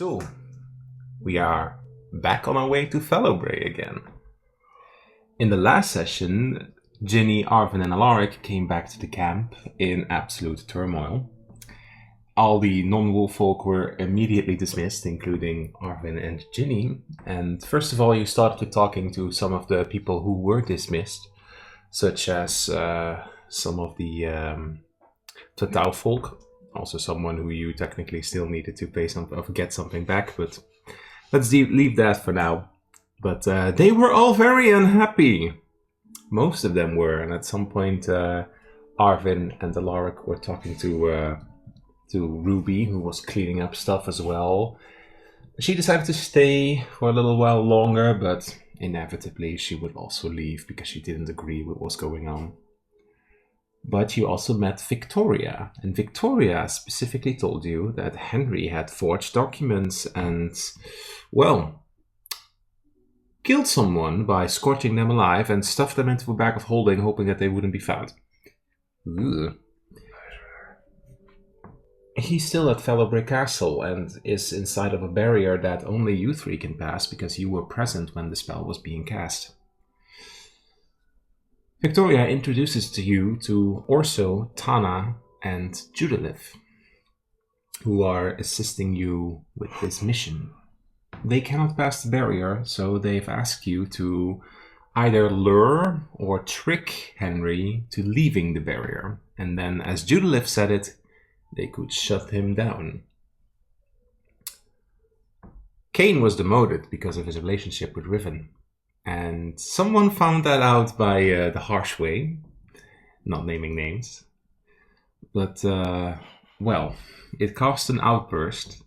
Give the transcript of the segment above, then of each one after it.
So, we are back on our way to Fallowbrae again. In the last session, Ginny, Arvin and Alaric came back to the camp in absolute turmoil. All the non-wolf folk were immediately dismissed, including Arvin and Ginny. And first of all, you started with talking to some of the people who were dismissed, such as some of the Tatau folk. Also someone who you technically still needed to pay get something back, but let's leave that for now. But they were all very unhappy. Most of them were, and at some point Arvin and Alaric were talking to Ruby, who was cleaning up stuff as well. She decided to stay for a little while longer, but inevitably she would also leave because she didn't agree with what was going on. But you also met Victoria, and Victoria specifically told you that Henry had forged documents and, well, killed someone by scorching them alive and stuffed them into a bag of holding, hoping that they wouldn't be found. Ugh. He's still at Fallowbrae Castle and is inside of a barrier that only you three can pass because you were present when the spell was being cast. Victoria introduces to you to Orso, Tana, and Judalith, who are assisting you with this mission. They cannot pass the barrier, so they've asked you to either lure or trick Henry to leaving the barrier, and then, as Judalith said it, they could shut him down. Cain was demoted because of his relationship with Riven. And someone found that out by the harsh way, not naming names. But, well, it caused an outburst.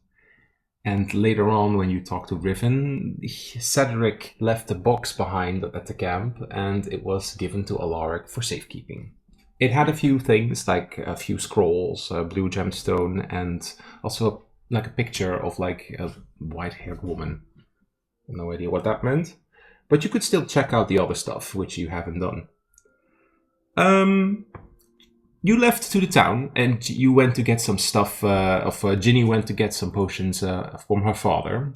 And later on, when you talked to Riven, Cedric left a box behind at the camp, and it was given to Alaric for safekeeping. It had a few things, like a few scrolls, a blue gemstone, and also like a picture of like a white-haired woman. No idea what that meant. But you could still check out the other stuff, which you haven't done. You left to the town, and you went to get some stuff. Ginny went to get some potions from her father.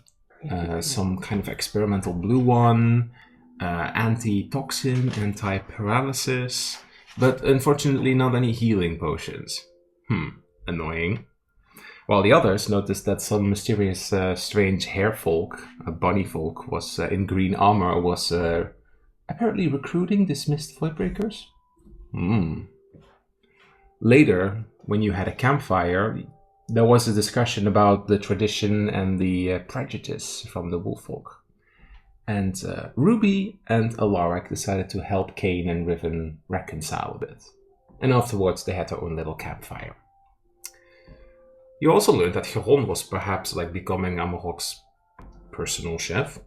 Some kind of experimental blue one, anti-toxin, anti-paralysis. But unfortunately not any healing potions. Annoying. While the others noticed that some mysterious, strange hare folk, a bunny folk, was in green armor, was apparently recruiting dismissed Voidbreakers. Later, when you had a campfire, there was a discussion about the tradition and the prejudice from the wolf folk. And Ruby and Alaric decided to help Cain and Riven reconcile a bit. And afterwards, they had their own little campfire. You also learned that Geron was perhaps like becoming Amarok's personal chef.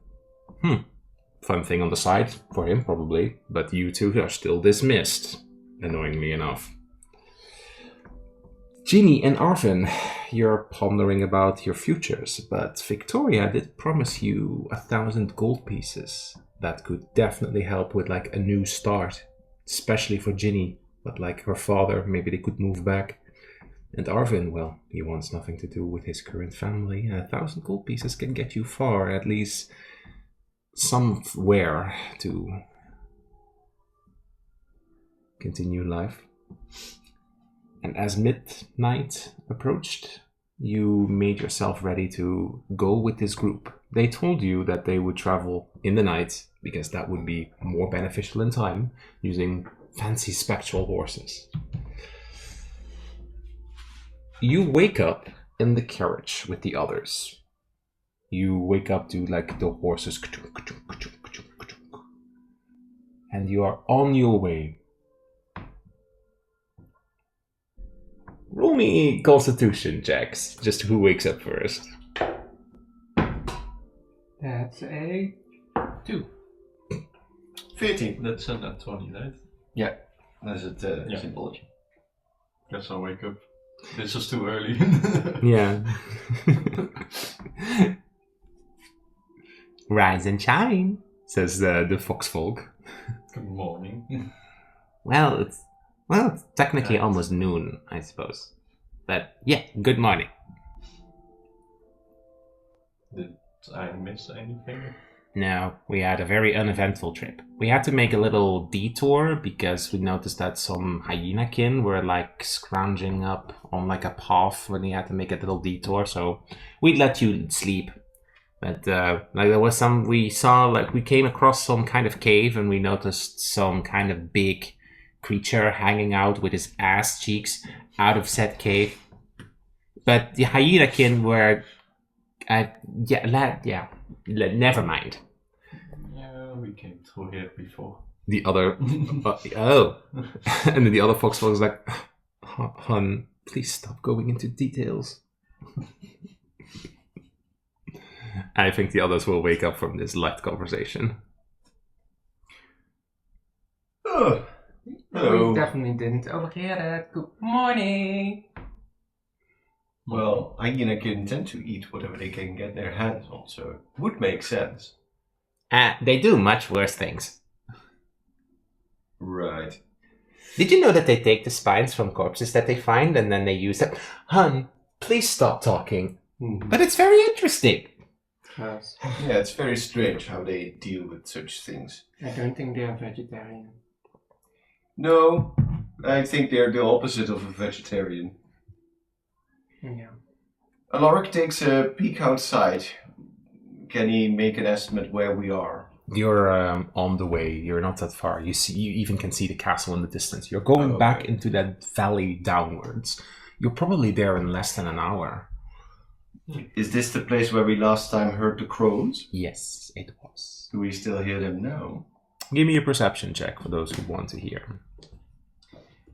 Fun thing on the side for him, probably. But you two are still dismissed, annoyingly enough. Ginny and Arvin, you're pondering about your futures, but Victoria did promise you 1,000 gold pieces. That could definitely help with like a new start, especially for Ginny. But like her father, maybe they could move back. And Arvin, well, he wants nothing to do with his current family. 1,000 gold pieces can get you far, at least somewhere to continue life. And as midnight approached, you made yourself ready to go with this group. They told you that they would travel in the night, because that would be more beneficial in time, using fancy spectral horses. You wake up in the carriage with the others. You wake up to like the horses, and you are on your way. Roll me constitution checks, just who wakes up first. That's a 2. 14. That's a 20, right? Yeah, that's it. Symbology. Guess I'll wake up. This was too early. Yeah. Rise and shine, says the foxfolk. Good morning. Well, it's technically almost noon, I suppose. But yeah, good morning. Did I miss anything? No, we had a very uneventful trip. We had to make a little detour because we noticed that some hyenakin were like scrounging up on like a path when we had to make a little detour. So we'd let you sleep. But like there was some, we saw like we came across some kind of cave and we noticed some kind of big creature hanging out with his ass cheeks out of said cave. But the hyenakin were, never mind. Yeah, we came through here before. The other, and then the other fox was like, "Hun, please stop going into details." I think the others will wake up from this light conversation. Oh, No, hello. we definitely didn't overhear that. Good morning. Well, hyena can tend to eat whatever they can get their hands on, so it would make sense. They do much worse things. Right. Did you know that they take the spines from corpses that they find and then they use them? Hun, please stop talking. But it's very interesting. Yes. Yeah, it's very strange how they deal with such things. I don't think they are vegetarian. No, I think they're the opposite of a vegetarian. Yeah. Alaric takes a peek outside. Can he make an estimate where we are? You're on the way. You're not that far. You even can see the castle in the distance. You're going back into that valley downwards. You're probably there in less than an hour. Is this the place where we last time heard the crows? Yes, it was. Do we still hear them now? Give me a perception check for those who want to hear.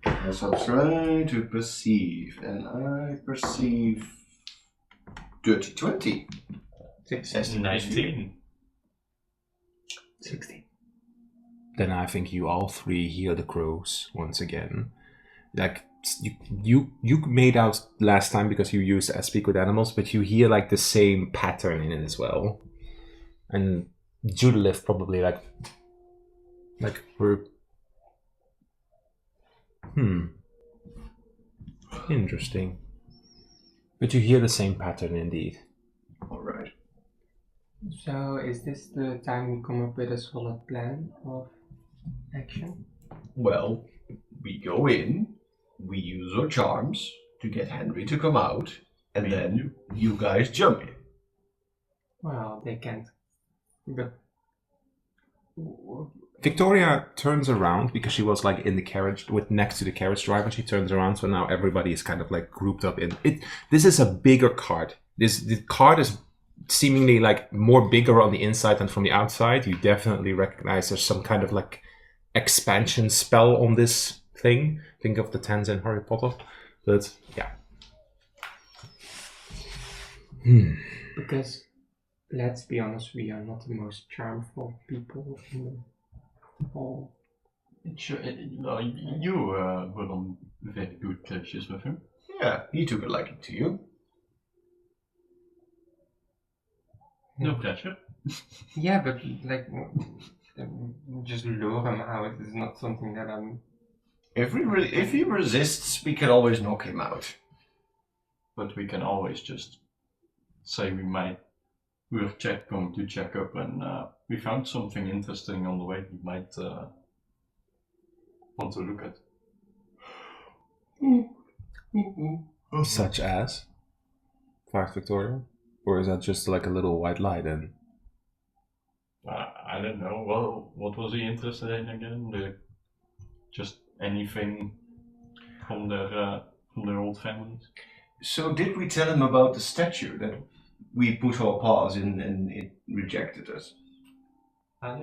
Yes, I'll try to perceive, and I perceive dirty 20. Success. 19. 16. Then I think you all three hear the crows once again. Like you made out last time because you used speak with animals, but you hear like the same pattern in it as well. And Judith probably like we're interesting. But you hear the same pattern indeed. Alright. So, is this the time we come up with a solid plan of action? Well, we go in, we use our charms to get Henry to come out, and then you guys jump in. Well, they can't. But Victoria turns around because she was like in the carriage with next to the carriage driver. She turns around, so now everybody is kind of like grouped up in it. This is a bigger cart. The cart is seemingly like more bigger on the inside than from the outside. You definitely recognize there's some kind of like expansion spell on this thing. Think of the tens in Harry Potter. But yeah. because, let's be honest, we are not the most charmful people in the whole. Well, you were on very good terms with him. Yeah, he took a liking to you. No pressure. Yeah, but like, just lure him out is not something that I'm. If he resists, we can always knock him out. But we can always just say we're going to check up and we found something interesting on the way we might want to look at. Such as? Fast Victoria? Or is that just like a little white lie then? I don't know. Well, what was he interested in again? Just anything from their old families? So did we tell him about the statue that we put our paws in and it rejected us?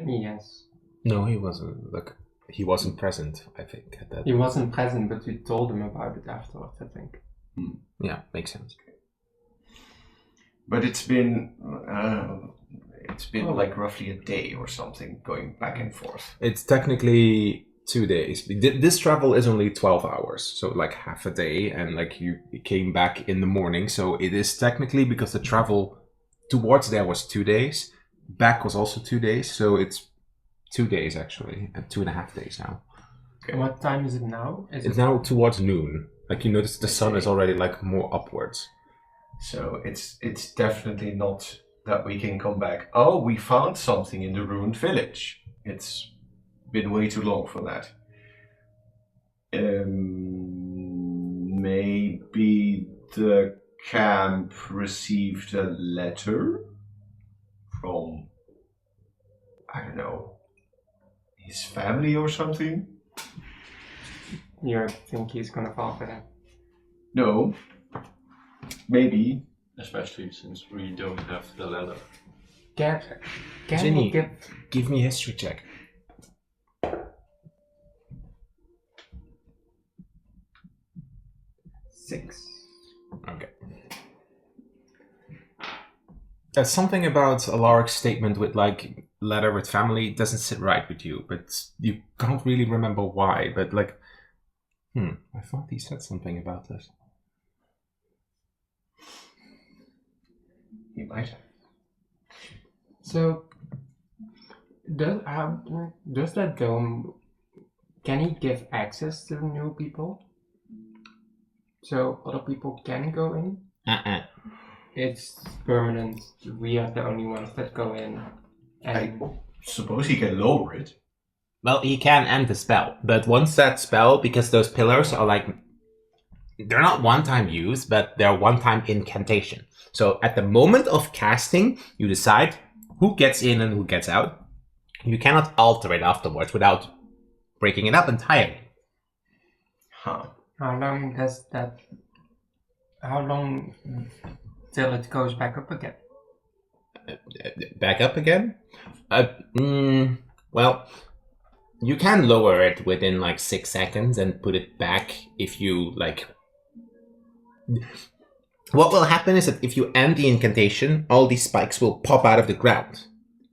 Yes. No, he wasn't. Like he wasn't present. I think at that. He wasn't present, but we told him about it afterwards, I think. Yeah, makes sense. But it's been like roughly a day or something going back and forth. It's technically 2 days. This travel is only 12 hours, so like half a day, and like you came back in the morning, so it is technically, because the travel towards there was 2 days, back was also 2 days, so it's 2 days actually, and 2.5 days now. Okay. What time is it now? It's now towards noon. Like you notice the sun is already like more upwards. So it's definitely not that we can come back. Oh, we found something in the ruined village. It's been way too long for that. Maybe the camp received a letter from, I don't know, his family or something? You think he's gonna fall for that? No. Maybe. Especially since we don't have the letter. Can Ginny, you give me a history check. 6? Okay. There's something about Alaric's statement with like letter with family doesn't sit right with you, but you can't really remember why. But like, I thought he said something about this. He might have. So, does that dome, can he give access to new people? So other people can go in? It's permanent. We are the only ones that go in. And I suppose he can lower it. Well, he can end the spell, but once that spell, because those pillars are like, they're not one-time use, but they're one-time incantation. So at the moment of casting, you decide who gets in and who gets out. You cannot alter it afterwards without breaking it up entirely. Huh. how long till it goes back up again? Back up again? Well, you can lower it within like 6 seconds and put it back if you like. What will happen is that if you end the incantation, all these spikes will pop out of the ground.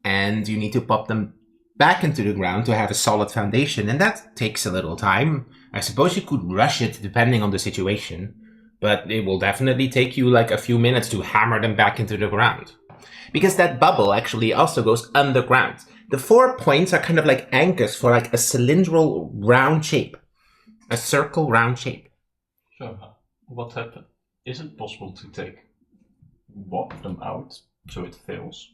And you need to pop them back into the ground to have a solid foundation, and that takes a little time. I suppose you could rush it depending on the situation, but it will definitely take you like a few minutes to hammer them back into the ground. Because that bubble actually also goes underground. The 4 points are kind of like anchors for like a cylindrical round shape. A circle round shape. So, what happened? Is it possible to take one of them out so it fails?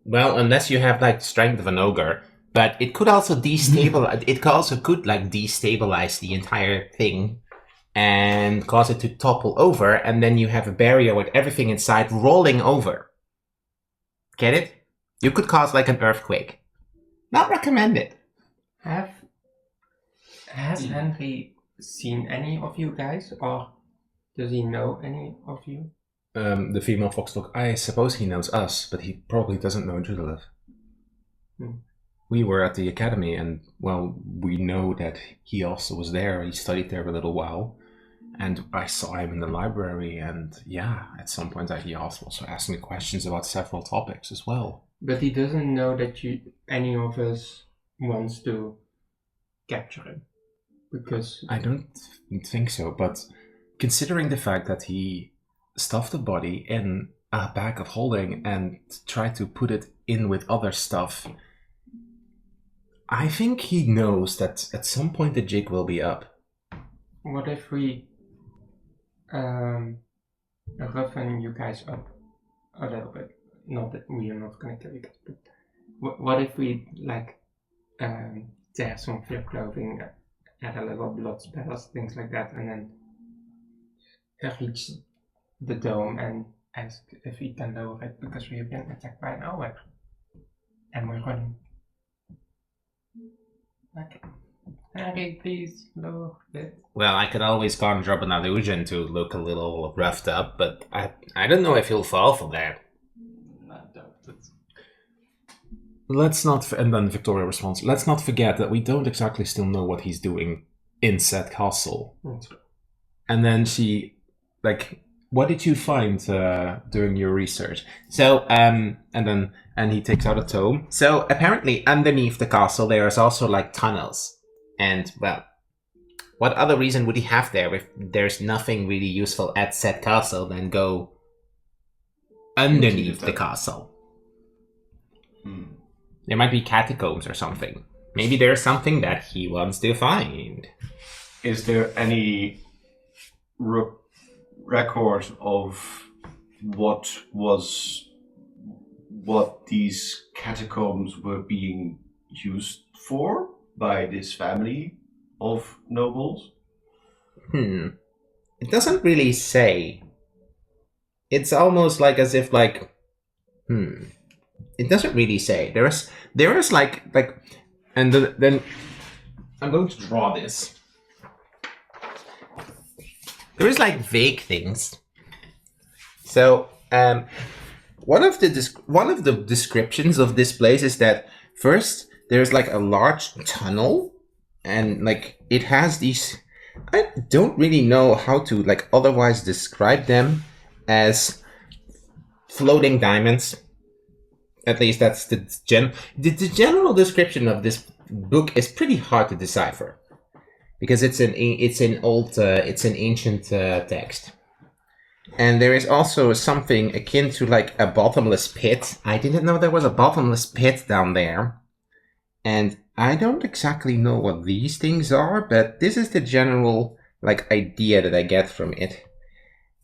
Well, unless you have like the strength of an ogre, but it could also destabilize. It could like destabilize the entire thing and cause it to topple over, and then you have a barrier with everything inside rolling over. Get it? You could cause like an earthquake. Not recommended. Has Henry seen any of you guys, or does he know any of you? The female foxdog, I suppose he knows us, but he probably doesn't know Judith. We were at the academy, and, well, we know that he also was there. He studied there a little while, and I saw him in the library, and yeah, at some point he also asked me questions about several topics as well. But he doesn't know that any of us wants to capture him, because I don't think so, but considering the fact that he stuffed the body in a bag of holding and tried to put it in with other stuff, I think he knows that at some point the jig will be up. what if we roughen you guys up a little bit? Not that we are not gonna kill you guys, but what if we like tear some of your clothing, add a little blood spatters, things like that, and then reach the dome and ask if we can lower it because we have been attacked by an owl and we're running. Okay. Harry, please lower it. Well, I could always conjure up an illusion to look a little roughed up, but I don't know if he'll fall for that. I doubt it. Let's not, and then Victoria responds, let's not forget that we don't exactly still know what he's doing in said castle. And then she, like, what did you find during your research? So, and he takes out a tome. So, apparently, underneath the castle, there is also, like, tunnels. And, well, what other reason would he have there if there's nothing really useful at said castle than go underneath the castle? There might be catacombs or something. Maybe there's something that he wants to find. Is there any record of what these catacombs were being used for by this family of nobles? It doesn't really say. It's almost like as if it doesn't really say. There is like, and then I'm going to draw this. There is like vague things. So, one of the descriptions of this place is that first there's like a large tunnel, and like it has these. I don't really know how to like otherwise describe them as floating diamonds. At least that's the general description of this book is pretty hard to decipher because it's an ancient text. And there is also something akin to like a bottomless pit. I didn't know there was a bottomless pit down there. And I don't exactly know what these things are, but this is the general like idea that I get from it.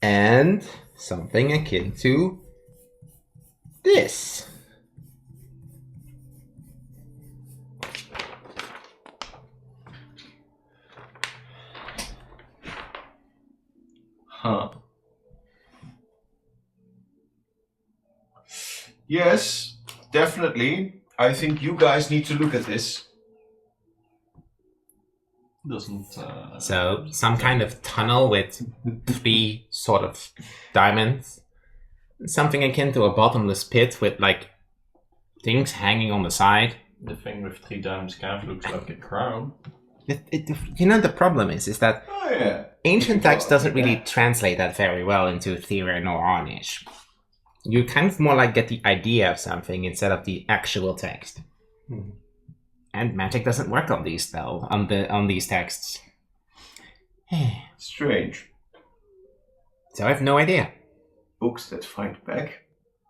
And something akin to this. Huh. Yes, definitely. I think you guys need to look at this. Doesn't. So some kind of tunnel with 3 sort of diamonds. Something akin to a bottomless pit with like things hanging on the side. The thing with 3 diamonds kind of looks like a crown. The problem is that Oh yeah. ancient text doesn't really translate that very well into Theran or Ornish. You kind of more like get the idea of something instead of the actual text. And magic doesn't work on these though, on these texts. Strange. So I have no idea. Books that fight back.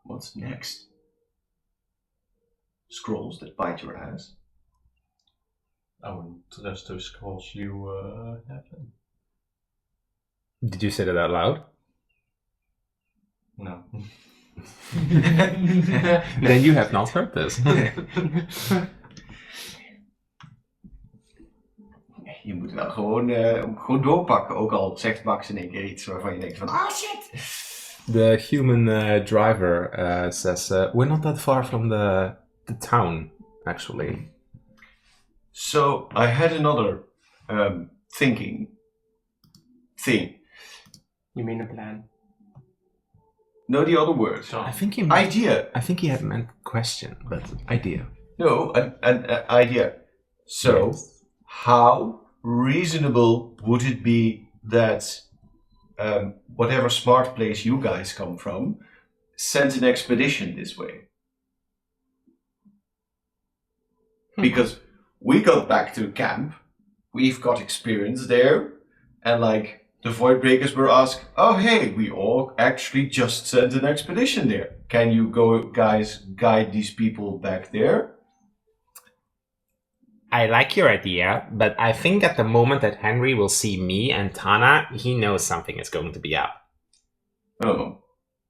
What's next? Scrolls that bite your ass. I wouldn't trust those scrolls you have. Did you say that out loud? No. Then you have not heard this. Je moet wel gewoon doorpakken. Ook al zegt Max in één keer iets waarvan je denkt van... Oh shit! The human driver says, we're not that far from the town, actually. So, I had another thing. You mean a plan? No, the other word. I think he Idea. I think he had meant question, but idea. No, an idea. So, Yes. how reasonable would it be that whatever smart place you guys come from sent an expedition this way? Because we got back to camp, we've got experience there, and like the Voidbreakers were asked, oh hey, we all actually just sent an expedition there. Can you guys guide these people back there? I like your idea, but I think at the moment that Henry will see me and Tana, he knows something is going to be up. Oh.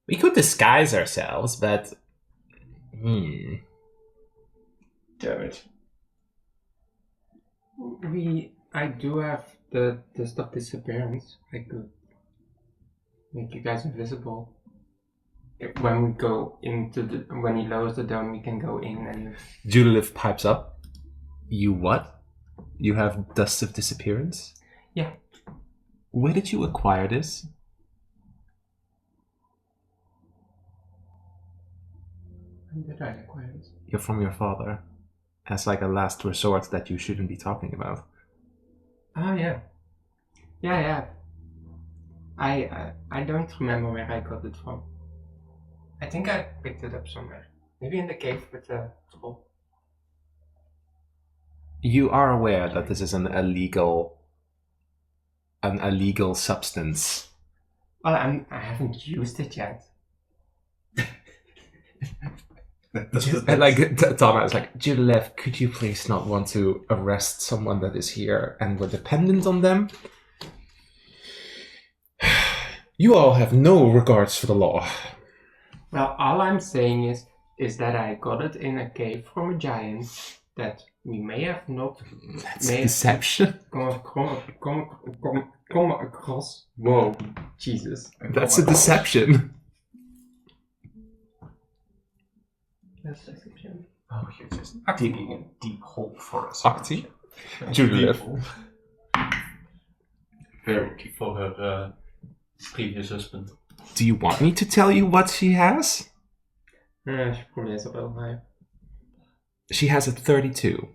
We could disguise ourselves, but... Damn it. I do have the stuff disappearance. I could make you guys invisible. When we go when he lowers the dome, we can go in and... Judith pipes up. You what? You have dust of disappearance? Yeah. Where did you acquire this? When did I acquire this? You're from your father. As like a last resort that you shouldn't be talking about. Oh yeah. Yeah. I don't remember where I got it from. I think I picked it up somewhere. Maybe in the cave with the troll. You are aware that this is an illegal substance. Well, I haven't used it yet. And like Donna is like, Judith, could you please not want to arrest someone that is here and we're dependent on them? You all have no regards for the law. Well, all I'm saying is that I got it in a cave from a giant that we may have not That's may have deception. come across. Whoa, Jesus. That's a deception. That's deception. Oh, you're just digging a deep hole for us. Akti? Judith. Very deep for her previous husband. Do you want me to tell you what she has? She probably has a little high. She has a 32.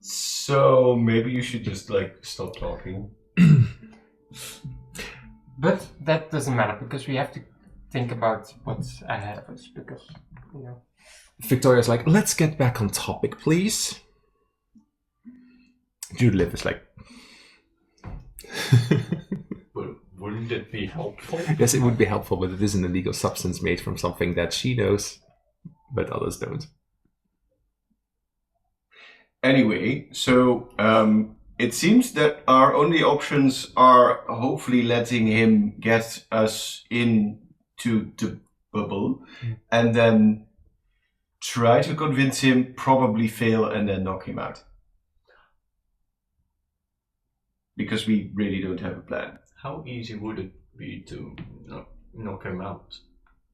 So maybe you should just stop talking. But that doesn't matter because we have to think about what's ahead of us because, you know. Victoria's like, let's get back on topic, please. Judith is like... Wouldn't it be helpful? Yes, it would be helpful, but it is an illegal substance made from something that she knows, but others don't. Anyway, so it seems that our only options are hopefully letting him get us into the bubble and then try to convince him, probably fail, and then knock him out. Because we really don't have a plan. How easy would it be to knock him out?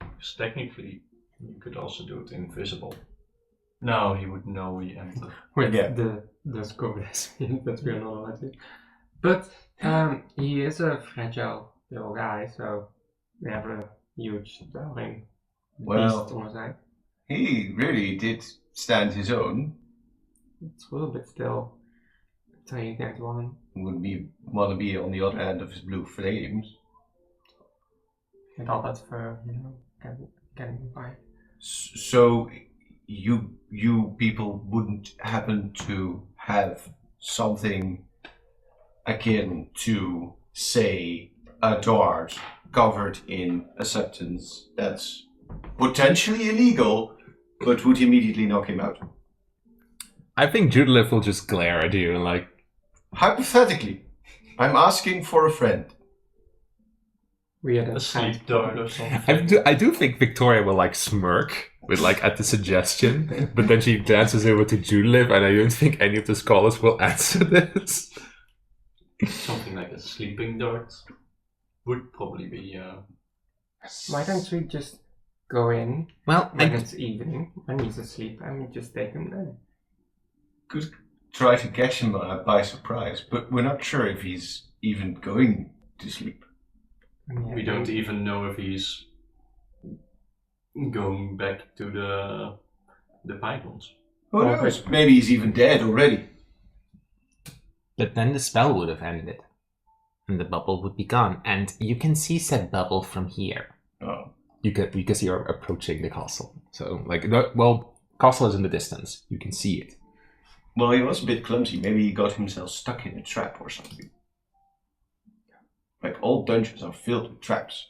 Because technically, you could also do it invisible. No, he would know we entered. With Yeah. the scope that we are not allowed to. But he is a fragile little guy, so we have a huge towering beast on his side. He really did stand his own. It's a little bit still. So you can't want Would want to be on the other end of his blue flames. and all that fur, you know, getting by. So you people wouldn't happen to have something akin to, say, a dart covered in a substance that's potentially illegal, but would immediately knock him out? I think Judith will just glare at you and like... Hypothetically, I'm asking for a friend. We had A sleep dart or something. I do think Victoria will like smirk with like at the suggestion, but then she glances over to Judith, and I don't think any of the scholars will answer this. Something like a sleeping dart would probably be. Why don't we just go in Well, when it's evening, when he's asleep, and we just take him then? Could try to catch him by surprise, but we're not sure if he's even going to sleep. Yeah, We don't even know if he's going back to the pythons. Who knows? Maybe he's even dead already. But then the spell would have ended, and the bubble would be gone, and you can see said bubble from here. Oh. Because you're approaching the castle. So, castle is in the distance. You can see it. Well, he was a bit clumsy. Maybe he got himself stuck in a trap or something. Like, all dungeons are filled with traps.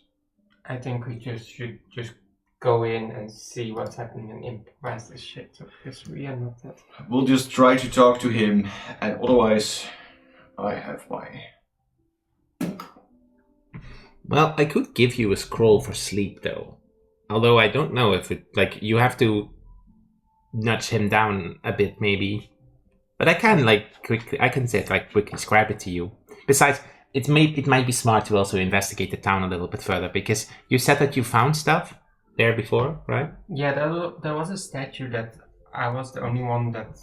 I think we should just go in and see what's happening and improvise this shit, because we are not that. We'll just try to talk to him, and otherwise, I have my... Well, I could give you a scroll for sleep, though. Although I don't know if it, you have to nudge him down a bit, maybe. But I can, quickly describe it to you. Besides, it might be smart to also investigate the town a little bit further, because you said that you found stuff there before, right? Yeah, there was a statue that I was the only one that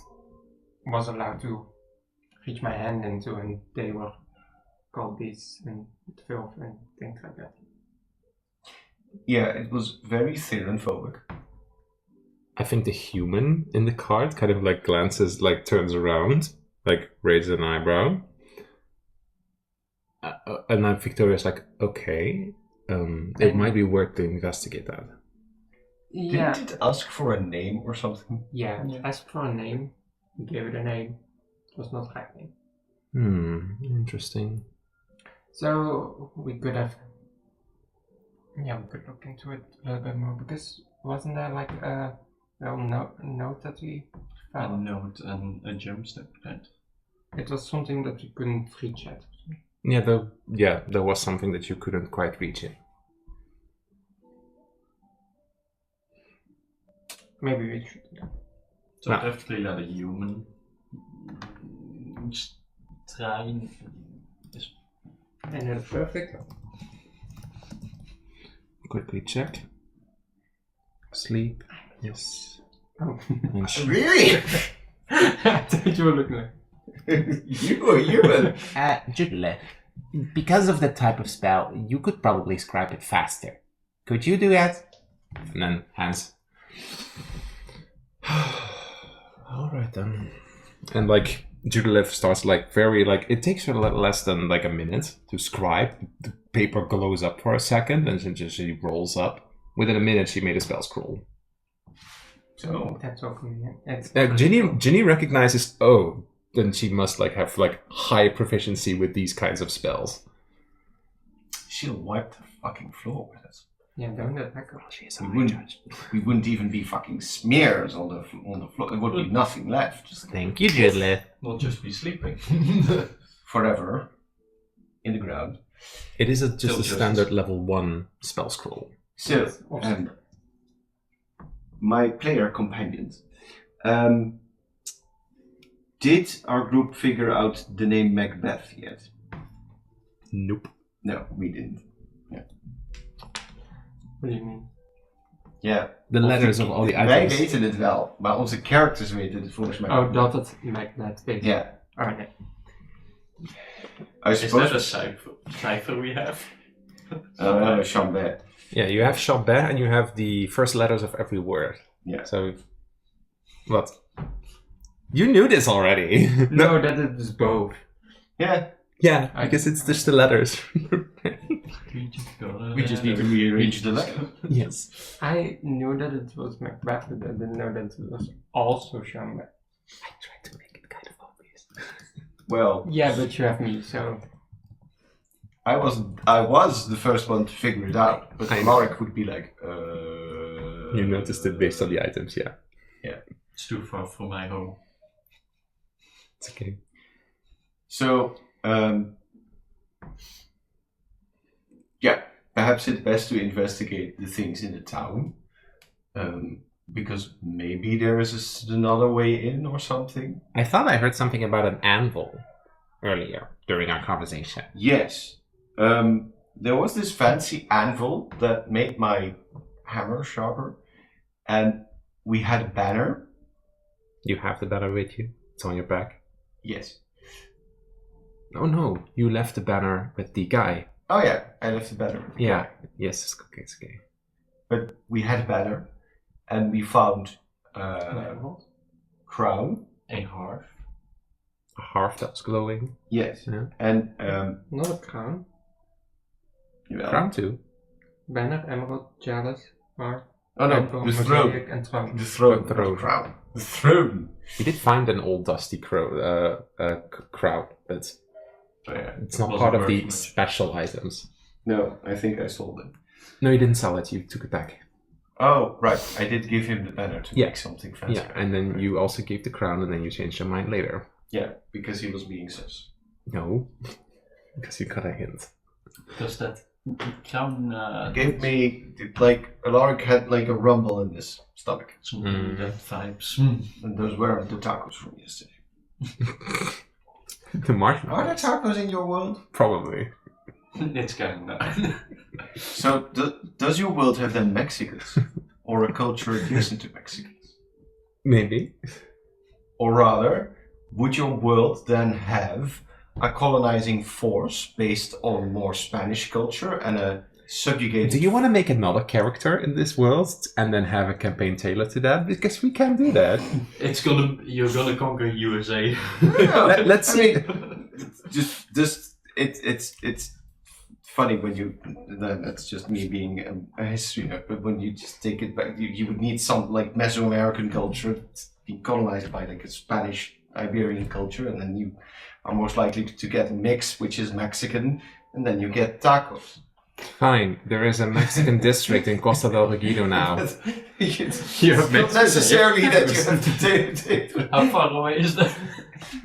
was allowed to reach my hand into, and they were called beasts and filth and things like that. Yeah, it was very theraphobic. I think the human in the card kind of glances, turns around, raises an eyebrow. And then Victoria's like, okay, it might be worth to investigate that. Yeah. Didn't it ask for a name or something? Yeah, asked for a name, we gave it a name. It was not right name. Interesting. So we could have, we could look into it a little bit more, because wasn't there a note that we A found? note and a gemstone plant. It was something that we couldn't reach at. There was something that you couldn't quite reach it. Maybe we should. So No. definitely let a human try and And it's perfect. Quickly check. Sleep. Yes. Oh. And Really? I thought you were looking like. You are human. Judle, because of the type of spell, you could probably scribe it faster. Could you do that? And then hands. Alright then. And like Judith starts like very like it takes her less than like a minute to scribe. The paper glows up for a second and then she rolls up. Within a minute she made a spell scroll. So That's all convenient. It's Ginny recognizes, oh, then she must like have like high proficiency with these kinds of spells. she'll wipe the fucking floor with us. Yeah, don't attack her. We wouldn't even be fucking smears on the floor. There would be nothing left. Thank you, Judle. not just be sleeping. Forever in the ground. It is just Still a standard level 1 spell scroll. So, Awesome. my player companions. Did our group figure out the name Macbeth yet? Nope. No, we didn't. What do you mean? Ja. The letters of all the Wij items. weten het wel, maar onze characters weten het volgens mij Oh, niet. dat het Magnet is. Ja. Oh, nee. I Is that suppose... a cipher we have? Chambert. Yeah, you have Chambert and you have the first letters of every word. Yeah. So, what? You knew this already. No, that it is both. Yeah. Yeah, because it's just the letters. We just need to rearrange the letter. Yes. I knew that it was Macbeth, but I didn't know that it was also Chambert. I tried to make it kind of obvious. Well, Yeah, but you have me, so... I was the first one to figure it out, but I know. Mark would be like, You noticed it based on the items, yeah. It's too far from my home. It's okay. So, yeah, perhaps it's best to investigate the things in the town, because maybe there is another way in or something. I thought I heard something about an anvil earlier during our conversation. Yes, there was this fancy anvil that made my hammer sharper, and we had a banner. You have the banner with you? It's on your back? Yes. Oh no, you left the banner with the guy. Oh yeah, I left the banner. Yeah. Yes, it's okay, it's okay. But we had a banner, and we found crown. A hearth. A hearth that was glowing. Yes. Yeah. And Not a crown. yeah. Crown too. Banner, emerald, chalice, heart. Oh no, apple, the throne. mosaic, and throne. The throne. The throne. not crown. The throne. We did find an old dusty crown, but Oh yeah. it's not Wasn't part of worth the much. special items. No, I think I sold it. No, you didn't sell it, you took it back. Oh right, I did give him the banner to Yeah. make something fancy. Yeah, and then you also gave the crown and then you changed your mind later. Yeah, because he was being sus. No, because you got a hint. Does that crown Gave me like Alaric had like a rumble in his stomach, some Mm. that vibes? and those were the tacos from yesterday. The Martian. Are there tacos in your world? Probably. It's going down. So does your world have then Mexicans, or a culture adjacent to Mexicans? Maybe. Or rather, would your world then have a colonizing force based on more Spanish culture and a subjugated... Do you want to make another character in this world and then have a campaign tailored to that? Because we can do that. You're gonna conquer USA. Let's see. It's funny when you... That's just me being a history nerd, but when you just take it back, you would need some like Mesoamerican culture to be colonized by like a Spanish Iberian culture, and then you are most likely to get a mix which is Mexican, and then you get tacos. Fine, there is a Mexican district in Costa del Regido now. It's You have not necessarily that you have to take How far away is that?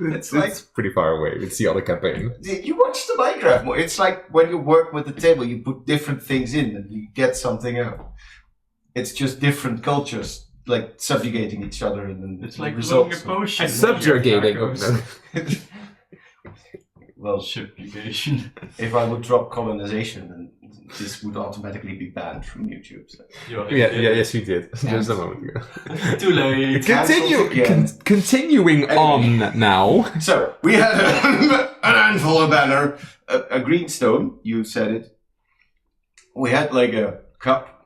It's like pretty far away. It's the other campaign. you watch the Minecraft more. It's like when you work with the table, you put different things in and you get something out. It's just different cultures like subjugating each other, and then It's like blowing results. a potion. Subjugating. Well, Subjugation. if I would drop colonization, then this would automatically be banned from YouTube. So. Yes, you did. Just a moment ago. Too late. Cancelled again. Continuing Anyway. on now. So we had an handful of banner, a green stone. You said it. We had like a cup.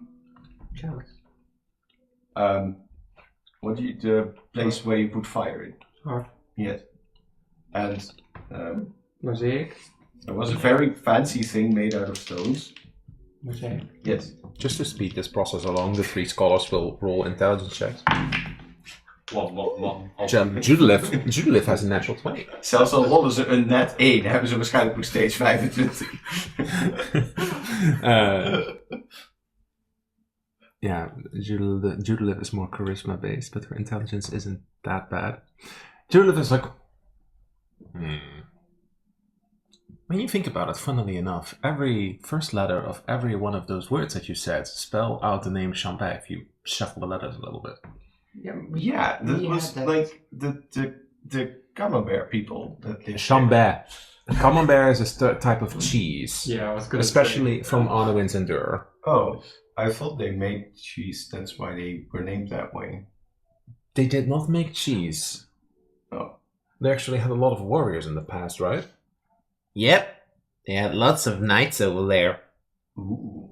What do you the place where you put fire in? Heart. Yes. And Mosaic. there was a very fancy thing made out of stones. Mosaic. Yes. Just to speed this process along, the 3 scholars will roll intelligence checks. One. Judelev has a natural 20. Zelfs al rollen ze een net 1, hebben ze waarschijnlijk nog steeds 25. Yeah, Judelev is more charisma based, but her intelligence isn't that bad. Judelev is like, When you think about it, funnily enough, every first letter of every one of those words that you said spell out the name Chambay if you shuffle the letters a little bit. Yeah, that we was had that. like the camembert people. That lived Chambay. Camembert is a type of cheese, Yeah, I was gonna especially say. from Arnowins and Dur. Oh, I thought they made cheese. That's why they were named that way. They did not make cheese. Oh. They actually had a lot of warriors in the past, right? Yep. They had lots of knights over there. Ooh.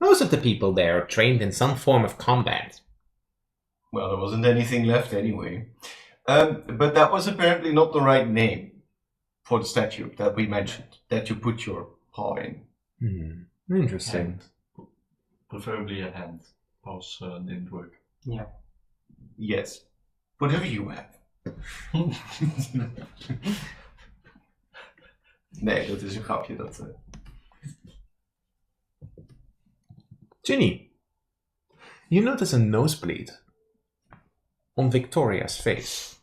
Most of the people there are trained in some form of combat. Well, there wasn't anything left anyway. But that was apparently not the right name for the statue that we mentioned, that you put your paw in. Interesting. Hand. Preferably a hand. Paws didn't work. Yes. Whatever you have. Nee, dat is een grapje. Ginny, you notice a nosebleed on Victoria's face.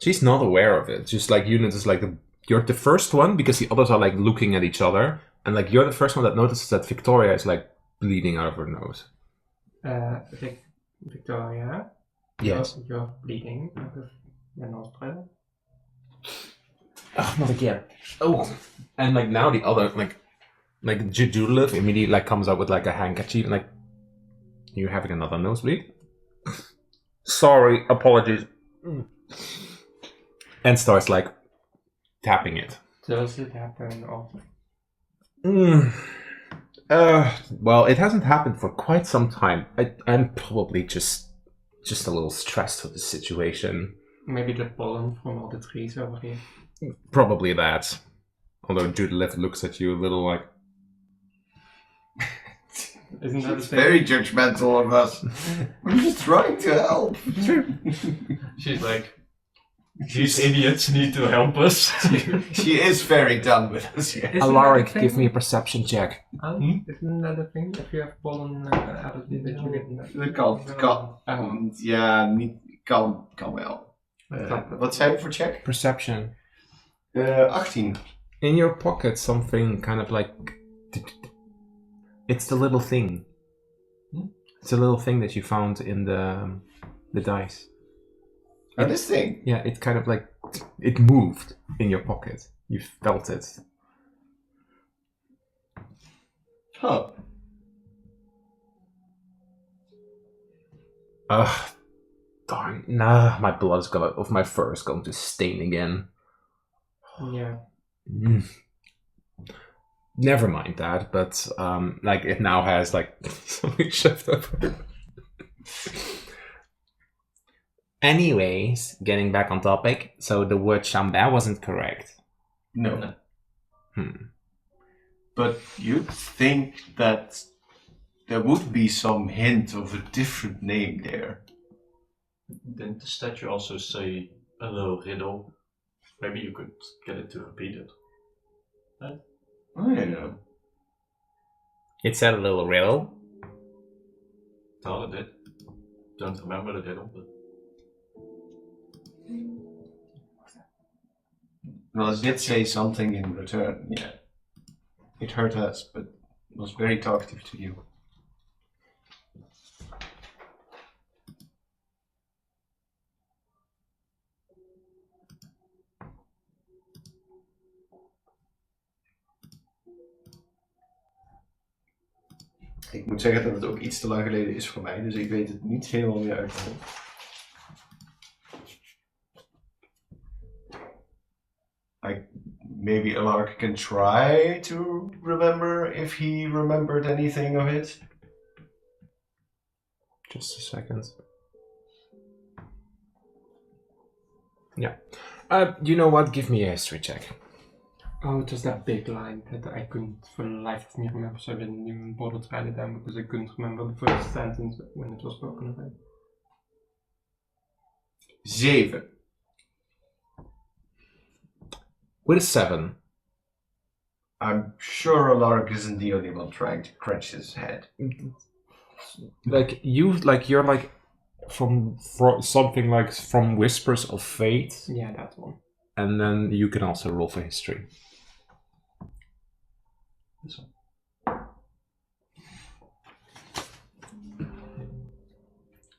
She's not aware of it. Just like you notice, like you're the first one because the others are like looking at each other, and like you're the first one that notices that Victoria is like bleeding out of her nose. Victoria. Yes. You're bleeding out of your nostril. Oh, not again. Oh, and like now the other like Judulov immediately like comes up with like a handkerchief and like, you're having another nosebleed. Sorry, apologies. And starts like tapping it. Does it happen often? Well, it hasn't happened for quite some time. I'm probably just a little stressed with the situation. Maybe the pollen from all the trees over here. Probably that. Although Judith looks at you a little like, Isn't that It's the thing? very judgmental of us. We're just trying to help. She's like, these idiots need to help us. She is very done with us, yeah. Isn't that Alaric, the give thing? me a perception check. Isn't that the thing? If you have pollen out of the that you get... Dat kan. Ja, niet, kan wel. Wat zijn we voor check? Perception. 18. In your pocket, something kind of like... It's the little thing. It's a little thing that you found in the dice. Oh, this thing? Yeah, it kind of like... It moved in your pocket. You felt it. Huh. Darn. Nah, my blood is gonna... Of my fur is going to stain again. Yeah. Never mind that, but like it now has like something shoved up. Anyways, getting back on topic, so the word Chambay wasn't correct. No. But you'd think that there would be some hint of a different name there. Didn't the statue also say a little riddle? Maybe you could get it to repeat it. I don't know. It said a little riddle. Thought it did. Don't remember the riddle, but Well, it did say something in return, yeah. It hurt us, but was very talkative to you. Ik moet zeggen dat het ook iets te lang geleden is voor mij, dus ik weet het niet helemaal meer uit mijn hoofd. Maybe Alark can try to remember if he remembered anything of it. Just a second. Yeah. You know what? Give me a history check. Oh, it was that big line that I couldn't for the life of me remember, so I didn't even bother to write it down because I couldn't remember the first sentence when it was spoken about. 7. With a 7. I'm sure Alark isn't the only one trying to crunch his head. You're from something like from Whispers of Fate, Yeah, that one. and then you can also roll for history. this one.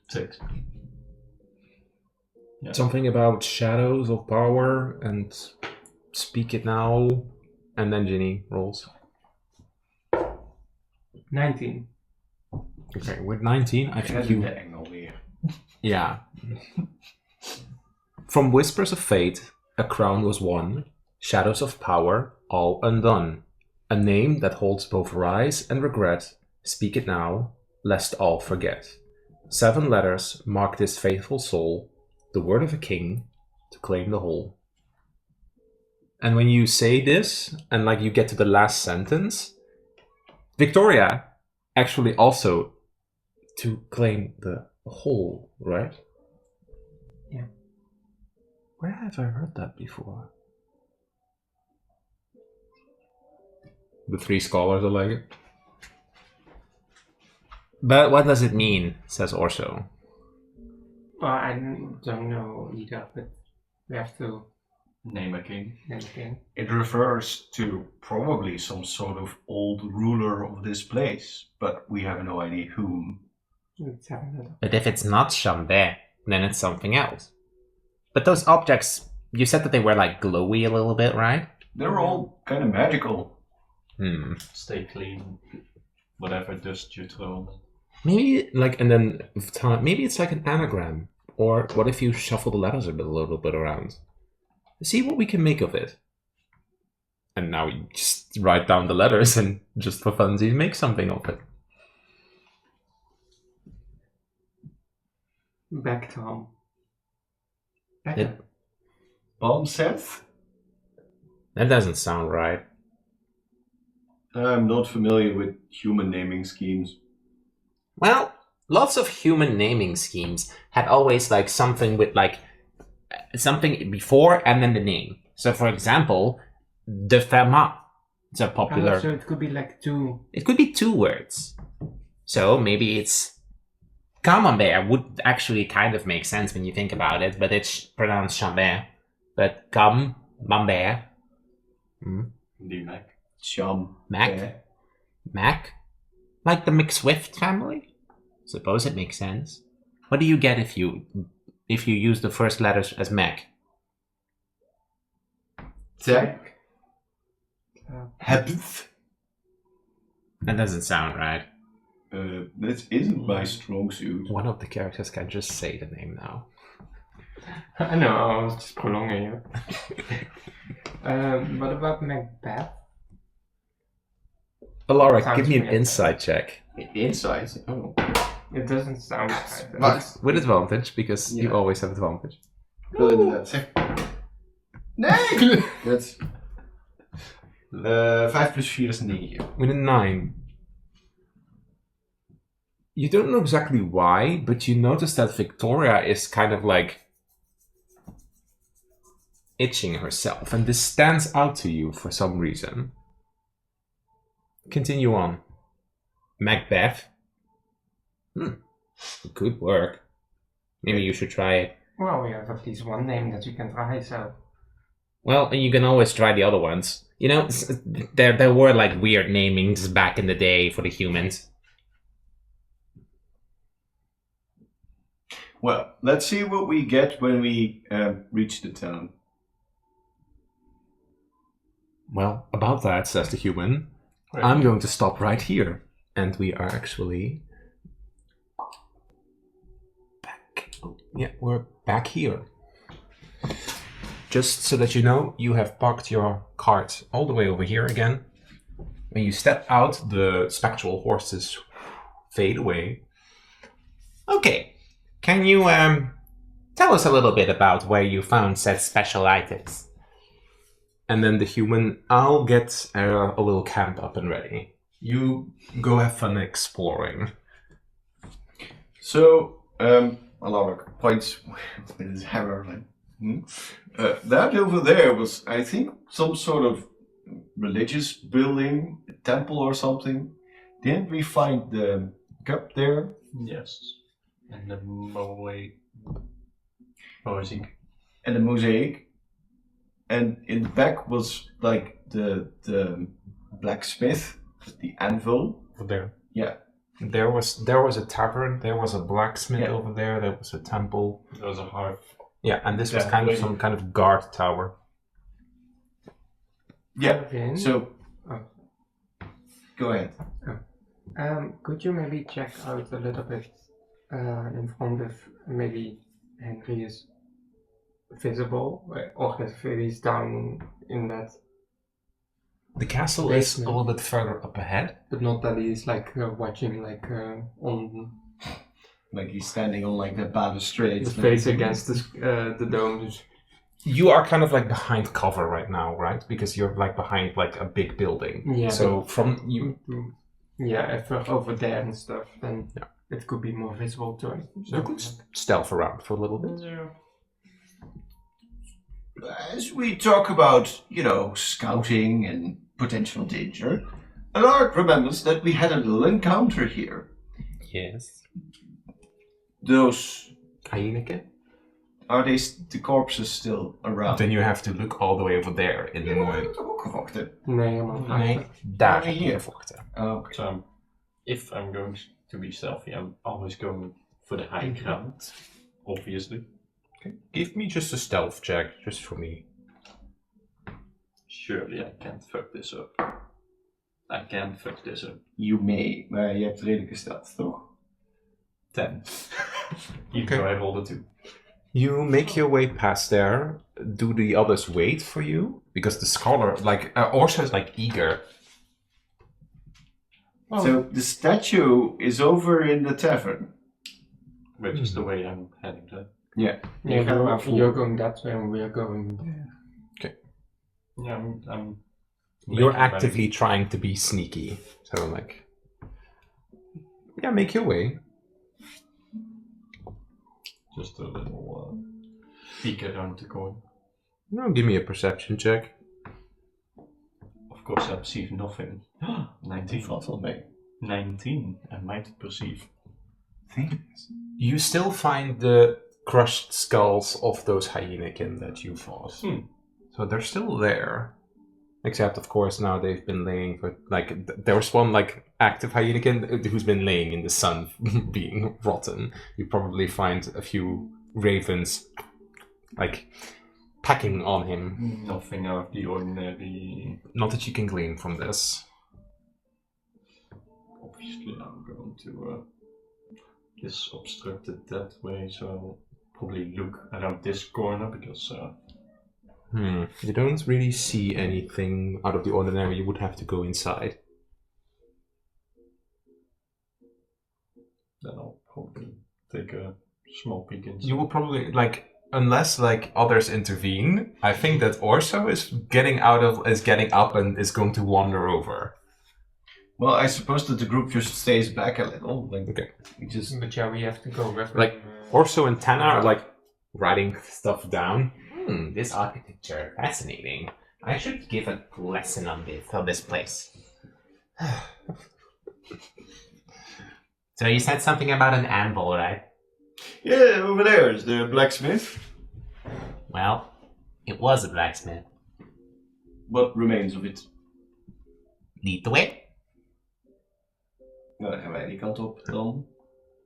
Six. Yeah. Something about shadows of power and speak it now, and then Ginny rolls. 19. Okay, with 19, I think you. De engel weer. Yeah. From Whispers of Fate, a crown was won, shadows of power, all undone. A name that holds both rise and regret, speak it now, lest all forget. 7 letters mark this faithful soul, the word of a king, to claim the whole. And when you say this, and you get to the last sentence, Victoria actually also to claim the whole, right? Yeah. Where have I heard that before? The 3 scholars are like it. But what does it mean, says Orso. Well, I don't know either, but we have to Name a king. name it in. It refers to probably some sort of old ruler of this place, but we have no idea whom. Let's have another. But if it's not Chambé, then it's something else. But those objects, you said that they were glowy a little bit, right? They're all kind of magical. Stay clean. Whatever dust you throw on them. Maybe and then with time, maybe it's like an anagram. Or what if you shuffle the letters a little bit around? See what we can make of it. And now you just write down the letters and just for funsies make something of it. Back Tom. It- Palm Seth? That doesn't sound right. I'm not familiar with human naming schemes. Well, lots of human naming schemes had always something with something before and then the name. So for example, de Fermat. It's a popular. So it could be 2. It could be 2 words. So maybe it's Camembert would actually kind of make sense when you think about it, but it's pronounced Chambert. But Camembert. The Mac. Cham. Mac. Yeah. Mac? Like the McSwift family? Suppose it makes sense. What do you get if you use the first letters as Mac? Tech. Hebth. That doesn't sound right. This isn't my strong suit. One of the characters can just say the name now. I know, I was just prolonging it. What about Macbeth? Alaric, Sounds give me an familiar. insight check. Inside. Oh. It doesn't sound right. Wacht. With advantage, because you Yeah. always have advantage. Ik wil inderdaad zeggen. Nee! Dat. 5 plus 4 is 9. With a 9. You don't know exactly why, but you notice that Victoria is kind of itching herself, and this stands out to you for some reason. Continue on. Macbeth. Good work. Maybe you should try it. Well, we have at least one name that you can try, so... Well, you can always try the other ones. You know, there were like weird namings back in the day for the humans. Well, let's see what we get when we reach the town. Well, about that, says the human, Right. I'm going to stop right here. And we are actually back. Oh, yeah, we're back here. Just so that you know, you have parked your cart all the way over here again. When you step out, the spectral horses fade away. Okay, can you tell us a little bit about where you found said special items? And then the human, I'll get a little camp up and ready. You go have fun exploring. So, Alaric points with his hammer. Like, that over there was, I think, some sort of religious building, a temple or something. Didn't we find the cup there? Yes. And the mosaic. And the mosaic. And in the back was like the blacksmith, the anvil. Over there. Yeah. There was a tavern, there was a blacksmith over there was a temple. There was a hearth. Yeah, and this was Yeah, kind of wait. some kind of guard tower. Yeah. Alvin? So, Oh. go ahead. Could you maybe check out a little bit in front if maybe Henry is visible, or if he's down in that, The castle is a Basement. little bit further up ahead. but not that he's like watching like on Like he's standing on like the balustrade. his face against the dome. You are kind of like behind cover right now, right? Because you're like behind like a big building. Yeah. So from you, Yeah, if we're over there and stuff, then Yeah. it could be more visible to him. you could stealth around for a little bit. As we talk about, scouting and potential danger, Alaric remembers that we had a little encounter here. Yes. Those, Heineken? are the corpses still around? Then you have to look all the way over there in de Ja, maar mooi. dat heb ik ook gevochten. Nee, helemaal niet. Nee, daar Nee, heb hier. je vochten. Oké. So, if I'm going to be stealthy, I'm always going for the high ground, obviously. Okay. Give me just a stealth check, just for me. Surely I can't fuck this up. I can't fuck this up. You may, maar je hebt redelijk gesteld, toch? 10. Even Okay. though I rolled a 2. You make your way past there. Do the others wait for you? Because the scholar, Orsa is eager. So the statue is over in the tavern. Which is the way I'm heading to. Yeah. Yeah, Ga maar voor. you're going that way and we're going there. Yeah, I'm You're making actively trying to be sneaky. So yeah, make your way. just a little peek around the corner. No, give me a perception check. Of course, I perceive nothing. 19. Valt wel mee. 19. I might perceive. Things. You still find the crushed skulls of those Hyenekin that you fought. So they're still there. Except, of course, now they've been laying for, there was one, active Hyenekin who's been laying in the sun, being rotten. You probably find a few ravens, pecking on him. Nothing out of the ordinary. Not that you can glean from this. Obviously, I'm going to this obstructed that way, so I'll probably look around this corner because You don't really see anything out of the ordinary. You would have to go inside. then I'll probably take a small peek inside. You will probably, unless others intervene, I think that Orso is getting up and is going to wander over. Well, I suppose that the group just stays back a little. Okay. We just But yeah, we have to go with Orso and Tana are writing stuff down. This architecture, fascinating. I should give a lesson on this place. So you said something about an anvil, right? Yeah, over there is the blacksmith. Well, it was a blacksmith. What remains of it? Lead the way. Nou, dan gaan wij die kant op dan.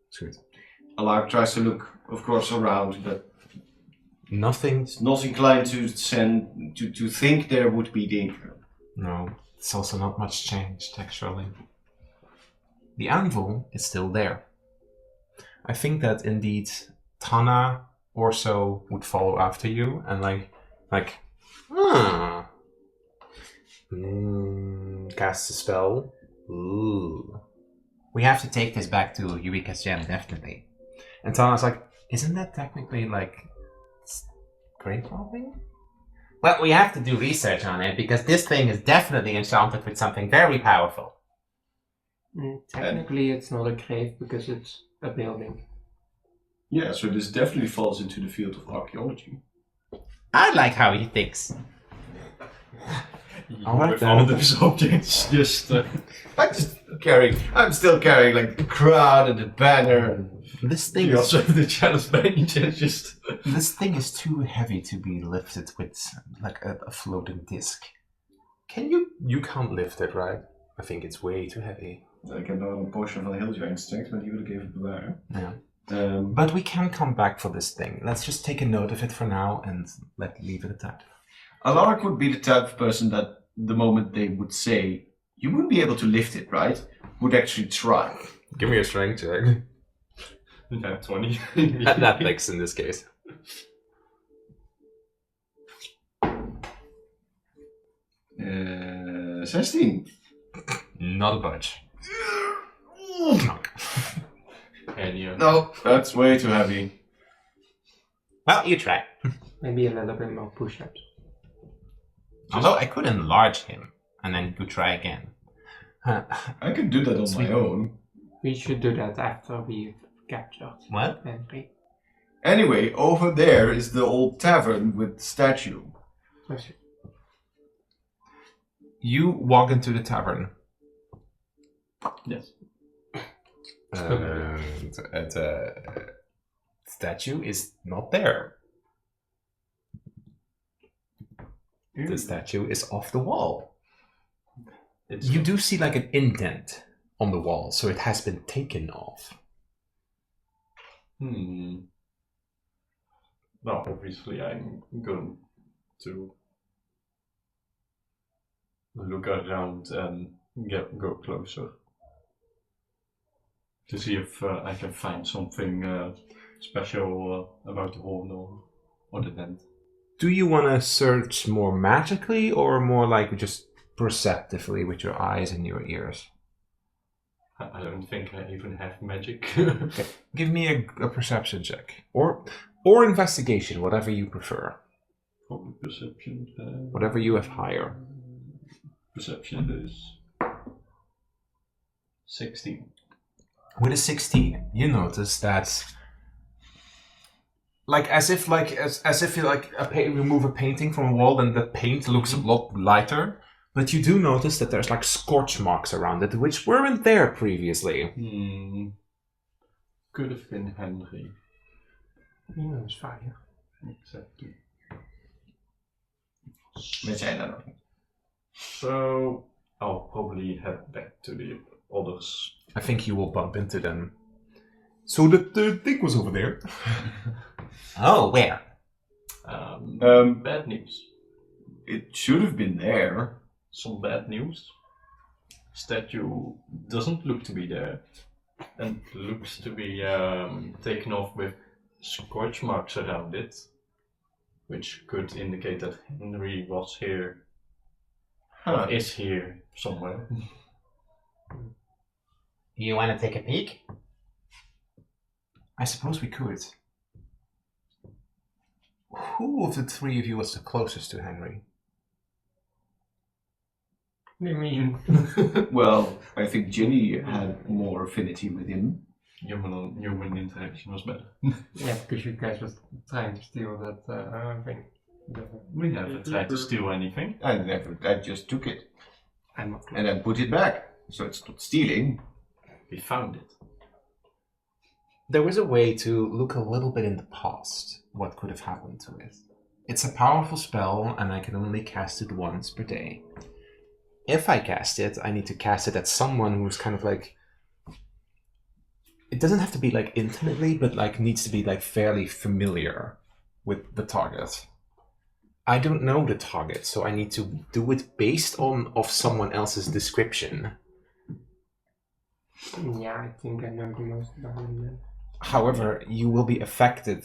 Is goed. Alaric tries to look, of course, around, but Nothing. is not inclined to think there would be danger. No, it's also not much changed, actually. The anvil is still there. I think that indeed Tana or so would follow after you and cast a spell. Ooh. We have to take this back to Eureka's gem, definitely. And Tana's like, isn't that technically like grave robbing? Well, we have to do research on it because this thing is definitely enchanted with something very powerful. Technically, it's not a grave because it's a building. Yeah, so this definitely falls into the field of archaeology. I like how he thinks. Alright With then. all these objects, just I'm still carrying like the crown and the banner. And This thing you is also have the chalice bench. It's just This thing is too heavy to be lifted with like a floating disc. You can't lift it, right? I think it's way too heavy. Ik heb nog een potion van heel giant strength, maar die wil ik even bewaren. Yeah. But we can come back for this thing. Let's just take a note of it for now and leave it at that. Alaric would be the type of person that the moment they would say, you wouldn't be able to lift it, right? Would actually try. Give me a strength check. yeah, 20. Athletics in this case. 16. Not a budge. And you No, that's way too heavy. Well, you try. Maybe a little bit more push-ups. Although I could enlarge him, and then you could try again. I could do that on my own. We should do that after we've captured What? Henry. Anyway, over there is the old tavern with the statue. You walk into the tavern. yes. And the statue is not there. The statue is off the wall. You do see like an indent on the wall, so it has been taken off. Well, obviously I'm going to look around and go closer to see if I can find something special about the horn or the dent. Do you want to search more magically or more like just perceptively with your eyes and your ears? I don't think I even have magic. Okay. Give me a perception check. Or investigation, whatever you prefer. Probably perception. Whatever you have higher. Perception is 16. With a 16, you notice that as if you remove a painting from a wall, then the paint looks a lot lighter. But you do notice that there's like scorch marks around it, which weren't there previously. Could have been Henry. He knows fire. Exactly. Weet jij dat nog? So I'll probably head back to the others. I think you will bump into them. So the thing was over there. Oh, where? Bad news. It should have been there. Some bad news. Statue doesn't look to be there, and looks to be taken off with scorch marks around it, which could indicate that Henry was here, or is here somewhere. You want to take a peek? I suppose we could. Who of the three of you was the closest to Henry? What do you mean? Well, I think Ginny had more affinity with him. Human interaction was better. Yeah, because you guys were trying to steal that thing. We never tried to steal anything. I just took it I'm not and then put it back. So it's not stealing. We found it. there was a way to look a little bit in the past, what could have happened to it. It's a powerful spell, and I can only cast it once per day. If I cast it, I need to cast it at someone who's kind of like... It doesn't have to be like intimately, but like needs to be like fairly familiar with the target. I don't know the target, so I need to do it based on of someone else's description. Yeah, I think I know the most about him then. However, you will be affected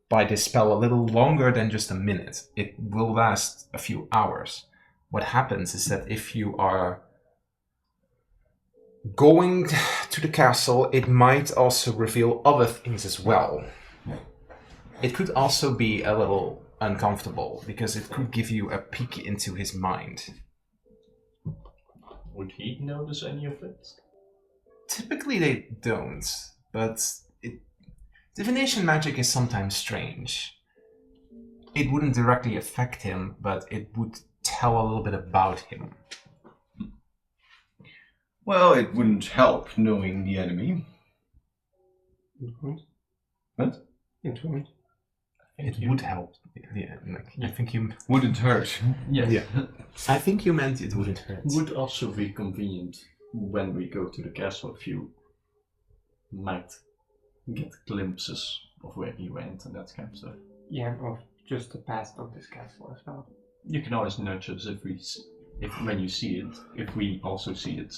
by this spell a little longer than just a minute. It will last a few hours. What happens is that if you are going to the castle, it might also reveal other things as well. It could also be a little uncomfortable, because it could give you a peek into his mind. Would he notice any of it? Typically they don't, but divination magic is sometimes strange. It wouldn't directly affect him, but it would tell a little bit about him. Well, it wouldn't help knowing the enemy. It won't. What? It won't. It would help. Yeah, like, I think you... Wouldn't hurt. Yes. Yeah. I think you meant it wouldn't hurt. Would also be convenient when we go to the castle if you might get glimpses of where he went and that kind of stuff. Yeah, or just the past of this castle as well. You can always nudge us if when you see it, if we also see it.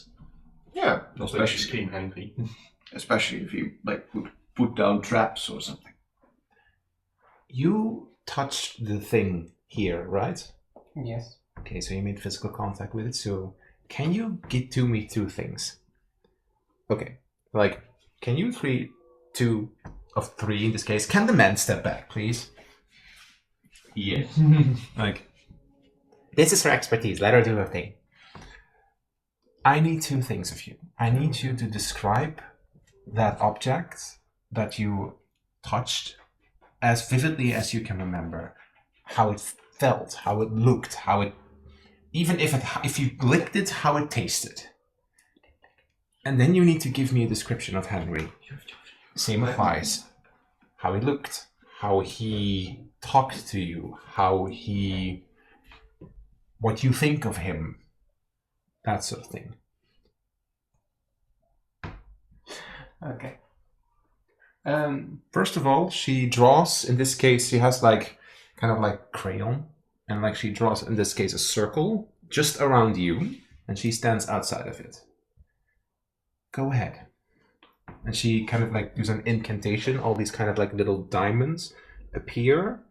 Yeah, Not like you scream angry. especially if you like put down traps or something. You touched the thing here, right? Yes. Okay, so you made physical contact with it, so can you get to me two things? Okay, like, can you two of three in this case, can the man step back, please? Yes. Like, This is her expertise. Let her do her thing. I need two things of you. I need you to describe that object that you touched as vividly as you can remember. How it felt, how it looked, how it... Even if you licked it, how it tasted. And then you need to give me a description of Henry. Same applies. How he looked, how he talked to you, what you think of him. That sort of thing. Okay. First of all, she draws, in this case, she has like, kind of like crayon. And like she draws, in this case, a circle just around you. And she stands outside of it. Go ahead. And she kind of like does an incantation. All these kind of like little diamonds appear.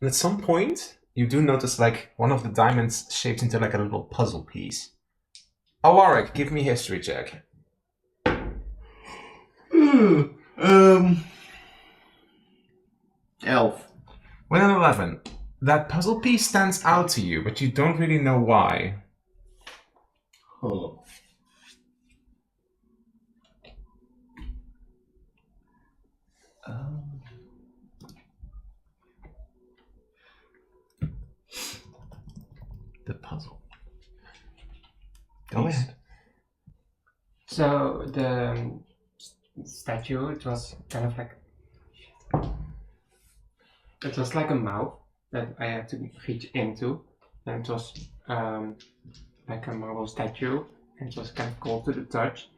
And at some point, you do notice like one of the diamonds shapes into like a little puzzle piece. Alaric, give me a history check. Elf. With an 11. That puzzle piece stands out to you, but you don't really know why. Oh. The puzzle. Go ahead. So the statue, it was kind of like... It was like a mouth that I had to reach into. And it was like a marble statue. And it was kind of cold to the touch.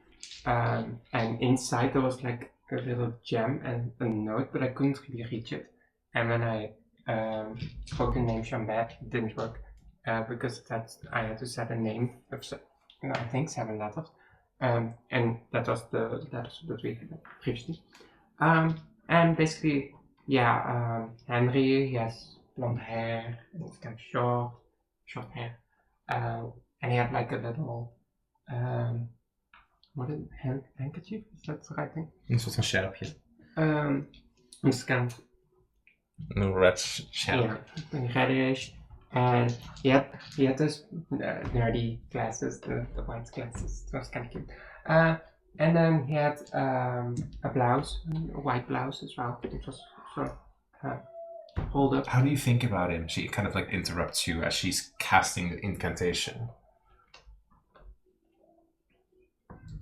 And inside there was like a little gem and a note, but I couldn't really reach it. And when I wrote the name Chambet, it didn't work. Because I had to set a name of, I think 7 letters. And that was the letters that we had previously. And basically, yeah, Henry, he has blonde hair, and it's kind of short hair. And he had like a little, what is it, handkerchief? Is that the right thing? Een soort van sjerpje. It's kind of, Een red sjerp. yeah, reddish. And he had those nerdy glasses, the white glasses. It was kind of cute. And then he had a blouse, a white blouse as well. It was sort of rolled up. How do you think about him? She kind of like interrupts you as she's casting the incantation.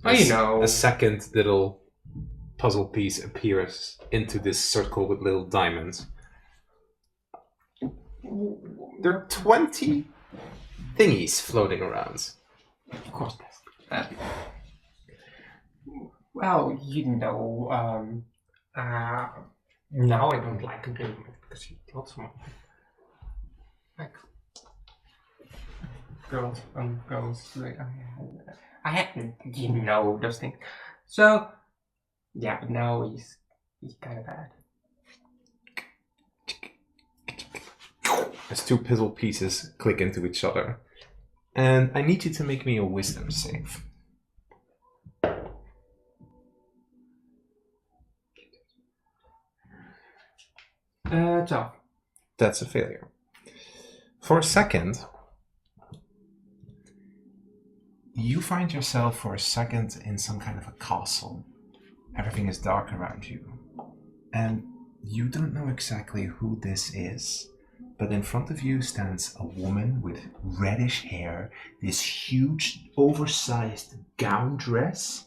Oh, you know. The second little puzzle piece appears into this circle with little diamonds. There are 20 thingies floating around. Of course, that's well, now I don't like doing it because he killed someone. Like girls and girls, like, I hadn't, those things. So yeah, but now he's kind of bad. As two puzzle pieces click into each other. And I need you to make me a wisdom save. 12. That's a failure. For a second, you find yourself for a second in some kind of a castle. Everything is dark around you. And you don't know exactly who this is, but in front of you stands a woman with reddish hair, this huge, oversized gown dress.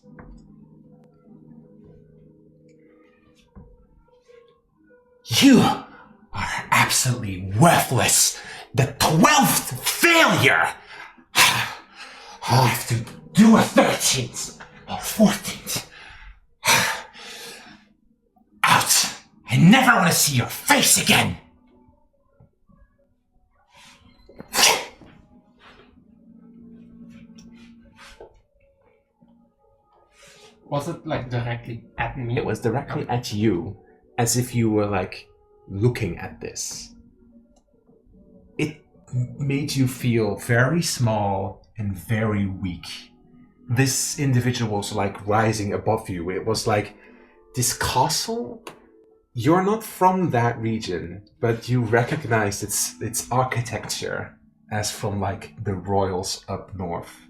You are absolutely worthless. The 12th failure. I'll have to do a 13th or 14th. Out. I never want to see your face again. Was it like directly at me? It was directly at you, as if you were like looking at this. It made you feel very small and very weak. This individual was like rising above you. It was like this castle. You're not from that region, but you recognize its architecture as from like the royals up north.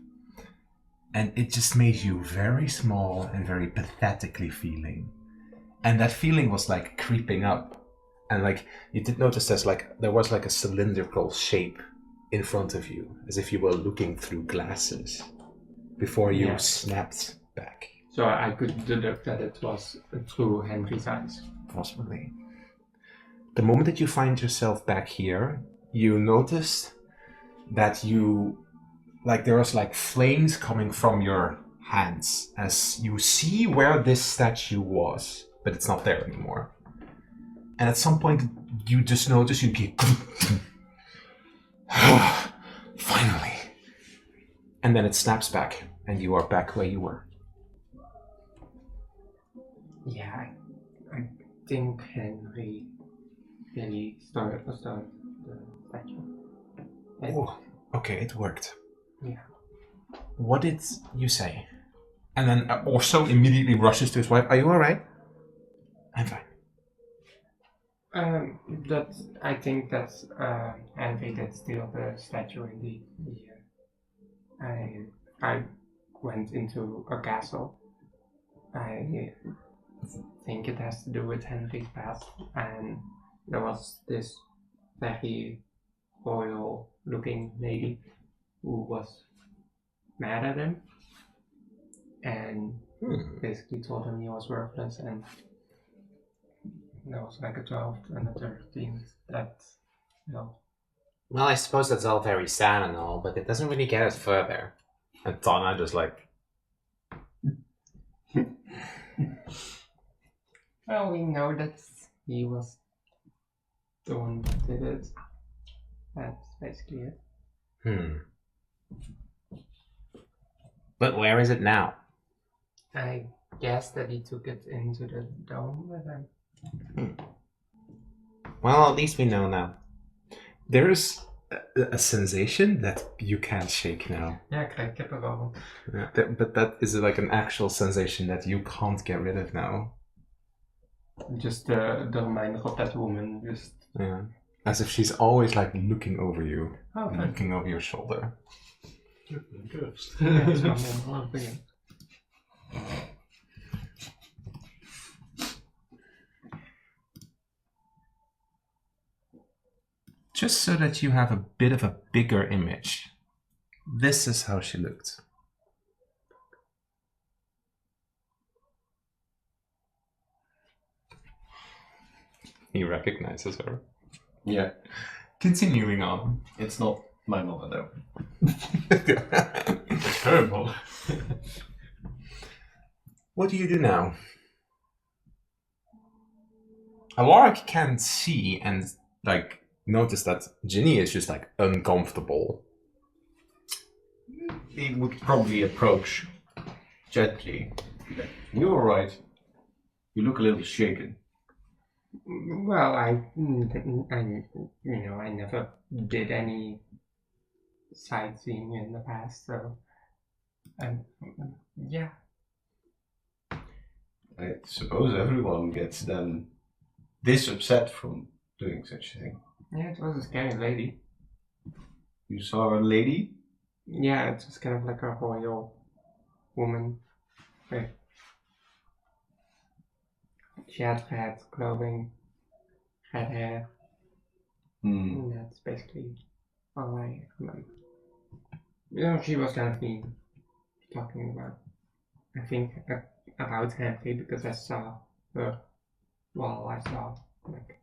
And it just made you very small and very pathetically feeling. And that feeling was like creeping up. And like you did notice there was like a cylindrical shape in front of you, as if you were looking through glasses before you snapped back. So I could deduct that it was through Henry's eyes. Possibly. The moment that you find yourself back here, you noticed that there was like flames coming from your hands as you see where this statue was, but it's not there anymore. And at some point, you just notice you get finally. And then it snaps back, and you are back where you were. Yeah, I think Henry really started the statue. Oh, okay, it worked. Yeah. What did you say? And then also immediately rushes to his wife. Are you alright? I'm fine. I think that's Henry did steal the statue indeed. I went into a castle. I think it has to do with Henry's past, and there was this very royal looking lady who was mad at him and basically told him he was worthless, and there was like a 12th and a 13th that, Well, I suppose that's all very sad and all, but it doesn't really get us further. And Donna just like... Well, we know that he was the one that did it. That's basically it. But where is it now? I guess that he took it into the dome with him. Well, at least we know now. There's a sensation that you can't shake now. Yeah, kippenvel. But that is like an actual sensation that you can't get rid of now. Just the reminder of that woman, just... Yeah. As if she's always like looking over you. Oh, and looking over your shoulder. Ghost. Yeah, it's not again. Just so that you have a bit of a bigger image. This is how she looked. He recognizes her. Yeah, Continuing on. it's not my mother though. It's terrible. What do you do now? Alaric can see and like notice that Ginny is just like uncomfortable. He would probably approach gently. You're alright. You look a little shaken. Well, I never did any sightseeing in the past, so, yeah. I suppose everyone gets then this upset from doing such a thing. Yeah, it was a scary lady. You saw a lady? Yeah, it's just kind of like a royal woman. With, she had red clothing, red hair, and that's basically all I remember. You know, she was kind of mean, talking about, I think, about Henry, because I saw her while I saw, like,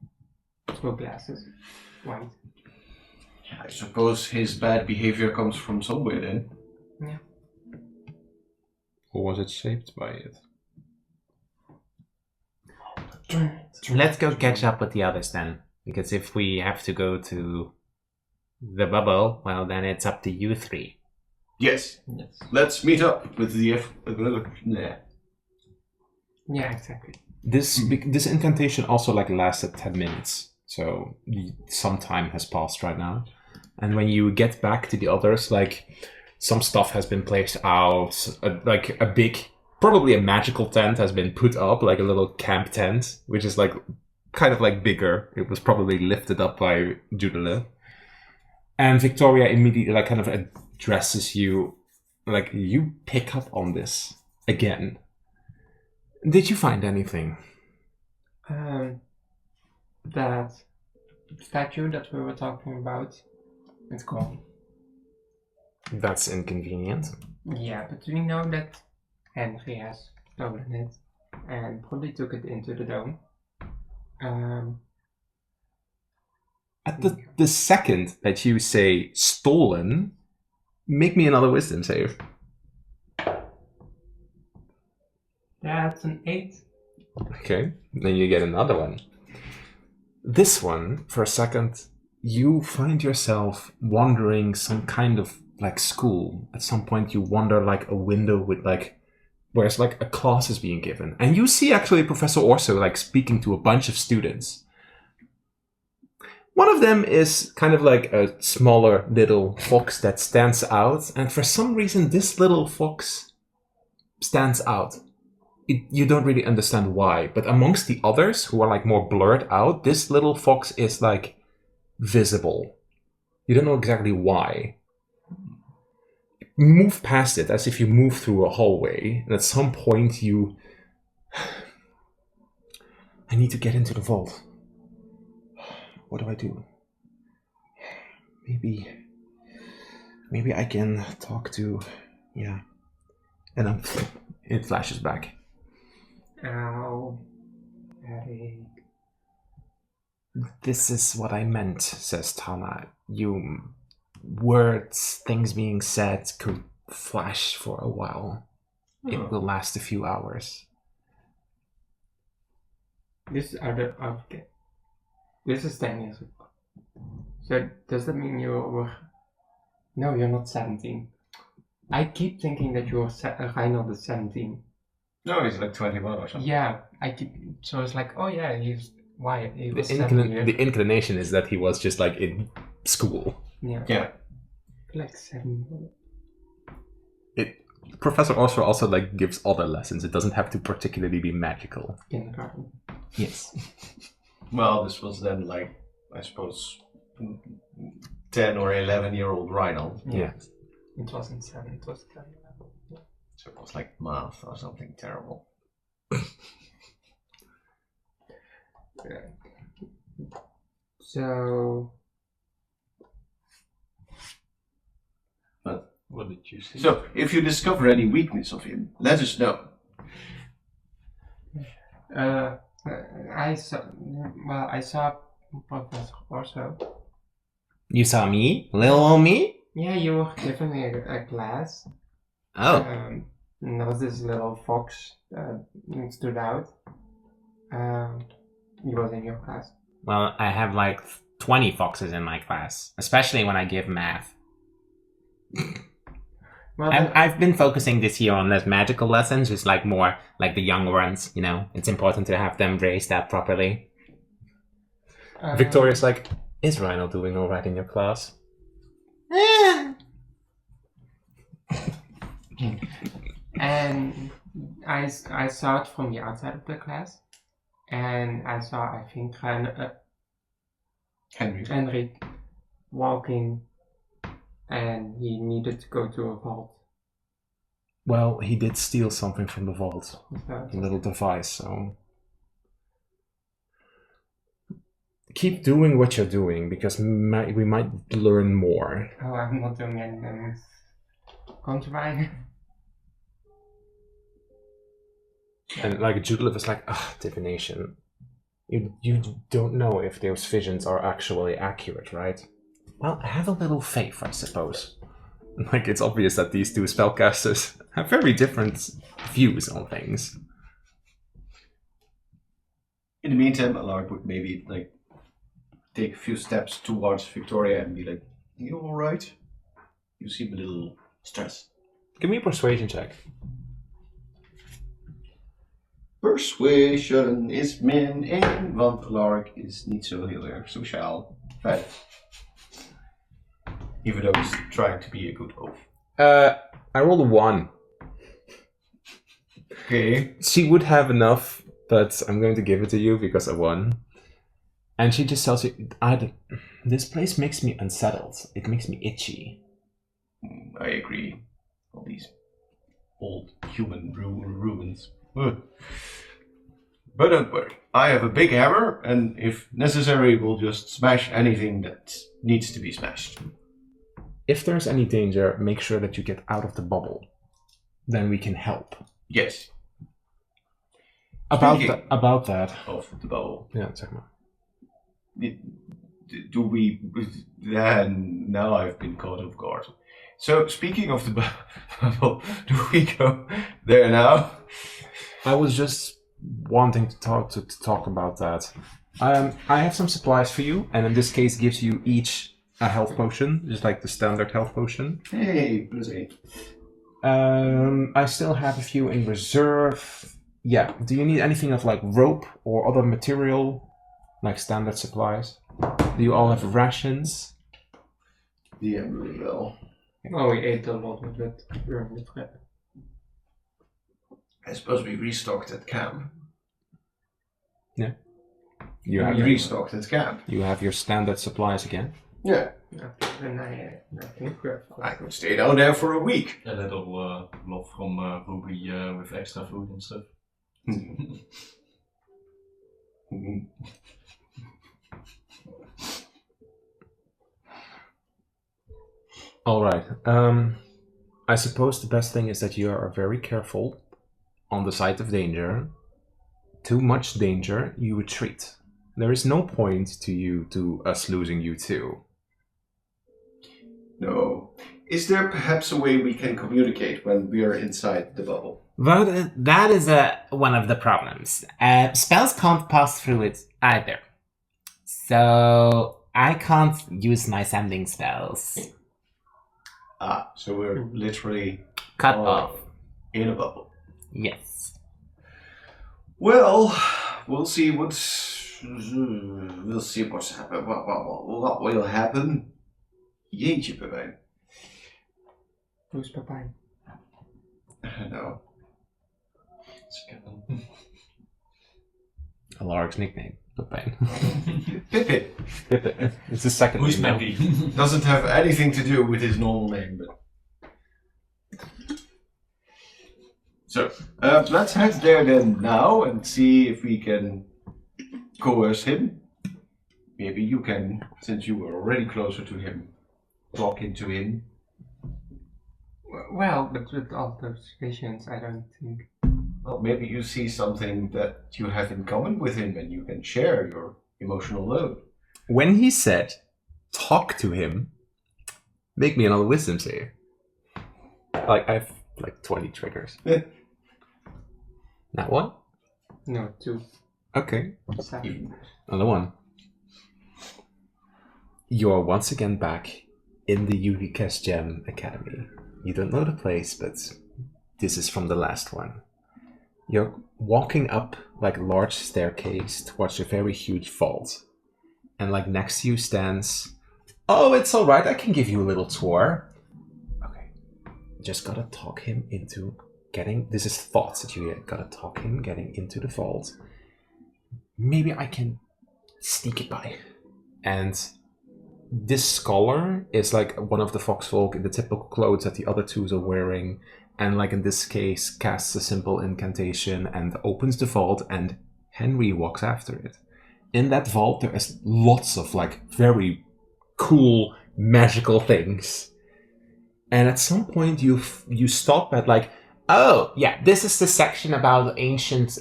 through glasses, white. I suppose his bad behavior comes from somewhere then. Yeah. Or was it shaped by it? Let's go catch up with the others then. Because if we have to go to the bubble, well, then it's up to you three. Yes. Yes. Let's meet up with the Yeah, exactly. This incantation also like lasted 10 minutes. So some time has passed right now. And when you get back to the others, like some stuff has been placed out, like a big, probably a magical tent has been put up, like a little camp tent, which is like kind of like bigger. It was probably lifted up by Judele. And Victoria immediately like kind of addresses you, like you pick up on this again. Did you find anything? That statue that we were talking about, it's gone. That's inconvenient. Yeah, but we know that Henry has stolen it and probably took it into the dome. At the second that you say stolen, make me another wisdom save. That's an 8. Okay, then you get another one. This one, for a second, you find yourself wandering some kind of like school. At some point you wander like a window with like, where it's like a class is being given. And you see actually Professor Orso like speaking to a bunch of students. One of them is kind of like a smaller little fox that stands out. And for some reason, this little fox stands out. You don't really understand why, but amongst the others who are like more blurred out, this little fox is like visible. You don't know exactly why. You move past it as if you move through a hallway, and at some point you... I need to get into the vault. What do I do? Maybe I can talk to... Yeah. And then it flashes back. Ow. Headache. This is what I meant, says Tana. Words, things being said could flash for a while. It will last a few hours. This is okay. This is 10 years ago. So does that mean you were... No, you're not 17. I keep thinking that you were Reinhold is 17. No, he's like 21 or something. Yeah, so it's like, oh yeah, he was The 7 years. the inclination is that he was just like in school. Yeah. Like 7. Professor Orso also like gives other lessons. It doesn't have to particularly be magical. Kindergarten. Yes. Well, this was then like, I suppose, 10 or 11-year-old Reinhold. Yeah. It wasn't 7, it was 10. So it was like math or something terrible. So... But What did you see? so, if you discover any weakness of him, let us know. I saw Professor also. You saw me? Little old me? Yeah, you were giving me a class. Oh. And there was this little fox that stood out. He was in your class. Well, I have like 20 foxes in my class, especially when I give math. Well, I've been focusing this year on less magical lessons, just like more like the younger ones, you know? It's important to have them raised up properly. Victoria's like, is Rhino doing alright in your class? And I saw it from the outside of the class. And I saw, I think, Henry walking, and he needed to go to a vault. Well, he did steal something from the vault. So, A little device, so... Keep doing what you're doing, because we might learn more. oh, I'm not doing anything. Come to mine. And like Judith was like, divination. You don't know if those visions are actually accurate, right? Well, have a little faith, I suppose. Like, it's obvious that these two spellcasters have very different views on things. In the meantime, Alaric would maybe like take a few steps towards Victoria and be like, "You all right? You seem a little stressed." Give me a persuasion check. Persuasion is min 1, want Alaric is niet zo heel erg sociaal. 5. Even though he's trying to be a good oaf. I rolled a 1. Okay. She would have enough, but I'm going to give it to you because I won. And she just tells you, this place makes me unsettled. It makes me itchy. I agree. All these old human ruins. Ugh. But don't worry. I have a big hammer, and if necessary, we'll just smash anything that needs to be smashed. If there's any danger, make sure that you get out of the bubble. Then we can help. Yes. About Speaking that. of the bubble. Yeah, zeg maar. Do we... now I've been caught off guard. So, speaking of the bubble, do we go there now? I was just wanting to talk about that. I have some supplies for you, and in this case gives you each a health potion, just like the standard health potion. Hey, +8. I still have a few in reserve. Yeah, do you need anything of like rope or other material, like standard supplies? Do you all have rations? Yeah, really well. Oh, we ate a lot of it during the trip. I suppose we restocked at camp. You We have restocked at camp. you have your standard supplies again. Yeah. And I think we're I could stay down there for a week. A little love from Ruby with extra food and stuff. All right. I suppose the best thing is that you are very careful on the side of danger. Too much danger, you retreat. There is no point to us losing you too. No. Is there perhaps a way we can communicate when we are inside the bubble? Well, that is one of the problems. Spells can't pass through it either. So I can't use my sending spells. Ah, so we're literally Cut off. in a bubble. Yes. Well, we'll see what's happen. What will happen? Jeetje, Pepijn. Who's Pepijn? No. A large nickname, Pepijn. Pippin Pippin. It's the second Who's name. Maggie? doesn't have anything to do with his normal name, but. So, let's head there then now and see if we can coerce him. Maybe you can, since you were already closer to him, talk into him. Well, but with all those visions, I don't think Well, maybe you see something that you have in common with him and you can share your emotional load. When he said, talk to him, make me another wisdom save. Like, I have like 20 triggers. That one? No, 2. Okay. 7. Another one. You are once again back in the Eureka's Gem Academy. You don't know the place, but this is from the last one. You're walking up like a large staircase towards a very huge vault. And like next to you stands... Oh, it's alright, I can give you a little tour. Okay. Just gotta talk him into getting... This is thoughts that you gotta talk him getting into the vault. Maybe I can sneak it by. And this scholar is like one of the foxfolk in the typical clothes that the other twos are wearing. And like in this case, casts a simple incantation and opens the vault, and Henry walks after it. In that vault, there is lots of like very cool magical things. And at some point, you stop at like, oh yeah, this is the section about ancient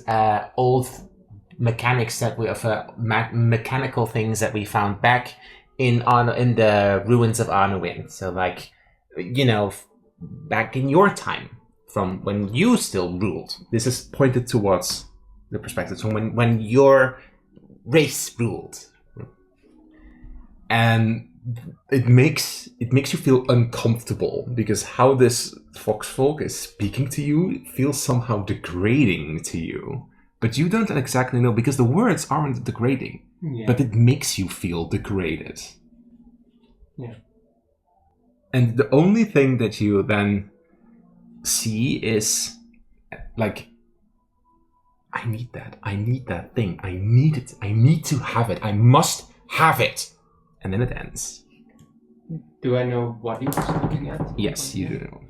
old mechanics that we have mechanical things that we found back in the ruins of Arnowin. So like, you know, back in your time, from when you still ruled. This is pointed towards the perspective from when your race ruled. And it makes you feel uncomfortable, because how this foxfolk is speaking to you feels somehow degrading to you. But you don't exactly know, because the words aren't degrading. Yeah. But it makes you feel degraded. Yeah. And the only thing that you then see is like, I need that thing, I need it, I need to have it, I must have it. And then it ends. Do I know what he was looking at? Yes, you do.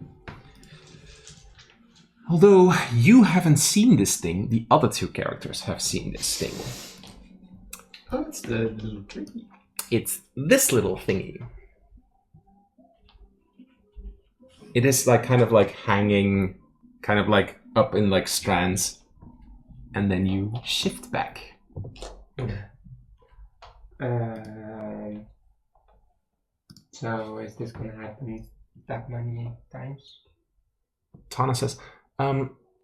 Although you haven't seen this thing, the other two characters have seen this thing. Oh, it's the little tree. It's this little thingy. It is like kind of like hanging, kind of like up in like strands, and then you shift back. So is this gonna happen that many times? Tana says,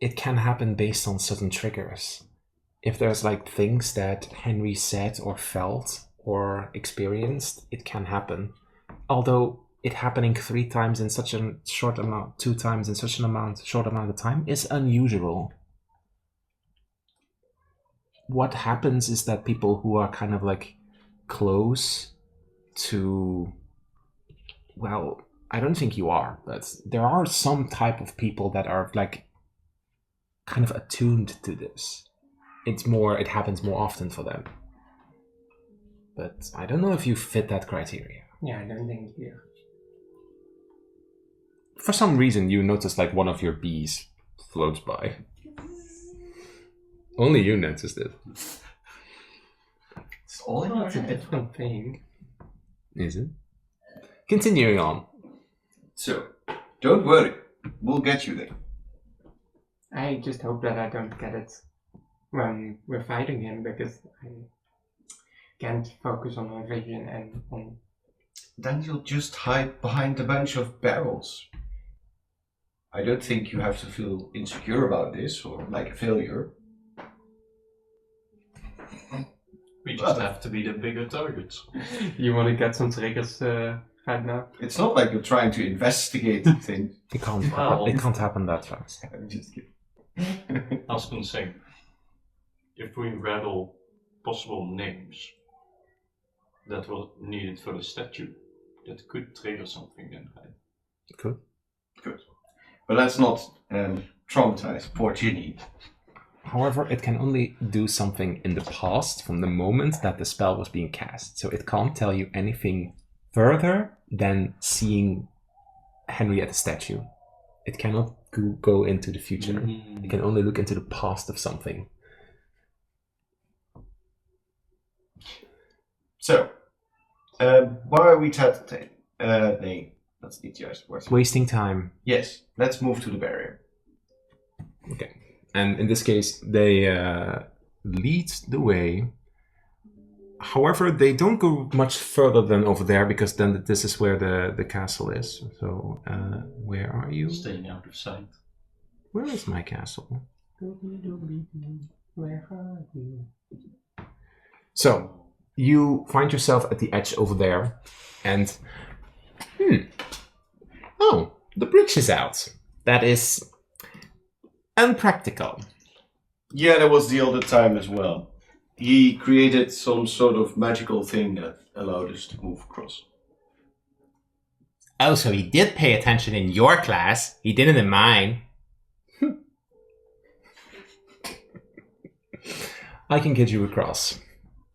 it can happen based on certain triggers. If there's like things that Henry said or felt or experienced, it can happen. Although it happening 3 times in such a short amount, 2 times in such an short amount of time is unusual. What happens is that people who are kind of like close to, well, I don't think you are, but there are some type of people that are like kind of attuned to this. It happens more often for them. But I don't know if you fit that criteria. Yeah, I don't think you. For some reason, you notice like one of your bees floats by. Only you noticed it. It's all in Oh, your it's a head. different thing. Is it? Continuing on. So, don't worry. We'll get you there. I just hope that I don't get it when we're fighting him, because I can't focus on my vision and on... Then you'll just hide behind a bunch of barrels. I don't think you have to feel insecure about this or like a failure. We just have to be the bigger targets. You want to get some triggers right now? It's not like you're trying to investigate things. It can't. Well- It can't happen that fast. I'm just kidding. I was going to say, if we rattle possible names that were needed for the statue, that could trigger something then, right? Cool. Good. But let's not traumatize poor Ginny. However, it can only do something in the past from the moment that the spell was being cast. So it can't tell you anything further than seeing Henry at the statue. It cannot go into the future. It can only look into the past of something. So, why are we that's the juist word. Wasting time. Yes, let's move to the barrier. Okay. And in this case, they lead the way. However, they don't go much further than over there because then this is where the castle is. So, where are you? Staying out of sight. Where is my castle? Where are you? So, you find yourself at the edge over there, and oh, the bridge is out. That is unpractical. Yeah, that was the other time as well. He created some sort of magical thing that allowed us to move across. Oh, so he did pay attention in your class. He didn't in mine. I can get you across.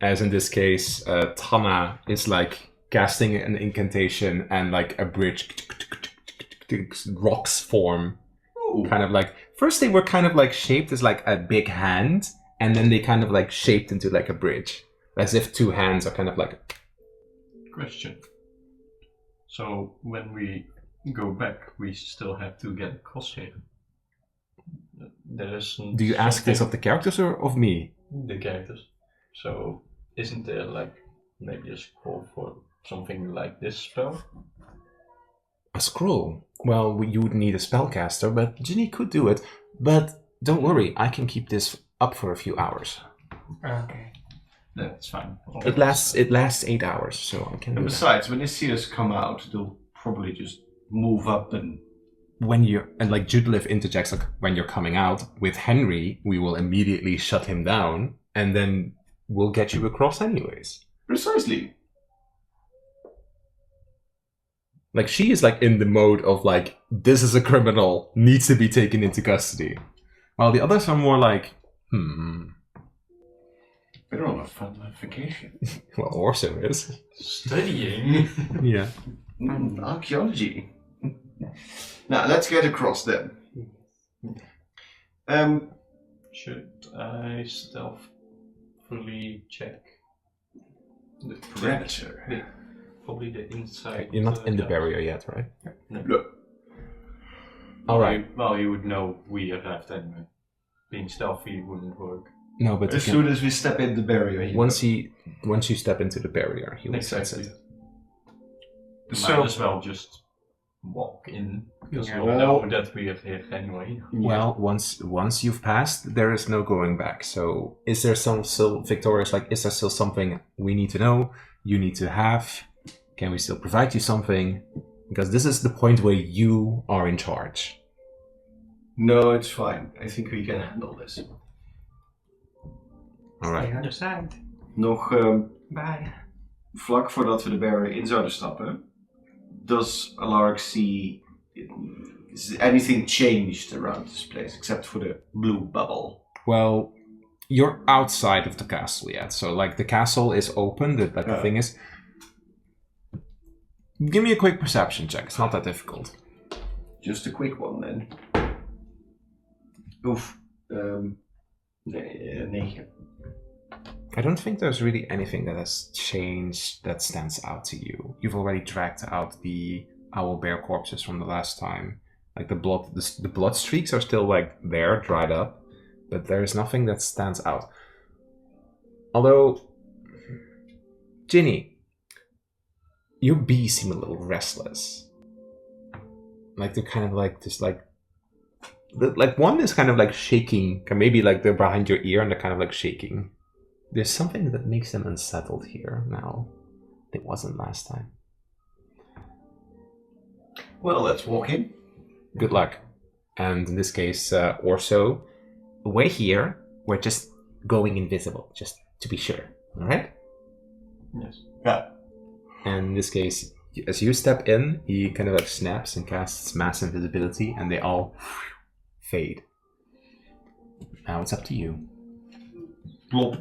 As in this case, Tana is like casting an incantation and like a bridge rocks form. Ooh. Kind of like, first they were kind of like shaped as like a big hand, and then they kind of like shaped into like a bridge. As if two hands are kind of like... Question. So when we go back, we still have to get across here. There is. Do you ask this of the characters or of me? The characters. So isn't there like maybe a scroll for something like this spell? A scroll? Well, you would need a spellcaster, but Ginny could do it. But don't worry, I can keep this up for a few hours. Okay. That's fine. It lasts 8 hours, so I can do And that. besides, when they see us come out, they'll probably just move up and... When you're, and like Judliff interjects, like, when you're coming out with Henry, we will immediately shut him down, and then we'll get you across anyways. Precisely. Like, she is like in the mode of like, this is a criminal, needs to be taken into custody. While the others are more like, They're on a fun vacation. well, Orso is. Studying. Yeah. Archaeology. Now, let's get across then. Should I stealthily check the Predator. Probably the inside. You're not in the house. barrier yet, right? No. Look. Alright. Well, you would know we arrived anyway. Being stealthy wouldn't work. No, but As you soon as we step in the barrier, can, once you step into the barrier, he will sense Exactly. it. So- Might as well just walk in because Yeah. you'll know that we are here anyway. Well, once you've passed, there is no going back. So, is there still Victoria's like? Is there still something we need to know? You need to have? Can we still provide you something? Because this is the point where you are in charge. No, it's fine. I think we can handle this. All right. Stay on the side. Nog Bye. vlak voordat we de barrier in zouden stappen, does Alaric see... Is anything changed around this place except for the blue bubble? Well, you're outside of the castle yet. So, like, the castle is open. The thing is. Give me a quick perception check. It's not that difficult. Just a quick one then. Oof. 9. I don't think there's really anything that has changed that stands out to you. You've already dragged out the owl bear corpses from the last time. Like the blood streaks are still like there, dried up, but there is nothing that stands out. Although, Ginny, your bees seem a little restless. Like they're kind of like just like one is kind of like shaking, maybe like they're behind your ear and they're kind of like shaking. There's something that makes them unsettled here now. It wasn't last time. Well, let's walk in. Good luck. And in this case, Orso, we're here. We're just going invisible, just to be sure. All right? Yes. Yeah. And in this case, as you step in, he kind of like snaps and casts mass invisibility, and they all fade. Now it's up to you. Plop.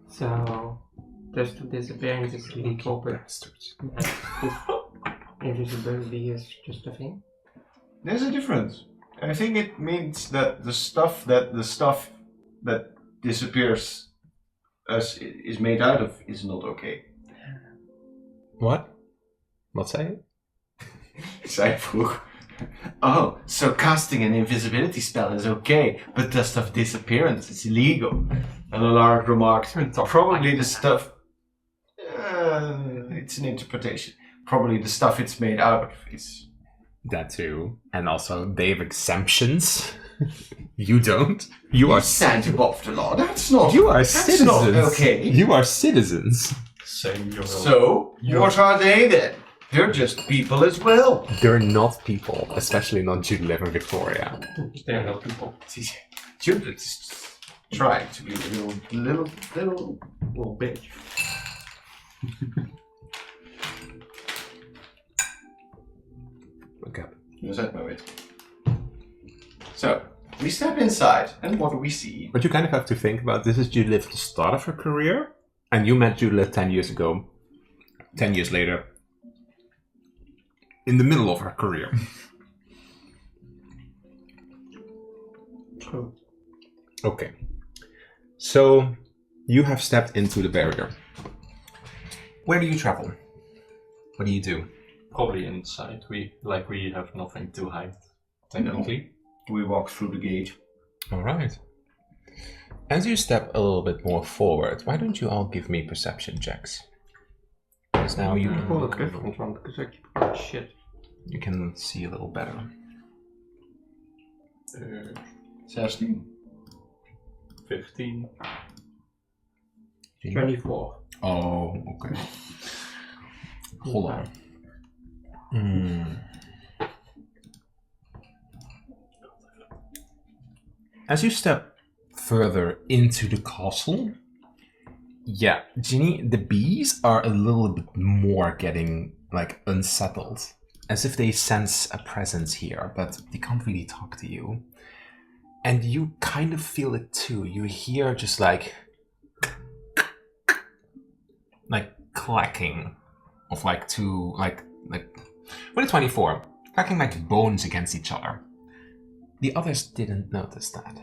So, just to disappear and just leap over. Bastards. Invisibility is just a thing. There's a difference. I think it means that the stuff that disappears is made out of is not okay. What? What's that? Zij vroeg, oh, so casting an invisibility spell is okay, but dust of disappearance is illegal. And Alaric remarked, probably the stuff... it's an interpretation. Probably the stuff it's made out of is... That too. And also, they have exemptions. You don't. You are stand above the law. That's not... You are that's citizens. not okay. You are citizens. Same your So, what are they then? They're just people as well. They're not people, especially not Judith and Victoria. They're not people. Judith is trying to be a little bitch. Okay. You said no it. So, we step inside, and what do we see? But you kind of have to think about this is Judith at the start of her career, and you met Judith 10 years ago. 10 years later. In the middle of her career. True. Okay. So, you have stepped into the barrier. Where do you travel? What do you do? Probably inside. We have nothing to hide. Technically. We walk through the gate. Alright. As you step a little bit more forward, why don't you all give me perception checks? Because now you Well, look different one because I keep shit. you can see a little better. 16. 15. 24. Oh, okay. Hold on. As you step further into the castle, yeah, Ginny, the bees are a little bit more getting, like, unsettled. As if they sense a presence here, but they can't really talk to you. And you kind of feel it too. You hear just like clacking of like two, like, what is 24? Clacking like bones against each other. The others didn't notice that.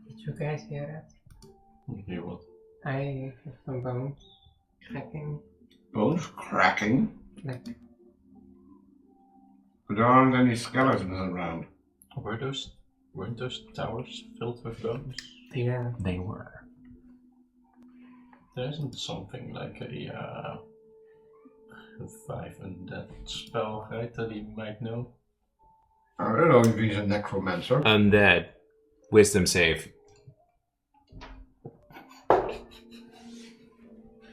Did you guys hear that? Hear what? I have some bones cracking. Bones cracking? Like, But there aren't any skeletons around. Weren't those towers filled with bones? yeah. They were. There isn't something like a 5 undead spell, right, that he might know? I don't know if he's a necromancer. Undead. Wisdom save.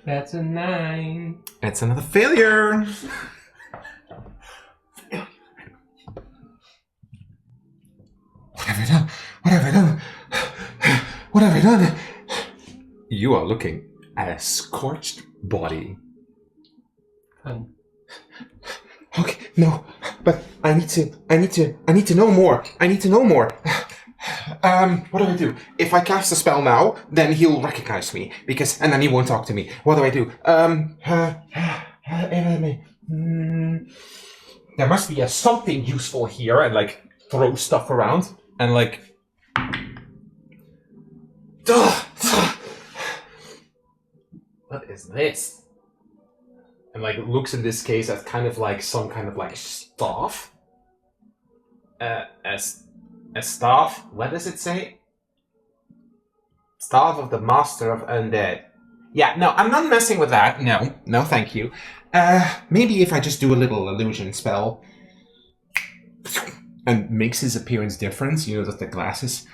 That's a 9. It's another failure. What have I done? What have I done? What have I done? You are looking at a scorched body. Fun. Okay, no, but I need to know more. I need to know more. What do I do? If I cast a spell now, then he'll recognize me, and then he won't talk to me. What do I do? There must be something useful here, and like throw stuff around, and like. What is this? And like looks in this case at kind of like some kind of like staff. A staff. What does it say? Staff of the Master of Undead. Yeah, no, I'm not messing with that. No, thank you. Maybe if I just do a little illusion spell. And makes his appearance different, you know, just the glasses.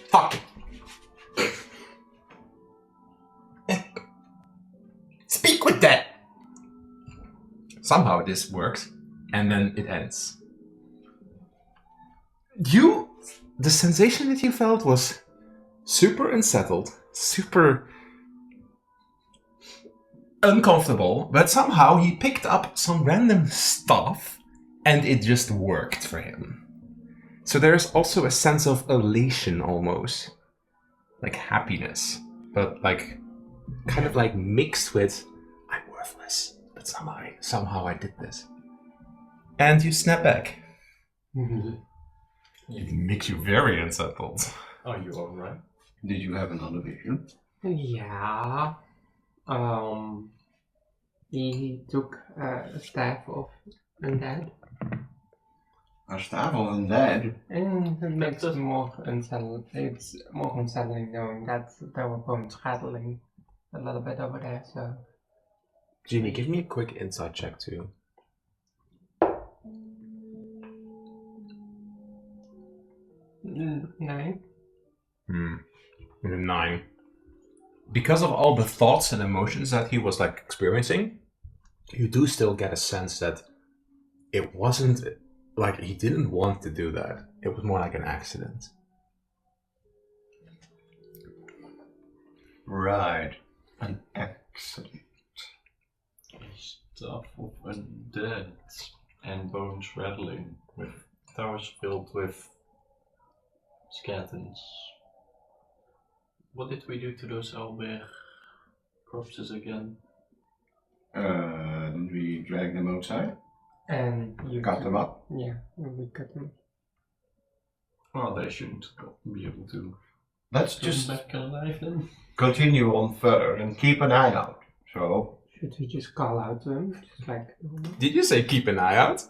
Fuck. Speak with that! Somehow this works, and then it ends. The sensation that you felt was super unsettled, super uncomfortable, but somehow he picked up some random stuff and it just worked for him. So there's also a sense of elation almost, like happiness, but like kind of like mixed with I'm worthless, but somehow I did this. And you snap back. It makes you very unsettled. Are you alright? Did you have another vision? Yeah. He took a staff of undead. A staff of undead. And it makes it more unsettling. It's more unsettling knowing that there were bones rattling a little bit over there, so... Genie, give me a quick insight check too. 9. With a 9. Because of all the thoughts and emotions that he was like experiencing, you do still get a sense that it wasn't like he didn't want to do that. It was more like an accident. Right. An accident. Stuff of undead and bones rattling with towers filled with skeletons. What did we do to those owlbear corpses again? Did we drag them outside? And you Cut them up? Yeah, we cut them. Well, they shouldn't be able to Let's come just back alive then. continue on further and keep an eye out. So, Should we just call out to him? Just like... Did you say keep an eye out?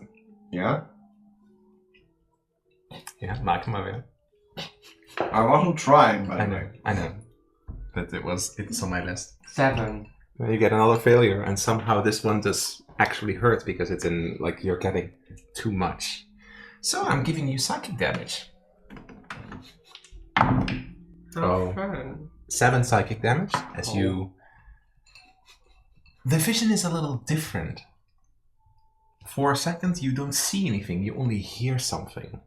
yeah. Yeah, maak hem maar weer. I wasn't trying, by the way. I know. But it's on my list. 7. Well, you get another failure, and somehow this one does actually hurt because it's in, like, you're getting too much. So I'm giving you psychic damage. Oh. Fun. 7 psychic damage as you... The vision is a little different. For a second, you don't see anything, you only hear something.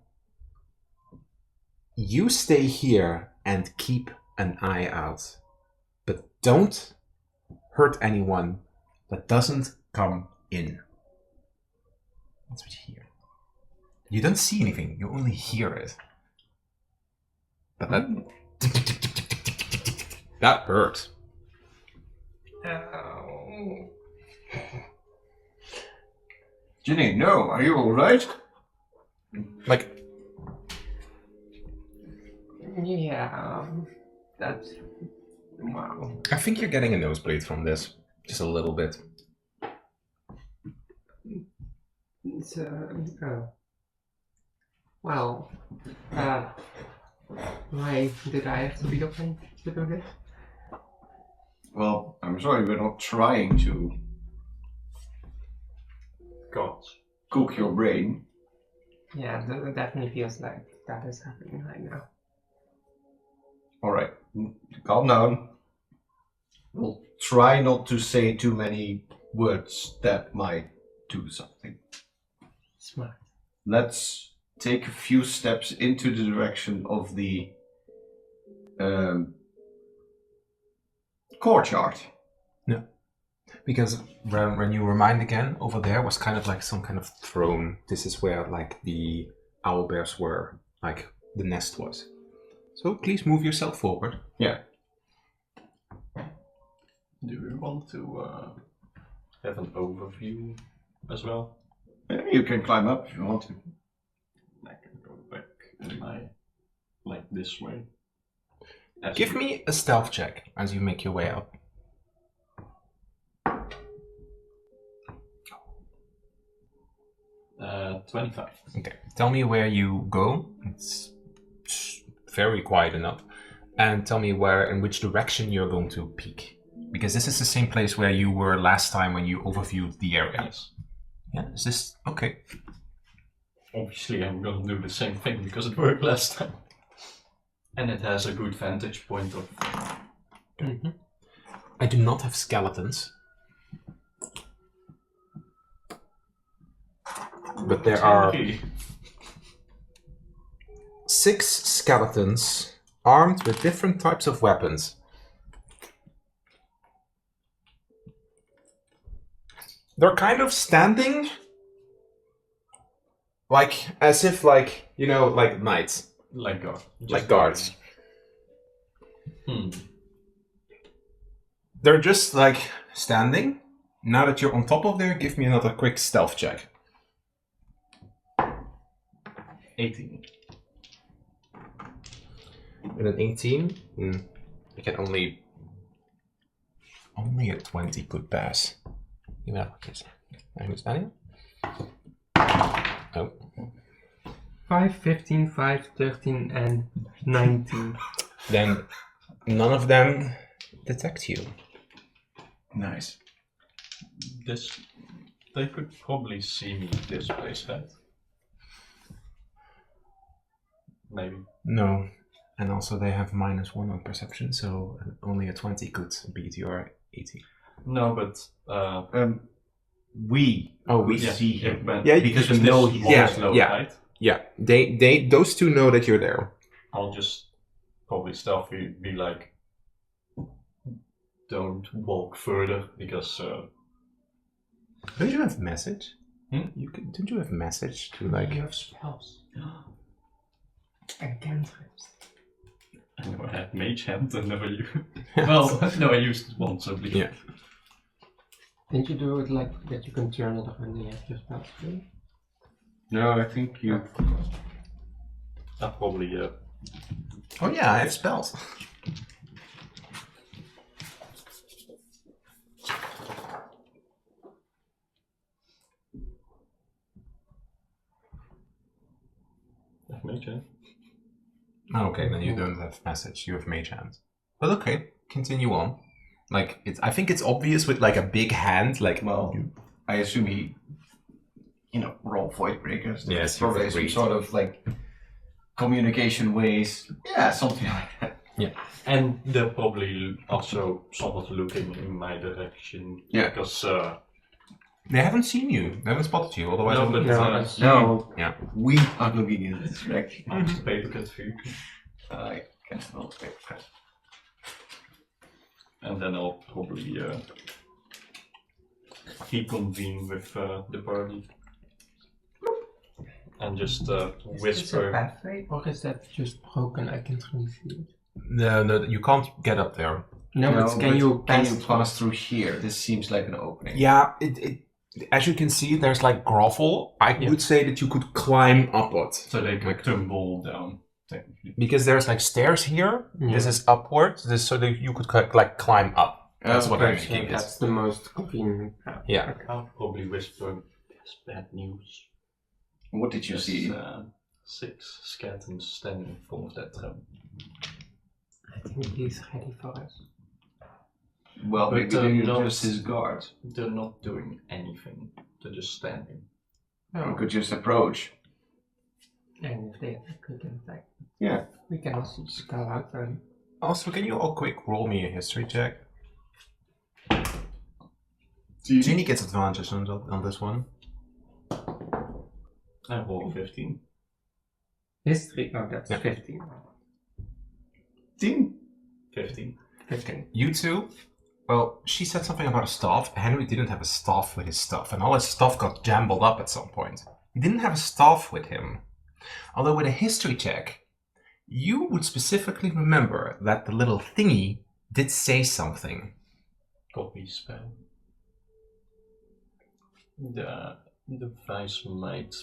You stay here and keep an eye out. But don't hurt anyone that doesn't come in. That's what you hear. You don't see anything, you only hear it. But that hurt. Ow. Ginny, no, are you alright? Like, Yeah, that's... Wow. I think you're getting a nosebleed from this. Just a little bit. It's, well, why did I have to be the one to do this? Well, I'm sorry, we're not trying to God. cook your brain. Yeah, that definitely feels like that is happening right now. Alright, calm down. We'll try not to say too many words that might do something. Smart. Let's take a few steps into the direction of the courtyard. No. Because when you remind again, over there was kind of like some kind of throne. This is where like the owlbears were, like the nest was. So please move yourself forward. Yeah. Do we want to have an overview as well? You can climb up if you want to. I can go back in my... like this way. Give me a stealth check as you make your way up. 25. Okay. Tell me where you go. It's very quiet enough. And tell me in which direction you're going to peek. Because this is the same place where you were last time when you overviewed the area. Yes. Yeah, is this... Okay. Obviously I'm gonna do the same thing because it worked last time. And it has a good vantage point of... Mm-hmm. I do not have skeletons. But there are 6 skeletons armed with different types of weapons. They're kind of standing like as if like, you know, like knights. Like guards. Like guards. Hmm. They're just like standing. Now that you're on top of there, give me another quick stealth check. 18. With an 18, I can only a 20 could pass. Give me that kiss. Who's Daniel? Oh. 5, 15, 5, 13, and 19. Then none of them detect you. Nice. They could probably see me this place, right? Maybe. No. And also they have -1 on perception, so only a 20 could beat your 80. No, but We we see him. Yeah, because we this know wall he's Yeah, is low, yeah. right? Yeah, those two know that you're there. I'll just probably stealthy be like, don't walk further because Don't you have message? Hmm? Didn't you have message to like? You have spells. And cantrips. I know I had mage hand and never used. Well, no, I used it once, I believe. Yeah. Didn't you do it like that you can turn it off when you have your spells free? No, I think you. I probably Oh yeah, I have spells. have mage hand. Oh, okay, then you don't have message. You have mage hand. But okay, continue on. Like I think it's obvious with like a big hand. Like Well, I assume he, roll void breakers. Yes, There's probably you some read. sort of like communication ways. Yeah, something like that. And they're probably also somewhat looking in my direction. Yeah. Because they haven't seen you. They haven't spotted you. Otherwise, No, I would- but- No. Yeah. We are looking in this direction. I'll just paper cut for you. I can still paper cut. And then I'll probably reconvene with the party. And just Is this a whisper. pathway or is that just broken? I can't really see it. No, you can't get up there. No, No, it's but can you pass through here? This seems like an opening. Yeah, it as you can see, there's like gravel. I would say that you could climb upward. So they could tumble down, technically. Because there's like stairs here. Yeah. This is upwards. This so that you could like climb up. That's what I'm So thinking. that's the most convenient path. Yeah. I'll probably whisper, "There's bad news. What did you There's, see? 6 skeletons standing in front of that tram. I think he's ready for us. Well, But, maybe they're no. just his guard. They're not doing anything. They're just standing. We could just approach. And if they attack, we can attack. Yeah. We can also just go out and Also, can you all quick roll me a history check? Genie. Genie gets advantage on this one. I roll 15. history. Oh, that's Yeah. 15. 15. 15. You two? Well, she said something about a staff. Henry didn't have a staff with his stuff, and all his stuff got jumbled up at some point. He didn't have a staff with him. Although with a history check, you would specifically remember that the little thingy did say something. Copy spell. The device might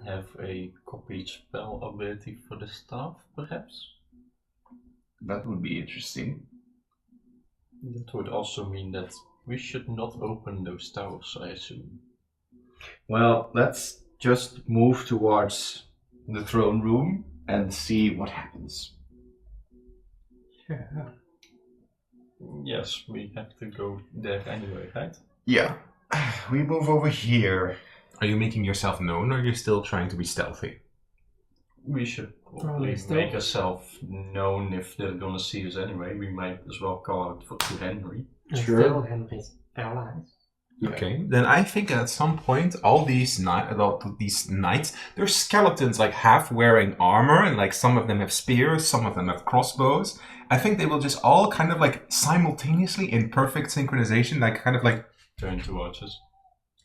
have a copy spell ability for the staff, perhaps? That would be interesting. That would also mean that we should not open those towers, I assume. Well, let's just move towards the throne room and see what happens. Yeah. Yes, we have to go there anyway, right? Yeah. We move over here. Are you making yourself known, or are you still trying to be stealthy? We should probably Probably still. make ourselves known if they're gonna see us anyway. We might as well call out to Henry. And Sure. still Henry's allies. Yeah. Okay, then I think at some point, all these knights, they're skeletons, like half wearing armor, and like some of them have spears, some of them have crossbows. I think they will just all kind of like simultaneously in perfect synchronization, like kind of like Turn towards us.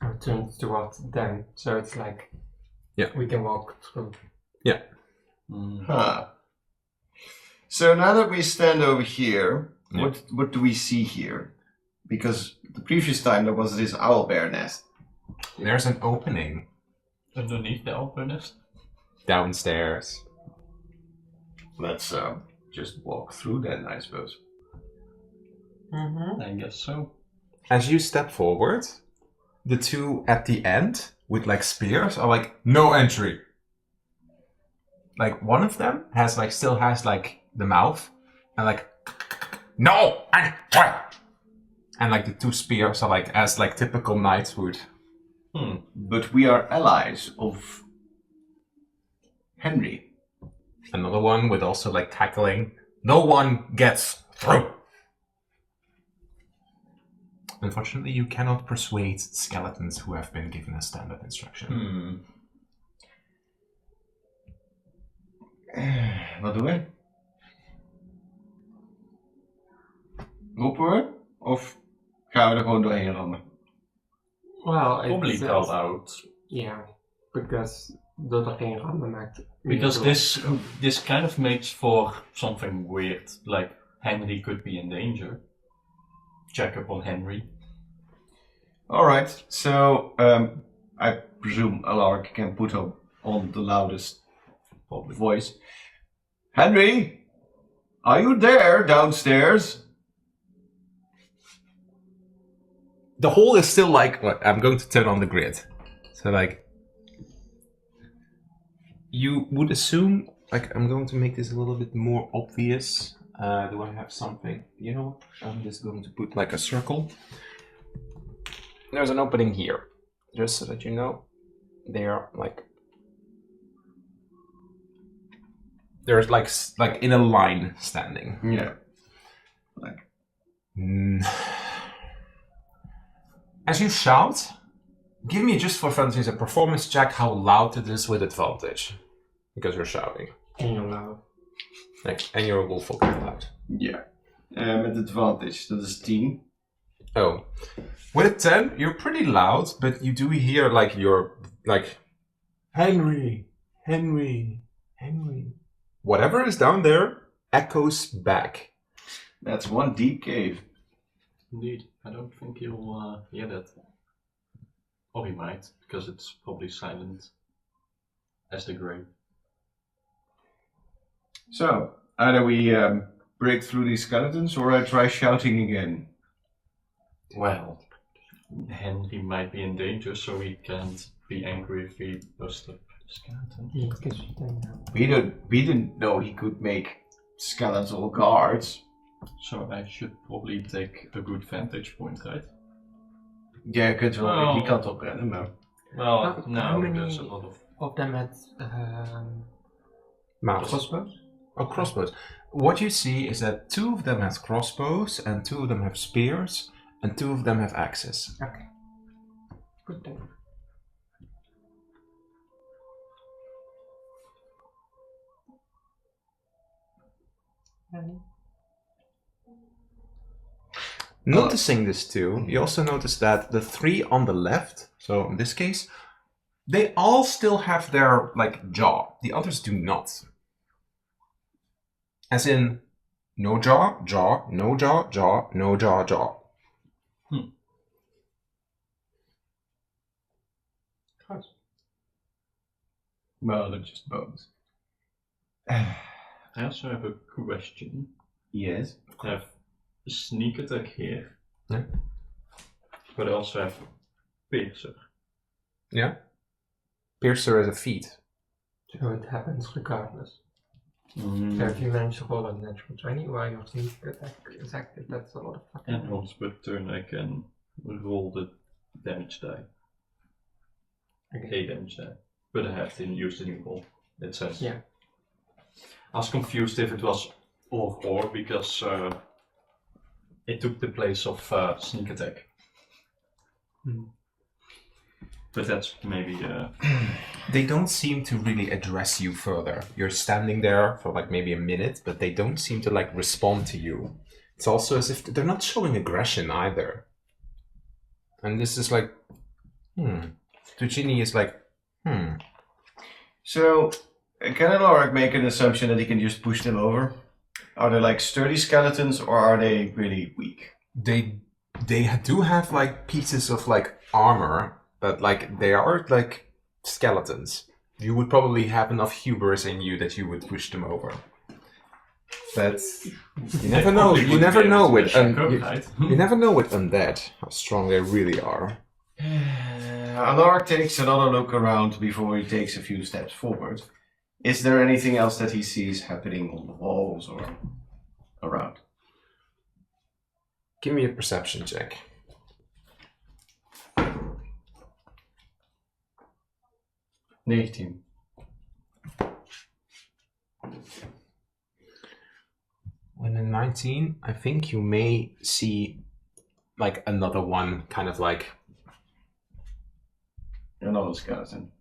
Or turned towards them. So it's like Yeah. we can walk through. Huh. So now that we stand over here, Yeah. what do we see here? Because the previous time there was this owl bear nest. there's an opening Underneath the open nest. downstairs. Let's just walk through then, I suppose. Mm-hmm. I guess so. As you step forward, the two at the end with like spears are like, no entry. Like one of them has like still has like the mouth and like no entry. And like the two spears are like as like typical knights would. But we are allies of Henry. Another one with also like cackling. No one gets through. Unfortunately, you cannot persuade skeletons who have been given a standard instruction. Wat doen we? Roepen we? Of gaan we er gewoon doorheen rammen? Well, Probably it's, call out. Yeah, because door doorheen rammen maakt... Because this kind of makes for something weird, like Henry could be in danger. Check up on Henry. Alright, so I presume Alaric can put on the loudest voice. Henry, are you there downstairs? The hole is still like, what, I'm going to turn on the grid. So like, you would assume, like, I'm going to make this a little bit more obvious. Do I have something? You know, I'm just going to put like a circle. There's an opening here, just so that you know. They are like, there's like in a line standing. Yeah. Like. As you shout, give me just for fun a performance check how loud it is with advantage, because you're shouting. En you're loud. Like, and you're wolf loud. Ja. Met advantage, dat is 10. Oh. With a 10, you're pretty loud, but you do hear like your, like, Henry, Henry, Henry. Whatever is down there echoes back. That's one deep cave. Indeed, I don't think he'll hear that. Or he might, because it's probably silent as the grave. So, either we break through these skeletons or I try shouting again. Well, Henry might be in danger, so he can't be angry if he bust up the skeleton. We didn't know he could make skeletal guards. So I should probably take a good vantage point, right? Ja, je kunt wel Oh. die kant op rennen, maar... Well, How no, many there's a lot of... of them had Mouse. crossbows? Oh, crossbows. What you see is that 2 of them have crossbows, and 2 of them have spears, and 2 of them have axes. Okay. Good thing. Noticing this too, you also notice that the 3 on the left, so in this case, they all still have their, like, jaw. The others do not. As in, no jaw, jaw, no jaw, jaw, no jaw, jaw. Well, they're just bones. I also have a question. Yes. I have a sneak attack here. Yeah. But I also have piercer. Yeah. Piercer is a feat. So it happens regardless. So if you manage to roll a natural 20 while your sneak attack is active, that's a lot of fucking And once per turn I can roll the damage die. Okay. A damage die. But I have to use the new roll. It says. Yeah. I was confused if it was or because it took the place of sneak attack. But that's maybe. They don't seem to really address you further. You're standing there for like maybe a minute, but they don't seem to like respond to you. It's also as if they're not showing aggression either. And this is like, Tuccini is like, So, can Alaric make an assumption that he can just push them over? Are they like sturdy skeletons or are they really weak? They do have like pieces of like armor, but like they are like skeletons. You would probably have enough hubris in you that you would push them over. But you never know. You never know with you never know with undead how strong they really are. Alark takes another look around before he takes a few steps forward. Is there anything else that he sees happening on the walls or around? Give me a perception check. $19. When in 19, I think you may see like another one, kind of like Another skeleton.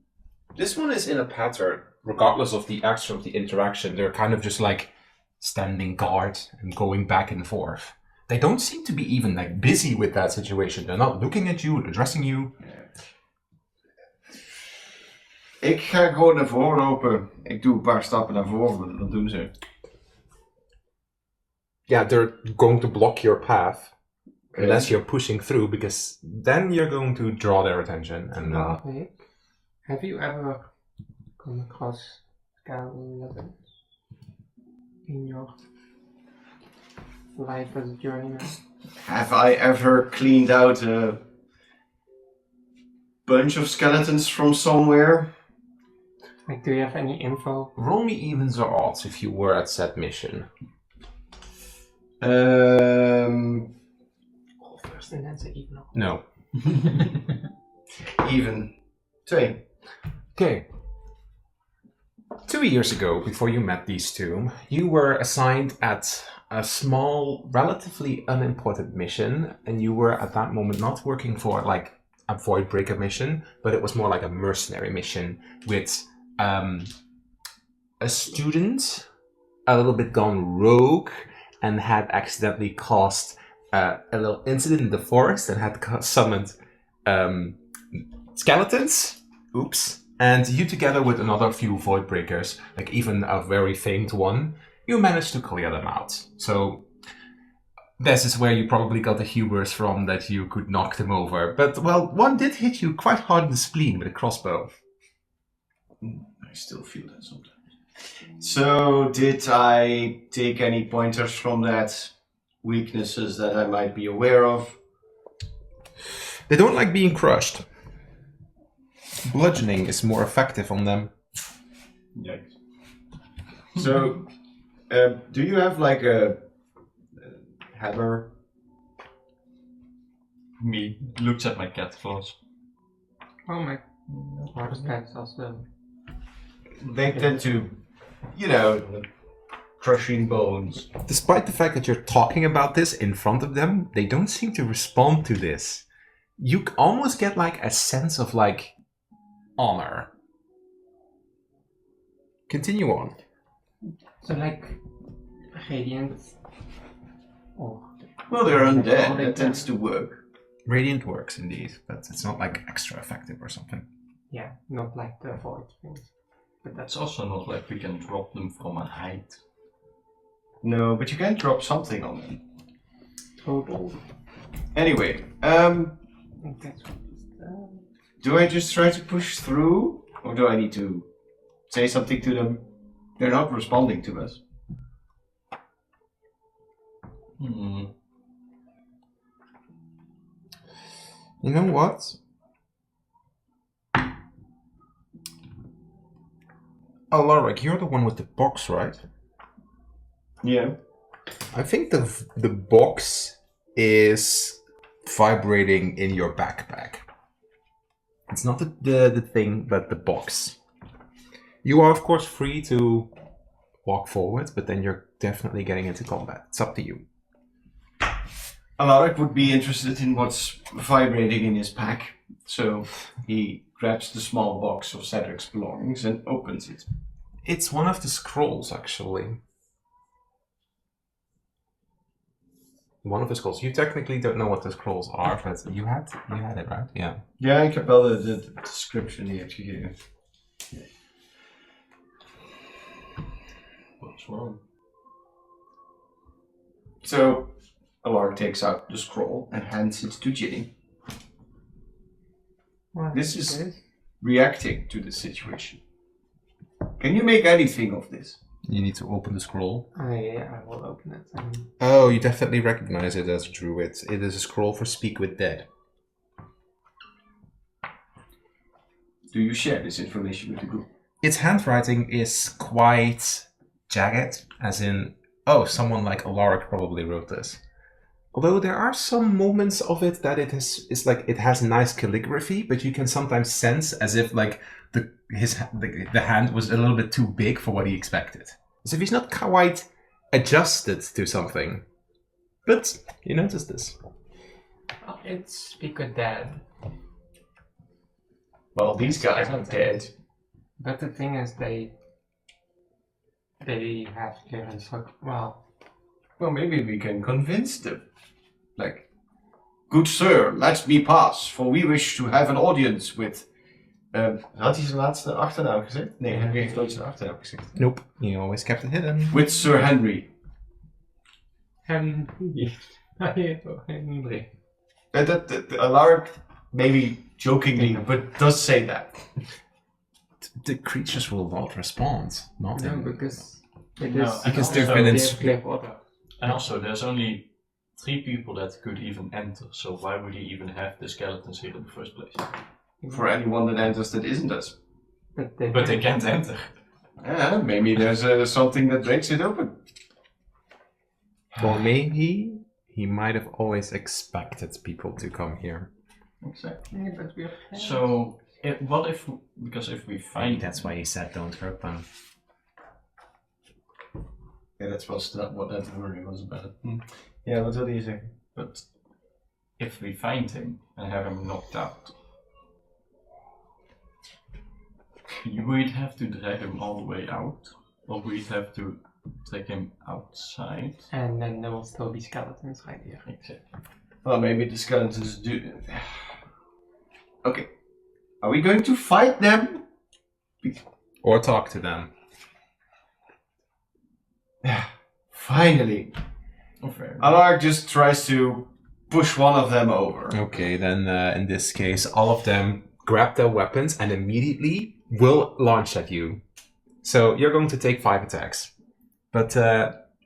this one is in a pattern, regardless of the action of the interaction. They're kind of just like standing guard and going back and forth. They don't seem to be even like busy with that situation. They're not looking at you, addressing you. Ik ga gewoon naar voren lopen. Ik doe een paar stappen naar voren, dat doen ze. Yeah, they're going to block your path Okay. unless you're pushing through, because then you're going to draw their attention. And Have you ever come across skeletons in your life as a journeyman? Have I ever cleaned out a bunch of skeletons from somewhere? Like, do you have any info? roll me evens or odds if you were at said mission. First and then say even. No. Even. 2. Okay. 2 years ago, before you met these two, you were assigned at a small, relatively unimportant mission, and you were at that moment not working for like a Voidbreaker mission, but it was more like a mercenary mission with a student a little bit gone rogue and had accidentally caused a little incident in the forest and had summoned skeletons. Oops. And you, together with another few Voidbreakers, like even a very famed one, you managed to clear them out. So this is where you probably got the hubris from that you could knock them over. But, well, one did hit you quite hard in the spleen with a crossbow. I still feel that sometimes. So, did I take any pointers from that? Weaknesses that I might be aware of? They don't like being crushed. Bludgeoning is more effective on them. Yikes. So, do you have like a hammer? Me looks at my cat claws. Oh my. Hard pets also. They tend to, you know, crushing bones. Despite the fact that you're talking about this in front of them, they don't seem to respond to this. You almost get like a sense of like honor. Continue on. So like radiant. Oh. Well, they're undead. That tends to work. Radiant works indeed, but it's not like extra effective or something. Yeah, not like the void things. But It's that's also not like we can drop them from a height. No, but you can drop something on them. total. Anyway, I think that's what it's do I just try to push through? Or do I need to say something to them? They're not responding to us. You know what? Oh, Lorik, you're the one with the box, right? Yeah. I think the box is vibrating in your backpack. It's not the thing, but the box. You are, of course, free to walk forward, but then you're definitely getting into combat. It's up to you. Alaric would be interested in what's vibrating in his pack, so he grabs the small box of Cedric's belongings and opens it. It's one of the scrolls, actually. One of the scrolls. You technically don't know what the scrolls are, but you had it, right? Yeah. Ja, ik heb wel de description die heeft gegeven. What's wrong? So, Alaric takes out the scroll and hands it to Ginny. What This is it reacting to the situation. Can you make anything of this? You need to open the scroll. I will open it. Oh, you definitely recognize it as Druid. It is a scroll for Speak with Dead. Do you share this information with the group? Its handwriting is quite jagged, as in, someone like Alaric probably wrote this. Although there are some moments of it that it has nice calligraphy, but you can sometimes sense as if like the hand was a little bit too big for what he expected. As if he's not quite adjusted to something. But you notice this. Well, it's because dead. Well, these guys are dead. But the thing is, they have given so well. Well, maybe we can convince them. Like, good sir, let me pass, for we wish to have an audience with... had hij zijn laatste achternaam gezegd? Nee, Henry heeft nooit zijn achternaam gezegd. Nope, he always kept it hidden. With Sir Henry. Henry. Alaric, maybe jokingly, but does say that. The creatures will not respond. Not No, in- because because they've also been in... they have clear order. And also, there's only 3 people that could even enter, so why would he even have the skeletons here in the first place? For anyone that enters that isn't us. But They can't enter. Yeah, maybe there's something that breaks it open. Or maybe he might have always expected people to come here. Exactly. Yeah, but we have So, because if we Maybe find that's why he said don't hurt them. Yeah, that's what that wording was about. Yeah, wat wilde je zeggen? But if we find him and have him knocked out, we'd have to drag him all the way out, or we'd have to take him outside. And then there will still be skeletons right here. Exactly. Well, maybe the skeletons do... Okay. Are we going to fight them? Or talk to them. Finally. Oh, fair. Alaric just tries to push one of them over. Okay, then in this case, all of them grab their weapons and immediately will launch at you. So you're going to take 5 attacks. But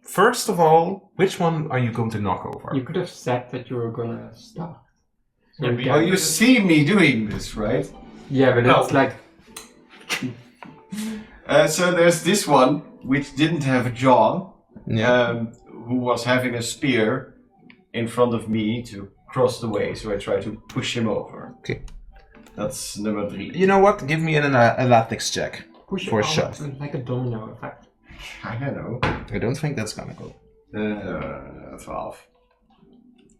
first of all, which one are you going to knock over? You could have said that you were gonna start. So Yeah, we but can- Well, you see me doing this, right? yeah, but No. it's like So there's this one, which didn't have a jaw, Yeah. who was having a spear in front of me to cross the way, so I try to push him over. Okay. That's number 3. You know what? Give me an athletics check. push For it shove. out like a domino effect. I don't know. I don't think that's gonna go. 12.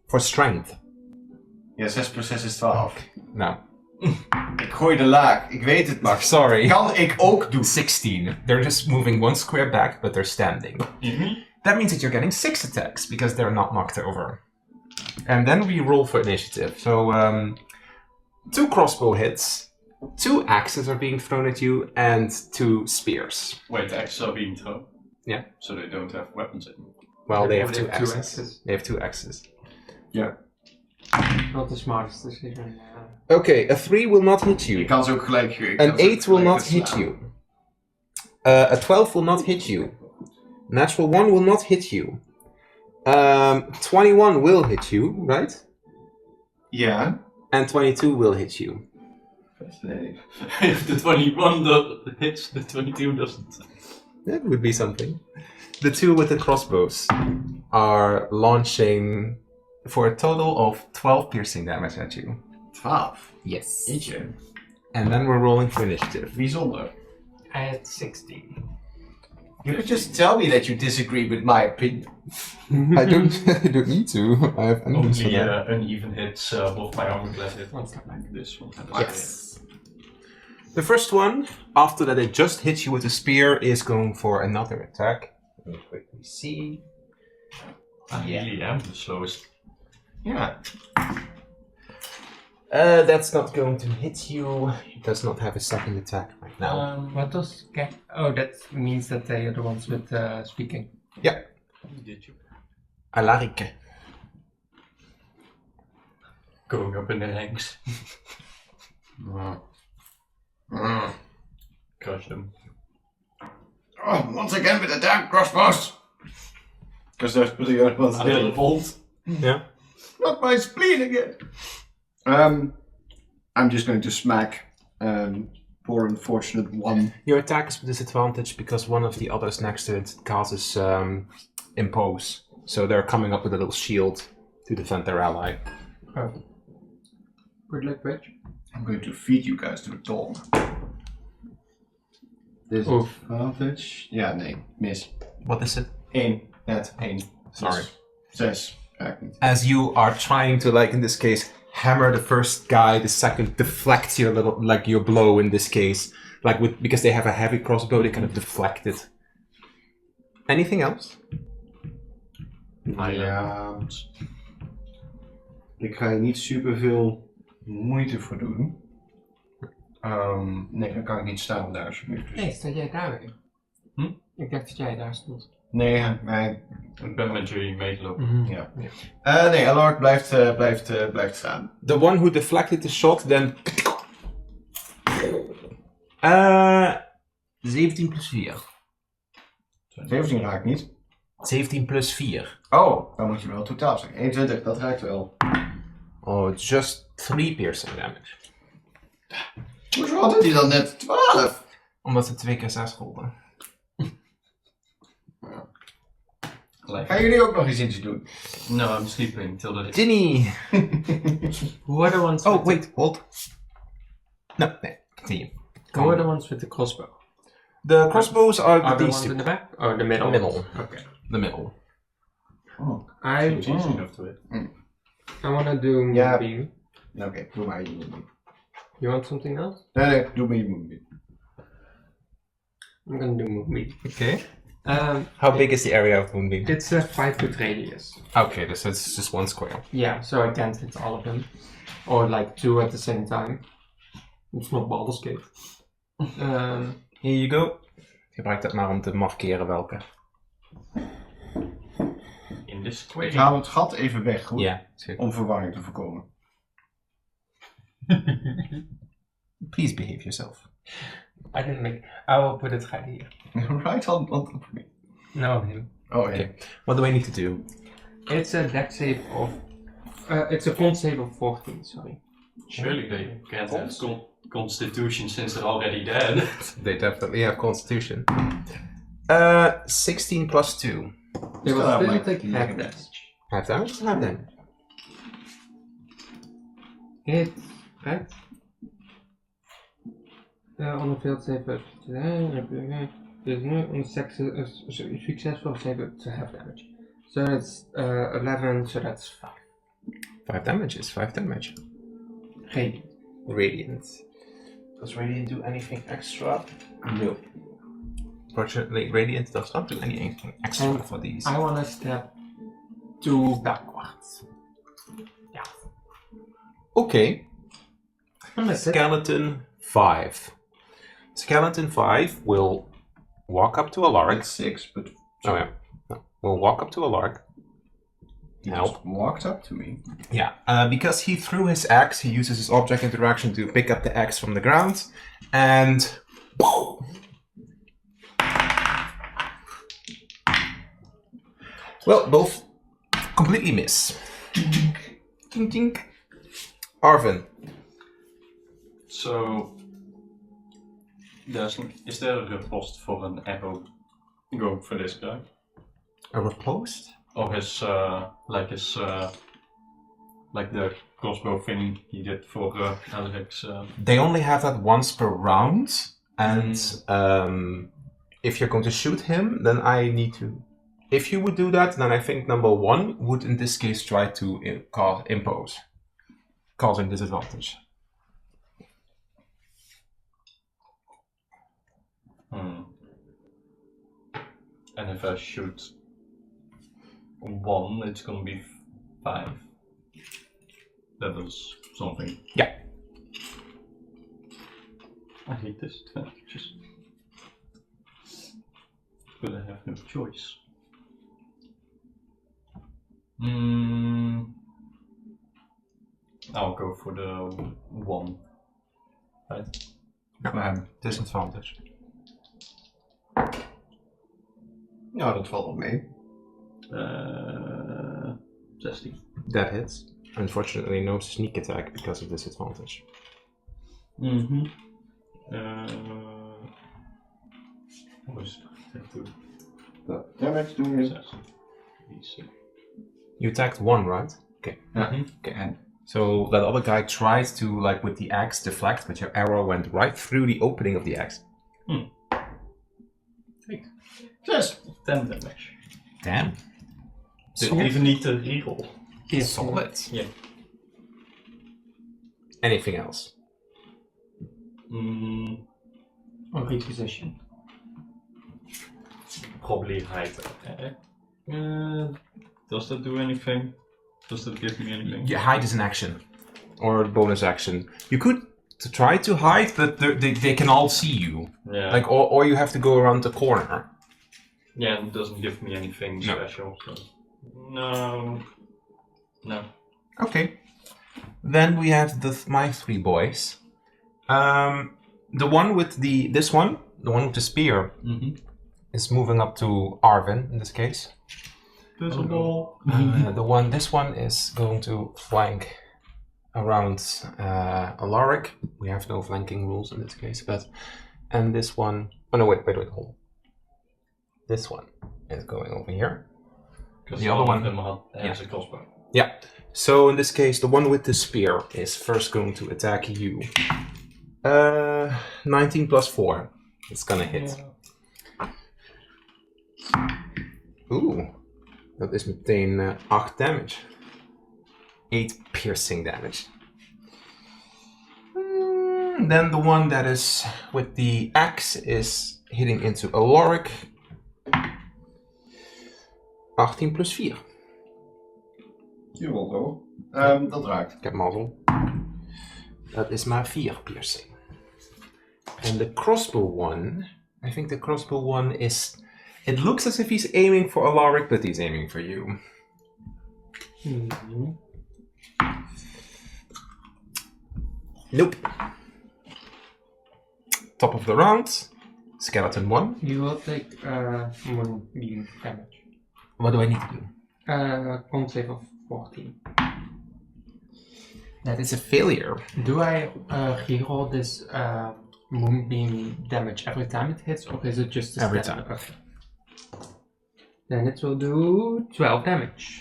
For strength. Ja, 6 plus 6 is 12. No. Ik gooi de laag, ik weet het maar. Sorry. Kan ik ook doen. 16. They're just moving 1 square back, but they're standing. That means that you're getting 6 attacks because they're not knocked over. And then we roll for initiative. So, 2 crossbow hits, 2 axes are being thrown at you, and 2 spears. Wait, the axes are being thrown? Yeah. So they don't have weapons anymore. Well, they have They 2 have two axes. axes. They have 2 axes. Not the smartest decision. Okay, a 3 will not hit Je you. kan ze ook gelijk... je kan An ze ook 8 will gelijk not hit verslaan. you. A 12 will not hit you. Natural 1 will not hit you. 21 will hit you, right? Ja. And 22 will hit you. Nee. If the 21 hits, the 22 doesn't. That would be something. The 2 with the crossbows are launching for a total of 12 piercing damage at you. 12. Yes. Jeetje. And then we're rolling for initiative. Bijzonder. I had 16. You could just tell me that you disagree with my opinion. I don't need to. I have enemies for Only that. uneven hits, both by armor class hit. One step back. This one. Yes. The first one, after that it just hits you with a spear, is going for another attack. Let me quickly see. I really am the slowest. Ja. That's not going to hit you. It does not have a second attack right now. What does get? Oh, that means that they are the ones with speaking. Yeah. Did you? Alaric. Going up in the ranks. Crush them. Oh, once again with the damn crossbows. Because there's pretty good ones Are they there. revolt? Yeah. Not my spleen again. I'm just going to smack poor unfortunate one. Your attack is with disadvantage because one of the others next to it causes impose. So they're coming up with a little shield to defend their ally. Perfect. Good luck, Rich. I'm going to feed you guys to the dog. Disadvantage. Ja, nee, mis. What is it? 1. Net 1. Sorry. 6. Raakt niet. As you are trying to, like in this case, hammer the first guy, the second deflects your little, like your blow in this case. Like because they have a heavy crossbow, they kind of deflect it. Anything else? Ja. Ik ga je niet super veel moeite voor doen. Nee, dan kan ik niet staan daar alsjeblieft. Nee, sta jij daar weer? Ik dacht dat jij daar stond. Nee, Ik ben met jullie meegelopen. ja. Nee, Alaric blijft staan. The one who deflected the shot, then... 17 plus 4. 17 raakt niet. 17 plus 4. Oh, dan moet je wel totaal zeggen. 21, dat raakt wel. Oh, just 3 piercing damage. Hoezo had hij dan net 12? Omdat ze 2 keer 6 rolden. Gaan jullie ook nog eens iets doen? No, I'm sleeping till the... Ginny! Who are the ones? Oh, wait, hold. No, nee, continue. Who are the ones with the crossbow? The crossbows are Are the these ones two. in the back? Oh, the middle. Middle. Okay. The middle. Oh. Seems easy enough to it. I wanna do Yeah. Moonbeam. Oké, doe maar je moonbeam. You want something else? Nee, doe maar je moonbeam. I'm gonna do Moonbeam. Okay. Um, How big is the area of Moonbeam? it's a 5-foot radius. Okay, so it's just 1 square. Yeah, so I can't hit all of them. Or like 2 at the same time. It's not Baldur's Gate. Here you go. Gebruik dat maar om te markeren welke. In this Ik square. haal het gat even weg, goed? Ja, Om verwarring te voorkomen. Please behave yourself. I didn't make. I will put it right here. Right on top of me. No, him. Oh, ja. Okay. What do I need to do? It's a dex save of. It's a con save of 14. Sorry. Surely they can't have constitution since they're already dead. They definitely have Constitution. 16 plus 2. They will have, still like, take half negative. damage. Half damage? Half damage. Hit, right? On a failed save, on a successful save, it's half damage. So that's 11, so that's 5. 5 damage is 5 damage. Radiant. Radiant. Does Radiant do anything extra? No. Fortunately, Radiant does not do anything extra And for these. I wanna step 2 backwards. Yeah. Okay. And that's it. Skeleton 5. Skeleton 5 will walk up to Alaric. It's 6, but Oh yeah. No. Will walk up to Alaric. he Help. just walked up to me. Yeah, because he threw his axe, he uses his object interaction to pick up the axe from the ground, and well, both completely miss. Tink tink. Arvin. So, is there a riposte for an arrow going for this guy? A riposte? Or like the crossbow thing he did for Alaric's. They only have that once per round, and if you're going to shoot him, then I need to. If you would do that, then I think number 1 would in this case try to impose, causing disadvantage. And if I shoot 1, it's gonna be 5. That was something. Yeah. I hate disadvantages. But I have no choice. I'll go for the 1. Right? Voor hem. Disadvantage. Nou, dat valt nog mee. 16. That hits. Unfortunately, no sneak attack because of disadvantage. damage doing it. Easy. You attacked one, right? Okay. And So that other guy tried to, like, with the axe deflect, but your arrow went right through the opening of the axe. Just 10 damage. Damn. Didn't even need to reroll. Solid. Yeah. Anything else? Or reposition. Probably hide. Does that do anything? Does that give me anything? Yeah, hide is an action. Or a bonus action. You could try to hide, but they can all see you. Yeah. Like, or you have to go around the corner. Yeah, it doesn't give me anything No. special. So. No. Okay. Then we have my three boys. The one with the one with the spear, is moving up to Arvin in this case. Visible. This one is going to flank around Alaric. We have no flanking rules in this case, and this one. Oh no! Wait! Hold on. This one is going over here. Because the other one has a crossbow. Yeah. So in this case, the one with the spear is first going to attack you. 19 plus 4. It's gonna hit. Oeh. Dat is meteen 8 damage. 8 piercing damage. Then the one that is with the axe is hitting into Alaric. 18 plus 4. Je rolt hoog. Dat raakt. Ik heb mazzel. Dat is maar 4 piercing. And the crossbow one, I think the crossbow one is... It looks as if he's aiming for Alaric, but he's aiming for you. Nope. Top of the round. Skeleton 1. You will take moonbeam damage. What do I need to do? Con save of 14. That is a failure. Do I reroll this moonbeam damage every time it hits, or is it just a Every standard? time. Okay. Then it will do 12 damage.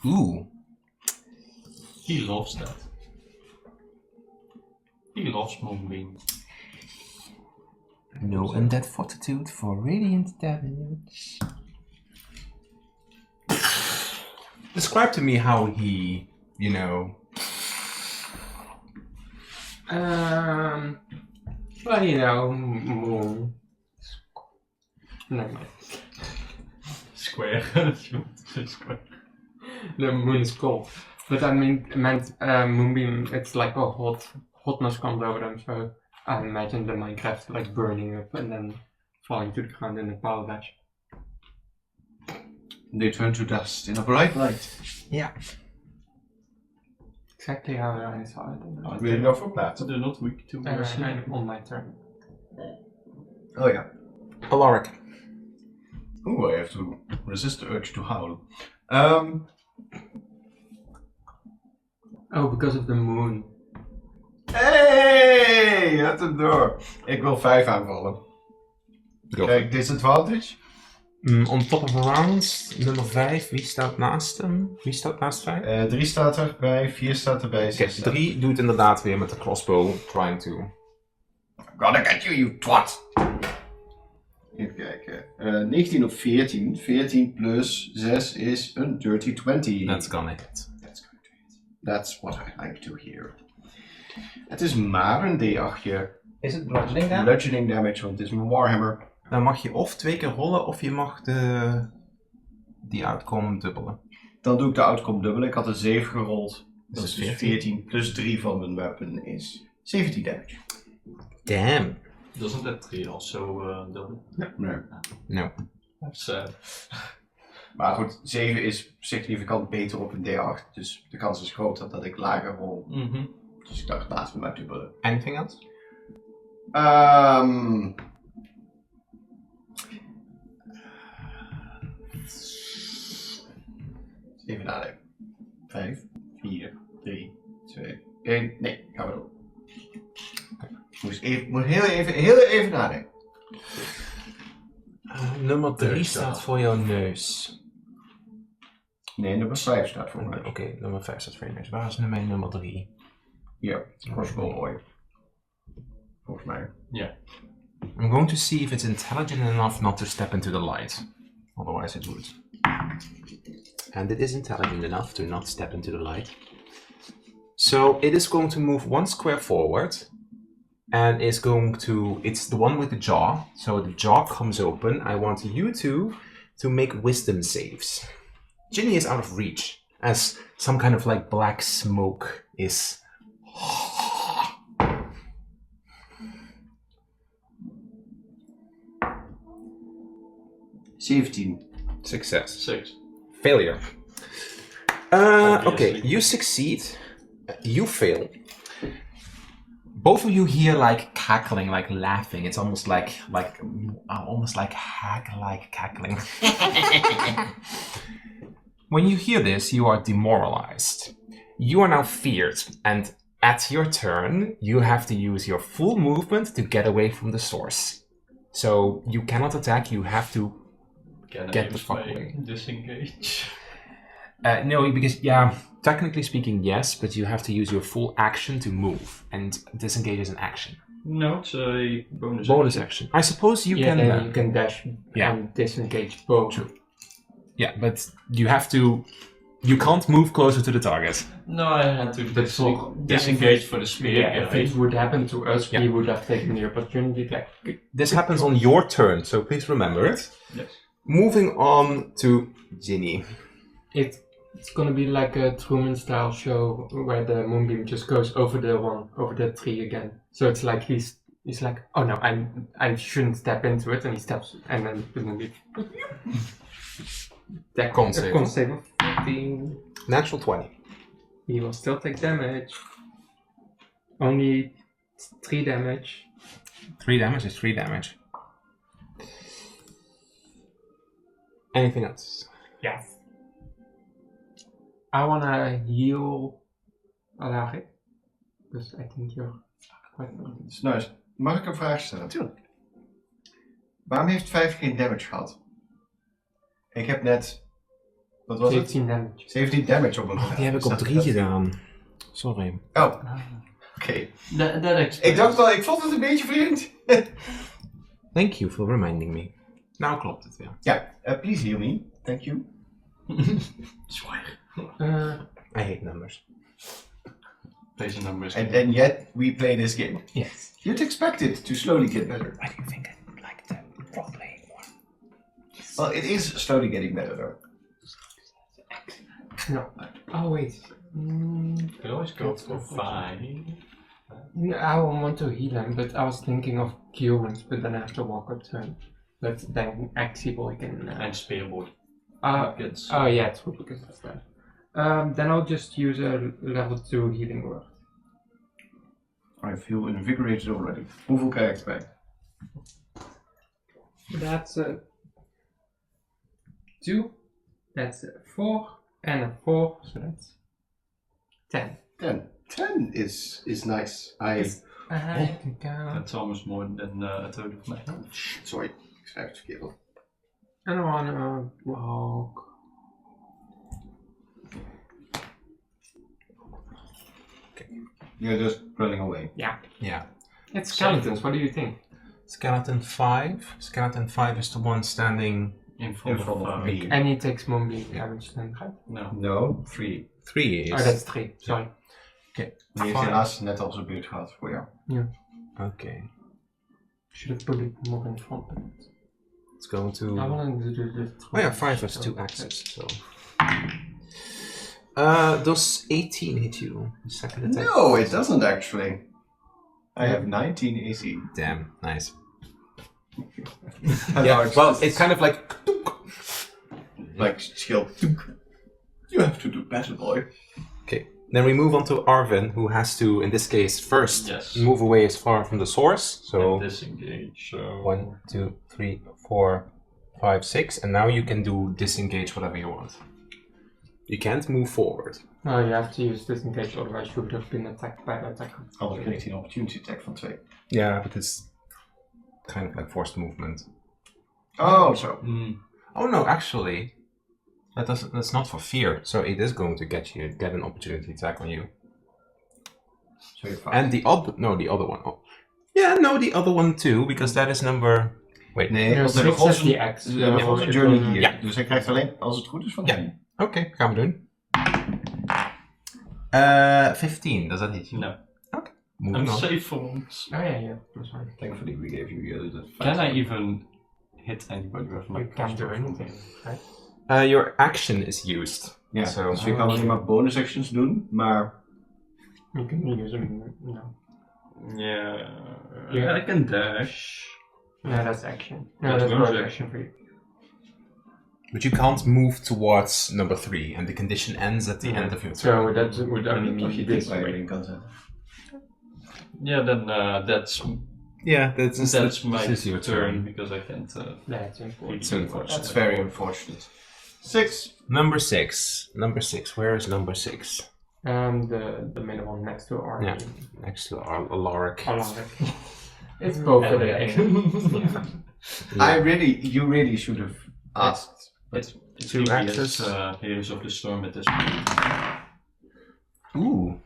Ooh. He loves that. He loves Moonbeam. No undead fortitude for radiant damage. Describe to me how he, Well, moon. Never mind. Square. Square. The moon is cold. But I meant moonbeam, it's like a hotness comes over them, so I imagine the Minecraft like burning up and then falling to the ground in a power dash. They turn to dust in a bright light. Yeah. Exactly how I saw it. Wil je nog verplaatsen? They're not weak to On my turn. Oh ja. Alaric. Ooh, I have to resist the urge to howl. Oh, because of the moon. Hey, uit de door. Ik wil 5 aanvallen. Kijk, disadvantage. On top of the round, nummer 5. Wie staat naast hem? Wie staat naast 5? 3 staat erbij, 4 staat erbij, 6 Oké, staat 3 doet inderdaad weer met de crossbow, trying to... I'm gonna get you, you twat! Even kijken. 19 of 14. 14 plus 6 is een dirty 20. That's gonna hit. That's going to hit. That's what I like to hear. Het is maar een D8'tje. Is het bludgeoning damage? Bludgeoning damage, want het is mijn Warhammer. Dan mag je of 2 keer rollen, of je mag die outcome dubbelen. Dan doe ik de outcome dubbel. Ik had een 7 gerold. Dat is dus 14. 14 plus 3 van mijn weapon is 17 damage. Damn. Doesn't that 3 also double? Nee. No. That's Maar goed, 7 is significant beter op een D8. Dus de kans is groter dat ik lager rol. Dus ik dacht, laten we maar dubbelen. Anything else? Even nadenken. 5, 4, 3, 2, 1. Nee, gaan we door. Moet heel even nadenken. Nummer 3 Neus staat dan. voor jouw neus. Nee, nummer 5 staat voor mij. Oké, nummer 5 staat voor je neus. Waar is nummer 3? Ja, crossbow boy. Volgens mij. I'm going to see if it's intelligent enough not to step into the light. Otherwise it would. And it is intelligent enough to not step into the light. So it is going to move 1 square forward. And it's the one with the jaw. So the jaw comes open. I want you two to make wisdom saves. Ginny is out of reach, as some kind of like black smoke is... 17. Success. 6. Failure. Obviously. Okay, you succeed. You fail. Both of you hear like cackling, like laughing. It's almost like cackling. When you hear this, you are demoralized. You are now feared, and at your turn, you have to use your full movement to get away from the source. So you cannot attack. You have to Can get I the use fuck my away. disengage? No, because technically speaking, yes, but you have to use your full action to move, and disengage is an action. No, it's a bonus. Bonus action. I suppose you can. then you can dash Yeah. and disengage both. True. Yeah, but you have to. You can't move closer to the target. No, I had to disengage for the spear. Yeah, if it would happen to us, Yeah. we would have taken the opportunity. Like, This happens on your turn, so please remember it. Yes. Moving on to Ginny. it's gonna be like a Truman-style show where the moonbeam just goes over the tree again. So it's like he's like, oh no, I shouldn't step into it, and he steps, and then the moonbeam. That Con save. Con save of 15. Natural 20. He will still take damage. Only 3 damage. 3 damage is 3 damage. Anything else? Yes. I wanna heal Alaric. Because I think you're quite Dat is nice. Mag ik een vraag stellen? Tuurlijk. Waarom heeft 5 geen damage gehad? Ik heb net... Wat was 17 damage. het? 17 damage op hem gedaan. Die heb ik op 3 gedaan. Sorry. Oh, oké. That explains. Ik dacht al, ik vond het een beetje vreemd. Thank you for reminding me. Nou klopt het weer. Ja, please heal me. Thank you. Zwaar. I hate numbers. Deze nummer is... And yet we play this game. Yes. You'd expect it to slowly get better. Why do you think I like the role-playing more? Well, it is slowly getting better though. No. Oh wait. You can always go for 5. No, I want to heal him, but I was thinking of cure wounds, but then I have to walk up to him. But then Axie can. And spearboard. Gets... Oh yeah, it's good because that's that. Then I'll just use a level 2 healing word. I feel invigorated already. Hoeveel krijg ik erbij? That's a 2. That's a 4 and a 4, so that's 10. 10. 10 is nice. I can count. That's almost more than a third of my health. Sorry, ik schrijf het verkeerd op. And I wanna walk. You're just running away. Yeah. Yeah. It's skeletons, what do you think? Skeleton 5. Skeleton 5 is the one standing In front of me. And he takes moonbeam damage then, right? No. No, 3. 3 is. Oh, that's 3, sorry. Okay. Die heeft helaas net al zijn beurt gehad voor jou. Okay. Should have put it more in front. It's going to. I wanna do the Oh yeah, 5 has 2 axes, so. Does 18 hit you? The second attack? No, it doesn't actually. I have 19 AC. Damn, nice. And Yeah, ours well, is it's kind of like. like skill. You have to do better, boy. Okay, then we move on to Arvin, who has to, in this case, first Yes. move away as far from the source. So And disengage. So 1, 2, 3, 4, 5, 6, and now you can do disengage whatever you want. You can't move forward. No, you have to use disengage, otherwise you would have been attacked by the attacker. Anders krijgt hij een opportunity attack van 2. Yeah, but it's kind of like forced movement. Oh, so. Oh no, actually, that's not for fear. So it is going to get an opportunity attack on you. So you're fine. And the other one. Oh. Yeah, no, the other one too, because that is number. Wait. Nee, No, want we hebben 6 is onze, die X. we hebben onze journey hier. Ja. Dus hij krijgt alleen, als het goed is, van Ja. hem. Oké, gaan we doen. 15, does that hit you? No. Okay. I'm Moving on. safe for once. Oh yeah, that's fine. Thankfully we gave you the Can I even hit anybody with my You can't do anything, right? Your action is used. Ja, So- dus je kan alleen maar bonus actions doen, maar... You can use them, no. Yeah. I can dash. No, that's action. No, That's that's bonus bonus action. action for you. But you can't move towards number 3, and the condition ends at the end of your turn. So that would only Als mean je dit this bij je way. erin kan zetten. Yeah, then that's Yeah, that's my this is your turn because I can't. That's important. It's unfortunate. That's very unfortunate. 6. Number 6. Number 6. Where is number 6? The middle one next to Arnie. Yeah. Next to Alaric. Alaric. It's both of Alaric. them. You really should have asked. It's Two two axes. Heroes of the Storm at this point. Ooh.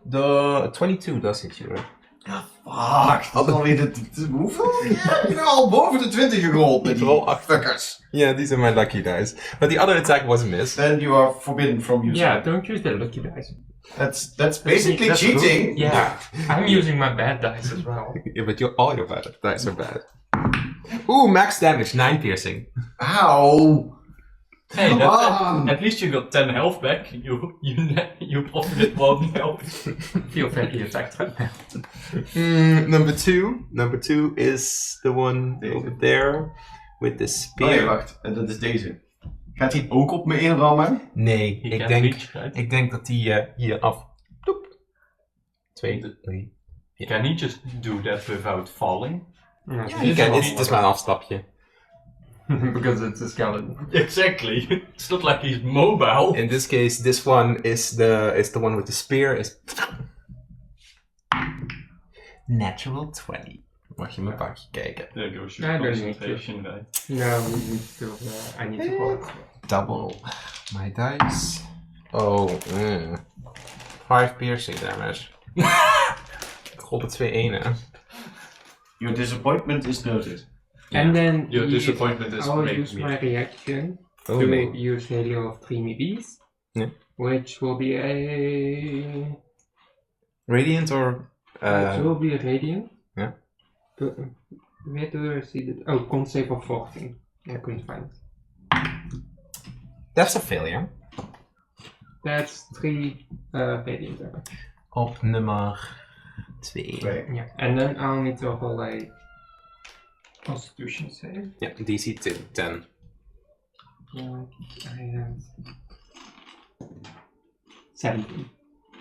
The 22 does hit you, right? Fuck, dat is alweer hoeveel? Ja, heb je nou al boven de 20 gerold met die Rol 8. fuckers. Yeah, these are my lucky dice. But the other attack was a miss. Then you are forbidden from using. Yeah, don't use the lucky dice. That's basically That's cheating. Yeah, I'm using my bad dice as well. Yeah, but all your bad dice are bad. Ooh, max damage, 9 piercing. Ow. Hey, Come on. at least you got 10 health back. You profited 1 health. Feel very attacked right now. Number 2. Number 2 is the one over there with the Oh spear. nee, wacht. En dat is deze. Gaat hij ook op me inrammen? Nee, He ik can't denk, reach, right? ik denk dat die hier af. Toep. 2, 3. Can he just do that without falling? Yeah, Ja, het is maar een afstapje. because it's a skeleton. Exactly. It's not like he's mobile. In this case, this one is the one with the spear. Is natural 20. Mag je mijn pakje kijken? There goes I your don't need concentration, right? No, we need to. I need to roll it. Double my dice. Oh, 5 piercing damage. Ik rolde 2 enen. Your disappointment is noted. And then Your disappointment is I'll make use me- my reaction Oh to nee. use Halo of 3 MBs. Yeah. Which will be a. Radiant or It will be a radiant. yeah. Where do I see that? Oh, con save of 14. I couldn't find it. That's a failure. That's 3 radiant damage. Op nummer 2. Yeah, and then I'll need to roll a Constitution save. Ja, DC 10. I have 17.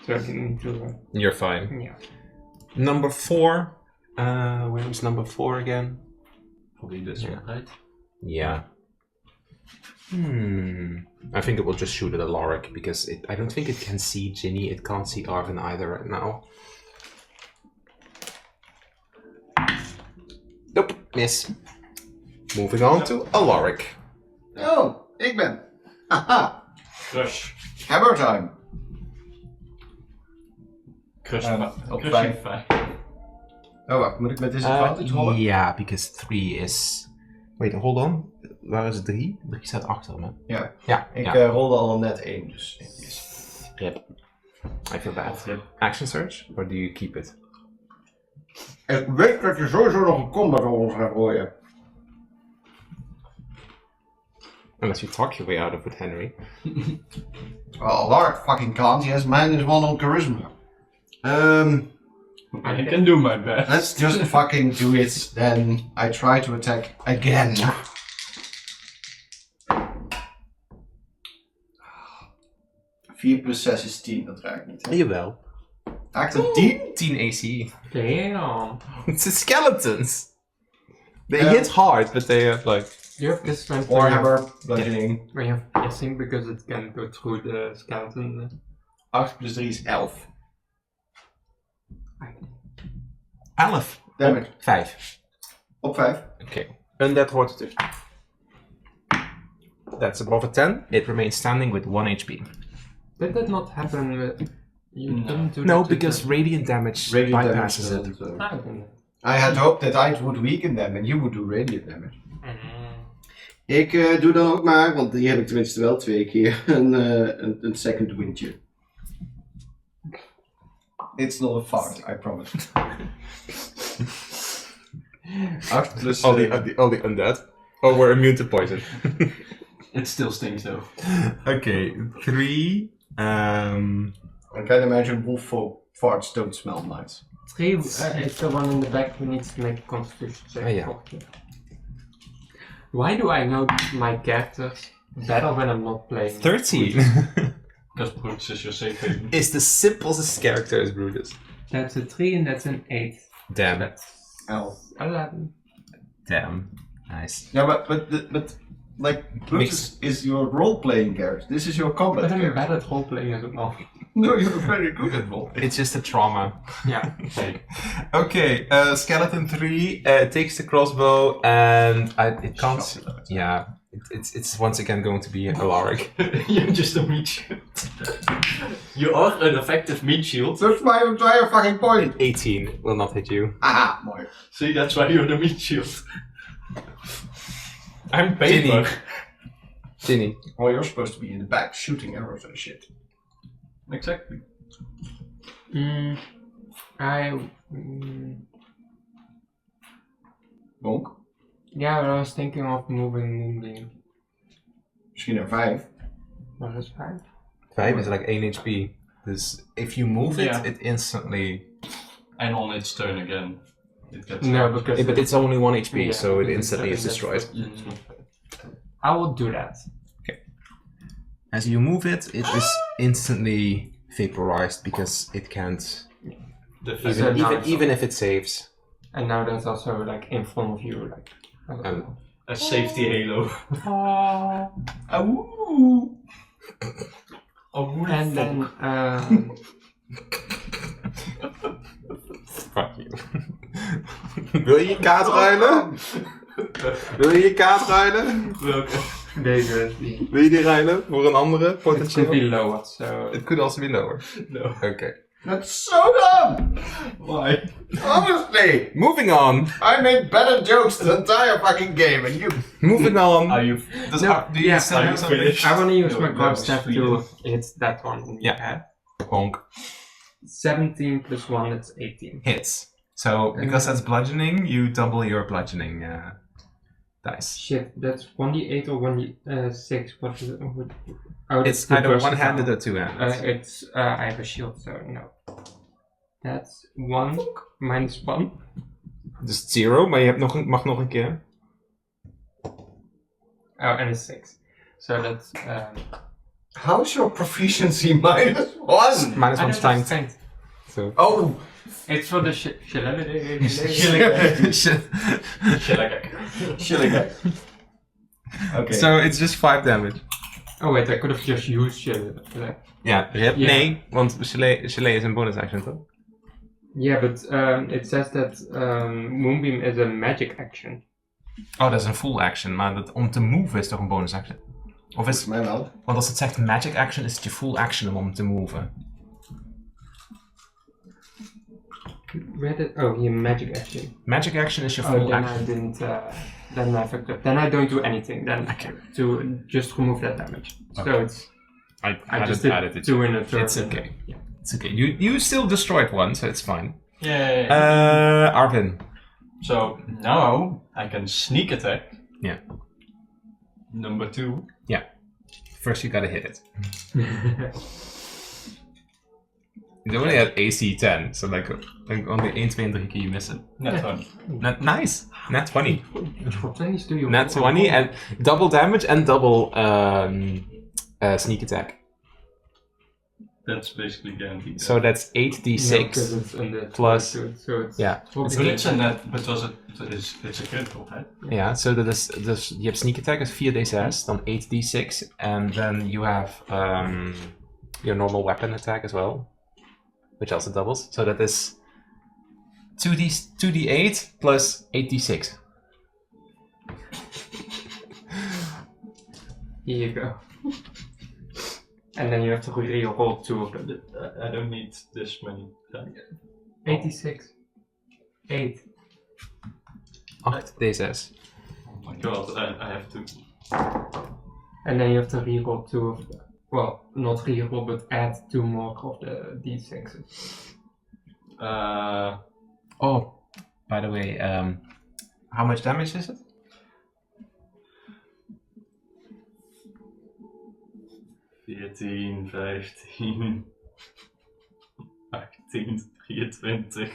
So I can need to. You're fine. Yeah. Number 4. Where is number 4 again? Probably this one, right? Yeah. I think it will just shoot at Alaric because I don't think it can see Ginny. It can't see Arvin either right now. Nope, miss. Moving on to Alaric. Oh, ik ben. Haha. Crush. Hammer time. Crush. Op Crushing 5. 5. Oh, wacht. Moet ik met disadvantage rollen? Yeah, because 3 is... Wait, hold on. Waar is 3? 3 staat achter me. Ja. Ja, Ik ja. rolde al net 1, dus... Rip. I feel bad. Action search? Or do you keep it? Ik weet dat je sowieso nog een combat rolls gaat gooien. Unless you talk your way out of it, Henry. Well, Lark fucking can't. He has -1 on charisma. I can do my best. Let's just fucking do it. Then I try to attack again. Vier plus 6 is 10, dat raakt niet. Hè? Jawel. Raakt het 10? 10 AC. Damn. It's the skeletons! They Yeah. hit hard, but they have like... You have this time Warhammer, bludgeoning. we have piercing because it can go through the skeleton. 8 plus 3 is 11. 11. Damage. 5. Op 5. Okay. Undead Fortitude. That's above a 10. It remains standing with 1 HP. Did that not happen with... You didn't do No, that to because the- radiant damage Radiant bypasses damage, it. so- Ah, okay. I had hoped that I would weaken them and you would do radiant damage. Mm. Ik doe dan ook maar, want die heb ik tenminste wel 2 keer, een second windje. It's not a fart, I promise. 8 plus... All the undead. Oh, we're immune to poison. It still stings though. Okay, 3. I can imagine wolf farts don't smell nice. 3 is the one in the back who needs to make a constitution check. Oh, yeah. Why do I know my characters better when I'm not playing? 13. Because Brutus is your safe haven. Is the simplest character as Brutus. That's a 3 and that's an 8. Damn. That's Ow. 11. Damn. Nice. Yeah, but like, Brutus is your role-playing character. This is your combat But I'm character. bad at role-playing as well. No, you're very good at role-playing. It's just a trauma. Yeah. Okay, Skeleton 3 takes the crossbow and it can't. Shot. Yeah, it's once again going to be Alaric. You're just a meat shield. You are an effective meat shield. That's my entire fucking point. 18 will not hit you. Aha, mooi. See, that's why you're the meat shield. I'm paper. Ginny. Well, you're supposed to be in the back shooting arrows and shit. Exactly. Bonk. Yeah, I was thinking of moving Moonbeam. Misschien naar 5. Well, that's fine. 5 is like 1 HP. Dus if you move it, Yeah. it instantly. And on its turn again, it gets. No, because But it's only 1 HP, Yeah, so it because instantly is that's destroyed. I will do that. As you move it, it is instantly vaporized because it can't. Defend. So now Even if it saves. And now there's also like in front of you, like. I don't know. A safety halo. Auw. And then Fuck you. Wil je je kaart ruilen? Wil je je kaart ruilen? Welke? deze Wil je die ruilen voor een andere it could be potentieel? lower, so It could also be lower. No. Okay. That's so dumb! Why? Honestly! Moving on. I made better jokes the entire fucking game and you... Moving on. Are you? Does No, do you yeah, still are have you something? finished? I want to use No, my that guard was staff sweet. to hit that one. Yeah. Bonk. 17 plus 1, that's 18. Hits. So because that's bludgeoning, you double your bludgeoning dice. Shit, that's 1d8 or 1d6. What is it? Oh, It's the either versatile. one-handed or two-handed. I have a shield, so no. That's 1 minus 1. Dus 0, maar je hebt mag nog een keer. Oh, and a 6. So that's. How's your proficiency minus 1? Minus I 1 don't have strength. So. Oh! It's for the Shilligak. Okay. So it's just 5 damage. Oh wait, I could have just used shield. Ja, je hebt, Ja. nee, want Chalet is een bonus action, toch? Yeah, but it says that Moonbeam is a magic action. Oh, dat is een full action, maar om te move is toch een bonus action? Of is, Volgens mij wel. want als het zegt magic action, is het je full action om te moven. Where did, oh, here, magic action. Magic action is je Oh, full then action. I didn't. Then I fucked up. Then I don't do anything. Then to just remove that damage. So Okay. it's. I just did added it. 2 in a turn. It's okay. It's okay. You still destroyed one, so it's fine. Yay. Arvin. So now I can sneak attack. Yeah. Number 2. First you gotta hit it. You only had AC 10, so like only 1, 2 en 3 keer you miss it. Net 20. Nice! Nat 20. What things do you? Nat 20 and double damage and double sneak attack. That's basically guaranteed. So that's 8d6 plus. So it's Yeah. But it's a net, because it's a critical, right? Yeah, so that is dus je hebt sneak attack is 4d6, dan 8d6, and then you have your normal weapon attack as well, which also doubles. So that is 2d8 plus 8d6. Here you go. And then you have to re-roll 2 of them. I don't need this many. 86. 8. 8 D6. Oh my god, I have to. And then you have to re-roll 2 of them. Well, not re-roll, but add 2 more of the D6s. Oh, by the way, how much damage is it? 14, 15, 18, 23,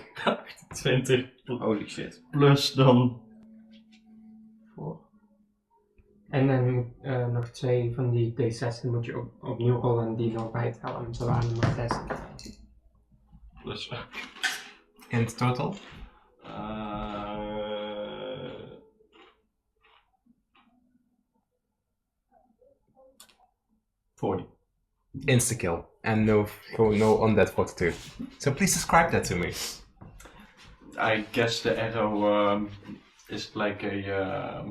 28. Holy shit. Plus dan. 4. En dan nog 2 van die D6 moet je opnieuw rollen en die nog bijtellen. Zo waren er maar 6. Plus. In total? 40. Insta-kill. And no undead fortitude. So please describe that to me. I guess the arrow is like a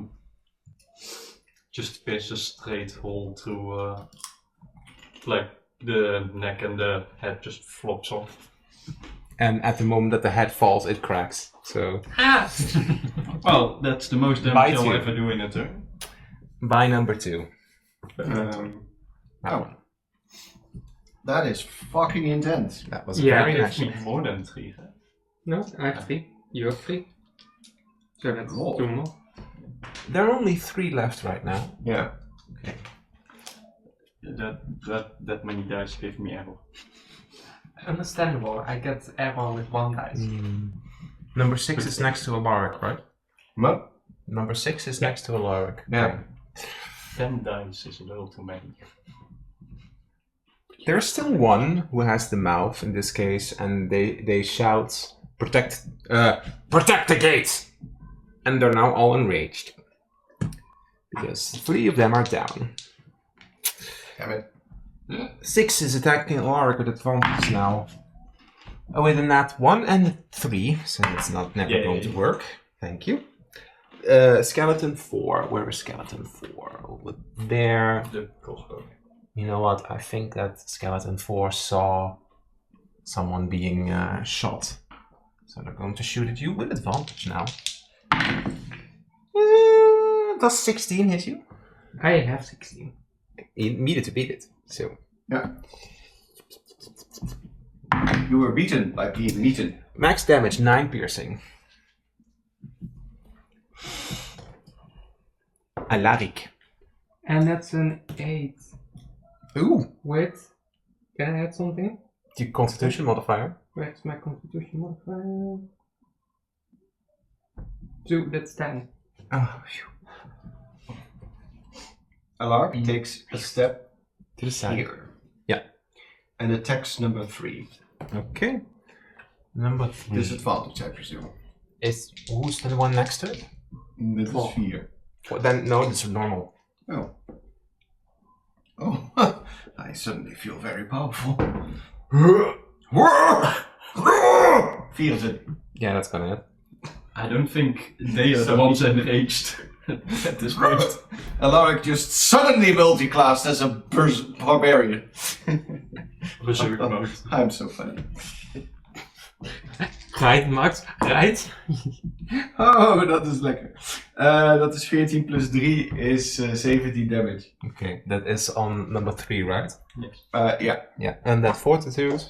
just pierce a straight hole through like the neck and the head just flops off. And at the moment that the head falls, it cracks. So Well, that's the most Bite damage I'll you. ever do in a turn. by number 2. Oh. That is fucking intense. That was Yeah, very it's nice. More than 3. Huh? No, I have 3. You have 3. So that's Oh. 2 more. There are only 3 left right now. Yeah. That many dice gave me arrow. Understandable. I get arrow with 1 dice. Number 6 is next to Alaric, right? What? Number 6 is next to Alaric. Yeah. 10 dice is a little too many. There's still one who has the mouth in this case, and they shout, "Protect the gates!" And they're now all enraged because 3 of them are down. Damn it. 6 is attacking Alaric with advantage now. Oh, with a nat 1 and a 3, so it's not never Yay. going to work. Thank you. Skeleton 4. Where is Skeleton 4? Over there. The crossbow. You know what? I think that Skeleton 4 saw someone being shot. So they're going to shoot at you with advantage now. Does 16 hit you? I have 16. You needed to beat it. So Yeah. You were beaten by being beaten. max damage, 9 piercing. Alaric. And that's an 8. Ooh. Wait. Can I add something? The Constitution modifier. Where's my constitution modifier? 2, that's 10. Oh, phew. Alark takes a step To the side. here. Yeah. And attacks number 3. Okay. Number 3 Disadvantage, I presume. is who's the one next to it? Dit is 4. 4. Well, then no, it's normal. Oh. Oh, I suddenly feel very powerful. 24. Yeah, that's gonna hit. I don't think they are the ones enraged at this point. Alaric just suddenly multi-classed as a barbarian. Berserk mode. I'm so funny. Right, Max? Right? Oh, dat is lekker. Dat is 14 plus 3 is 17 damage. Okay, that is on number 3, right? Yes. Yeah. Yeah, and that fortitude.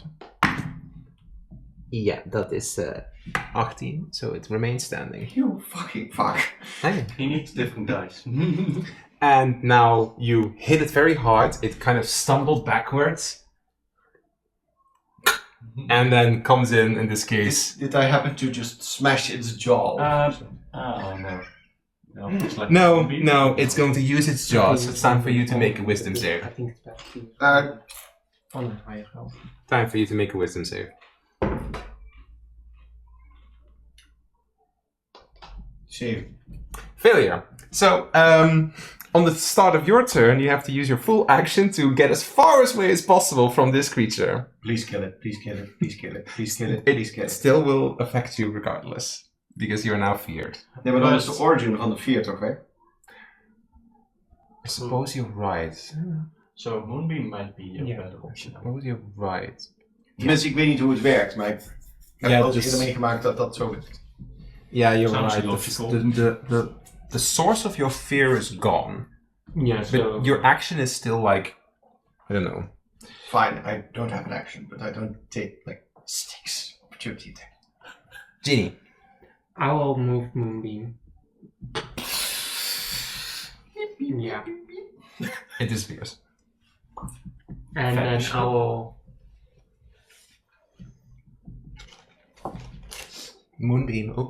Yeah, that is 18, so it remains standing. You fucking fuck. Hey. He needs different dice. And now you hit it very hard. It kind of stumbled backwards. And then comes in this case. Did I happen to just smash its jaw? Oh no. No, it's like No, it's going to use its jaws. So it's time for you to make a wisdom I save. think it's better. On a higher roll. Time for you to make a wisdom save. Save. Failure. So, on the start of your turn, you have to use your full action to get as far away as possible from this creature. Please kill it. Please kill it. Please kill it. Please kill it. Please kill It it. still will affect you regardless, because you're now feared. Nee, maar dat is de origin van de fear toch, hè? I suppose you're right. So Moonbeam might be a Yeah. better I option. suppose you're right. Tenminste, ik weet niet hoe het werkt, maar ik heb Ja, wel eens dus- eerder meegemaakt dat dat zo werkt. Yeah, you're Sounds right. logical. The source of your fear is gone, Yeah, but so your action is still like, I don't know. Fine, I don't have an action, but I don't take like sticks. Opportunity attack. Ginny. I will move Moonbeam. Yeah. It disappears. And then I will Moonbeam. Oh.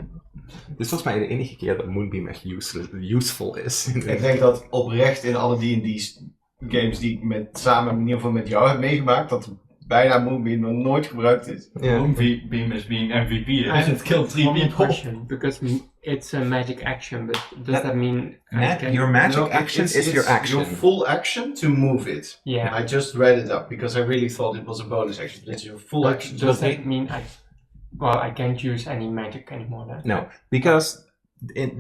Dit is volgens mij de enige keer dat Moonbeam echt useful is. Ik denk dat oprecht in alle D&D games die ik samen in ieder geval met jou heb meegemaakt, dat bijna Moonbeam nog nooit gebruikt is. Moonbeam is being MVP. I It hasn't killed 3 one more people. question, because it's a magic action, but does that mean Your magic No, action it's is your action. Your full action to move it. Yeah. I just read it up because I really thought it was a bonus action, but it's your full But action. does that mean I can't use any magic anymore then? No, because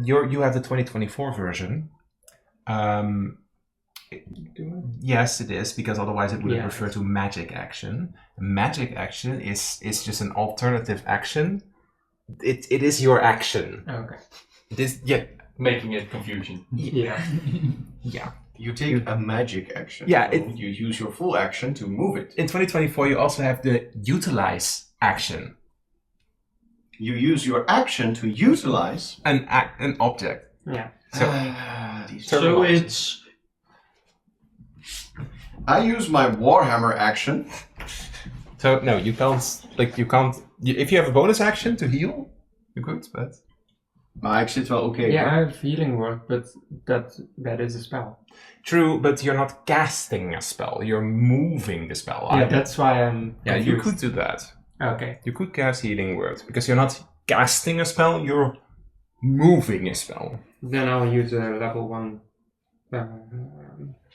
you have the 2024 version. Yes, it is, because otherwise it would Yeah. refer to magic action. Magic action is just an alternative action. It is your action. Okay. Making it confusion. Yeah. Yeah. You take a magic action. Yeah, So it- you use your full action to move it. In 2024, you also have the utilize action. You use your action to utilize. An object. Yeah. So, These So terminologies. it's I use my Warhammer action. so no, you can't. If you have a bonus action to heal, you could, but Maar ik zit wel oké. Yeah, I hoor. have healing word, but that is a spell. true. But you're not casting a spell. You're moving the spell. Yeah, that's why I'm yeah. You confused. could do that. Okay. You could cast Healing Word because you're not casting a spell. You're moving a spell. Then I'll use a level 1.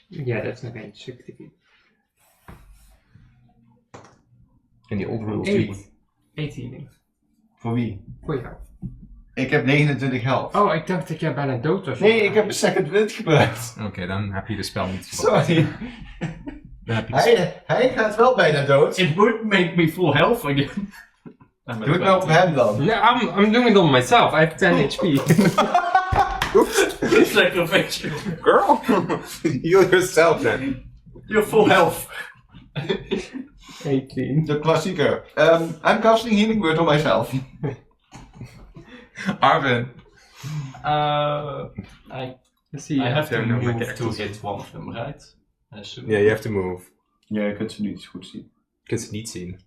Yeah, that's not going to succeed. In the old rules, 8 healing. Voor wie? Voor jou. Ik heb 29 health. Oh, ik dacht dat jij bijna dood was. Nee, ik heb een second wind gebruikt. Okay, dan heb je de spel niet gebruikt. Sorry. Dan heb je de Hij gaat wel bijna dood. it would make me full health again. Doe het nou op hem dan. No, I'm doing it on myself. I have 10 HP. Sacrifice. girl. Heal yourself then. You're full health. 18. De klassieker. I'm casting healing word on myself. Arvin. See, I have to don't know my move to characters. hit one of them, right? I assume. Yeah, you have to move. Ja, je kunt ze niet goed zien. Je kunt ze niet zien.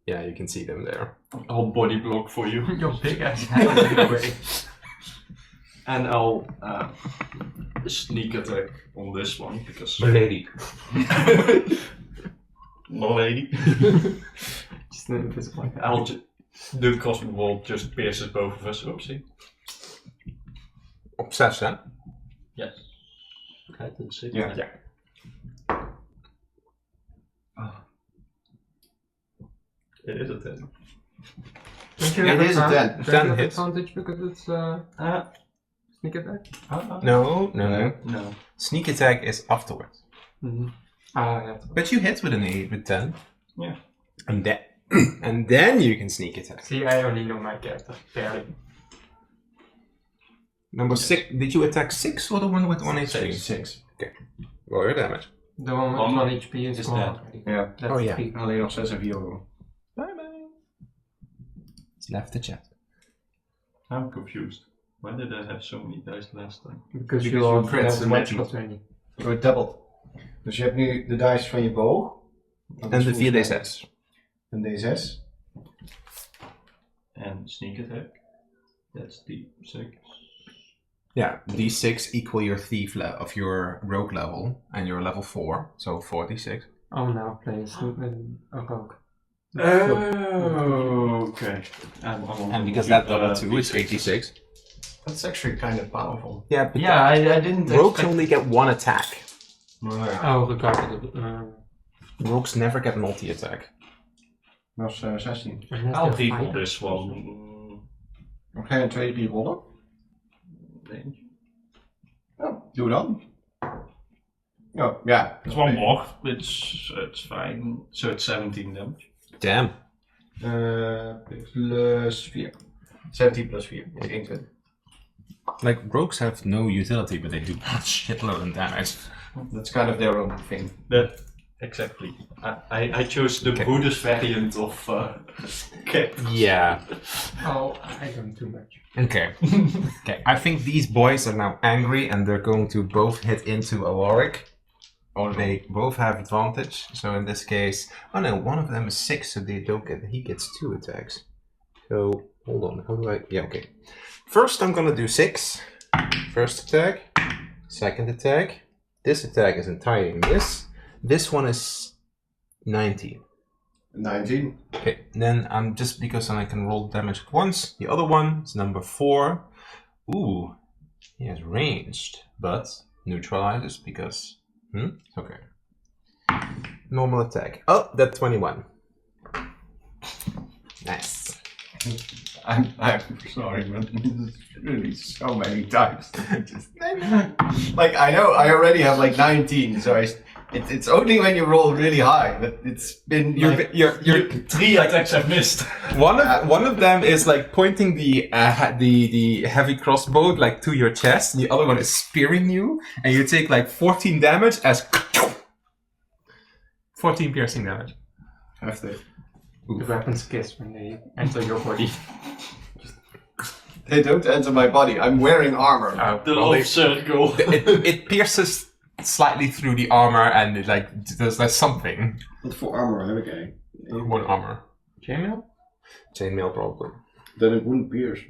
Yeah, you can see them there. I'll body block for you. Your big ass head in the way. And I'll sneak attack on this one because Lady. no lady. Just an invisible. The crossbow bolt just pierces both of us. Oopsie. Op 6, hè? Yes. I did say Ja. that. It is a 10. It is a 10. 10 hits. Advantage because it's sneak attack. No. No. Sneak attack is afterwards. Mm-hmm. Yeah. But you hit with an 8 with 10. Yeah. And then you can sneak attack. See, I only know my character. Barely. Number 6. Did you attack 6 or the one with 1 HP? 6. Roll your damage. The one with One 1 HP is is gone dead. already. Ja. That's Oh, yeah. 3. Alleen nog 6 en 4 euro. Bye bye. It's left the chat. I'm confused. Why did I have so many dice last time? Because you you crit have so magical much. training. Door het doubled. Dus je hebt nu de dice van je boog. Dat En is de volgens mij 4d6. Een D6. And sneak attack. That's D6. Yeah, d6 equal your thief of your rogue level, and you're level 4, so 4d6. Oh, now play a rogue. Oh, okay. And because that level 2 is 86. That's actually kind of powerful. Yeah, but Yeah, I didn't rogues expect... only get 1 attack. Oh, regarded. Rogues never get multi-attack. Dat was 16. I'll reroll this one. Ga je een tweede rollen? Nee. Ja, doe dan. Oh, yeah. It's one more. It's fine. So it's 17 damage. Damn. Plus 4. 17 plus 4 is 21. Like, rogues have no utility, but they do a shitload of damage. That's kind of their own thing. That exactly. I chose the Brutus variant of Cap. Yeah. Oh, I don't do much. Okay. Okay. I think these boys are now angry and they're going to both hit into Alaric. Or they both have advantage. So in this case, oh no, one of them is 6, so they don't get. He gets 2 attacks. So hold on, how do I? Yeah, okay. First, I'm gonna do 6. First attack, second attack. This attack is entirely miss. This one is 19. 19. Okay, then I'm just because I can roll damage at once. The other one is number 4. Ooh, he has ranged, but neutralizes because. Okay. Normal attack. Oh, that's 21. Nice. I'm sorry, but it's really so many times. Like, I know I already have like 19, so it's only when you roll really high, but it's been. You're 3 attacks I've missed. one of them is like pointing the heavy crossbow like to your chest, and the other one is spearing you, and you take like 14 damage as 14 piercing damage. Hefty. The weapons kiss when they enter your body. They don't enter my body. I'm wearing armor. The love circle. It pierces slightly through the armor, and it like there's something. Wat voor armor heb ik One armor. Chainmail? Chainmail probably. Then it wouldn't pierce.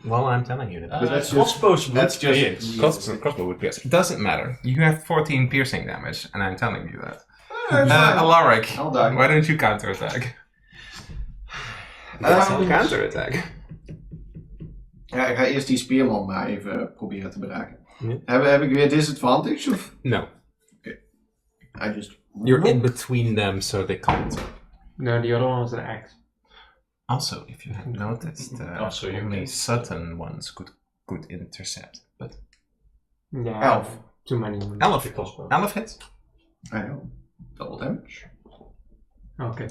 Well, I'm telling you that. But that's crossbows just. That's would just. pierce. Crossbow would pierce. It doesn't matter. You have 14 piercing damage, and I'm telling you that. Fine. Alaric, I'll die. why don't you counterattack? Counterattack. Ja, ik ga eerst die speerman maar even proberen te bereiken. Ja. Heb ik weer disadvantage? Of? No. I just. You're in between them, so they can't. No, the other one was an axe. Also, if you have noticed, Also, you only can- certain ones could intercept. But Yeah. Elf. Too many. Elf hits. I know. Double damage. Okay.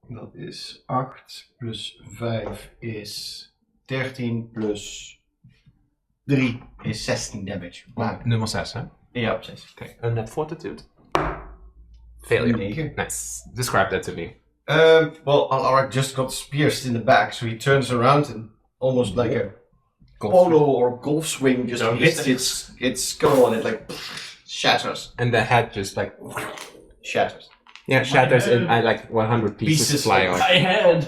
Dat is 8 plus 5 is 13 plus 3 is 16 damage. Maar, Nummer 6, hè? ja, op 6. Okay. And that fortitude? Failure. 9. Nice. Describe that to me. Well, Alaric just got pierced in the back, so he turns around and almost like a polo or golf swing just hits its skull and it like shatters. And the head just like Shatters. yeah shatters in like 100 pieces fly off. My head!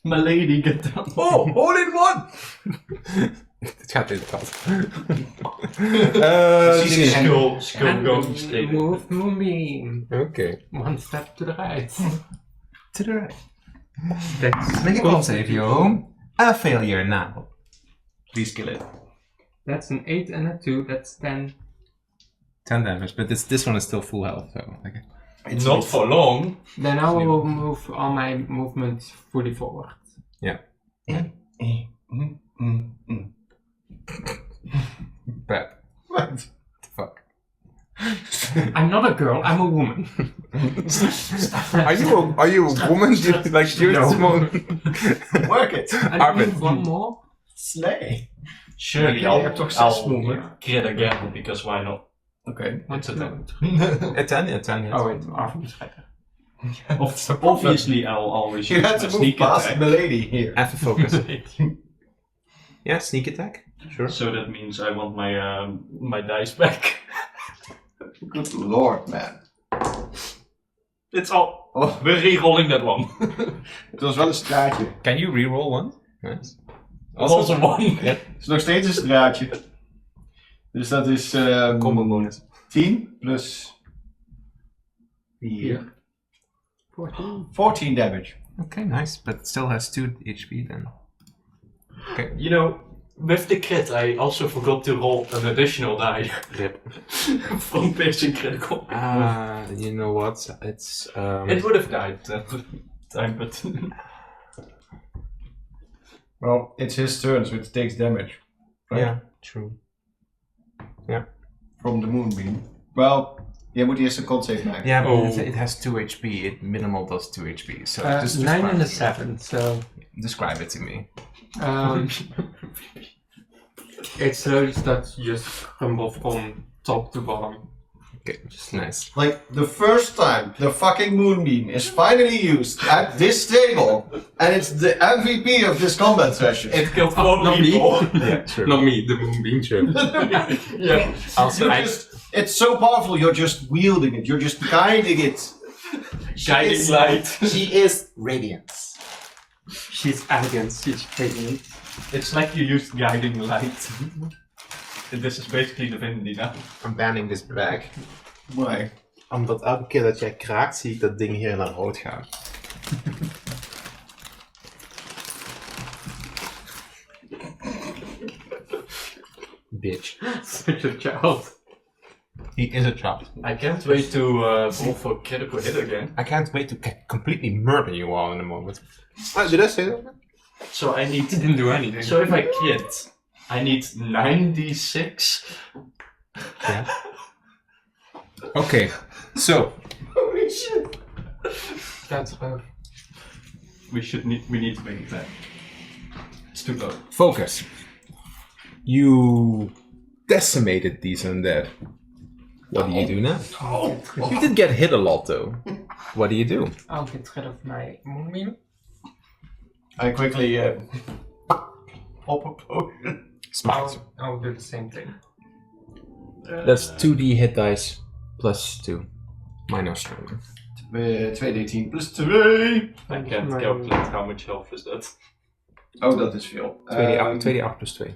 My lady, get down. Oh, all in one! Het gaat in de kant. Skull going straight. Move me. Okay. One step to the right. To the right. That's Make a con save, yo. A failure now. Please kill it. That's an 8 and a 2. That's 10. 10 damage, but this one is still full health, so okay. It's not for long. Then I will move all my movements fully forward. Yeah. Bad. What? Fuck. I'm not a girl, I'm a woman. Are you a woman? Like you're No. small. Work it! I Arvid. need one more. Slay! Surely je hebt toch 6 movement? crit again, because why not? Okay. It's a 10. A 10 hits. Oh wait, Arvid is better. Obviously, I'll always You use had my to move sneak past attack. the lady here. Have to focus. Yeah, sneak attack. Sure. So that means I want my my dice back. Good lord, man. It's all. Oh, We're re-rolling that one. het was wel een straatje. Can you reroll one? Nice. Also one. Het is nog steeds een straatje. Dus dat is Combo bonus. 10 plus 4. 14 damage. Okay, nice. But it still has 2 HP then. Okay. You know, with the crit, I also forgot to roll an additional die Rip. from piercing critical. You know what? It's It would have died that time, but Well, it's his turn, so it takes damage. Right? yeah, true. Yeah. from the moonbeam. Well, jij moet eerst een con save maken. Yeah, but Oh. it has 2 HP. It minimal does 2 HP. So just 9 and a describe, 7, so describe it to me. it slowly starts to just crumble from top to bottom. Okay, just nice. Like, the first time the fucking moonbeam is finally used at this table, and it's the MVP of this combat session. It killed 4 not me. people. Yeah, true. Not me, the moonbeam. Yeah. Also, It's so powerful, you're just wielding it, you're just guiding it. Guiding light. She is radiance. She's elegant, she's radiant. It's like you used guiding light. This is basically Divinity now. I'm banning this bag. Why? Omdat elke keer dat jij kraakt, zie ik dat ding hier naar rood gaan. Bitch. Such a child. he is a child. I can't wait to roll for critical hit again. I can't wait to completely murder you all in a moment. Oh, did I say that? So I need. He didn't do anything. So if I crit, I need 9d6. Yeah. Okay, so Holy shit! That's rough. We need to make it back. It's too low. focus. You decimated these undead. What do you do now? You did get hit a lot though. What do you do? I'll get rid of my moonbeam. I quickly pop a potion. Smart. I'll do the same thing. That's 2d hit dice plus 2. Minus 2. 2d10 plus 2. I can't calculate how much health is that. Oh, dat is veel. 2d8 plus 2.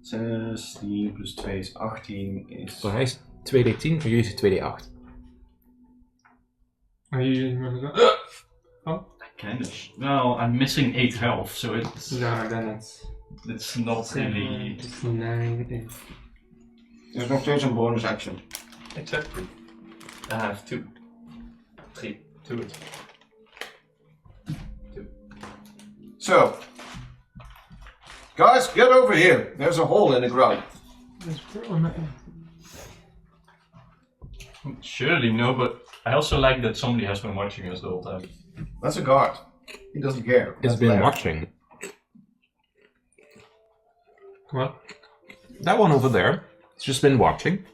16 plus 2 is 18. So hij is 2d10 of jullie is 2d8? Are you using one? Kind of. No, I'm missing 8 health, so it's No, then it's not really. It's 9. Er is nog steeds een bonus action. Exactly. I have 2. 3. 2. So, guys, get over here. There's a hole in the ground. Surely no, but I also like that somebody has been watching us the whole time. That's a guard. He doesn't care. It's That's been Blair. watching. What? That one over there. It's just been watching.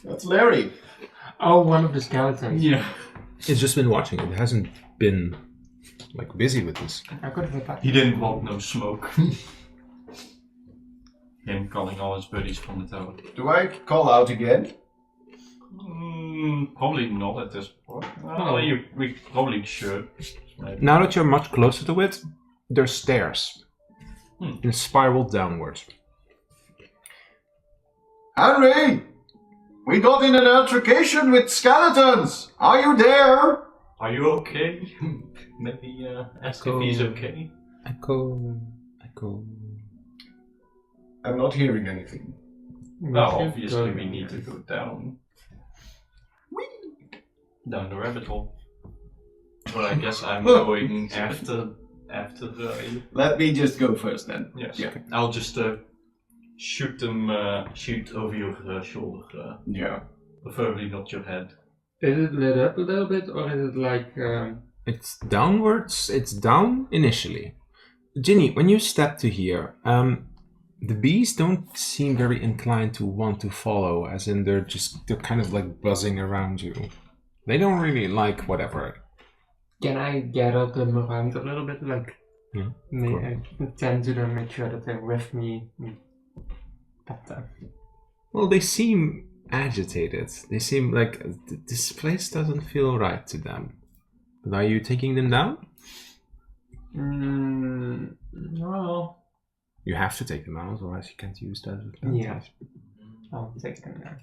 That's Larry. Oh, one of the skeletons. Yeah. It's just been watching. It hasn't been like busy with this. I could have attacked. He didn't want no smoke. Him calling all his buddies from the tower. Do I call out again? Probably not at this point. Well, we probably should. Maybe. Now that you're much closer to it, there's stairs. In a spiral downwards. Henry! We got in an altercation with skeletons! Are you there? Are you okay? Maybe ask if he's okay. Echo. I'm not hearing anything. Well, obviously we need to go down. Down the rabbit hole. Well, I guess I'm going after the. Let me just go first then. Yes. Yeah. I'll just shoot over your shoulder. Yeah. Preferably not your head. Is it lit up a little bit, or is it like? It's downwards. It's down initially. Ginny, when you step to here, the bees don't seem very inclined to want to follow, as in they're kind of like buzzing around you. They don't really like whatever. Can I gather them around a little bit, like? Yeah, I tend to them, make sure that they're with me. Pet them. Well, they seem agitated. They seem like this place doesn't feel right to them. But are you taking them down? No. You have to take them out, otherwise you can't use that. Yeah. I'll take them now.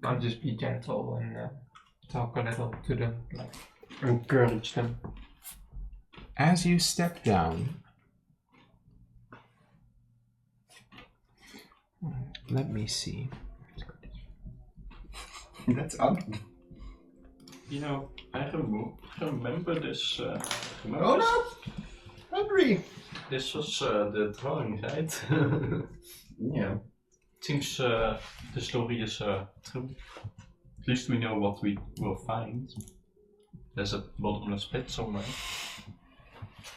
I'll just be gentle and talk a little to them, like encourage them. As you step down, let me see. That's up. You know, I remember this. Remember Oh this? no! Henry! This was the drawing, right? Yeah. Seems the story is true. At least we know what we will find. There's a bottomless pit somewhere.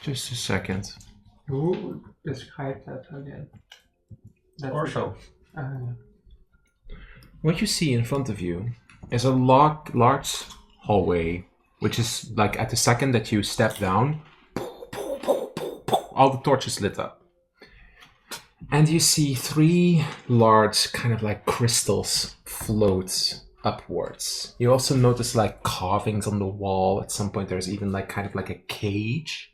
Just a second. Who described that again? Or so. What you see in front of you is a large hallway, which is like at the second that you step down, all the torches lit up. And you see 3 large kind of like crystals float upwards. You also notice like carvings on the wall. At some point there's even like kind of like a cage.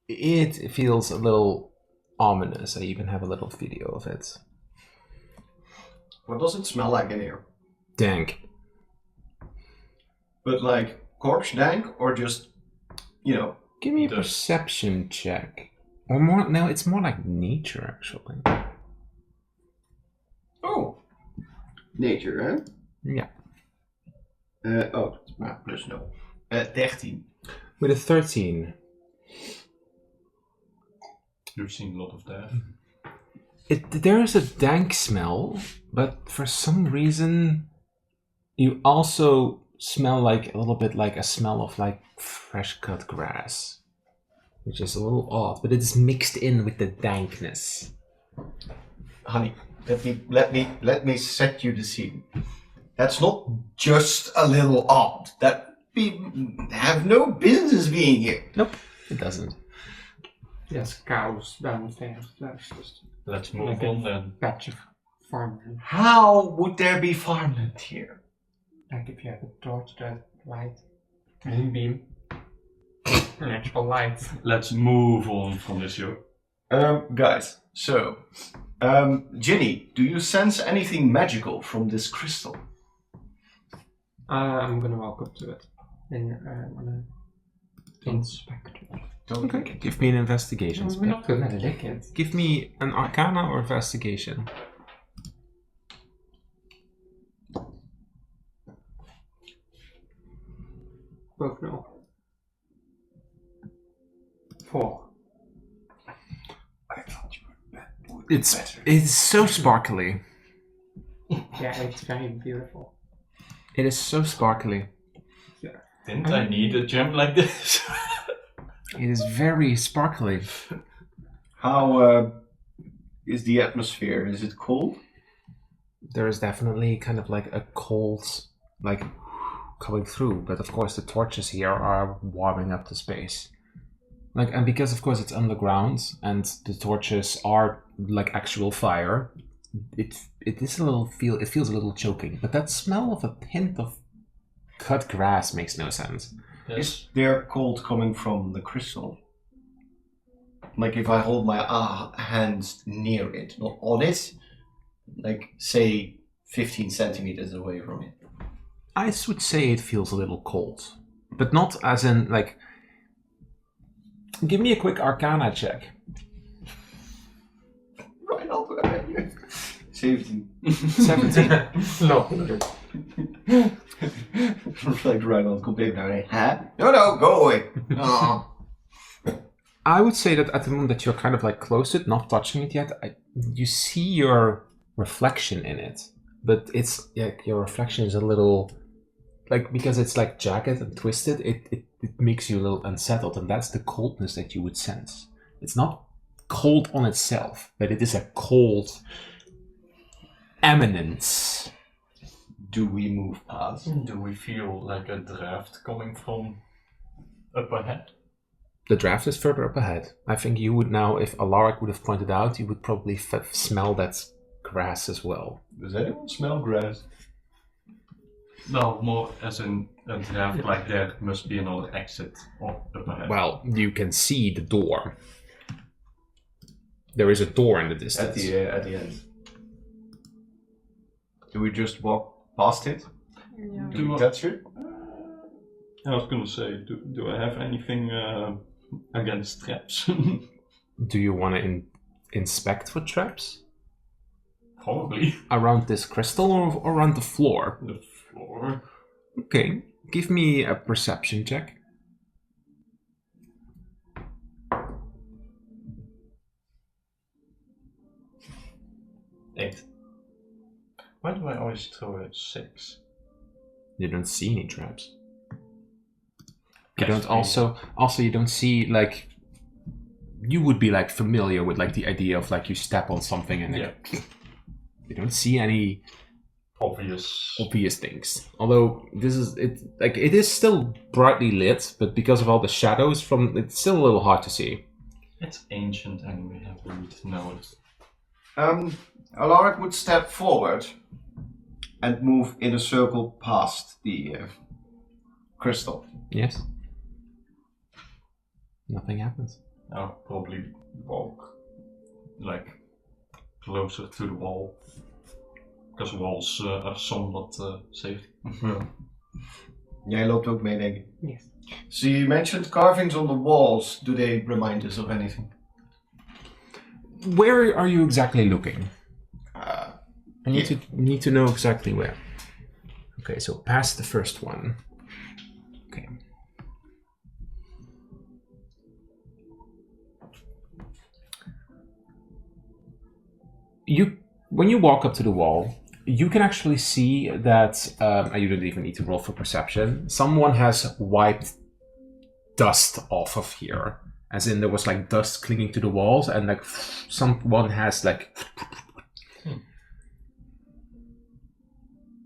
It feels a little ominous. I even have a little video of it. What does it smell like in here? Dank. But like corpse dank or just, Give me a perception check. Or more, no, it's more like nature actually. Oh, Nature, hè? Yeah. plus no. 13. With a 13. You've seen a lot of that. There is a dank smell, but for some reason you also smell like a little bit like a smell of like fresh cut grass, which is a little odd, but it is mixed in with the dankness. Honey, let me set you the scene. That's not just a little odd. That we have no business being here. Nope, it doesn't. There's cows downstairs. There's just Let's move like on a then. patch of farmland. How would there be farmland here? Like if you have a torch that light, moonbeam, natural light. Let's move on from this show. Guys, so, Ginny, do you sense anything magical from this crystal? I'm gonna walk up to it and wanna inspect it. Don't Okay, give me an investigation. We're not gonna lick it. Give me an arcana or investigation. Both no. 4. I thought you were bad. It's so sparkly. Yeah, it's very beautiful. It is so sparkly. Didn't I need a gem like this? It is very sparkly. How is the atmosphere? Is it cold? There is definitely kind of like a cold, like coming through, but of course the torches here are warming up the space. Like, and because of course it's underground and the torches are like actual fire, it is a little it feels a little choking. But that smell of a hint of cut grass makes no sense. Yes. Is there cold coming from the crystal? Like if I hold my hands near it, not on it, like say 15 centimeters away from it. I would say it feels a little cold, but not as in like. Give me a quick Arcana check. Right off the bat. 17. 17. No. Like Reinhold komt even naar beneden. Huh? No, go away. Oh. I would say that at the moment that you're kind of like close to it, not touching it yet, you see your reflection in it, but it's like your reflection is a little like because it's like jagged and twisted. It makes you a little unsettled, and that's the coldness that you would sense. It's not cold on itself, but it is a cold eminence. Do we move past? Do we feel like a draft coming from up ahead? The draft is further up ahead. I think you would now, if Alaric would have pointed out, you would probably smell that grass as well. Does anyone smell grass? No, more as in a draft like there must be another exit up ahead. Well, you can see the door. There is a door in the distance. At the end. Do we just walk past it? Yeah. Do we touch it? I was gonna say, do I have anything against traps? Do you want to inspect for traps? Probably. Around this crystal or around the floor? The floor. Okay, give me a perception check. 8. Why do I always throw a 6? You don't see any traps. You Yes, don't also you don't see like you would be like familiar with like the idea of like you step on something and then Yeah. you don't see any Obvious. things. Although it is still brightly lit, but because of all the shadows from it's still a little hard to see. It's ancient anyway, I need to know it. Alaric would step forward and move in a circle past the crystal. Yes. Nothing happens. I'll probably walk like closer to the wall. Because walls are somewhat safe. Jij loopt ook mee, denk ik. Yes. So you mentioned carvings on the walls. Do they remind us of anything? Where are you exactly looking? I Yeah. need to know exactly where. Okay, so past the first one. Okay. When you walk up to the wall, you can actually see that you don't even need to roll for perception. Someone has wiped dust off of here, as in there was like dust clinging to the walls, and like someone has like.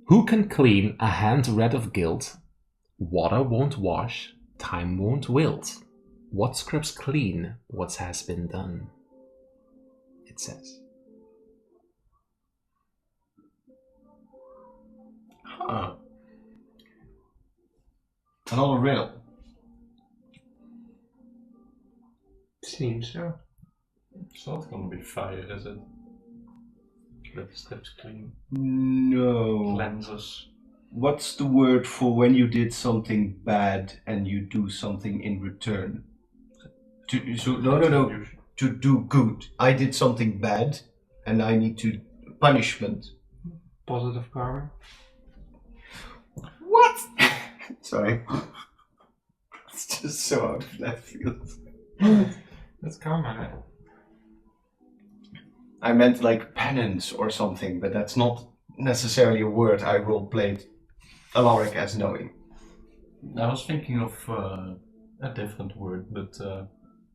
Who can clean a hand red of guilt? Water won't wash, time won't wilt. What scrubs clean what has been done? It says. Huh. Another riddle. Seems so. It's not gonna be fire, is it? That steps clean. No. Cleanses. What's the word for when you did something bad and you do something in return? No. To do good. I did something bad and I need to punishment. Positive karma. What? Sorry. It's just so out of left field. That's karma, right? I meant like penance or something, but that's not necessarily a word I roleplayed Alaric as knowing. I was thinking of a different word, but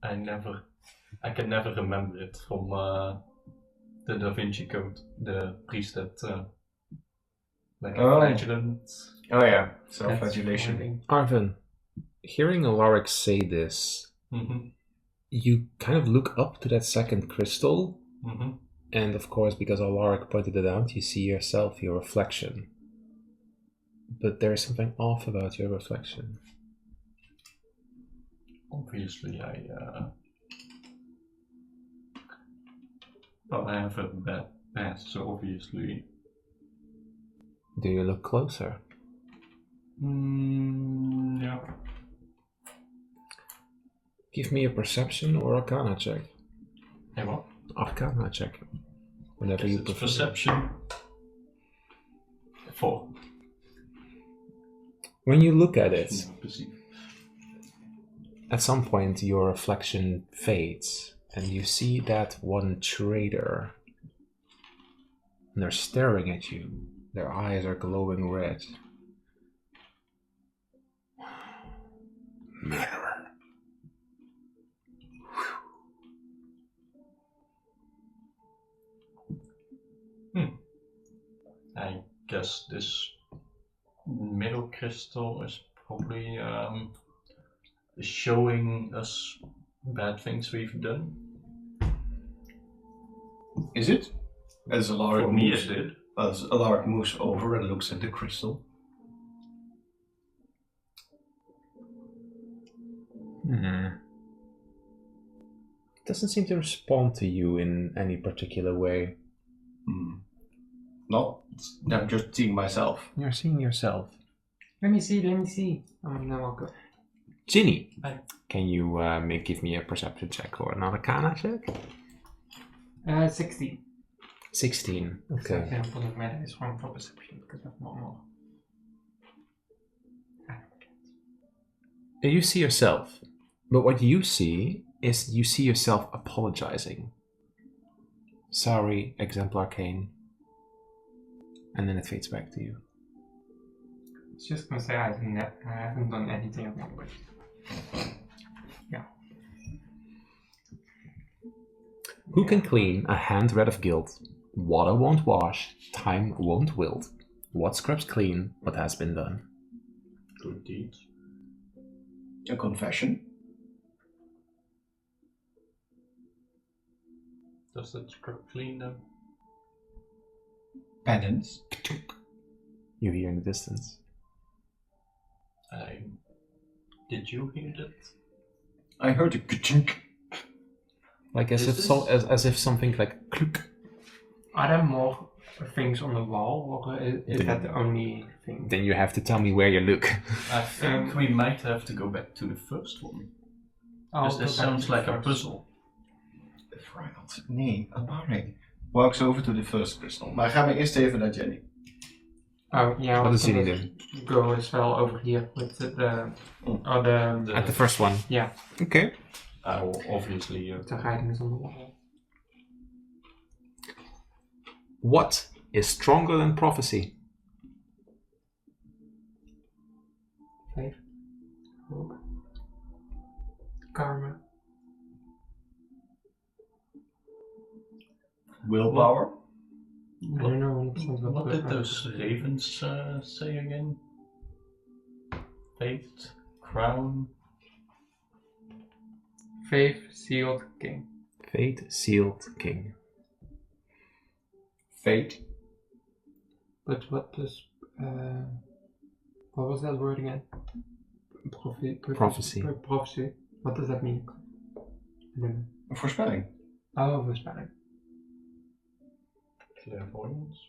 I can never remember it from the Da Vinci Code, the priest that like a flagellant. Oh yeah, self-flagellation. Arvin, hearing Alaric say this, you kind of look up to that second crystal, and of course, because Alaric pointed it out, you see yourself, your reflection. But there is something off about your reflection. Obviously, I have a bad past, so obviously. Do you look closer? Yeah. Give me a perception or arcana check. Hey, what? Arcana check. Whenever you It's prefer. perception. 4. When you look at it, Never perceive. at some point your reflection fades, and you see that one traitor. And they're staring at you. Their eyes are glowing red. Murderer. I guess this middle crystal is probably showing us bad things we've done. Is it? As Alaric For me, moves, it did. as Alaric moves over and looks at the crystal. Doesn't seem to respond to you in any particular way. Not. I'm just seeing myself. You're seeing yourself. Let me see. I'm gonna walk up. Ginny, Hi. can you give me a perception check or an arcana check? 16. 16. So Okay. example of matter is wrong for perception because I have more. You see yourself, but what you see is you see yourself apologizing. Sorry, Exemplar Arcane. and then it fades back to you. I was just gonna say I haven't done anything of language. Who can clean a hand red of guilt? Water won't wash, time won't wilt. What scrubs clean what has been done? Good deeds. A confession. Does that scrub clean them? Penance. You hear in the distance. Did you hear that? I heard a ka-chink. Like as Is if this- as if something like kluk. Are there more things on the wall, or is that the only thing? Then you have to tell me where you look. I think we might have to go back to the first one. Because this sounds like a puzzle. Right. Nee, Alaric. Walks over to the first crystal. Maar gaan we eerst even naar Jenny. Oh, yeah. What does Jenny do? Go as well over here with the other. At the first one. Yeah, Okay. I will obviously. the writing is on the wall. What is stronger than prophecy? Faith. Hope. Karma. Willpower. I don't know 100% What the did those ravens say again? Faith, crown. Faith, sealed, king. Fate sealed king. Fate. But what does what was that word again? Prophecy. Prophecy. What does that mean? I don't know. Een voorspelling. Oh, voorspelling. Clairvoyance.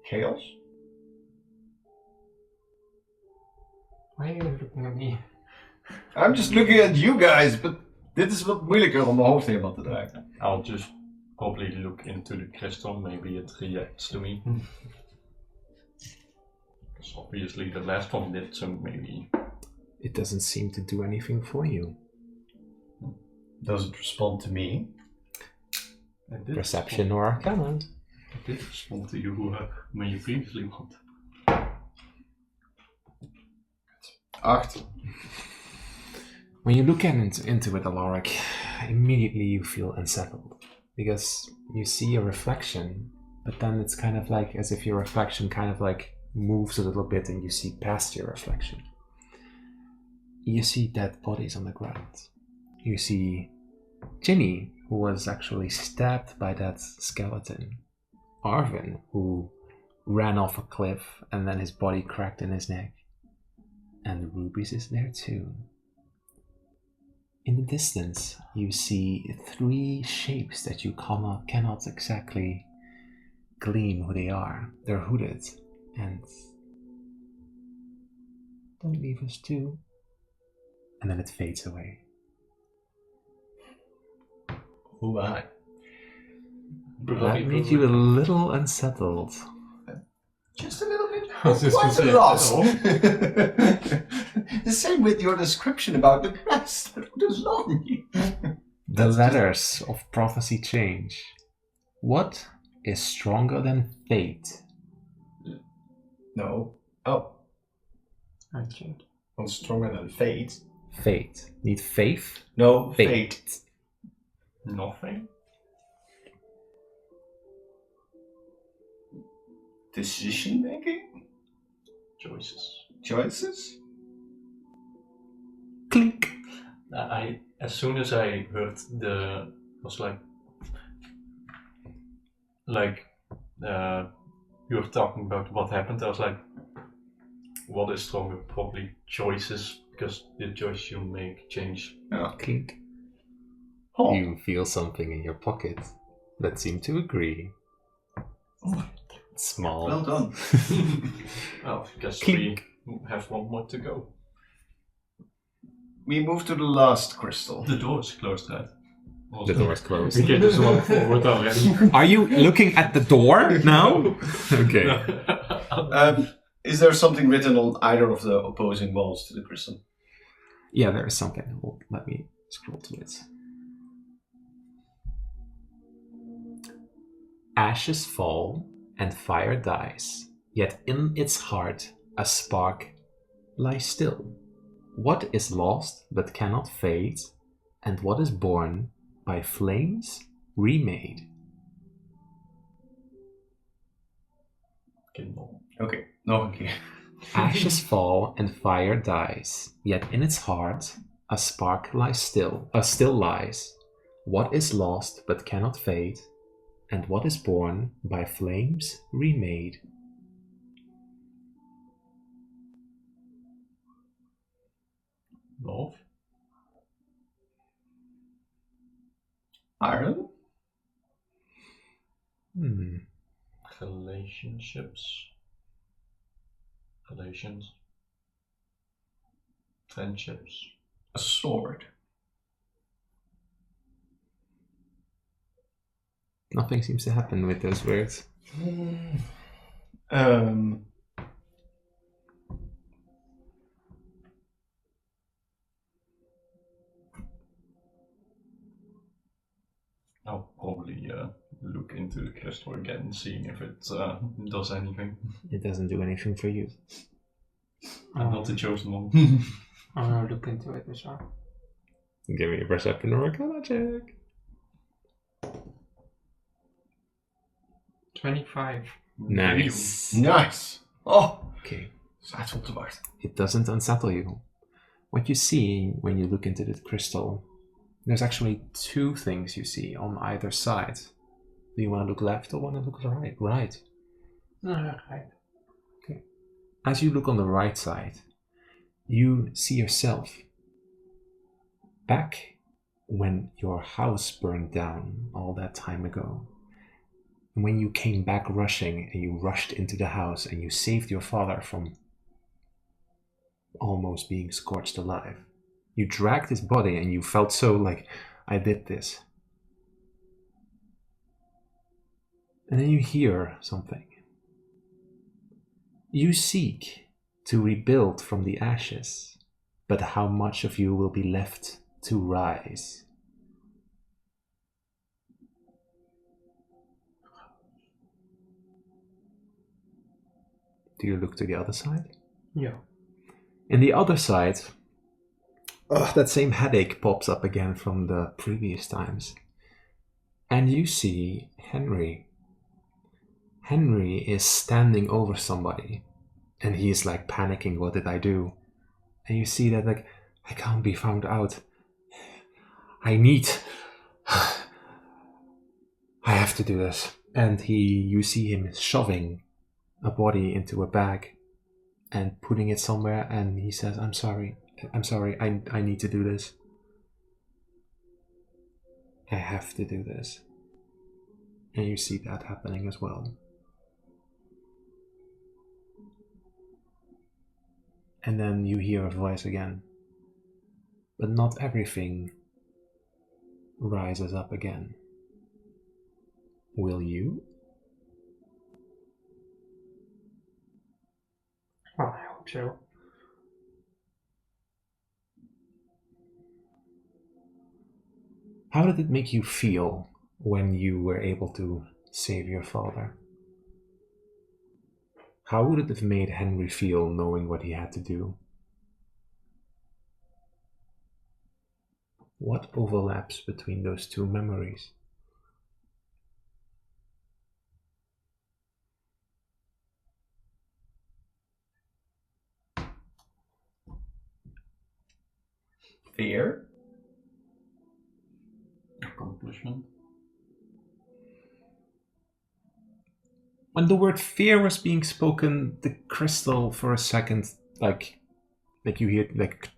Chaos. Why are you looking at me? I'm just looking at you guys, but dit is wat moeilijker om mijn hoofd helemaal te draaien. I'll just probably look into the crystal, maybe it reacts to me. Because obviously the last one did, so maybe. It doesn't seem to do anything for you. Does it respond to me? I did Perception or arcana. Respond, I did respond to you when you previously want. 8. When you look into it, Alaric, immediately you feel unsettled. Because you see a reflection, but then it's kind of like as if your reflection kind of like moves a little bit and you see past your reflection. You see dead bodies on the ground. You see Ginny, who was actually stabbed by that skeleton. Arvin, who ran off a cliff and then his body cracked in his neck. And Ruby's is there too. In the distance, you see 3 shapes that you cannot exactly glean who they are. They're hooded and don't leave us too. And then it fades away. Hoe I? That made you a little unsettled. Just a little bit. I was just Quite gonna a say, lot. The same with your description about the rest. That was long. The letters of prophecy change. What is stronger than fate? No. Oh. I changed. What's stronger than fate? Fate. Niet faith? No, Fate. fate. Nothing? Decision making? Choices. Choices? Clink. As soon as I heard was you were talking about what happened, I was like, what is stronger? Probably choices, because the choice you make change. Yeah. Clink. Oh. You feel something in your pocket that seem to agree. Oh. Small. Well done. Well, I guess Clink. we have one more to go. We move to the last crystal. The door is closed, right? The door is closed. We can just walk forward already. Are you looking at the door now? Okay. Is there something written on either of the opposing walls to the crystal? Yeah, there is something. Well, let me scroll to it. Ashes fall and fire dies, yet in its heart a spark lies still. What is lost but cannot fade, and what is born by flames remade? Kindle. Oké, nog een keer. Ashes fall and fire dies, yet in its heart a spark lies still lies. What is lost but cannot fade, and what is born by flames remade? Love. Iron? Relationships. Relations. Friendships. A sword. Nothing seems to happen with those words. I'll probably look into the crystal again, seeing if it does anything. It doesn't do anything for you. I'm not the chosen one. I'm gonna look into it as well. Give me a perception or arcana check. 25. Nice. Nice. Oh, Okay. staat op te wachten. It doesn't unsettle you. What you see when you look into the crystal, there's actually two things you see on either side. Do you want to look left or want to look right? Right. Right. Okay. As you look on the right side, you see yourself back when your house burned down all that time ago. And when you came back rushing and you rushed into the house and you saved your father from almost being scorched alive. You dragged his body and you felt so like, I did this. And then you hear something. You seek to rebuild from the ashes, but how much of you will be left to rise? Do you look to the other side? Yeah. In the other side, that same headache pops up again from the previous times. And you see Henry. Henry is standing over somebody. And he's like panicking, what did I do? And you see that like, I can't be found out. I have to do this. And you see him shoving a body into a bag and putting it somewhere, and he says, I'm sorry, I need to do this. I have to do this. And you see that happening as well. And then you hear a voice again. But not everything rises up again. Will you? Well, I hope so. How did it make you feel when you were able to save your father? How would it have made Henry feel knowing what he had to do? What overlaps between those two memories? Fear? Accomplishment. When the word fear was being spoken, the crystal for a second, like you hear, like.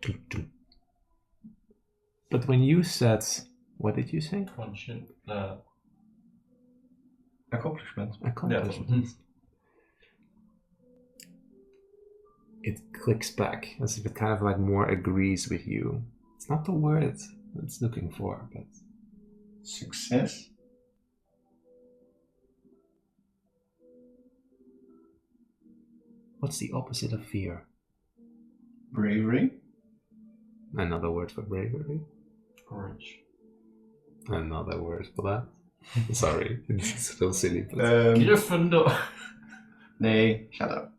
But when you said, what did you say? Friendship. Accomplishment. Accomplishment. It clicks back as if it kind of like more agrees with you. It's not the word it's looking for, but Success? what's the opposite of fear? Bravery? Another word for bravery. Courage. Another word for that. Sorry, it's so silly. But... Gryffindor. Nee, shut up.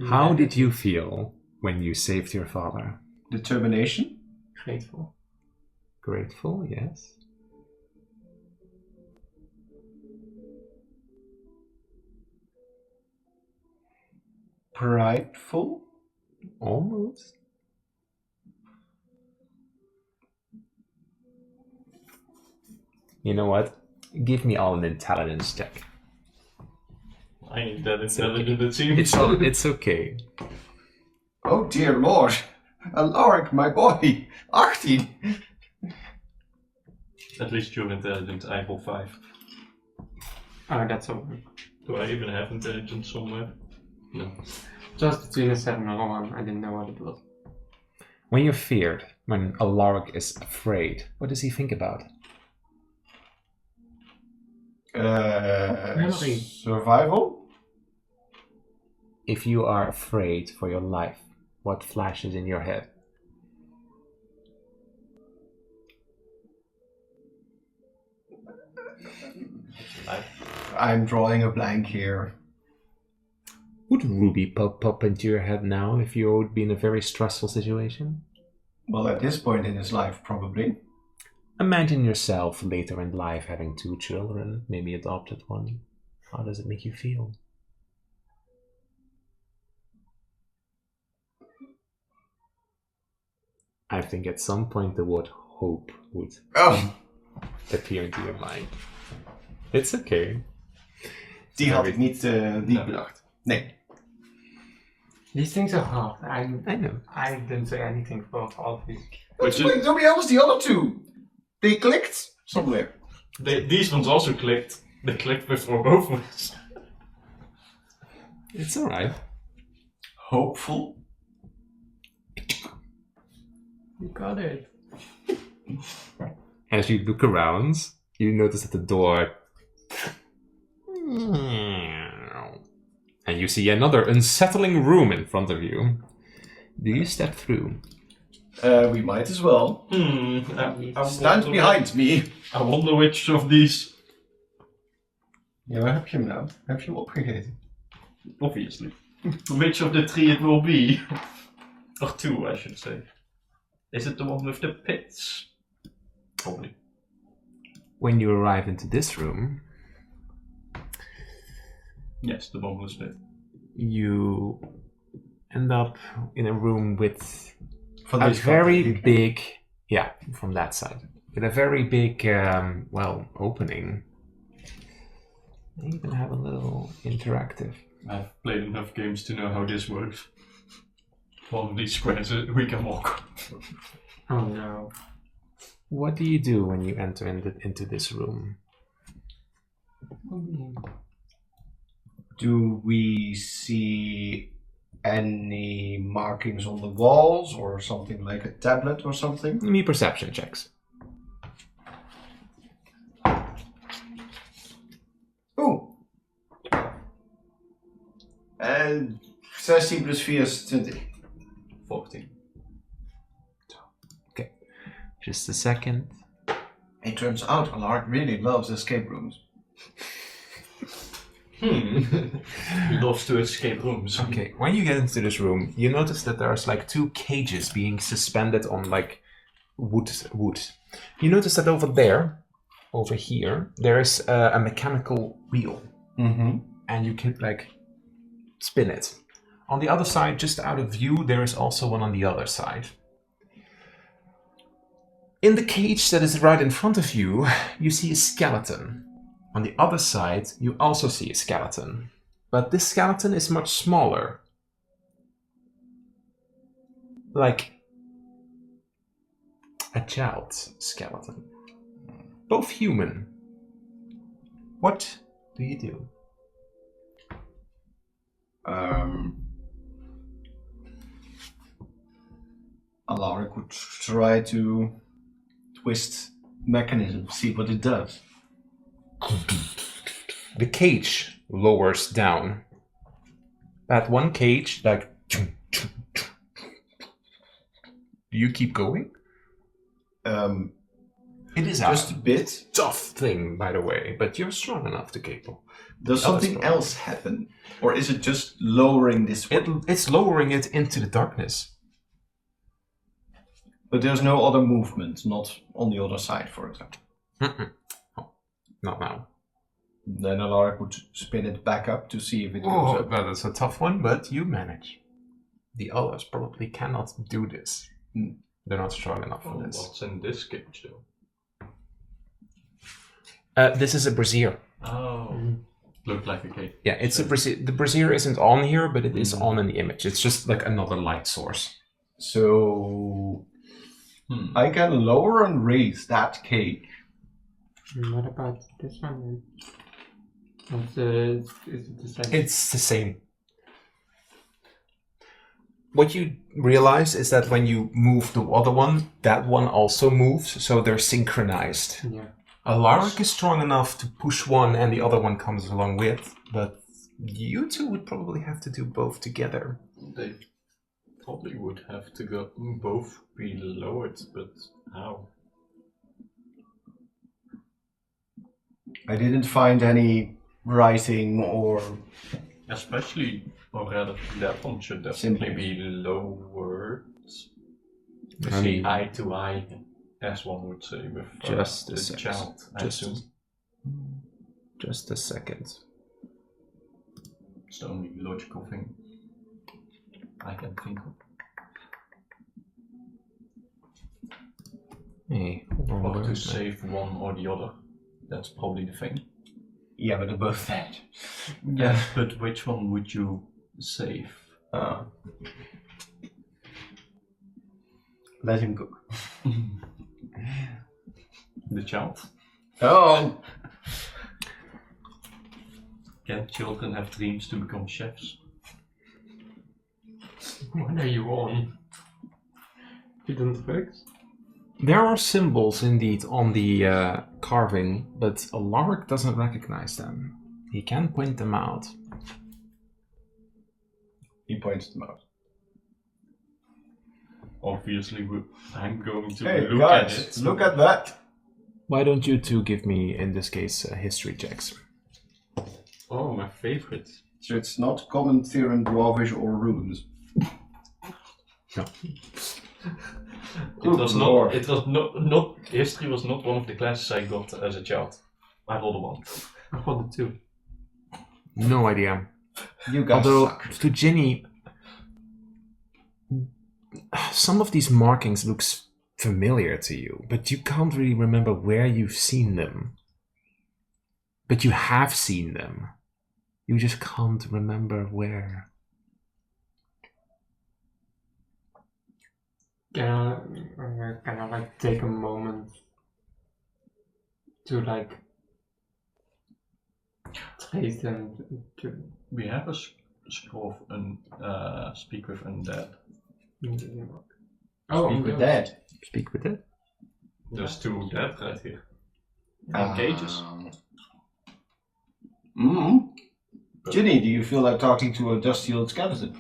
How did you feel when you saved your father? Determination? Grateful. Grateful, yes. Prideful? Almost. You know what? Give me all an intelligence check. I ain't that intelligent, it seems. It's okay. Oh dear lord. Alaric, my boy. 18. At least you're intelligent, I roll 5. Oh, that's a 1. Do I even have intelligence somewhere? No. Just between a 7 and a 1. I didn't know what it was. When you're feared, when Alaric is afraid, what does he think about? Memory. Survival? If you are afraid for your life, what flashes in your head? I'm drawing a blank here. Would Ruby pop into your head now if you would be in a very stressful situation? Well, at this point in his life, probably. Imagine yourself later in life having 2 children, maybe adopted one. How does it make you feel? I think at some point the word hope would appear into your mind. It's okay. Die had ik niet bedacht. Nee. These things are hard. I know. I didn't say anything about all of these. Wait, to be honest, the other two, they clicked somewhere. These ones also clicked. They clicked before both of us. It's alright. Hopeful. You got it. As you look around, you notice that the door... And you see another unsettling room in front of you. Do you step through? We might as well. Stand behind me. I wonder which of these... Ja, waar heb je hem nou? Heb je hem opgegeten? Obviously. Which of the 3 it will be. Or 2, I should say. Is it the one with the pits? Probably. When you arrive into this room... Yes, the one with the pit. You end up in a room with Van a deze very kant. big... Yeah, from that side. With a very big, opening. You even have a little interactive. I've played enough games to know how this works. One of these squares we can walk. Oh no. What do you do when you enter into this room? Do we see any markings on the walls or something like a tablet or something? Give me perception checks. Oeh. En 16 plus 4 is 20. 14. Okay. Just a second. It turns out Alaric really loves escape rooms. He loves to escape rooms. Okay, when you get into this room, you notice that there's like 2 cages being suspended on like wood. You notice that over here, there is a mechanical wheel. Mm-hmm. And you can like spin it. On the other side, just out of view, there is also one on the other side. In the cage that is right in front of you, you see a skeleton. On the other side, you also see a skeleton. But this skeleton is much smaller. Like a child's skeleton. Both human. What do you do? Alaric would try to twist mechanism, see what it does. The cage lowers down. That one cage, like... Do you keep going? It is Just a bit. tough thing, by the way, but you're strong enough to cape. Does The other something strong. else happen? Or is it just lowering this one? It's lowering it into the darkness. But there's no other movement, not on the other side, for example. Oh, not now. Then Alaric would spin it back up to see if it goes Oh, up. that is a tough one, but you manage. The others probably cannot do this. They're not strong enough for this. What's in this cage though? This is a brazier. Oh, looked like a cage. Yeah, it's a brazier. The brazier isn't on here, but it is on in the image. It's just like another light source. So I can lower and raise that cake. What about this one then? Is it the same? It's the same. What you realize is that when you move the other one, that one also moves, so they're synchronized. Yeah. Alaric is strong enough to push one and the other one comes along with, but you two would probably have to do both together. They probably would have to go both be lowered, but how? I didn't find any writing or... Especially, or rather, that one should definitely Symbols. be lowered. I See, mean- eye to eye, as one would say, with Just a the sec. child, I Just- assume. Just a second. It's the only logical thing I can think of. Hey, Or to save one or the other. That's probably the thing. Yeah, but they're both dead. Yes, but which one would you save? Let him cook. The child? Oh! Can children have dreams to become chefs? What are you on? Hidden drugs? There are symbols indeed on the carving, but Alaric doesn't recognize them. He can point them out. He points them out. Obviously, I'm going to Hey, look guys, at it. look at that! Why don't you two give me, in this case, history checks? Oh, my favorite. So it's not common theorem, dwarvish, or runes. No. It was Lord. not. It was not. History was not one of the classes I got as a child. I rolled a 1. I rolled a 2. No idea. You guys Although, suck. to Ginny, some of these markings looks familiar to you, but you can't really remember where you've seen them. But you have seen them. You just can't remember where. Can I like take a moment to like trace them to We have a scroll of speak with undead. Oh, Speak with dead. Speak with it. There's 2 dead right here. And cages. Ginny, do you feel like talking to a dusty old skeleton?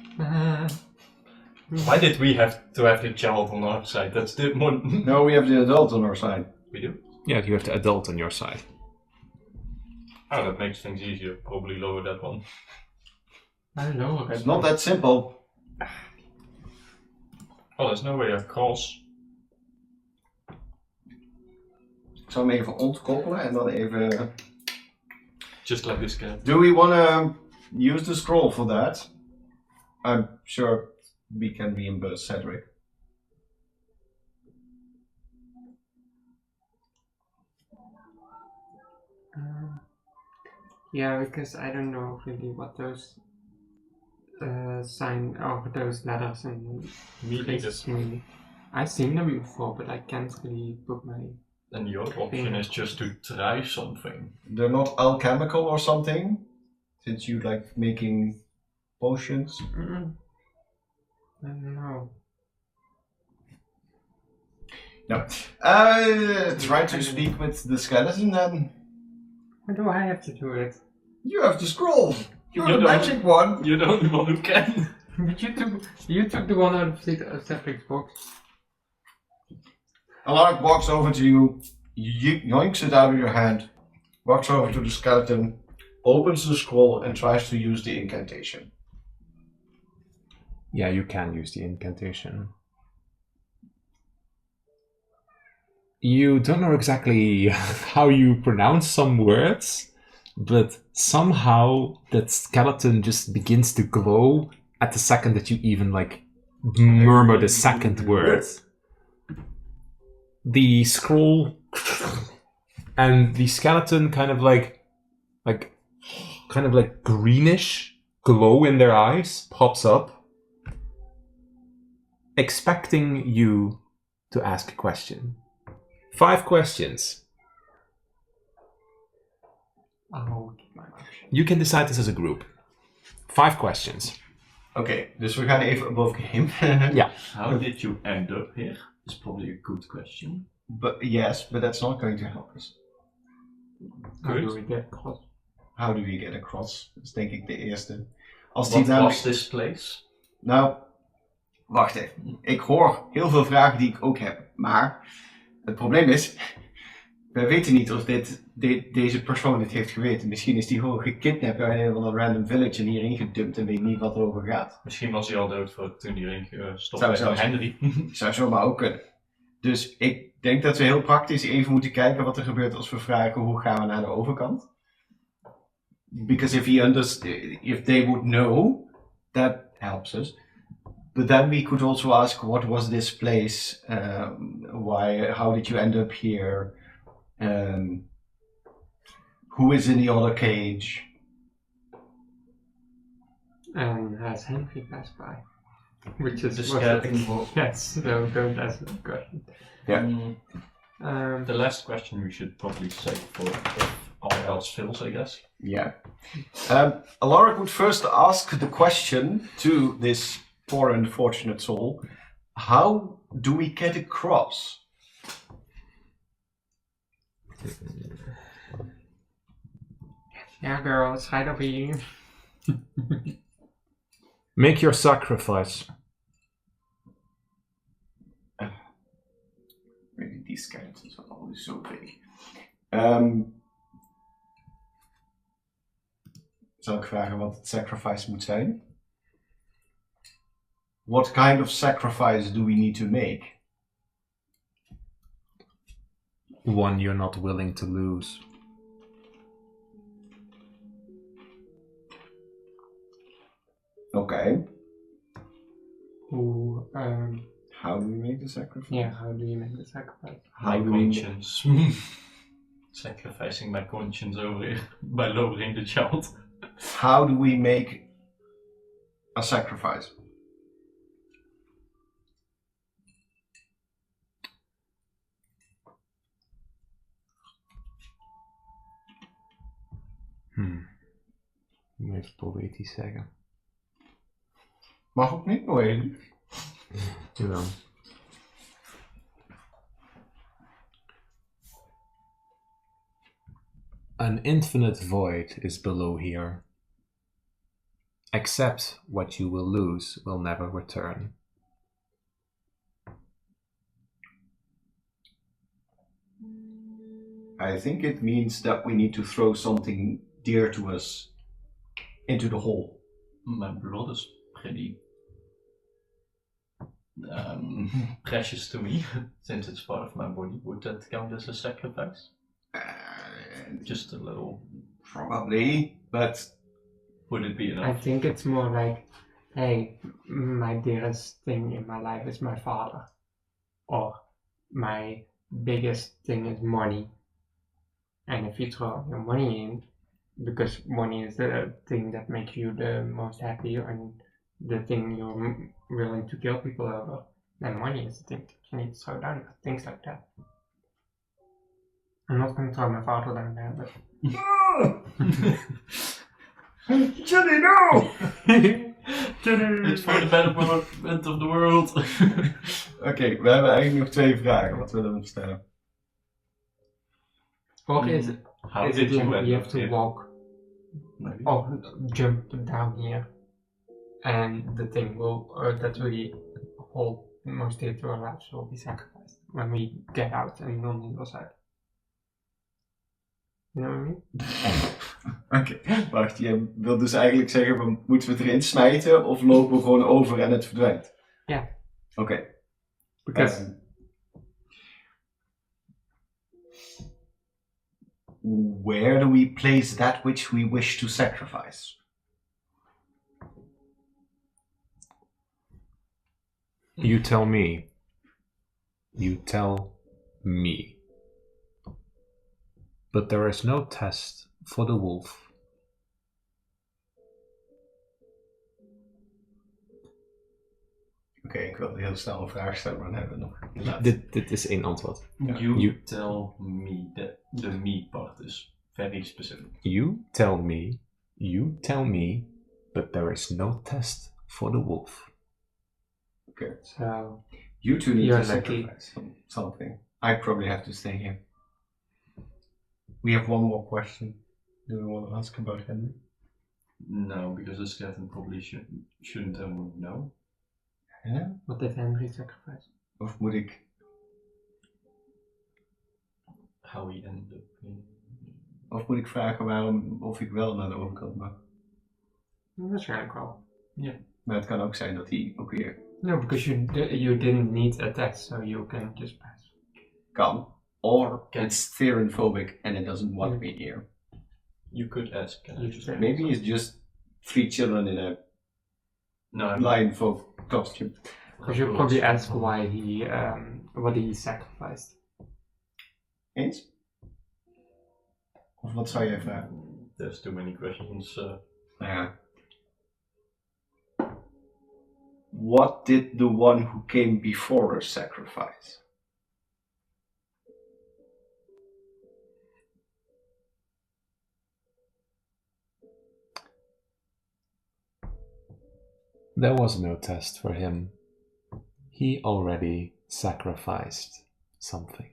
Why did we have to have the child on our side? That's the one. No, we have the adult on our side. We do. Yeah, you have the adult on your side. Oh, that makes things easier. Probably lower that one. I don't know. It's not that simple. Oh, there's no way across. Ik zal hem even ontkoppelen en dan even... Just like this guy. Do we want to use the scroll for that? I'm sure we can reimburse Cedric. Yeah, because I don't know really what those sign or those letters and Me places neither. mean. I've seen them before, but I can't really put my. And the other option is just to try something. They're not alchemical or something? Since you like making potions? I don't know. No. Try to speak with the skeleton then. Why do I have to do it? You have the scroll! You're You the don't. magic one! You're the only one who can. But you took the one out of Cedric's box. Alaric walks over to you. yoinks it out of your hand, walks over to the skeleton, opens the scroll, and tries to use the incantation. Yeah, you can use the incantation. You don't know exactly how you pronounce some words, but somehow that skeleton just begins to glow at the second that you even like murmur the second word. The scroll and the skeleton kind of like greenish glow in their eyes pops up, expecting you to ask a question. 5 questions. I'll keep my option. You can decide this as a group. 5 questions. Oké, dus we gaan even above game. Ja. How did you end up here? Is probably a good question. But that's not going to help us. How do Good. we get across? How do we get across? Dat is denk ik de eerste. Als die What namelijk... was this place? Nou, wacht even. Ik hoor heel veel vragen die ik ook heb. Maar het probleem is, wij weten niet of deze persoon dit heeft geweten. Misschien is die gewoon gekidnapt bij een of ander random village en hierin gedumpt en weet niet wat er over gaat. Misschien was hij al dood toen hij erin stopte Zou bij zelfs- Henry. Zou zomaar ook kunnen. Dus ik denk dat we heel praktisch even moeten kijken wat er gebeurt als we vragen hoe gaan we naar de overkant. Because if they would know, that helps us. But then we could also ask, what was this place? How did you end up here? Who is in the other cage? And has Henry passed by? Which is The what I think- skeleton. Yes, so don't ask that question. Yeah. The last question we should probably save for if all else fails, I guess. Yeah. Alaric would first ask the question to this poor unfortunate soul. How do we get across? Yeah, girl, it's right over here. Make your sacrifice. Really, these skeletons are always so big. Zal ik vragen wat het sacrifice moet zijn? What kind of sacrifice do we need to make? One you're not willing to lose. Okay. How do we make the sacrifice? Yeah, how do you make the sacrifice? How My do we... conscience. Sacrificing my conscience over here by lowering the child. How do we make a sacrifice? Ik moet even poëtisch zeggen. Mag ook niet poëtisch. Jawel. An infinite void is below here. Accept what you will lose will never return. I think it means that we need to throw something dear to us into the hole. My blood is pretty precious to me, since it's part of my body. Would that count as a sacrifice? Just a little. Probably, but Would it be I enough? think it's more like, hey, my dearest thing in my life is my father. Or my biggest thing is money. And if you throw your money in, because money is the thing that makes you the most happy and the thing you're willing to kill people over, then money is the thing that you need to throw down, things like that. I'm not going to throw my father down there, but... Jenny, no! It's for the betterment of the world. Oké, we hebben eigenlijk nog 2 vragen. Wat willen we stellen? Or is it, How is did it you like end you up have to here? walk Maybe. or jump down here and the thing will, that we hold most dear to our lives will be sacrificed when we get out and on the other side. You know what I mean? Oké, wacht, je wil dus eigenlijk zeggen, moeten we het erin smijten of lopen we gewoon over en het verdwijnt? Ja. Oké. Because Where do we place that which we wish to sacrifice? You tell me. You tell me. But there is no test for the wolf. Oké, ik wilde heel snel een vraag stellen, maar dan hebben we nog. Inderdaad. Dit is één antwoord. You tell me. The me part is very specific. You tell me, but there is no test for the wolf. Okay. so You two need You're to lucky. sacrifice something. I probably have to stay here. We have one more question. Do we want to ask about Henry? No, because the skeleton probably shouldn't know. Ja? what did Henry sacrifice? Of moet ik... How he ended up. Of moet ik vragen waarom, of ik wel naar de overkant mag? Waarschijnlijk wel. Maar het kan ook zijn dat hij ook weer No, because you didn't need a test, so you can just pass. kan. Or it's theorophobic and it doesn't want me here. You could ask. Can I You just can. Maybe it's just 3 children in a No, lion folk costume. Because you probably ask why he, what he sacrificed. Eens? Of wat zou jij vragen? There's too many questions. Nou ja. What did the one who came before us sacrifice? There was no test for him. He already sacrificed something.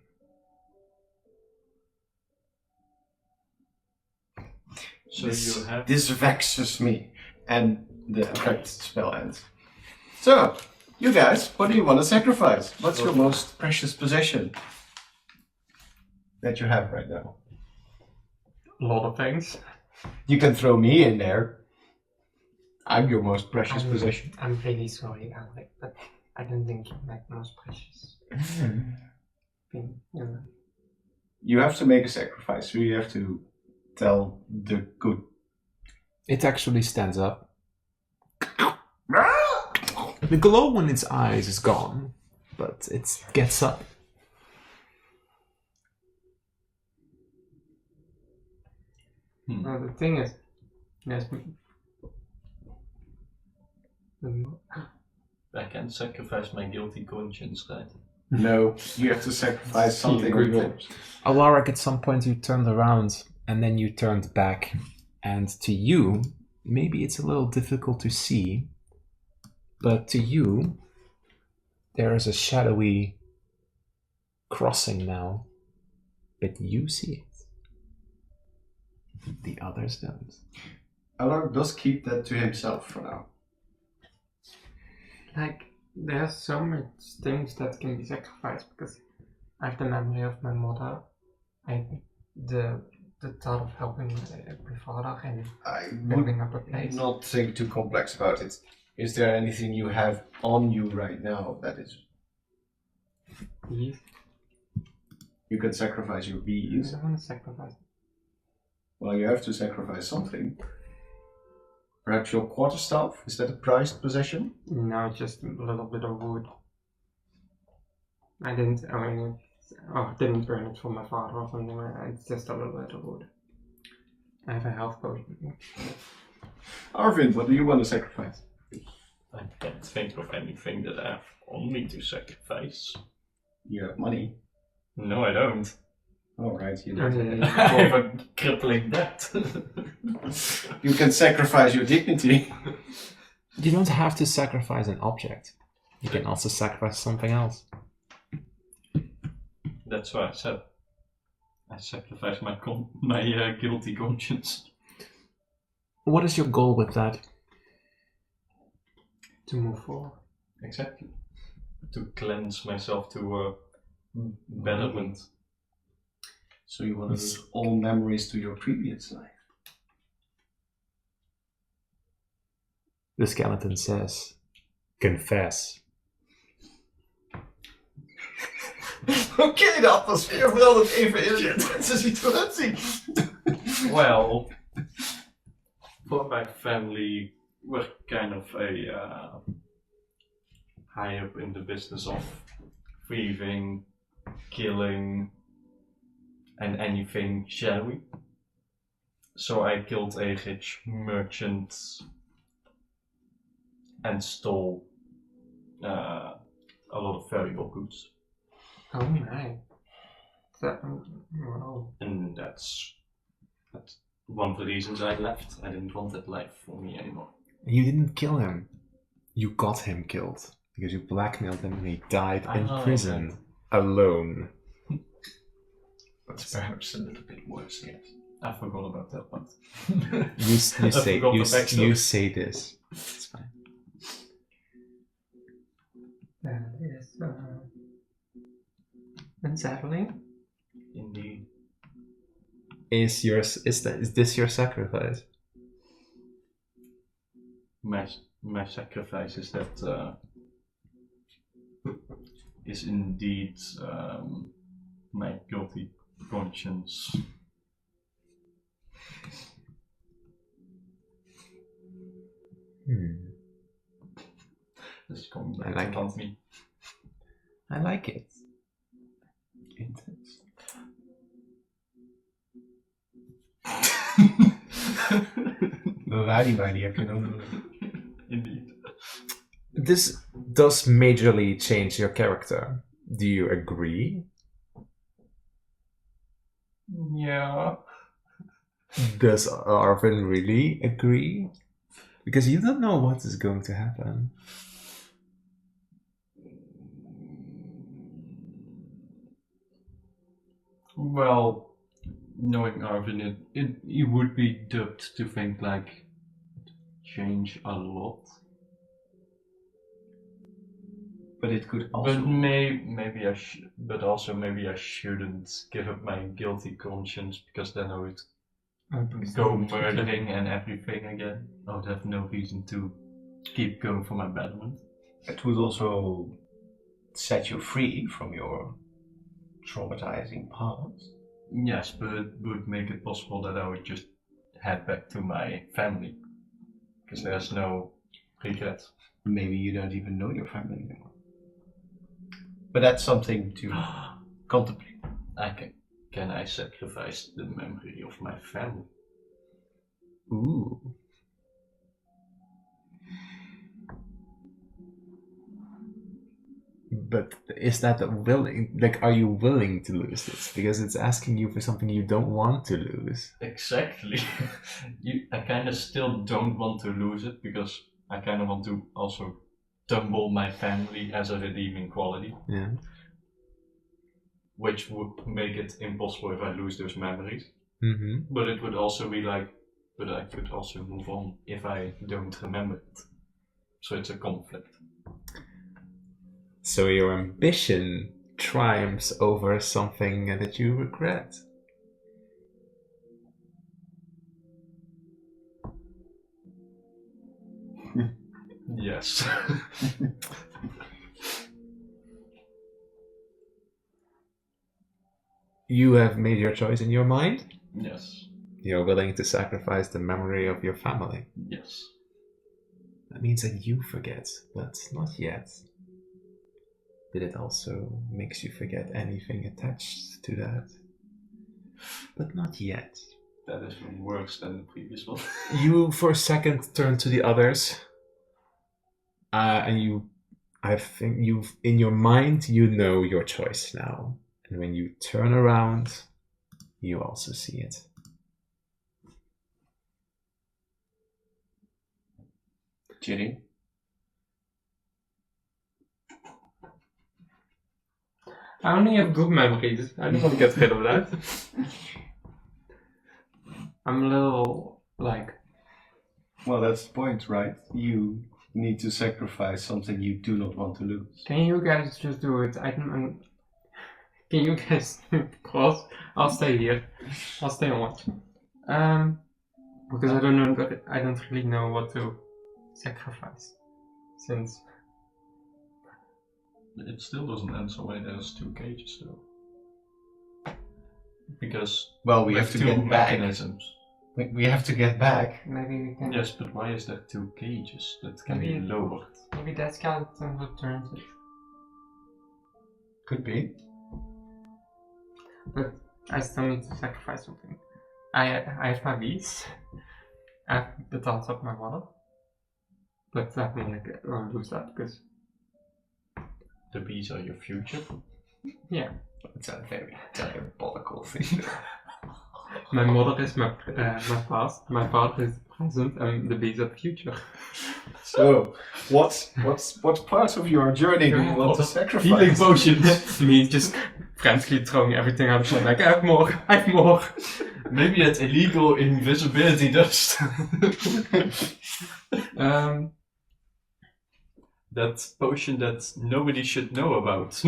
So you have. This vexes me. And the effect spell ends. So, you guys, what do you want to sacrifice? What's your most precious possession that you have right now? A lot of things. You can throw me in there. I'm your most precious possession. I'm really sorry, Alec, but I don't think you're my most precious thing. You know. You have to make a sacrifice, so you have to tell the good. It actually stands up. The glow in its eyes is gone, but it gets up. Well, the thing is, yes. I can sacrifice my guilty conscience, right? No, you have to sacrifice something or yours. Alaric, at some point you turned around and then you turned back, and to you, maybe it's a little difficult to see, but to you, there is a shadowy crossing now, but you see it. The others don't. Alaric does keep that to himself for now. Like, there's so much things that can be sacrificed because I have the memory of my mother, the thought of helping my father and I building up a place. not think too complex about it. Is there anything you have on you right now that is... Bees. You can sacrifice your I bees. don't want to sacrifice. Well, you have to sacrifice something. Perhaps your quarterstaff? Is that a prized possession? No, just a little bit of wood. I didn't burn it for my father or something like that. It's just a little bit of wood. I have a health potion. Arvin, what do you want to sacrifice? I can't think of anything that I have on me to sacrifice. You have money. No, I don't. Alright, you Oh, don't. yeah, I have a crippling debt. You can sacrifice your dignity. You don't have to sacrifice an object. You can also sacrifice something else. That's why I said I sacrifice my guilty conscience. What is your goal with that? To move forward. Exactly. To cleanse myself to betterment. So you want to lose all memories to your previous life? The skeleton says, confess. Oké, de atmosfeer verandert even in een intense situatie. Well, for my family, we're kind of high up in the business of thieving, killing, and anything shadowy. So I killed a rich merchant and stole a lot of valuable goods. Oh my. Wow. And that's one of the reasons I left. I didn't want that life for me anymore. You didn't kill him. You got him killed. Because you blackmailed him and he died in prison. Alone. That's perhaps a little bit worse, yes. I forgot about that part. You forgot the you backstory. say this. It's fine. That is unsettling. Indeed. Is this your sacrifice? My sacrifice is that is indeed my guilty conscience. This is coming back I like to haunt me. I like it. Intense. Die, heb je nodig. Indeed. This does majorly change your character. Do you agree? Yeah. Does Arvin really agree? Because you don't know what is going to happen. Well, knowing Arvin, it would be dubbed to think like change a lot. But it could also... But maybe maybe I shouldn't give up my guilty conscience because then I would go murdering and everything again. I would have no reason to keep going for my betterment. It would also set you free from your traumatizing past. Yes, but it would make it possible that I would just head back to my family because there's no regret. Maybe you don't even know your family anymore. But that's something to contemplate. Can I sacrifice the memory of my family? Ooh. But is that willing? Like, are you willing to lose this? Because it's asking you for something you don't want to lose. Exactly. I kind of still don't want to lose it because I kind of want to also tumble my family as a redeeming quality. Yeah. Which would make it impossible if I lose those memories. Mm-hmm. But it would also be like, but I could also move on if I don't remember it. So it's a conflict. So your ambition triumphs over something that you regret. Yes. You have made your choice in your mind. Yes. You're willing to sacrifice the memory of your family. Yes. That means that you forget, but not yet. But it also makes you forget anything attached to that. But not yet. That is worse than the previous one. You, for a second, turn to the others. I think in your mind, you know your choice now. And when you turn around, you also see it. Ginny? I only have good memories. I don't want to get rid of that. I'm a little like. Well, that's the point, right? You need to sacrifice something you do not want to lose. Can you guys just do it? Can you guys cross? I'll stay here. I'll stay on watch. Because I don't really know what to sacrifice. Since It still doesn't answer why there's 2 cages though. Because Well, we with have to 2 get back. mechanisms. We have to get back. maybe we can. Yes, but why is there 2 cages that can be Maybe- lowered? Maybe that skeleton returns it. Could be. But I still need to sacrifice something. I have my bees. I have the thoughts of my mother. But I mean, I won't lose that because The bees are your future. yeah, It's a very diabolical thing. my mother is my past, my father is present, and the bees are the future. So, what part of your journey do you want to sacrifice? Healing potions! Me just frantically throwing everything out of my bag. I have more. Maybe that's illegal invisibility dust. That potion that nobody should know about.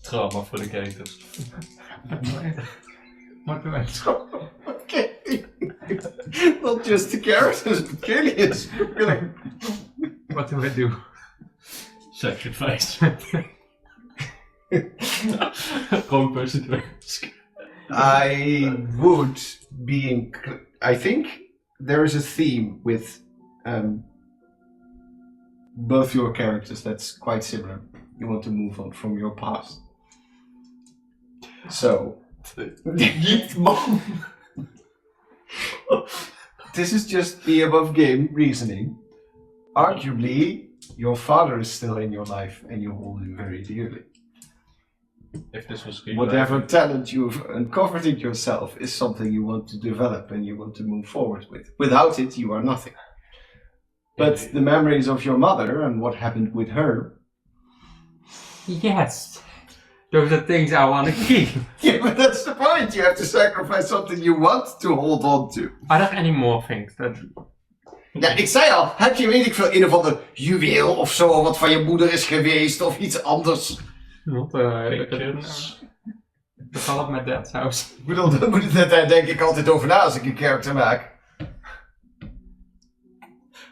Trauma voor de kijkers. What do I do? Okay. Not just the characters, but Killian's. What do I do? Sacrifice. Wrong person to ask. I would be I think there is a theme with both your characters that's quite similar. You want to move on from your past. So, this is just the above game reasoning. Arguably, your father is still in your life and you hold him very dearly. If this was real Whatever life, talent you've uncovered in yourself is something you want to develop and you want to move forward with. Without it, you are nothing. But the memories of your mother and what happened with her. Yes, those are things I want to keep. Yeah, but that's the point. You have to sacrifice something you want to hold on to. Are there any more things that? Ja, ik zei al, heb je weet ik veel een of ander juweel of zo wat van je moeder is geweest of iets anders? Not pictures. Behalve met dad's house. Ik bedoel, daar denk ik altijd over na als ik een character maak.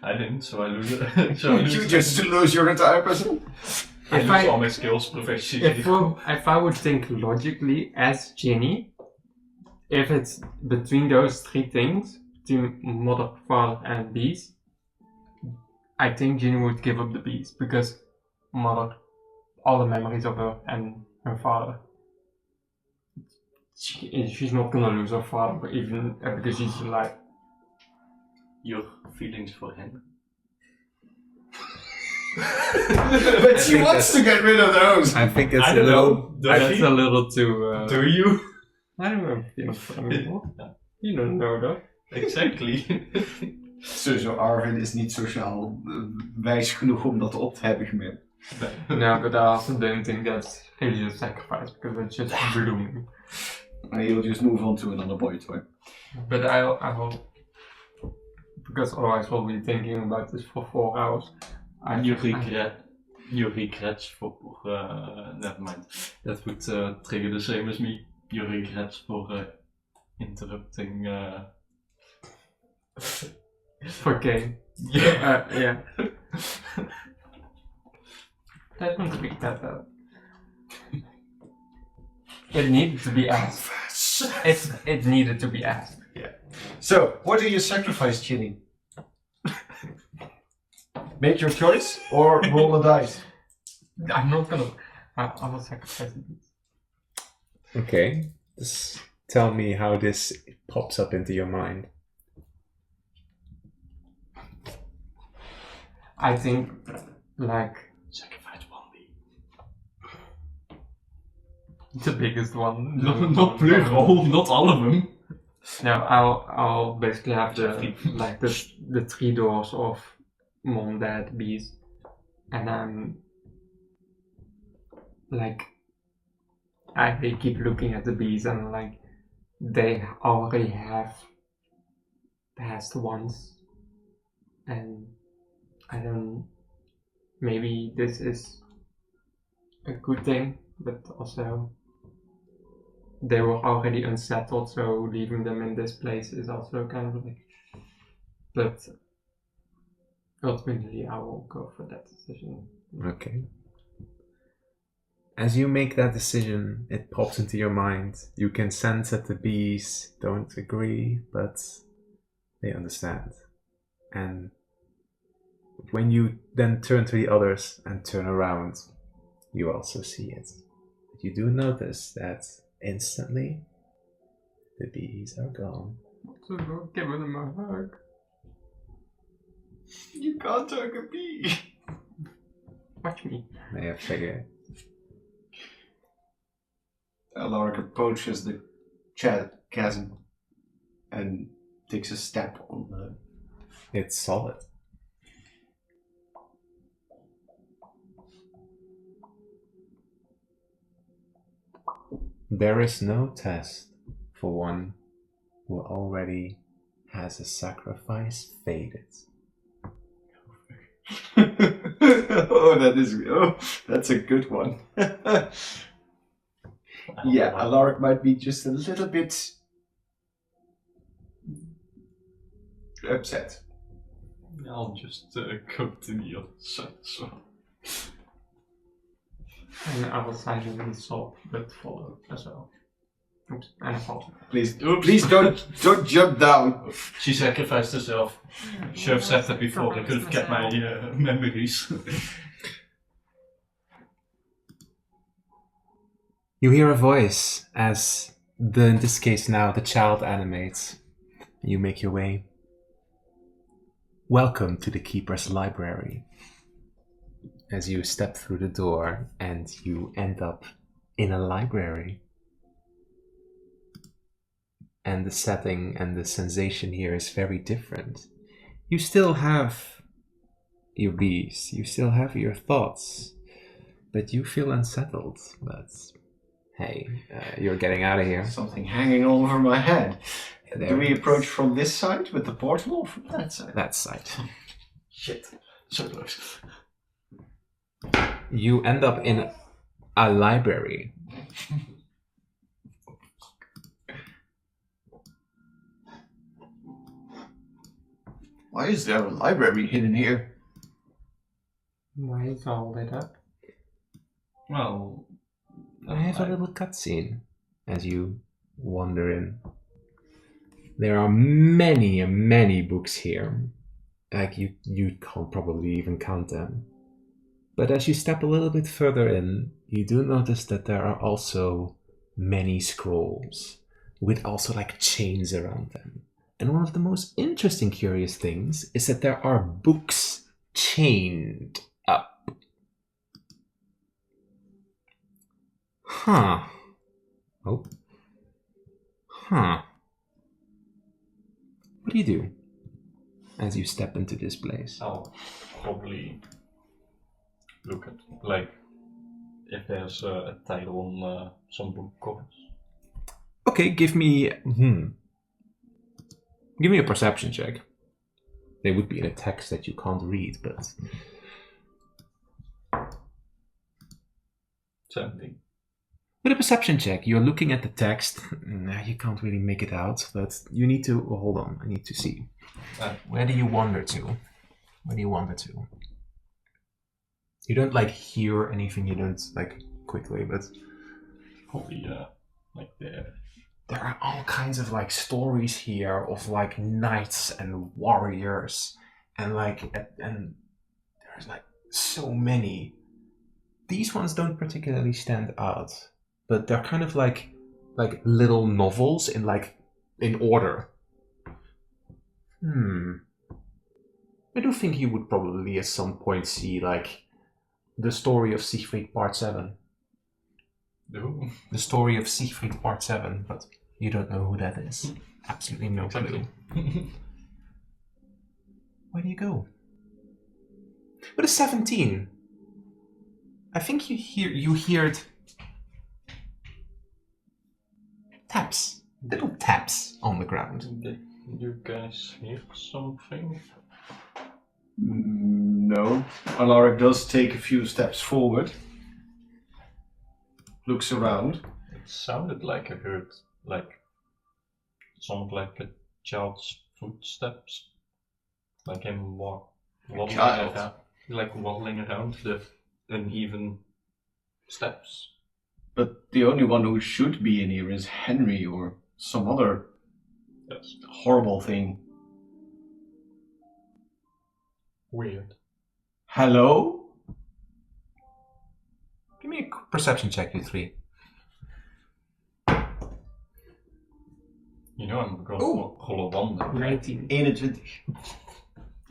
I didn't, so I lose it. So I lose You it. just lose your entire person. I lose all my skills professionally. If I would think logically as Ginny, if it's between those 3 things, between mother, father, and bees, I think Ginny would give up the bees because mother, all the memories of her and her father. She's not gonna lose her father even because she's alive. Your feelings for him. But she wants to get rid of those. I think it's I a don't little. know. That's a little too. Do you? I don't know feelings for them anymore. You don't know that. Exactly. Sowieso, Arvin is niet sociaal wijs genoeg om dat op te hebben gemerkt. No, but I also don't think that's really a sacrifice because that's just blooming. You'll just move on to another boy toy. But I hope, because otherwise we'll be thinking about this for 4 hours. Your regrets for never mind. That would trigger the same as me. Your regrets for interrupting. For game. Yeah. Yeah. That wouldn't be that bad. It needed to be asked. It needed to be asked. So, what do you sacrifice, Ginny? Make your choice or roll a dice. I'm not gonna. I will sacrifice it. Okay, just tell me how this pops up into your mind. I think, like, Sacrifice one bee. the biggest one. Not plural, not all of them. No, I'll basically have the 3 doors of mom, dad, bees, and I'm like I keep looking at the bees and like they already have passed once, and I don't. Maybe this is a good thing, but also they were already unsettled, so leaving them in this place is also kind of like. But ultimately, I will go for that decision. Okay. As you make that decision, it pops into your mind. You can sense that the bees don't agree, but they understand. And when you then turn to the others and turn around, you also see it. But you do notice that instantly the bees are gone. So go give them a hug. You can't hug a bee. Watch me. They have figured. Alaric approaches the chasm and takes a step on the... It's solid. There is no test for one who already has a sacrifice faded. That's a good one. Yeah, Alaric might be just a little bit upset. I'll just go to the other side. So. And I will silently sob, but follow as well. Oops, and I fall. Please don't jump down. She sacrificed herself. Should have said that before. I could have kept my memories. You hear a voice as in this case now, the child animates. You make your way. Welcome to the Keeper's Library. As you step through the door and you end up in a library. And the setting and the sensation here is very different. You still have your bees, you still have your thoughts, but you feel unsettled. But hey, you're getting out of here. Something hanging over my head. There Do we it approach is. from this side with the portal or from that side? That side. Shit. So close. You end up in a library. Why is there a library hidden here? Why is all lit up? Well, I have a little cutscene as you wander in. There are many, many books here. Like you can't probably even count them. But as you step a little bit further in, you do notice that there are also many scrolls with also like chains around them. And one of the most interesting, curious things is that there are books chained up. Huh. Oh. Huh. What do you do as you step into this place? I'll probably look at, like, if there's a title on some book covers. Okay, give me a perception check. They would be in a text that you can't read, but 17. with a perception check, you're looking at the text. Nah, you can't really make it out, but you need to hold on. I need to see. Where do you wander to? Where do you wander to? You don't like hear anything. You don't like quickly, but Probably like there. there are all kinds of like stories here of like knights and warriors, and there's like so many. These ones don't particularly stand out, but they're kind of like little novels in order. I do think you would probably at some point see like the story of Siegfried Part 7. No. The story of Siegfried Part 7, but you don't know who that is. Absolutely no clue. Where do you go? With a 17. I think you heard taps little taps on the ground. Did you guys hear something? No. Alaric does take a few steps forward. Looks around. It sounded like I heard somewhat like a child's footsteps, like him waddling Child? around, like waddling around the uneven steps. But the only one who should be in here is Henry or some other That's horrible thing. weird. Hello? Give me a perception check, you three. You know I'm going Oeh. to roll a wonder. 19. 21.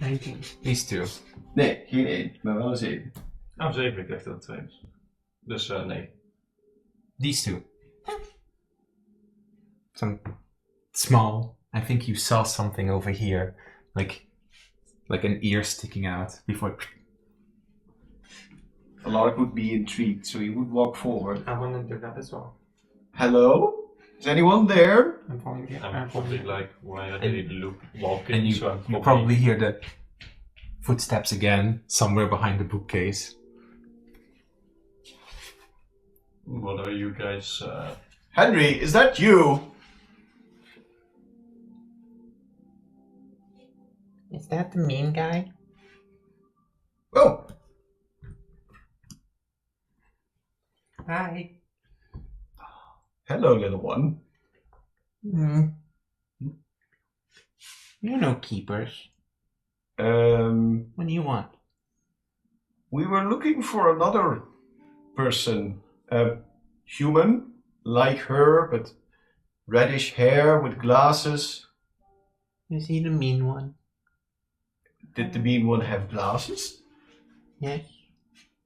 19. These two. Nee, geen 1, maar wel een 7. Oh, 7, ik dacht dat het 2 is. Dus nee. These two. Some small. I think you saw something over here, like an ear sticking out before. Alaric would be intrigued, so he would walk forward. I want to do that as well. Hello? Is anyone there? I'm following you. I'm probably like, why are they walking? And so I'm you probably hear the footsteps again somewhere behind the bookcase. What are you guys? Henry, is that you? Is that the mean guy? Oh, Hi. hello, little one. You're no keepers. What do you want? We were looking for another person. Human, like her, but reddish hair with glasses. Is he the mean one? Did the mean one have glasses? Yes.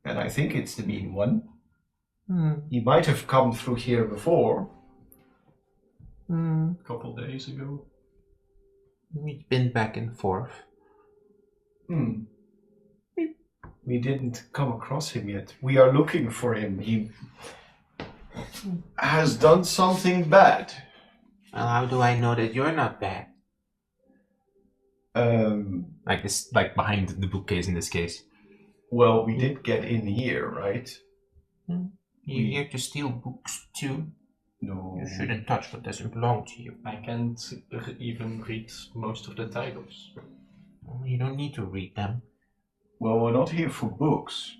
And I think it's the mean one. Hmm. He might have come through here before. Hmm. A couple days ago. We've been back and forth. We didn't come across him yet. We are looking for him. He has done something bad. Well, how do I know that you're not bad? Like this, like behind the bookcase in this case. Well, we did get in here, right? You're here to steal books too? No. You shouldn't touch what doesn't belong to you. I can't even read most of the titles. Well, you don't need to read them. Well, we're not here for books.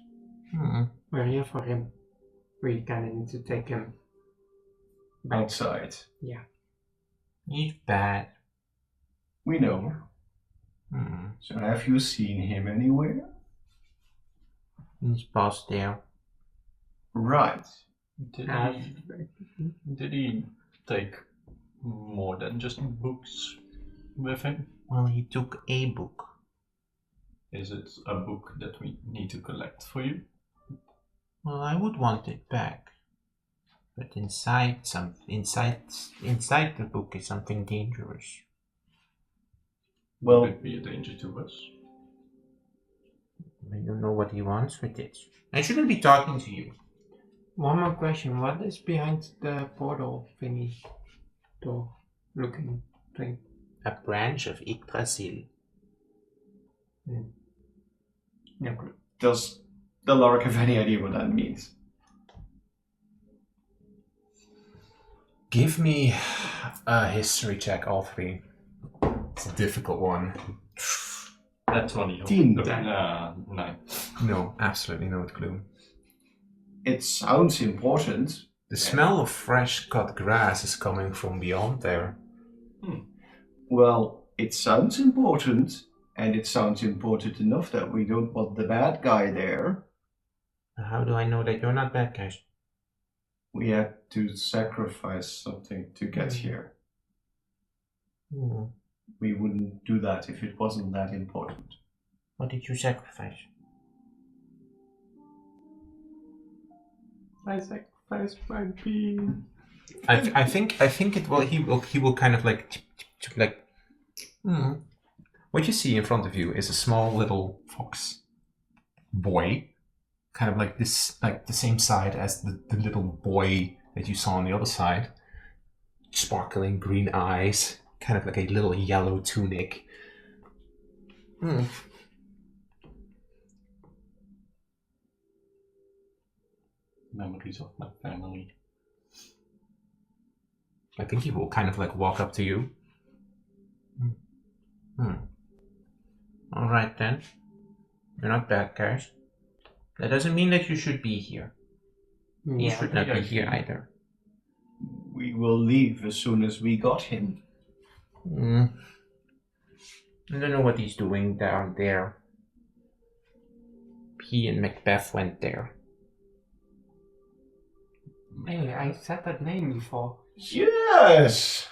We're here for him. We kind of need to take him back. Outside. Yeah. He's bad. We know. So have you seen him anywhere? He's past there. Right. Did he take more than just books with him? Well, he took a book. Is it a book that we need to collect for you? Well, I would want it back. But inside the book is something dangerous. Well, Would it be a danger to us? I don't know what he wants with it. I shouldn't be talking to you. One more question. What is behind the portal thingy? Door looking thing. A branch of Yggdrasil. Yeah, good. does the Lark have any idea what that means? Give me a history check, all three. It's a difficult one. That's 20. 10. 9. No, absolutely no clue. It sounds important. The smell of fresh cut grass is coming from beyond there. Well, it sounds important, and it sounds important enough that we don't want the bad guy there. How do I know that you're not bad guys? We had to sacrifice something to get here. We wouldn't do that if it wasn't that important. What did you sacrifice? I sacrificed my bean. I think it will. He will kind of like. What you see in front of you is a small little fox boy, kind of like this, like the same side as the little boy that you saw on the other side. sparkling green eyes, kind of like a little yellow tunic. Memories of my family. I think he will kind of like walk up to you. All right then. You're not bad guys. That doesn't mean that you should be here. You should not be here either. We will leave as soon as we got him. I don't know what he's doing down there. He and Macbeth went there. Hey, I said that name before. Yes!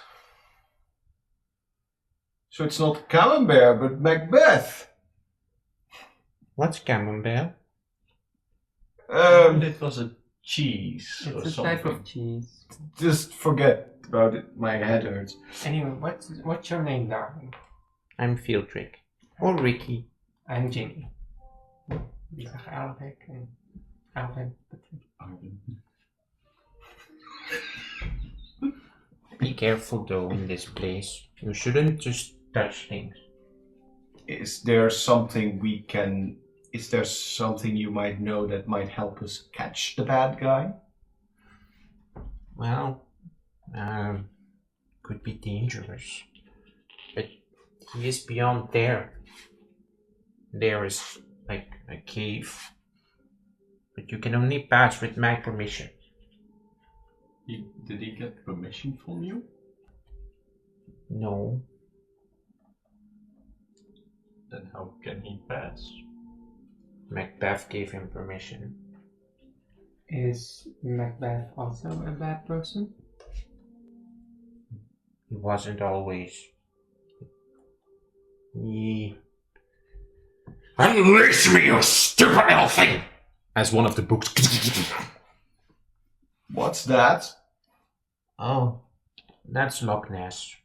So it's not Camembert, but Macbeth. What's Camembert? It was a cheese or It's a something. type of cheese. Just forget about it. My head hurts. Anyway, what's your name, darling? I'm Fieldrick. Or Ricky. I'm Jimmy. Die zeggen Alrik en Alvin. Be careful though in this place. You shouldn't just touch things. Is there something you might know that might help us catch the bad guy? Well, could be dangerous. But he is beyond there. There is like a cave. But you can only pass with my permission. Did he get permission from you? No. Then how can he pass? Macbeth gave him permission. Is Macbeth also a bad person? He wasn't always. He... Unleash me, you stupid elfin! As one of the books. What's that? Oh, that's Loch Ness.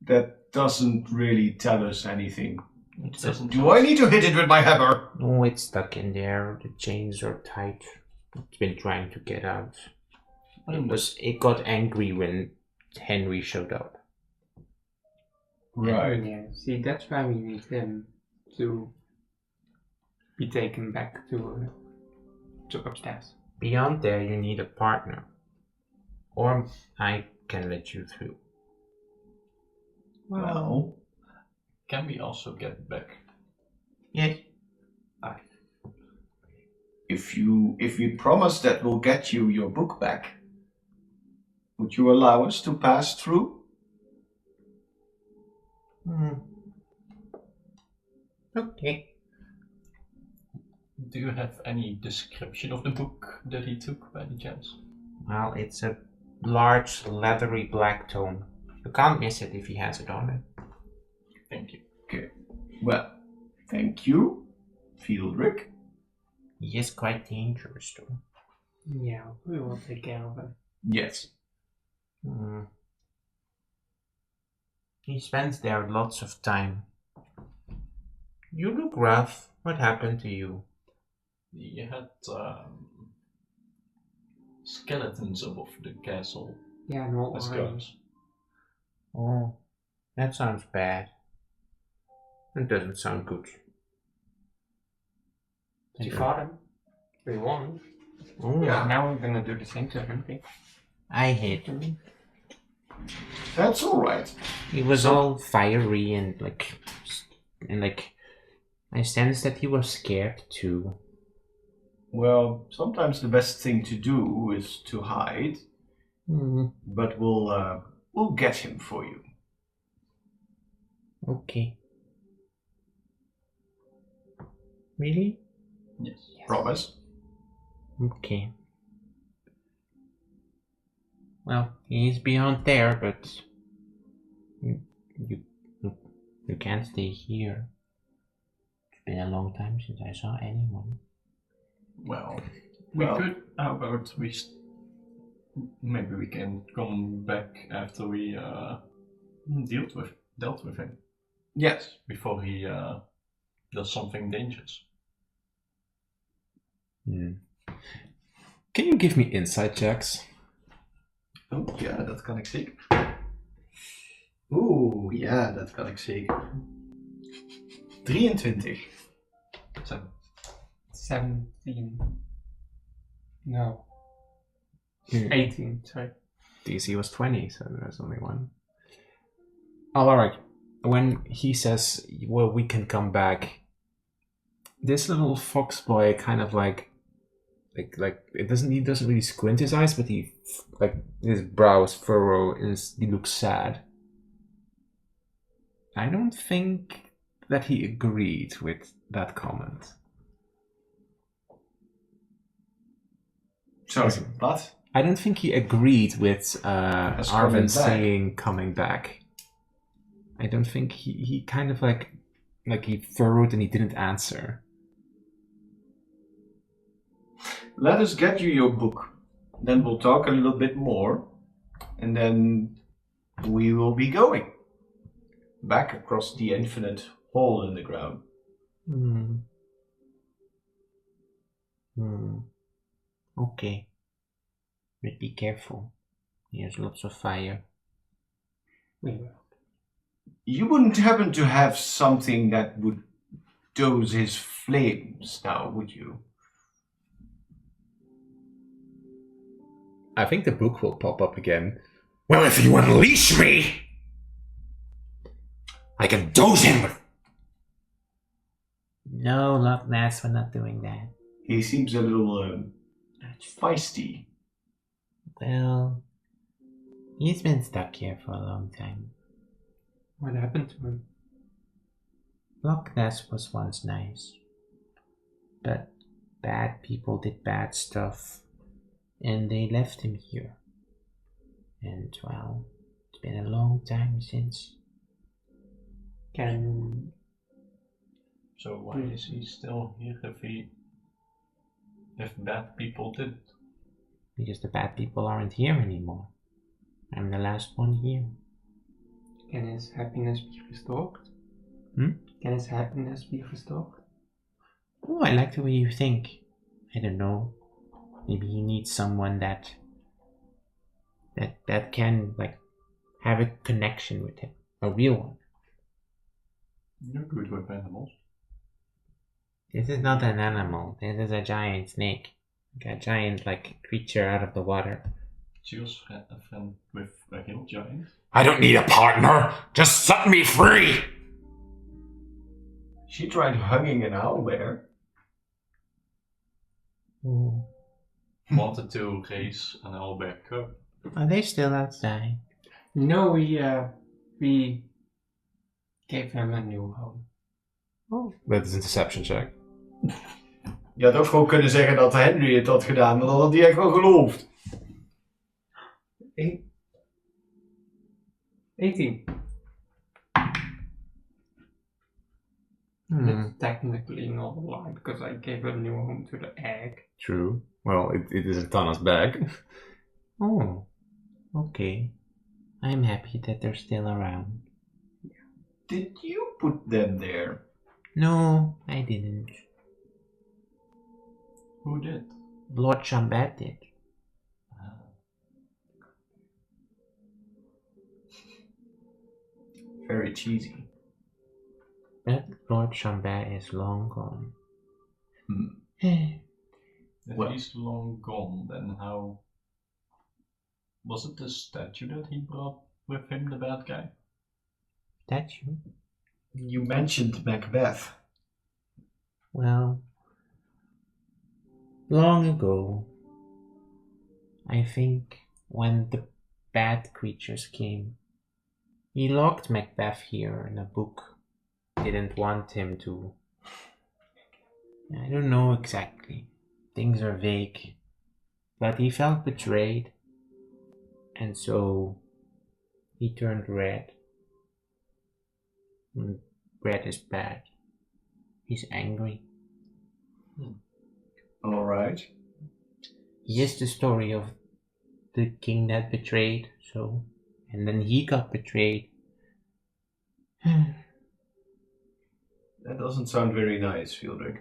That doesn't really tell us anything. It's Doesn't Do I need to hit it with my hammer? No, it's stuck in there. The chains are tight. It's been trying to get out. It got angry when Henry showed up. Right. Yeah, see, that's why we need him to be taken back to upstairs. Beyond there, you need a partner. Or I can let you through. Well, Can we also get back? Yes. if we promise that we'll get you your book back, would you allow us to pass through? Okay. Do you have any description of the book that he took by any chance? Well, it's a large, leathery black tome. You can't miss it if he has it on it. Thank you. Okay. Well, thank you, Fieldrick. He is quite dangerous, though. Yeah, we will take care of him. Yes. He spends there lots of time. You look rough. What happened to you? He had skeletons above the castle Yeah, no as worries. guards. Oh, that sounds bad. It doesn't sound good. He fought him. We won. Oh, Yeah. Now we're gonna do the same to him. Okay? I hate him. That's all right. He was all fiery and like, I sensed that he was scared too. Well, sometimes the best thing to do is to hide, but we'll get him for you. Okay. Really? Yes. Promise? Okay. Well, he's beyond there, but you can't stay here. It's been a long time since I saw anyone. Well, we Well- could. How about maybe we can come back after we dealt with him Yes. before he does something dangerous. Can you give me insight checks? Oh ja, dat kan ik zeker. Oeh, ja, dat kan ik zeker. 23. Zo. 17. No. Hmm. 18, sorry. DC was 20, so there's only one. Alright. When he says, well, we can come back, this little fox boy kind of like he doesn't really squint his eyes, but he his brows furrow, he looks sad. I don't think that he agreed with that comment. Sorry, what? I don't think he agreed with As coming Arvin back. saying coming back. I don't think he kind of like he furrowed and he didn't answer. Let us get you your book. Then we'll talk a little bit more. And then we will be going back across the infinite hole in the ground. Okay. But be careful. There's lots of fire. We will. You wouldn't happen to have something that would douse his flames now, would you? I think the book will pop up again. Well, if you unleash me, I can dose him with... No, Loch Ness, we're not doing that. He seems a little feisty. Well, he's been stuck here for a long time. What happened to him? Loch Ness was once nice, but bad people did bad stuff, and they left him here. And, well, it's been a long time since. So why is he still here if bad people did? Because the bad people aren't here anymore. I'm the last one here. Can his happiness be restored? Hmm? Can his happiness be restored? Oh, I like the way you think. I don't know. Maybe he needs someone that can, like, have a connection with him. A real one. You're good with animals. This is not an animal. This is a giant snake. Like a giant, like, creature out of the water. Choose a friend with a hill giant. I don't need a partner. Just set me free. She tried hugging an owlbear. Ooh. Wanted to raise an owlbear cub. Are they still outside? No, we gave him a new home. Oh, that is a deception check. Je had ook gewoon kunnen zeggen dat Henry het had gedaan, maar dat had hij echt wel geloofd. 18. It's technically not a lie because I gave a new home to the egg. True. Well, it is a Tana's bag. Oh, okay. I'm happy that they're still around. Did you put them there? No, I didn't. Who did? Lord Chambet did. Very cheesy. But Lord Chambet is long gone. If Well- he's long gone, then how... Was it the statue that he brought with him, the bad guy? Statue? You mentioned Macbeth. Well, long ago, I think when the bad creatures came, he locked Macbeth here in a book. Didn't want him to. I don't know exactly. Things are vague. But he felt betrayed. And so he turned red. And red is bad. He's angry. Alright. He is the story of the king that betrayed, so. And then he got betrayed. That doesn't sound very nice, Fieldrick.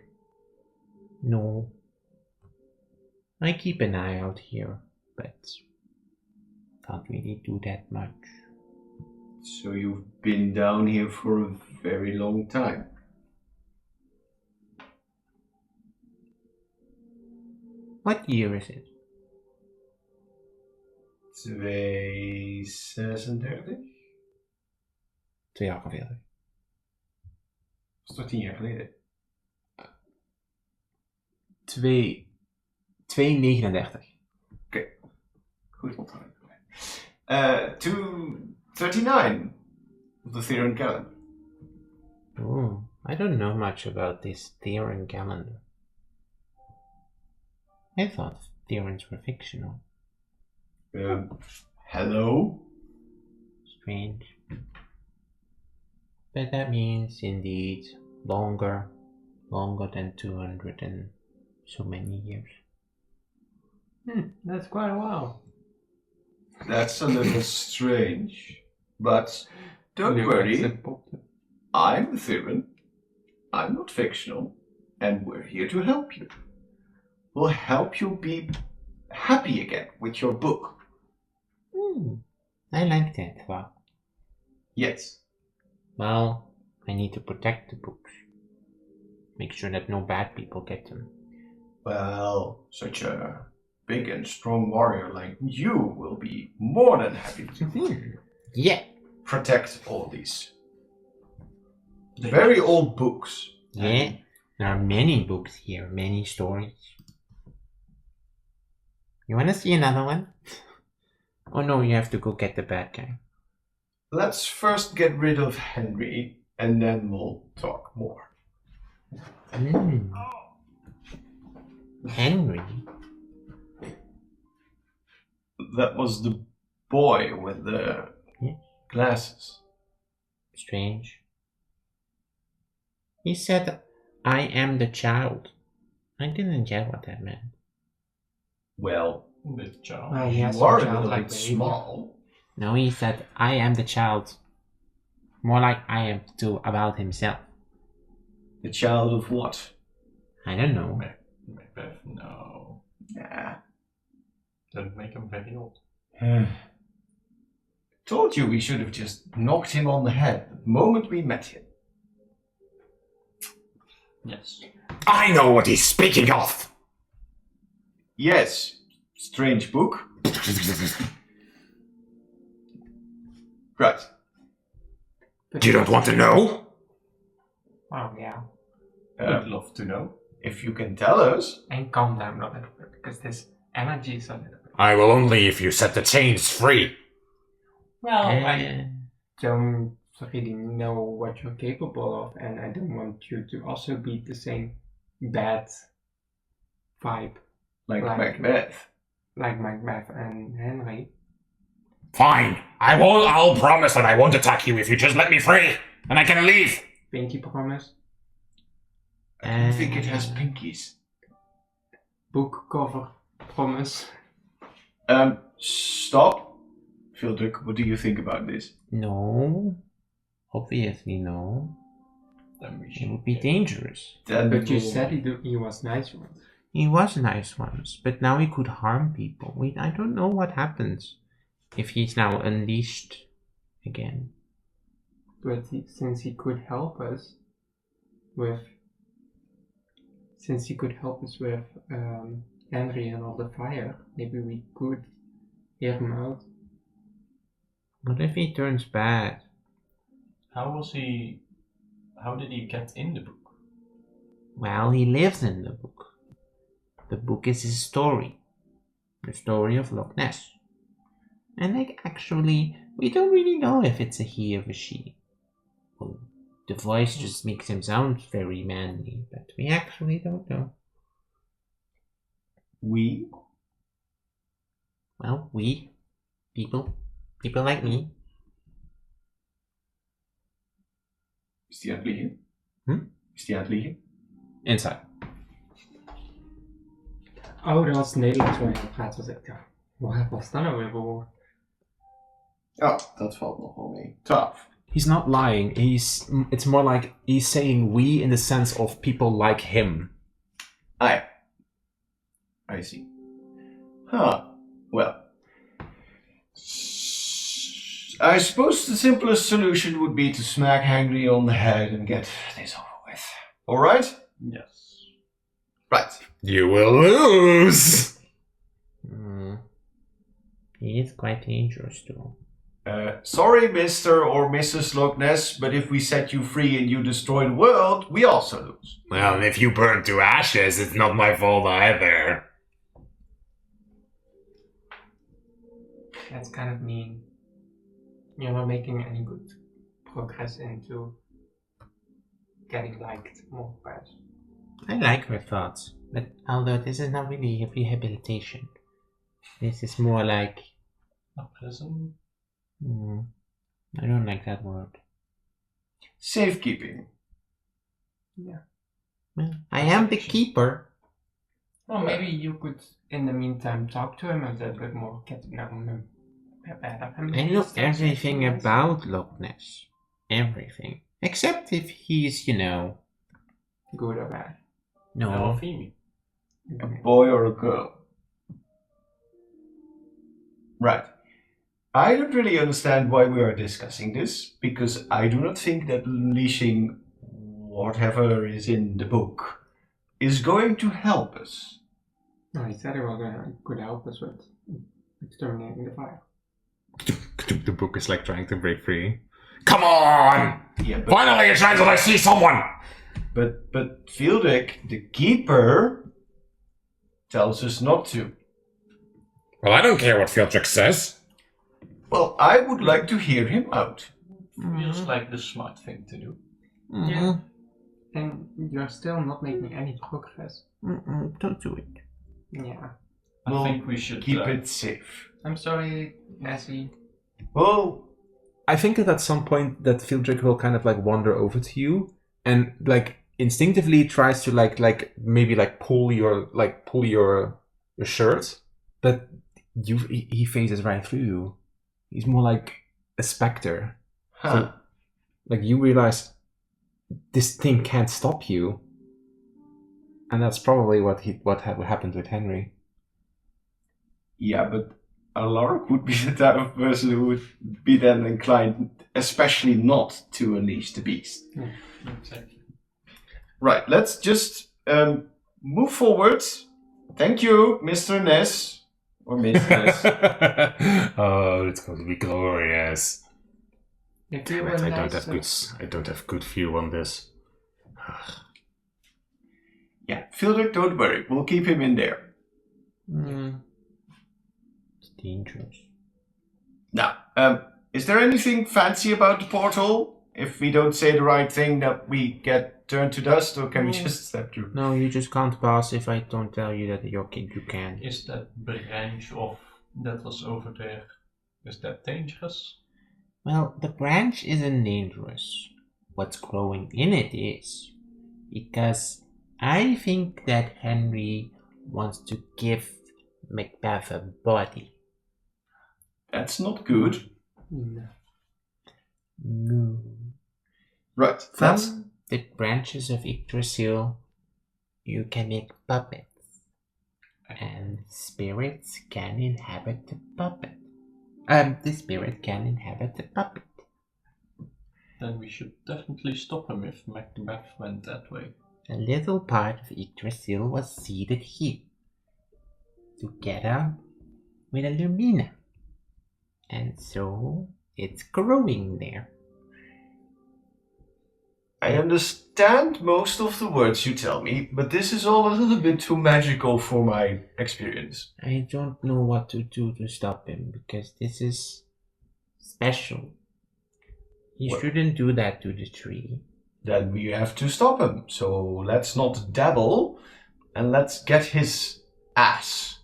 No. I keep an eye out here, but can't really do that much. So you've been down here for a very long time. What year is it? 236? 2 jaar Was toch 10 jaar geleden? 239. Goed onthouden. 239 of the Theron calendar. Oh, I don't know much about this Theron calendar. I thought Therons were fictional. Hello? Strange. But that means indeed longer than 200 and so many years. That's quite a while. That's a little strange. But don't New worry, accent popped up. I'm Theron. I'm not fictional. And we're here to help you. We'll help you be happy again with your book. I like that thought. Yes. Well, I need to protect the books. Make sure that no bad people get them. Well, such a big and strong warrior like you will be more than happy to Yeah. protect all these very old books. Yeah. There are many books here, many stories. You wanna see another one? Oh no, you have to go get the bad guy. Let's first get rid of Henry, and then we'll talk more. Henry? That was the boy with the glasses. Strange. He said, I am the child. I didn't get what that meant. Well, The child. Well, he has you are some a little childlike bit behavior. small. No, he said, I am the child. More like I am too about himself. The child of what? I don't know. Macbeth, no. Nah. Don't make him very old. Told you we should have just knocked him on the head the moment we met him. Yes. I know what he's speaking of! Yes, strange book. Right. You don't want to know? Oh, yeah. I'd love to know. If you can tell us. And calm down a little bit, because this energy is a little bit. I will only if you set the chains free. Well, I don't really know what you're capable of, and I don't want you to also be the same bad vibe Like Like- Macbeth. like Macbeth and Henry. Fine. I'll promise that I won't attack you if you just let me free. And I can leave. Pinky promise. I don't think it has pinkies. Book cover promise. Stop. Vilduk, what do you think about this? No. Obviously no. Then we It should would be get- dangerous. Then But you we'll- said he was nice once. He was nice once, but now he could harm people. I don't know what happens if he's now unleashed again. But since he could help us with Henry and all the fire, maybe we could hear him out. What if he turns bad? How did he get in the book? Well, he lives in the book. The book is his story. The story of Loch Ness. And actually, we don't really know if it's a he or a she. Well, the voice just makes him sound very manly, but we actually don't know. We? Well, we, people like me. Is die aan het liegen? Hm? Is die aan het liegen? Inside. Oh, dat was Nederlands waar je aan het praten was. Ik dacht, wat was dat nou weer voor woord? Oh, dat valt nog wel mee. 12. He's not lying. It's more like he's saying we in the sense of people like him. I see. Huh. Well. I suppose the simplest solution would be to smack Henry on the head and get this over with. Alright? Yes. Right. You will lose! He is quite dangerous too. Sorry, Mr. or Mrs. Loch Ness, but if we set you free and you destroy the world, we also lose. Well, if you burn to ashes, it's not my fault either. That's kind of mean. You're not making any good progress into getting liked more by us. I like her thoughts, but although this is not really a rehabilitation, this is more like. A prison? I don't like that word. Safekeeping. Yeah. Well, I am the keeper. Well, maybe you could, in the meantime, talk to him a little bit more, get to know him better. I know everything about Loch Ness. Everything. Except if he's, Good or bad. No. Or Phoebe. A boy or a girl? Right. I don't really understand why we are discussing this, because I do not think that unleashing whatever is in the book is going to help us. No, he said it could help us with exterminating the fire. The book is like trying to break free. Come on! Yeah, but Finally a chance that I see someone! but Fieldek, the keeper, tells us not to. Well, I don't care what Fieldrick says. Well, I would like to hear him out. Feels like the smart thing to do. Yeah. And you're still not making any progress. Don't do it. Yeah. I think we should keep it safe. I'm sorry, Nessie. Well, I think that at some point that Fieldrick will kind of like wander over to you and like instinctively tries to maybe pull your shirt, but he phases right through you. He's more like a specter. huh. So, you realize this thing can't stop you, and that's probably what happened with Henry. Yeah, but Alaric would be the type of person who would be then inclined, especially not to unleash the beast. Exactly. Right, let's just move forward. Thank you, Mr. Ness. Or Miss Ness. Oh, it's going to be glorious. If you Right, were I nice, don't have good view on this. Yeah, Fieldrick, don't worry. We'll keep him in there. It's dangerous. Now, is there anything fancy about the portal? If we don't say the right thing, that we get turned to dust, or can we just step through? No, you just can't pass if I don't tell you that you can. Is that branch of that was over there, is that dangerous? Well, the branch isn't dangerous. What's growing in it is. Because I think that Henry wants to give Macbeth a body. That's not good. No. Right, that's... From the branches of Yggdrasil, you can make puppets. And spirits can inhabit the puppet. The spirit can inhabit the puppet. Then we should definitely stop him if Macbeth went that way. A little part of Yggdrasil was seeded here, together with Illumina. And so it's growing there. I understand most of the words you tell me, but this is all a little bit too magical for my experience. I don't know what to do to stop him, because this is special. He Well- shouldn't do that to the tree. Then we have to stop him. So let's not dabble, and let's get his ass.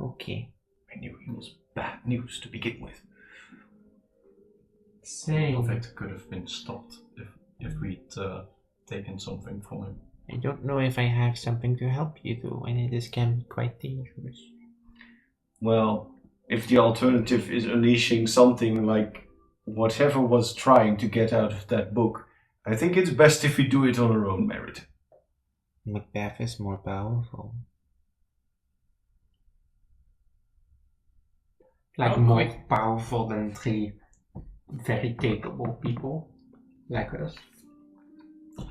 Okay. I knew he was bad news to begin with. same. Of it could have been stopped if we'd taken something from him. I don't know if I have something to help you though, and it is can be quite dangerous. Well, if the alternative is unleashing something like whatever was trying to get out of that book, I think it's best if we do it on our own merit. Macbeth is more powerful. like Oh, more cool. powerful than 3 very capable people like us.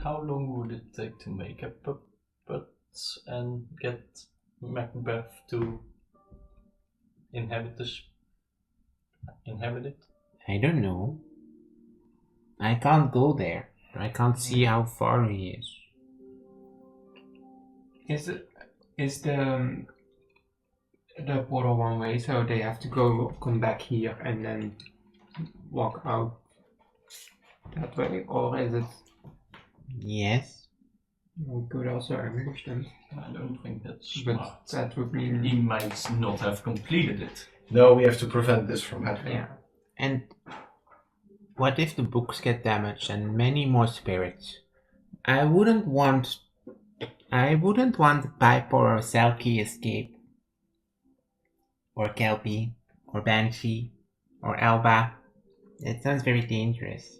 How long would it take to make a puppet and get Macbeth to inhabit it? I don't know. I can't go there. I can't see how far he is. Is the portal one way, so they have to come back here and then walk out that way, or is it? Yes. We could also ambush them, I don't think that's but smart. that would He mean might not have completed it. No, we have to prevent this from happening. yeah. And what if the books get damaged and many more spirits? I wouldn't want Piper or Selkie escape. Or Kelpie. Or Banshee. Or Elba. It sounds very dangerous.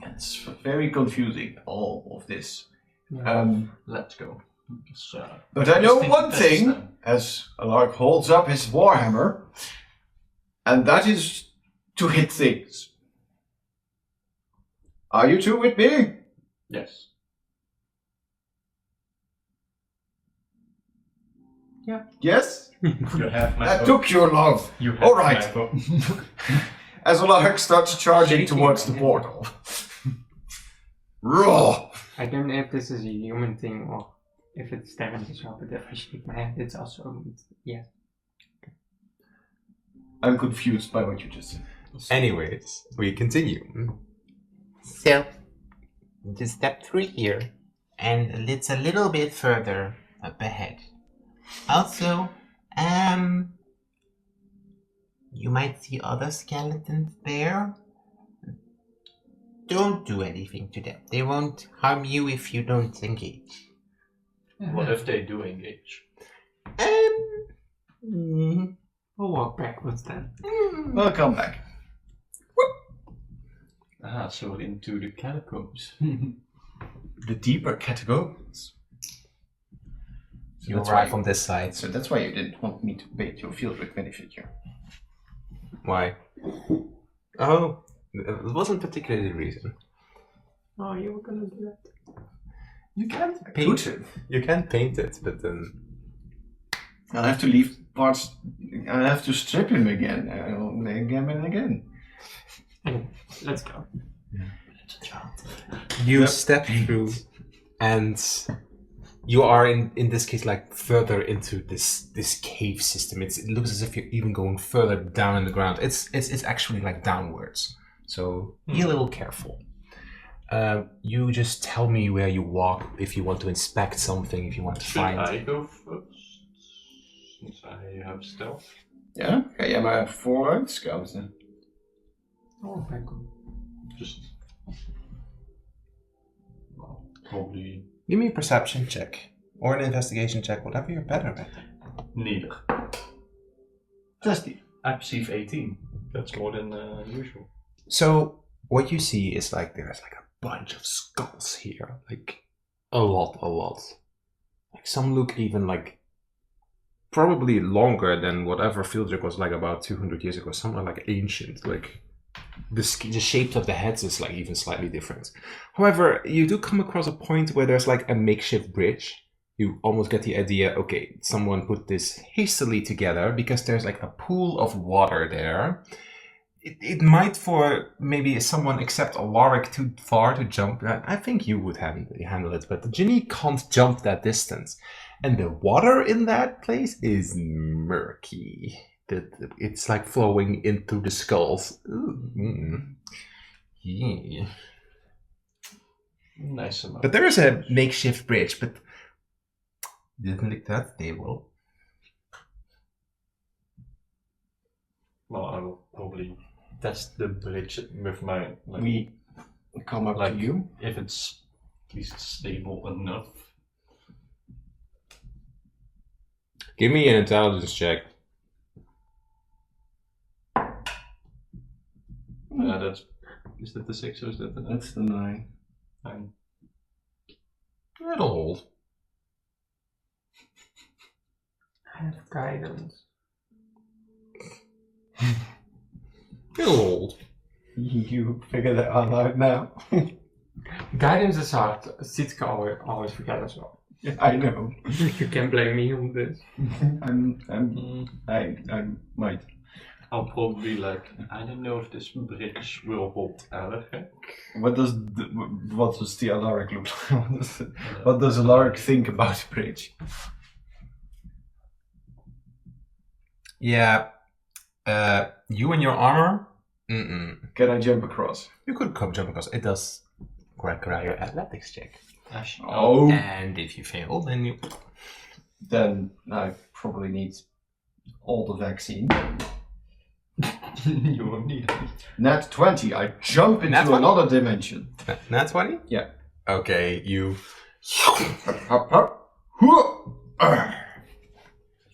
It's very confusing, all of this. Yeah. Let's go. Just, But I know think one that's thing, them. as Alark holds up his warhammer, and that is to hit things. Are you two with me? Yes. Yes? You have my That vote. took you long. You have All right. my vote. As Alark starts charging Shaking towards the my portal. Raw! I don't know if this is a human thing or if it's damage as well, but if I shake my head, it's also yes. I'm confused by what you just said. Anyways, we continue. So, just step through here, and it's a little bit further up ahead. Also, you might see other skeletons there. Don't do anything to them. They won't harm you if you don't engage. What if they do engage? We'll walk backwards then. Well, come back. Ah, so into the catacombs. The deeper catacombs. So You that's arrive why on this side. So that's why you didn't want me to bait your field with figure. Why? Oh, it wasn't particularly the reason. Oh, you were gonna do that. You can't paint it. You can paint it, but then I'll have to leave parts. I'll have to strip him again. Again and again. Anyway, let's go. you step through, and you are in this case like further into this cave system. It looks as if you're even going further down in the ground. It's actually like downwards. So be a little careful. You just tell me where you walk if you want to inspect something, if you want to Should find. I go first? Since I have stealth. Ja, ga jij maar vooruit scouten. Oh, thank you. Just. Well, probably Give me a perception check or an investigation check, whatever you're better at. neither. 16. I perceive 18. That's more than usual. So what you see is like there's like a bunch of skulls here, like a lot. Like some look even like probably longer than whatever Fieldrick was like about 200 years ago. Some are like ancient, like the shape of the heads is like even slightly different. However, you do come across a point where there's like a makeshift bridge. You almost get the idea, okay, someone put this hastily together because there's like a pool of water there. It might for maybe someone except Alaric too far to jump. I think you would handle it, but the Ginny can't jump that distance. And the water in that place is murky. It's like flowing into the skulls. Yeah. Nice amount. But there is a makeshift bridge, but didn't look that stable. Well, I will probably test the bridge with my. Like, We come up like to you. if it's at least stable enough. Give me an intelligence check. That's. Is that the 6 or is that the 9? That's the 9. 9. It'll hold. I have guidance. You're old. You figured that all out now. Guidance is hard. Sitka always forget as well. I know. You can blame me on this. I might. I'll probably like, I don't know if this bridge will hold Alaric. What does the Alaric look like? What does Alaric think about the bridge? Yeah. You and your armor? Mm-mm. Can I jump across? You could come jump across. It does require your athletics check. Oh. And if you fail, then you... Then I probably need all the vaccine. You won't need it. Nat 20, I jump into Nat 20? another dimension. Nat 20? Yeah. Okay, you... Hop, hop.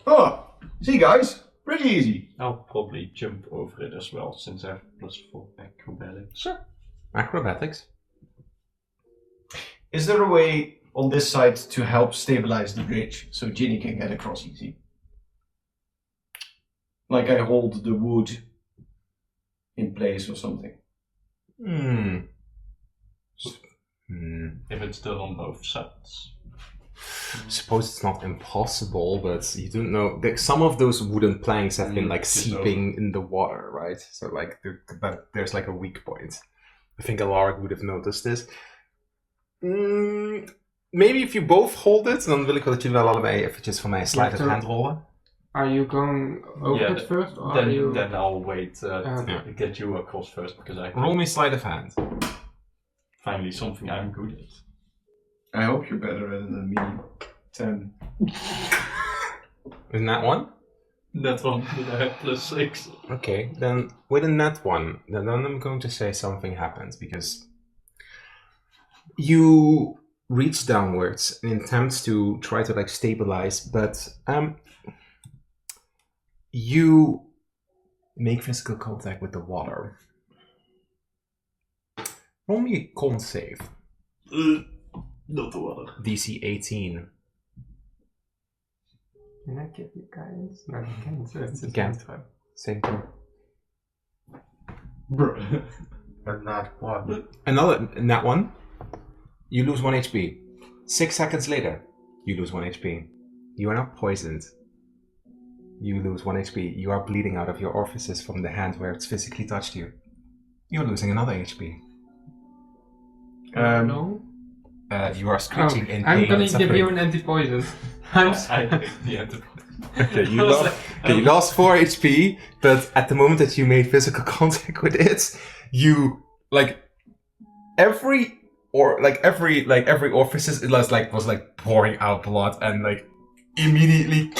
Oh, see guys, pretty easy. I'll probably jump over it as well, since I have +4 acrobatics. Sure. Acrobatics. Is there a way on this side to help stabilize the bridge so Ginny can get across easy? Like I hold the wood in place or something. If it's done on both sides. Suppose it's not impossible, but you don't know. Like, some of those wooden planks have been like just seeping in the water, right? So like there's like a weak point. I think Alaric would have noticed this. Maybe if you both hold it, dan wil ik wel dat jullie wel allebei eventjes van mij sleight of hand rollen. Are you going over it first, or are you... Then I'll wait to Okay. get you across first, because I Roll me sleight of hand. finally something I'm good at. I hope you're better at it than me. 10. Isn't that one? That one, did I have +6? Okay, then with a net one, then I'm going to say something happens because you reach downwards and attempt to try to like stabilize, but you make physical contact with the water. Roll me a con save. Not the water. DC 18. Can I give you guidance? No, you can't. It's You can't. Same thing. Bruh. But not one. Another nat one. You lose 1 HP. 6 seconds later, you lose 1 HP. You are not poisoned. You lose 1 HP. You are bleeding out of your orifices from the hand where it's physically touched you. You're losing another HP. No? You are screeching in pain. I'm gonna and give you suffering. an anti-poison. I take the antibody. Okay, you lost 4 HP, but at the moment that you made physical contact with it, you like every orifice was pouring out blood and like immediately.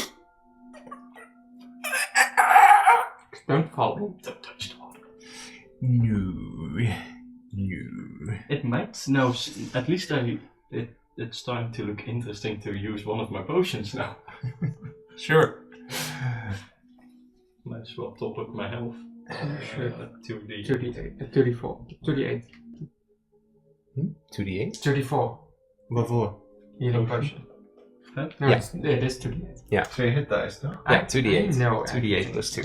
Don't fall in. Don't touch the water. No. It might now, at least it's starting to look interesting to use one of my potions now. Sure. Might as well top up my health. Sure. 2D. 38, 34, 38, 2d8? 34. Waarvoor? Healing potion. Huh? No, Yeah. it is 38. 2 hit dice, toch? Yeah, 2d8. No, 2d8 plus 2.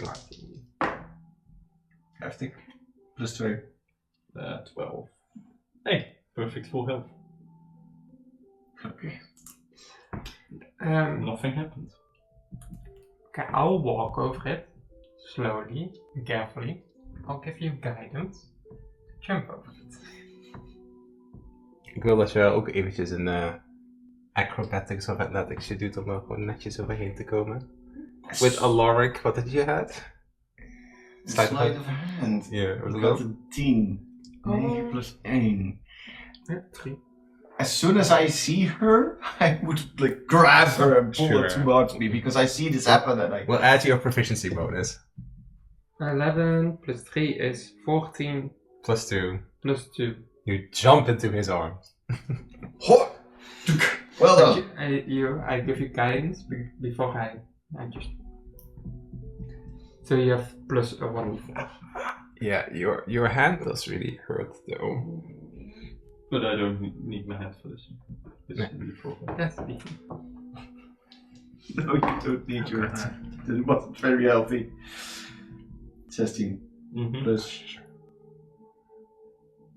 Heftig. Plus 2. 12. Hey, perfect full health. Okay. Nothing happened. Okay, I'll walk over it slowly and carefully. I'll give you guidance. Jump over it. Ik wil dat je ook eventjes een acrobatics of athletics je doet om er gewoon netjes overheen te komen. With Alaric, what did you have? Sleight of hand. Yeah, Ik had een 10. 9 plus 1. 3. As soon as I see her, I would like grab her and pull her Sure. towards me because I see this happen and I We'll add your proficiency bonus. 11 plus 3 is 14 Plus 2. plus 2. You jump into his arms. Ho! Well done. I give you guidance before I just. So you have plus 1. Yeah, your hand does really hurt though. But I don't need my head for this. This Nee. is before. That's different. No, you don't need your hand. It wasn't very healthy. 16 Mm-hmm. plus.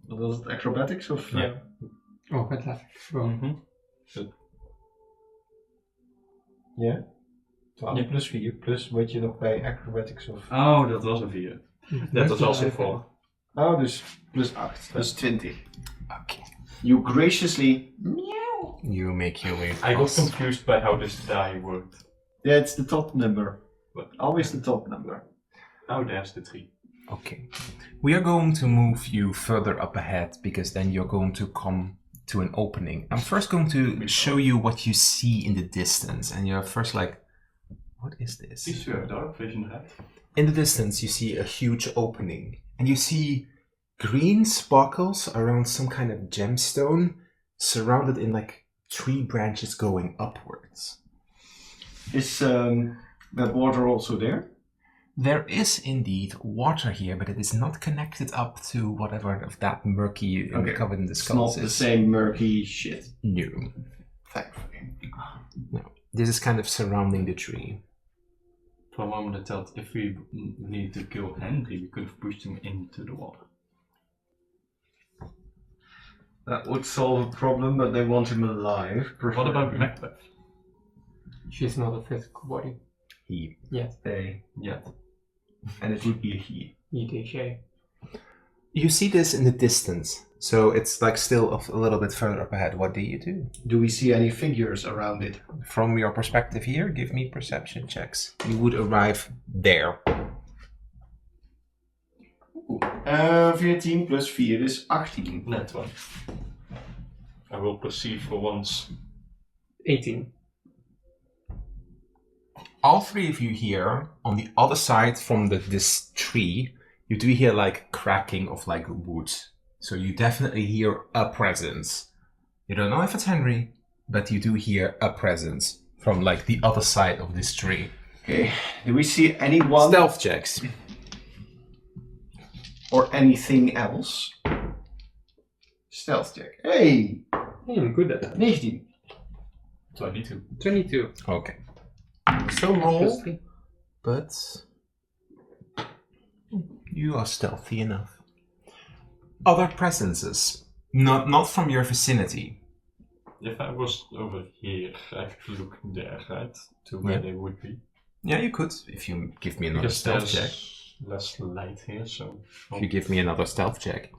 Wat was het? Acrobatics of? Ja. Oh, het laat ik gewoon. Mm-hmm. Ja. 12 Ja. plus 4 plus wat je nog bij acrobatics of. Oh, dat was een 4. Dat was also 4. Oh, dus plus 8. Dus 20. Okay. You graciously. You make your way I got across. confused by how this die worked. Yeah, it's the top number. What? Always the top number. Oh, there's the 3. Okay. We are going to move you further up ahead because then you're going to come to an opening. I'm first going to show you what you see in the distance, and you're first like, what is this? Please do have dark vision, right? In the distance, you see a huge opening, and you see green sparkles around some kind of gemstone, surrounded in like tree branches going upwards. Is that water also there? There is indeed water here, but it is not connected up to whatever of that murky covered in the It's skulls not the is. same murky shit. No. Thankfully. No. This is kind of surrounding the tree. For a moment I thought if we need to kill Henry, we could have pushed him into the water. That would solve a problem, but they want him alive. What about Macbeth? She's not a physical body. He. Yes. They. Yeah. And it would be a he. ETJ. You see this in the distance, so it's like still a little bit further up ahead. What do you do? Do we see any figures around it? From your perspective here, give me perception checks. You would arrive there. 14 plus 4 is 18. Net one. I will perceive for once. 18. All three of you here, on the other side from this tree, you do hear like cracking of like wood. So you definitely hear a presence. You don't know if it's Henry, but you do hear a presence from like the other side of this tree. Okay. Do we see anyone Stealth checks. or anything else? Stealth check. Hey! I'm good at that. 19. 22. 22. Okay. So roll, Plus 3. but you are stealthy enough. Other presences, not from your vicinity. If I was over here, I could look there, right? To where Yeah. they would be. Yeah, you could if you give me another Because stealth there's check. less light here, so... If you give me another stealth check.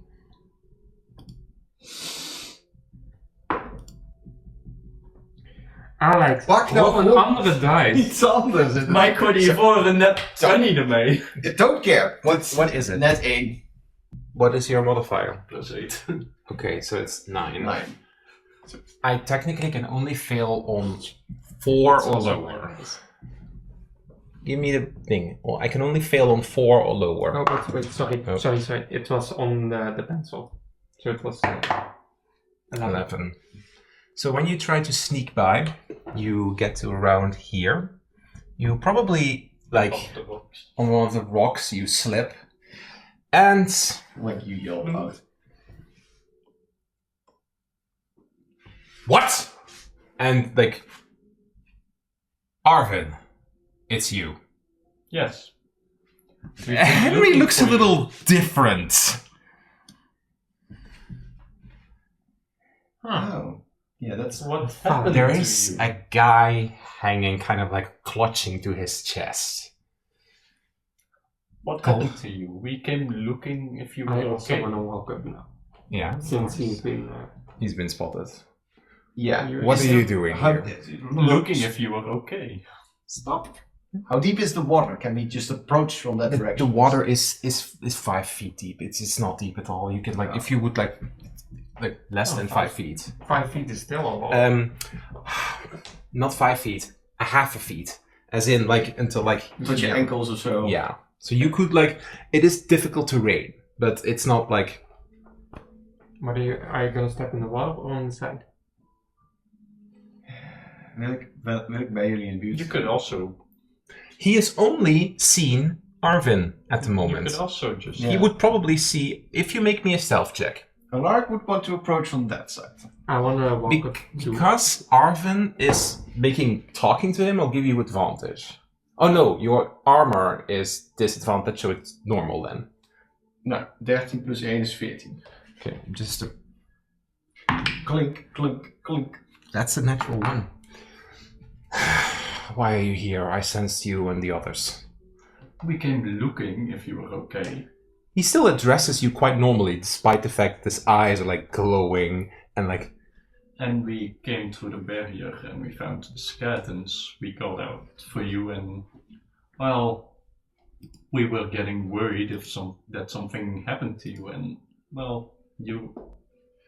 Alex, Pak nou wat een op. andere dice. Iets anders. Mike, wat je voor een net 20 ermee? Don't care. What is it? Net 1. What is your modifier? Plus 8. Okay, so it's 9. 9. I technically can only fail on 4 or lower. Give me the thing. Well, I can only fail on 4 or lower. Oh, wait, sorry. Oh. Sorry. It was on the pencil. So it was 11. 11. So when you try to sneak by, you get to around here. You probably, like, Off the box. on one of the rocks, you slip. And Like you yell out. what? And, like, Arvin, it's you. Yes. Henry looks a little different. Oh. Yeah, that's What happened There to is you? a guy hanging, kind of like clutching to his chest. What happened to you? We came looking if you were I also okay. want to walk up now. Yeah, Since he's been... he's been spotted. yeah. What are you doing How, here? Looking if you were okay. Stop. How deep is the water? Can we just approach from that The direction? water is 5 feet deep. It's not deep at all. You can like if you would like less than 5 feet. 5 feet is still a lot. Not 5 feet, a half a feet, as in like until like Tot your ankles or so. Yeah. So you could like it is difficult terrain, but it's not like But are you gonna step in the water or on the side? Wil ik bij jullie in de buurt? You could also... he has only seen Arvin at the You moment. could also just... He would probably see if you make me a stealth check. Lark would want to approach from that side. I wanna walk up to... Because Arvin is talking to him, I'll give you advantage. Oh no, your armor is disadvantage, so it's normal then. Nou, 13 plus 1 is 14. Okay, just a... Clink, clink, clink. That's a natural one. Why are you here? I sensed you and the others. We came looking if you were okay. He still addresses you quite normally, despite the fact that his eyes are like glowing and like... And we came through the barrier and we found the skeletons. We called out for you and, well, we were getting worried that something happened to you and, well,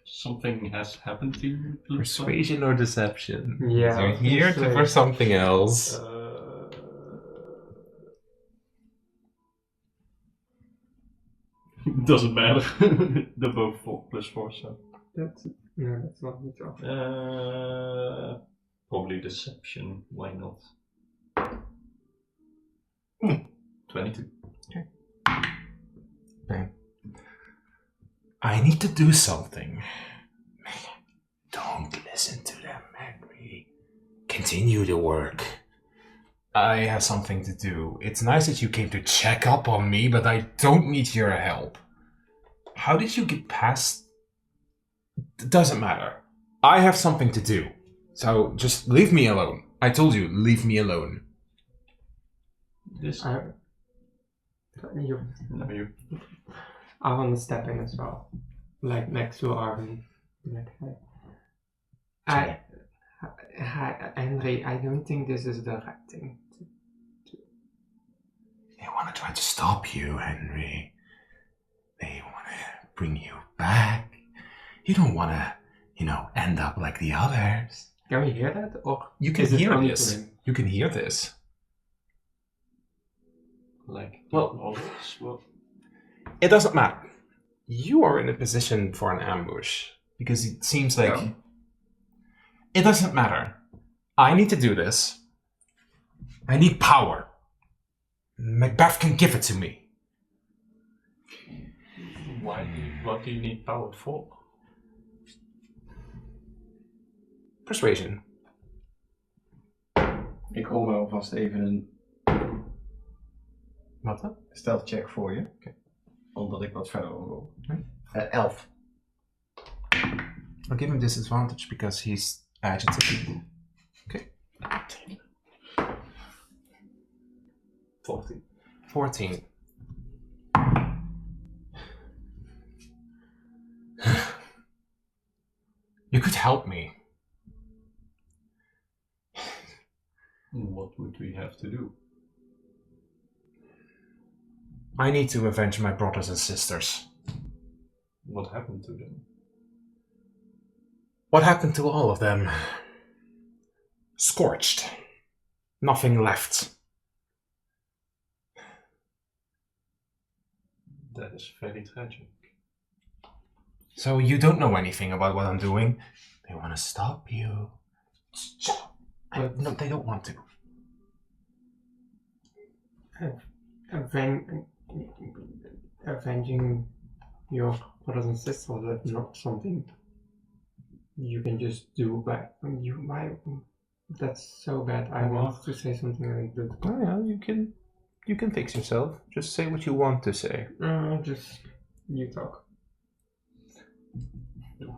something has happened to you. It looks like. Persuasion or deception? Yeah, You're here for something else. Doesn't matter. They're both 4 plus 4, so. That's not the job. Probably deception. Why not? 22. Okay. I need to do something. Don't listen to them, Henry. Continue to work. I have something to do. It's nice that you came to check up on me, but I don't need your help. How did you get past... It doesn't matter. I have something to do. So just leave me alone. I told you, leave me alone. This. I want to step in as well, like next to Arvin. Like, hi, Henry. I don't think this is the right thing. They want to try to stop you, Henry. They want to bring you back. You don't want to, end up like the others. Can we hear that? Or You can is it hear only this. to him? You can hear this. Like, Well- others? Well, It doesn't matter. You are in a position for an ambush. Because it seems like... Yeah. It doesn't matter. I need to do this. I need power. Macbeth can give it to me. what do you need power for? Persuasion. Ik rol me alvast even een Wat dan? stealth check voor je. Oké. Omdat ik wat verder rol. Oké. 11. I'll give him disadvantage because he's agitated. Okay. 14. You could help me. What would we have to do? I need to avenge my brothers and sisters. What happened to them? What happened to all of them? Scorched. Nothing left. That is very tragic. So you don't know anything about what I'm doing? They want to stop you. No, they don't want to. Avenging your brothers and sisters, that's not something you can just do by you. Why? That's so bad. I want to say something like that. Oh yeah, you can fix yourself. Just say what you want to say. Just you talk.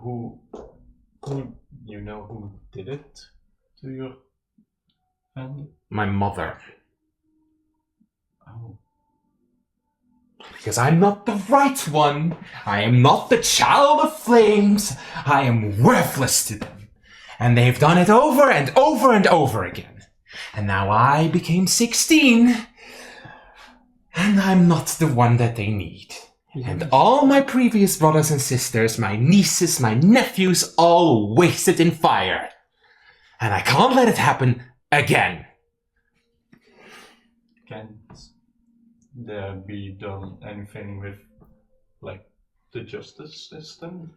Who you know who did it to your family? My mother. Oh. Because I'm not the right one. I am not the child of flames. I am worthless to them. And they've done it over and over and over again. And now I became 16. And I'm not the one that they need. And all my previous brothers and sisters, my nieces, my nephews, all wasted in fire. And I can't let it happen again. Can't there be done anything with, like, the justice system?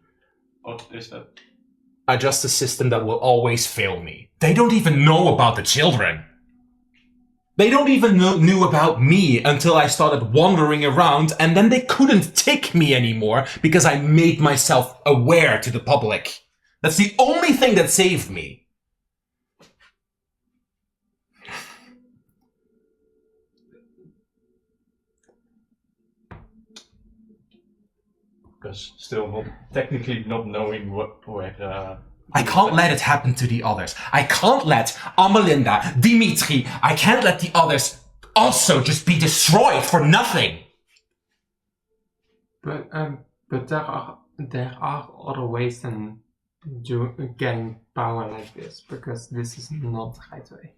Or is that... A justice system that will always fail me. They don't even know about the children. They don't even knew about me until I started wandering around, and then they couldn't take me anymore because I made myself aware to the public. That's the only thing that saved me. Because still not technically not knowing where. I can't let it happen to the others. I can't let Amalinda, Dimitri, I can't let the others also just be destroyed for nothing. But there are other ways than getting power like this, because this is not the right way.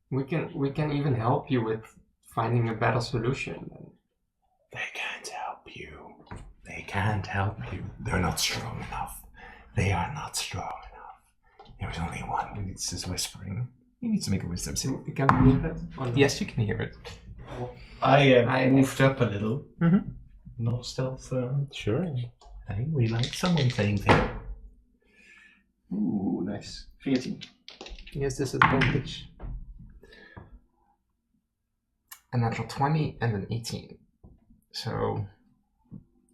We can even help you with finding a better solution. They can't help you. They can't help you. They're not strong enough. They are not strong enough. There's only one who needs this whispering. He needs to make a wisdom save. Can we hear it? Or not? Yes, you can hear it. I moved up a little. Mm-hmm. No stealth. Sure. Hey, we like someone playing fair. Ooh, nice. 14. Yes, this is advantage. A natural 20 and an 18. So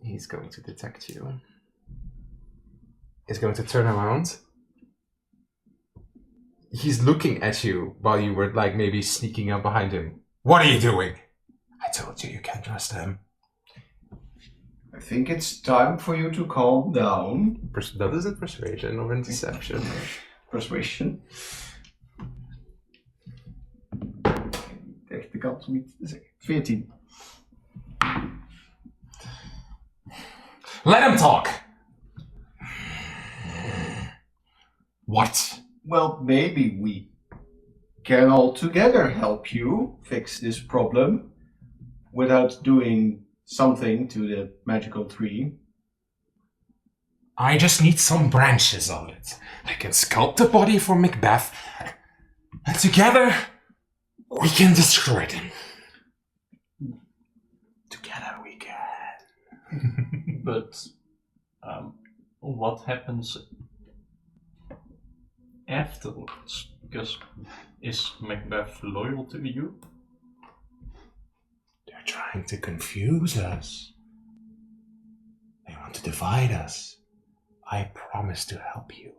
he's going to detect you. He's going to turn around. He's looking at you while you were like maybe sneaking up behind him. What are you doing? I told you can't trust him. I think it's time for you to calm down. That isn't persuasion or deception. Persuasion. Echt de kans om iets te zeggen. 14. Let him talk! What? Well, maybe we can all together help you fix this problem without doing something to the magical tree. I just need some branches of it. I can sculpt a body for Macbeth, and together we can destroy them. Together we can. But what happens afterwards? Because is Macbeth loyal to you? They're trying to confuse us. They want to divide us. I promise to help you.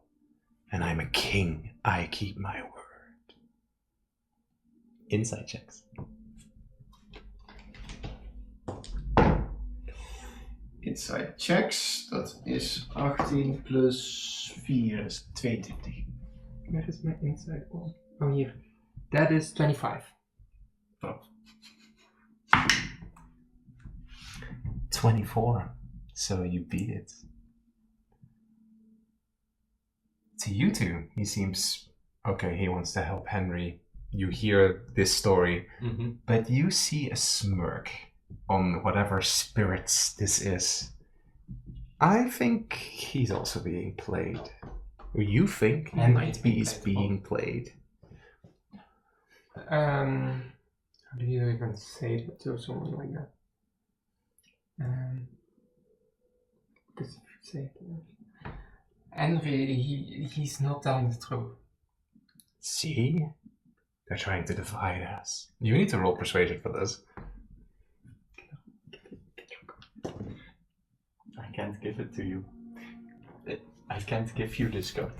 And I'm a king. I keep my word. Insight checks. Inside checks, dat is 18 plus 4 is 22. Where is my inside one? Oh, here. That is 25. 24. So you beat it. To you two, he seems okay. He wants to help Henry. You hear this story, but you see a smirk on whatever spirits this is. I think he's also being played. Or you think he's being played. How do you even say that to someone like that? Because if you say it, Henry, he's not telling the truth. See? They're trying to divide us. You need to roll persuasion for this. I can't give it to you. I can't give you this card.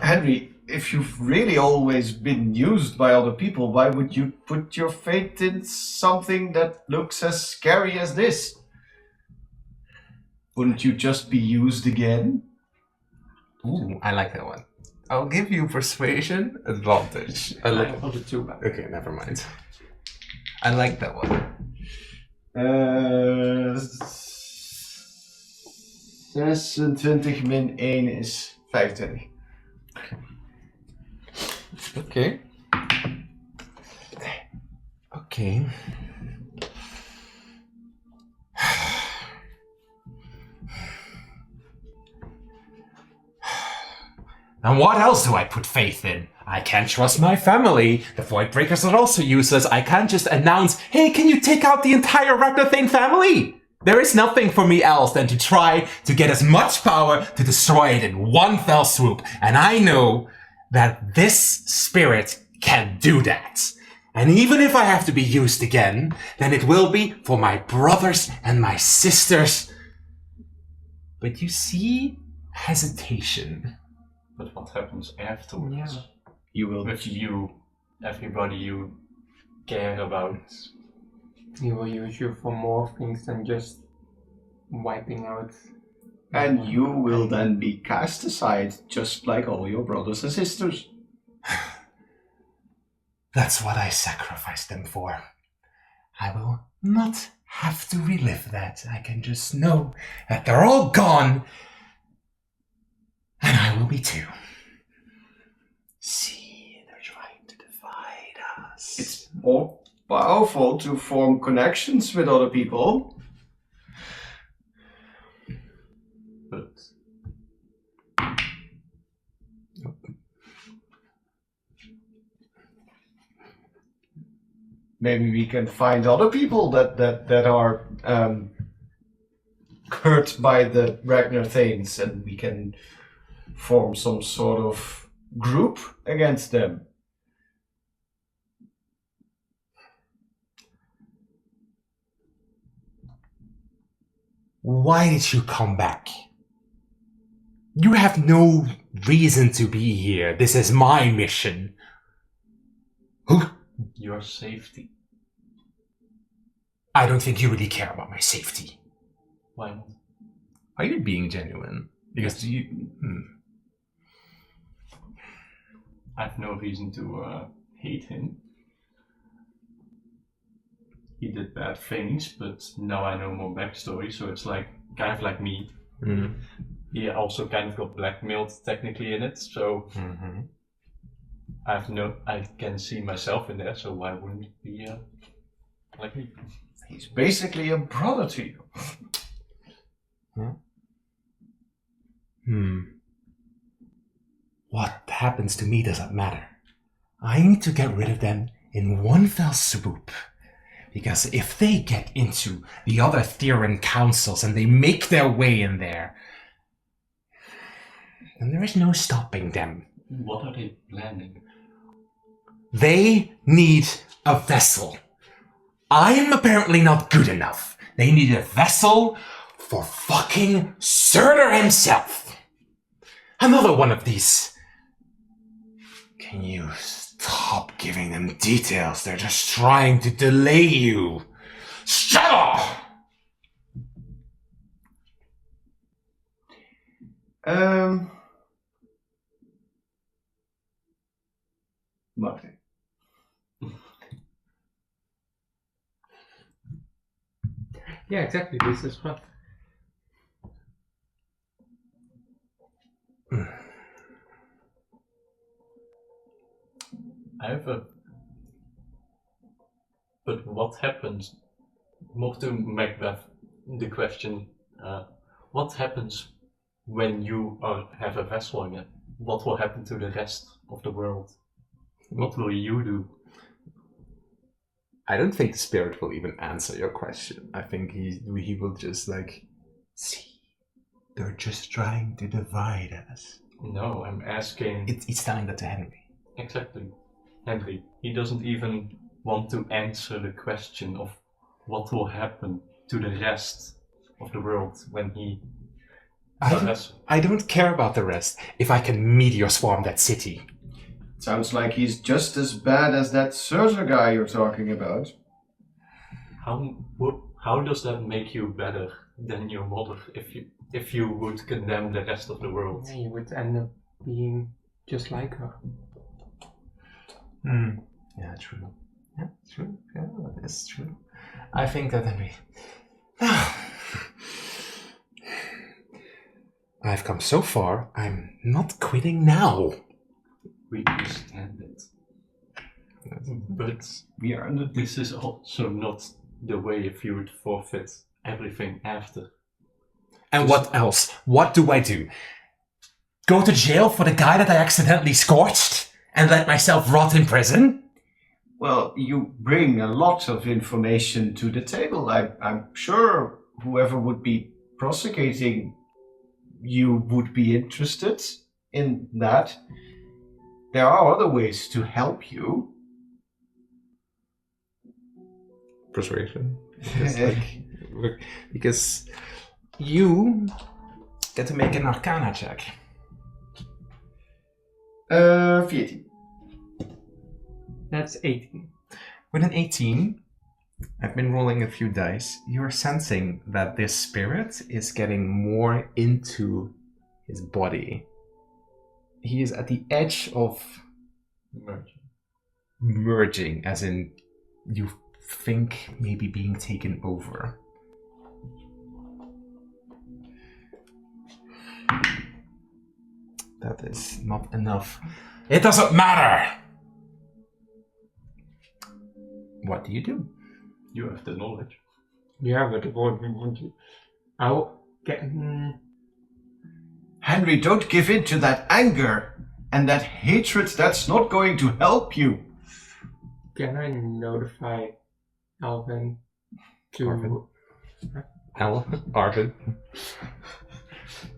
Henry, if you've really always been used by other people, why would you put your faith in something that looks as scary as this? Wouldn't you just be used again? Ooh, I like that one. I'll give you persuasion advantage. I like. rolled a 2 back. Okay, never mind. I like that one. 26 min 1 is 25. Okay. Okay. And what else do I put faith in? I can't trust my family. The Voidbreakers are also useless. I can't just announce, hey, can you take out the entire Ragnathane family? There is nothing for me else than to try to get as much power to destroy it in one fell swoop. And I know that this spirit can do that. And even if I have to be used again, then it will be for my brothers and my sisters. But you see hesitation. But what happens afterwards? Yeah. You will. With you, everybody you care about. He will use you for more things than just wiping out. And you will then be cast aside, just like all your brothers and sisters. That's what I sacrificed them for. I will not have to relive that. I can just know that they're all gone. And I will be too. See, they're trying to divide us. It's more powerful to form connections with other people. But Maybe we can find other people that are hurt by the Ragnar Thanes, and we can form some sort of group against them. Why did you come back? You have no reason to be here. This is my mission. your safety. I don't think you really care about my safety. Why not? Are you being genuine? Because you... I have no reason to hate him. He did bad things, but now I know more backstory, so it's like kind of like me. He also kind of got blackmailed technically in it, so I can see myself in there, so why wouldn't it be like me? He's basically a brother to you. What happens to me doesn't matter. I need to get rid of them in one fell swoop. Because if they get into the other Theron councils and they make their way in there, then there is no stopping them. What are they planning? They need a vessel. I am apparently not good enough. They need a vessel for fucking Surtur himself. Another one of these. Can you stop giving them details? They're just trying to delay you. Shut up! Martin. Yeah, exactly. This is what. I have a... But what happens? More to Macbeth, the question, what happens when you have a vessel again? What will happen to the rest of the world? What will you do? I don't think the spirit will even answer your question. I think he will just like, see, they're just trying to divide us. No, I'm asking... It's telling that to Henry. Exactly. Henry, he doesn't even want to answer the question of what will happen to the rest of the world when he... I don't care about the rest if I can meteor swarm that city. Sounds like he's just as bad as that Surtur guy you're talking about. How does that make you better than your mother if you would condemn the rest of the world? Yeah, you would end up being just like her. Yeah, true. Yeah, true. Yeah, that is true. I think that Henry... I've come so far, I'm not quitting now. We understand it. But We are under this is also not the way if you would forfeit everything after. And what else? What do I do? Go to jail for the guy that I accidentally scorched? And let myself rot in prison? Well, you bring a lot of information to the table. I'm sure whoever would be prosecuting you would be interested in that. There are other ways to help you. Persuasion. Because you get to make an Arcana check. 14. That's 18. With an 18, I've been rolling a few dice. You're sensing that this spirit is getting more into his body. He is at the edge of merging, as in you think maybe being taken over. That is not enough. It doesn't matter! What do you do? You have the knowledge. Yeah, but I'll get. Henry, don't give in to that anger and that hatred. That's not going to help you. Can I notify Alvin to? Arvin.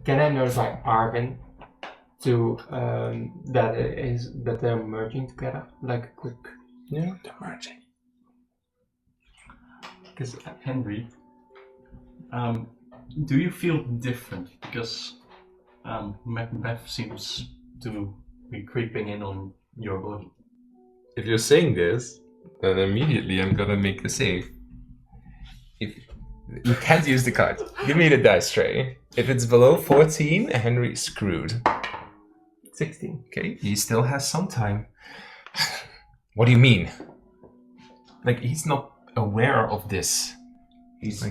Can I notify Arvin to that they're merging together? Like a quick. Yeah, they're merging. Because Henry, do you feel different? Because Macbeth seems to be creeping in on your body. If you're saying this, then immediately I'm gonna make the save. If you can't use the card, give me the dice tray. If it's below 14, Henry is screwed. 16. Okay, he still has some time. What do you mean? Like, he's not aware of this. He's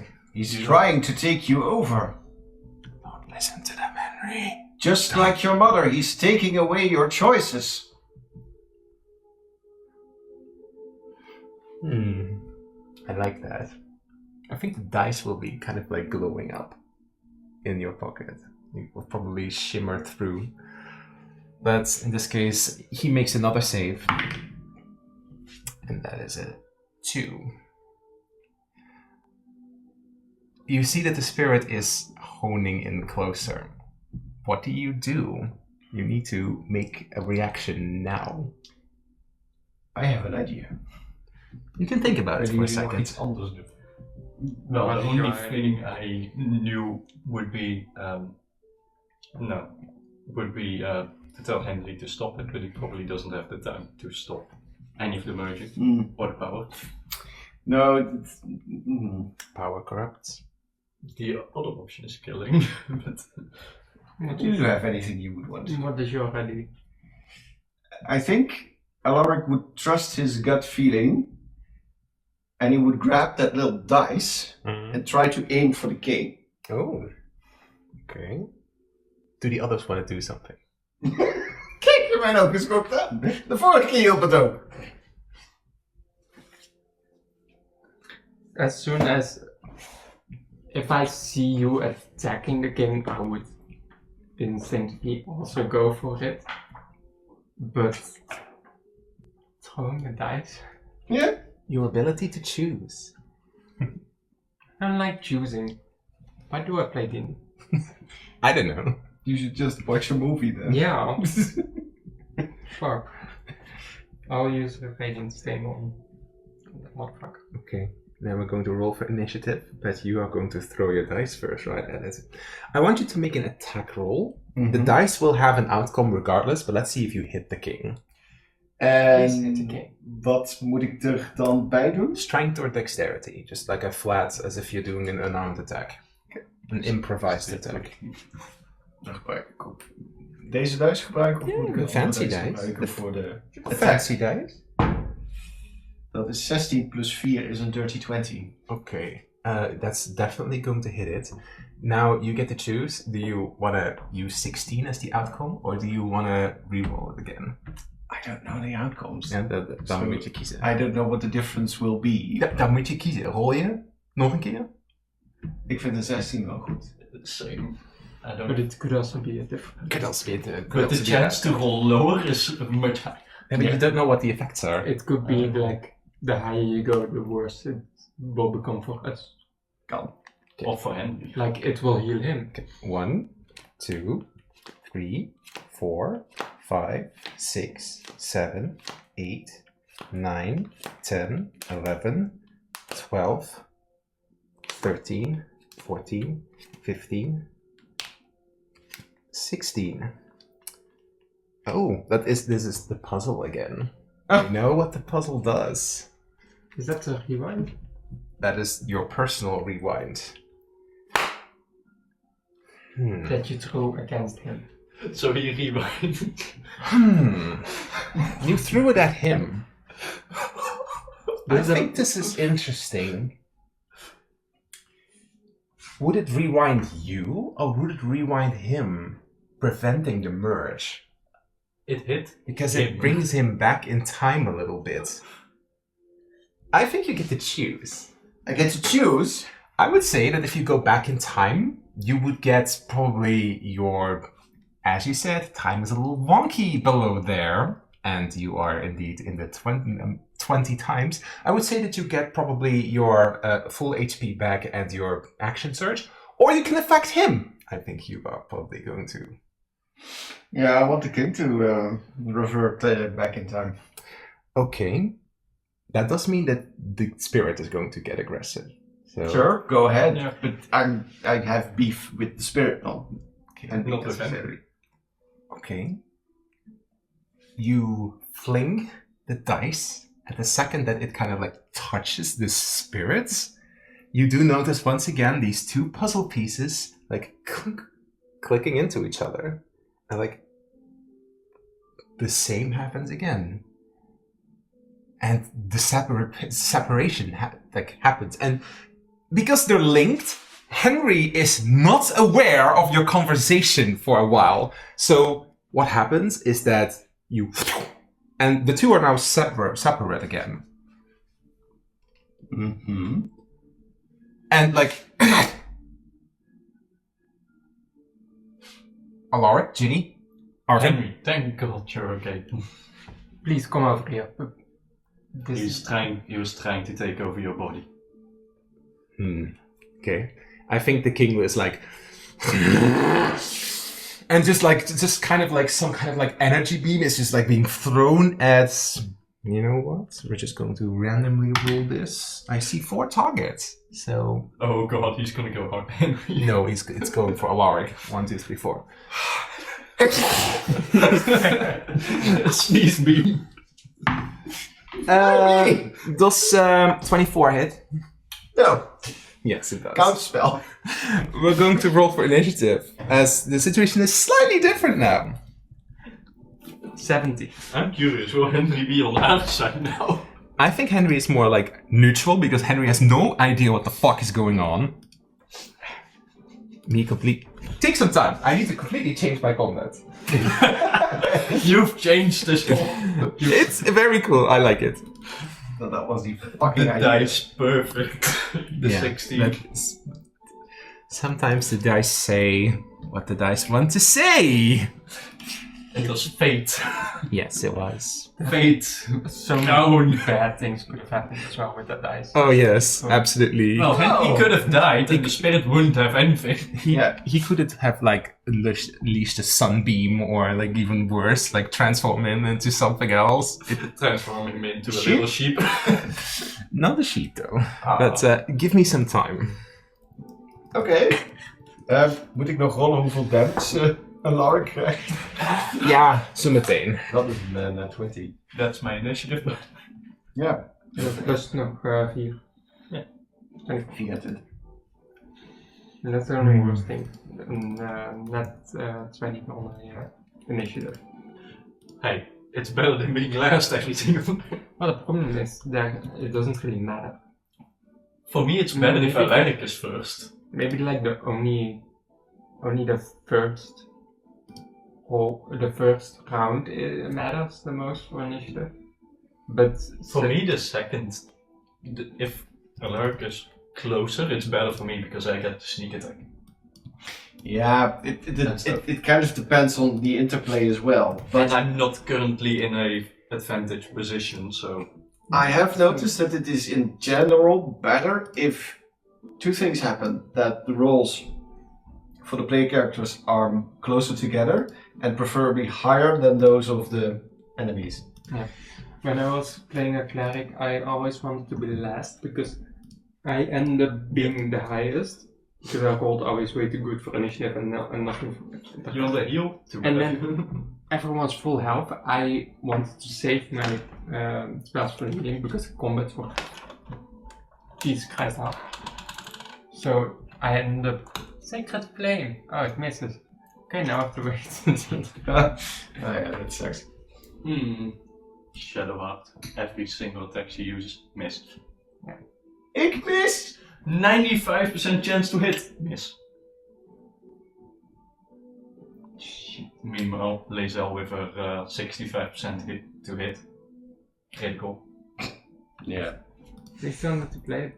trying to take you over. Don't listen to them, Henry. Just like your mother, he's taking away your choices. I like that. I think the dice will be kind of like glowing up in your pocket. It will probably shimmer through. But in this case, he makes another save. And that is a 2. You see that the spirit is honing in closer. What do? You need to make a reaction now. I have an idea. You can think about it for a second. Iets anders doen. Well, the only thing I knew would be to tell Henry to stop it, but he probably doesn't have the time to stop any of the merging or the power. No, it's, Power corrupts. The other option is killing, but do you have anything you would want? What is your idea? I think Alaric would trust his gut feeling and he would grab that little dice and try to aim for the king. Oh. Okay. Do the others want to do something? Kijk, je bent ook geschokt aan. De vorige keer hielp het ook. As soon as if I see you attacking the king, I would instantly also go for it. But throwing the dice, Yeah? Your ability to choose. I don't like choosing. Why do I play D&D? I don't know. You should just watch a movie then. Yeah. Sure. I'll use the Radiant Stain on that motherfucker. Okay. Then we're going to roll for initiative, but you are going to throw your dice first, right? At it. I want you to make an attack roll. The dice will have an outcome regardless, but let's see if you hit the king. En wat moet ik er dan bij doen? Strength or dexterity, just like a flat, as if you're doing an unarmed attack. An improvised attack. Dan gebruik ik ook deze dice gebruiken? Of moet ik een fancy andere dice. gebruiken voor de Fancy dice? Dat is 16 plus 4 is een dirty 20. Okay, that's definitely going to hit it. Now you get to choose. Do you want to use 16 as the outcome, or do you want to reroll it again? I don't know the outcomes. Ja, dan moet je kiezen. I don't know what the difference will be. Dan moet je kiezen. Rol je? Nog een keer? Ik vind een 16 wel goed. same. I don't. But it could also be a different. Could also be it. But the chance to roll lower is much higher. Yeah, but you don't know what the effects are. It could be like the higher you go, the worse it will become for us. Kan. Or for Henry. Like it will heal him. 1, 2, 3, 4, 5, 6, 7, 8, 9, 10, 11, 12, 13, 14, 15, 16. Oh, this is the puzzle again. You know what the puzzle does? Is that a rewind? That is your personal rewind. That you threw against him. So he rewinded. You threw it at him. I think this is interesting. Would it rewind you, or would it rewind him, preventing the merge? It hit. Because it brings him back in time a little bit. I think you get to choose. I get to choose. I would say that if you go back in time, you would get probably your, as you said, time is a little wonky below there, and you are indeed in the 20 times. I would say that you get probably your full HP back and your action surge, or you can affect him. I think you are probably going to. Yeah, I want the king to revert back in time. Okay. That does mean that the spirit is going to get aggressive. So. Sure, go ahead. Yeah. But I have beef with the spirit, not Not with necessarily. Okay. You fling the dice at the second that it kind of like touches the spirits. You do notice once again these two puzzle pieces like clicking into each other. And like the same happens again. And the separation happens. And because they're linked, Henry is not aware of your conversation for a while. So what happens is that you... And the two are now separate again. Mm-hmm. And like... Alaric, Ginny, Arvin. Henry, thank God you're okay. Please come over here. He was trying to take over your body. Okay. I think the king was like... and just kind of like some kind of like energy beam is just like being thrown at... You know what? We're just going to randomly roll this. I see 4 targets. So... Oh God, he's gonna go hard, Henry. No, it's going for Alaric. 1, 2, 3, 4. Sneeze beam. Does 24 hit? No, Yes, it does. counterspell. We're going to roll for initiative, as the situation is slightly different now. 70. I'm curious, will Henry be on our side now? I think Henry is more like neutral, because Henry has no idea what the fuck is going on. Take some time. I need to completely change my combat. You've changed this one. It's very cool. I like it. No, that was the fucking The idea. dice, perfect. The 16. Sometimes the dice say what the dice want to say. It was fate. Yes, it was. Fate. So No. many bad things could have happened as well with that dice. Oh yes, absolutely. Well, Henry could have died and the spirit wouldn't have anything. He couldn't have like unleashed a sunbeam or like even worse, like transform him into something else. Transforming him into a Sheep? little sheep. Not a sheep though. But give me some time. Oké. Moet ik nog rollen hoeveel damage Alaric krijgt? Ja, zometeen. Dat is een 20. That's my initiative. Ja. Plus nog 4. Ja. 24. And that's the only worst thing. Net 20 on my initiative. Hey, it's better than being last every single day. Well, the problem is that it doesn't really matter. For me, it's better if Alaric is first. Maybe like the only the first the first round matters the most for initiative. But For me, the second, if Alaric is closer, it's better for me because I get the sneak attack. Yeah, it kind of depends on the interplay as well. But I'm not currently in a advantage position, so... I have noticed that it is in general better if 2 things happen. That the rolls for the player characters are closer together and preferably higher than those of the enemies. Yeah. When I was playing a cleric, I always wanted to be last because I ended up being the highest. Because I rolled always way too good for initiative and nothing for You're the heal? And then everyone's full health. I wanted to save my spells for the healing because the combats were Jesus Christ up. So I end up Sacred Flame. Oh, it misses. Okay, now I have to wait. Oh yeah, that sucks. Shadow Heart. Every single attack she uses, miss. Ik mis! 95% chance to hit, miss. Meanwhile, Lazel with her 65% hit to hit. Critical. Yeah. We still need to play it.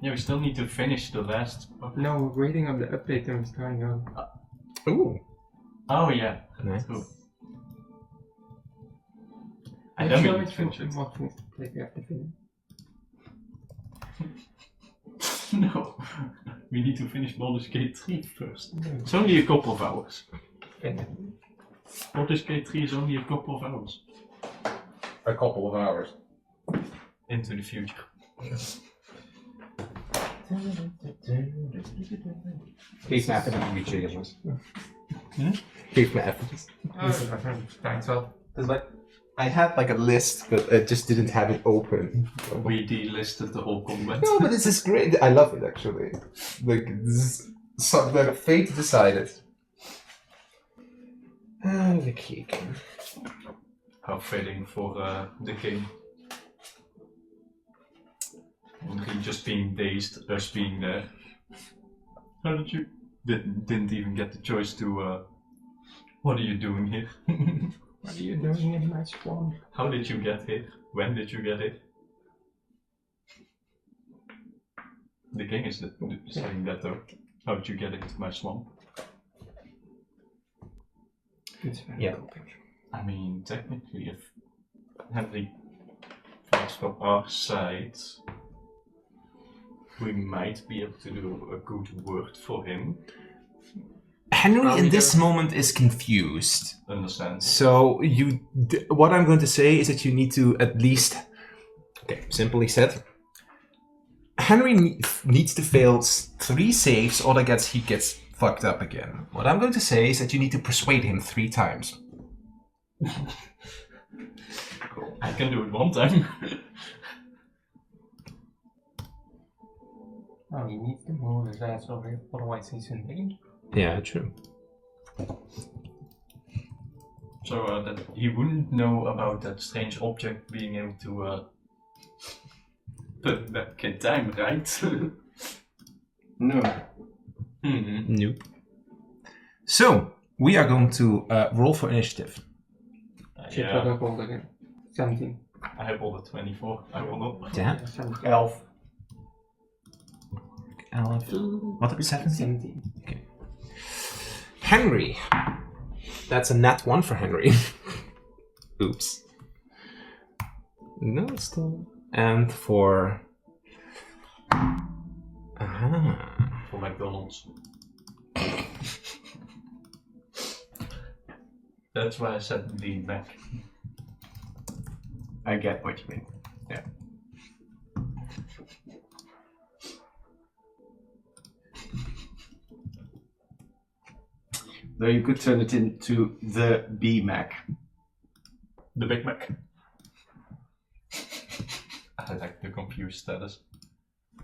Yeah, we still need to finish the last. No, we're waiting on the update and it's going on. Ooh. Oh yeah. Nice. True. I don't Show really it finish it. what things to play we have to finish. No, we need to finish Baldur's Gate 3 first. It's only a couple of hours. Finish. Baldur's Gate 3 is only a couple of hours. A couple of hours. Into the future. Geef me even een beetje, jongens. Geef me even. Thanks wel. It's like, I had like a list, but I just didn't have it open. We delisted the whole combat. No, but this is great. I love it actually. Like, this is something that fate decided. The cake. How fitting for the king. And he just being dazed, us being there. How did you... Didn't even get the choice to... What are you doing here? What are you doing in my swamp? How did you get here? When did you get here? The king is saying that though. How did you get into my swamp? It's very Yeah. open. I mean, technically, if Henry fights from our side, we might be able to do a good word for him. Henry in this moment is confused. Understand? So what I'm going to say is that you need to at least, okay, simply said, Henry needs to fail 3 saves, or he gets fucked up again. What I'm going to say is that you need to persuade him 3 times. Cool. I can do it 1 time. Oh, he needs to move his ass over here, otherwise he's in danger. Yeah, true. So that he wouldn't know about that strange object being able to put back in time, right? No. Nope. So, we are going to roll for initiative. Shit, what I rolled again. 17. I rolled a 24. I rolled up. Yeah. 17. 11. 11. What did 17? 17. Okay. Henry. That's a nat 1 for Henry. Oops. No, it's still. And for. Aha. For McDonald's. That's why I said lean back. I get what you mean. Yeah. Though you could turn it into the B-Mac. The Big Mac. I like the confused status.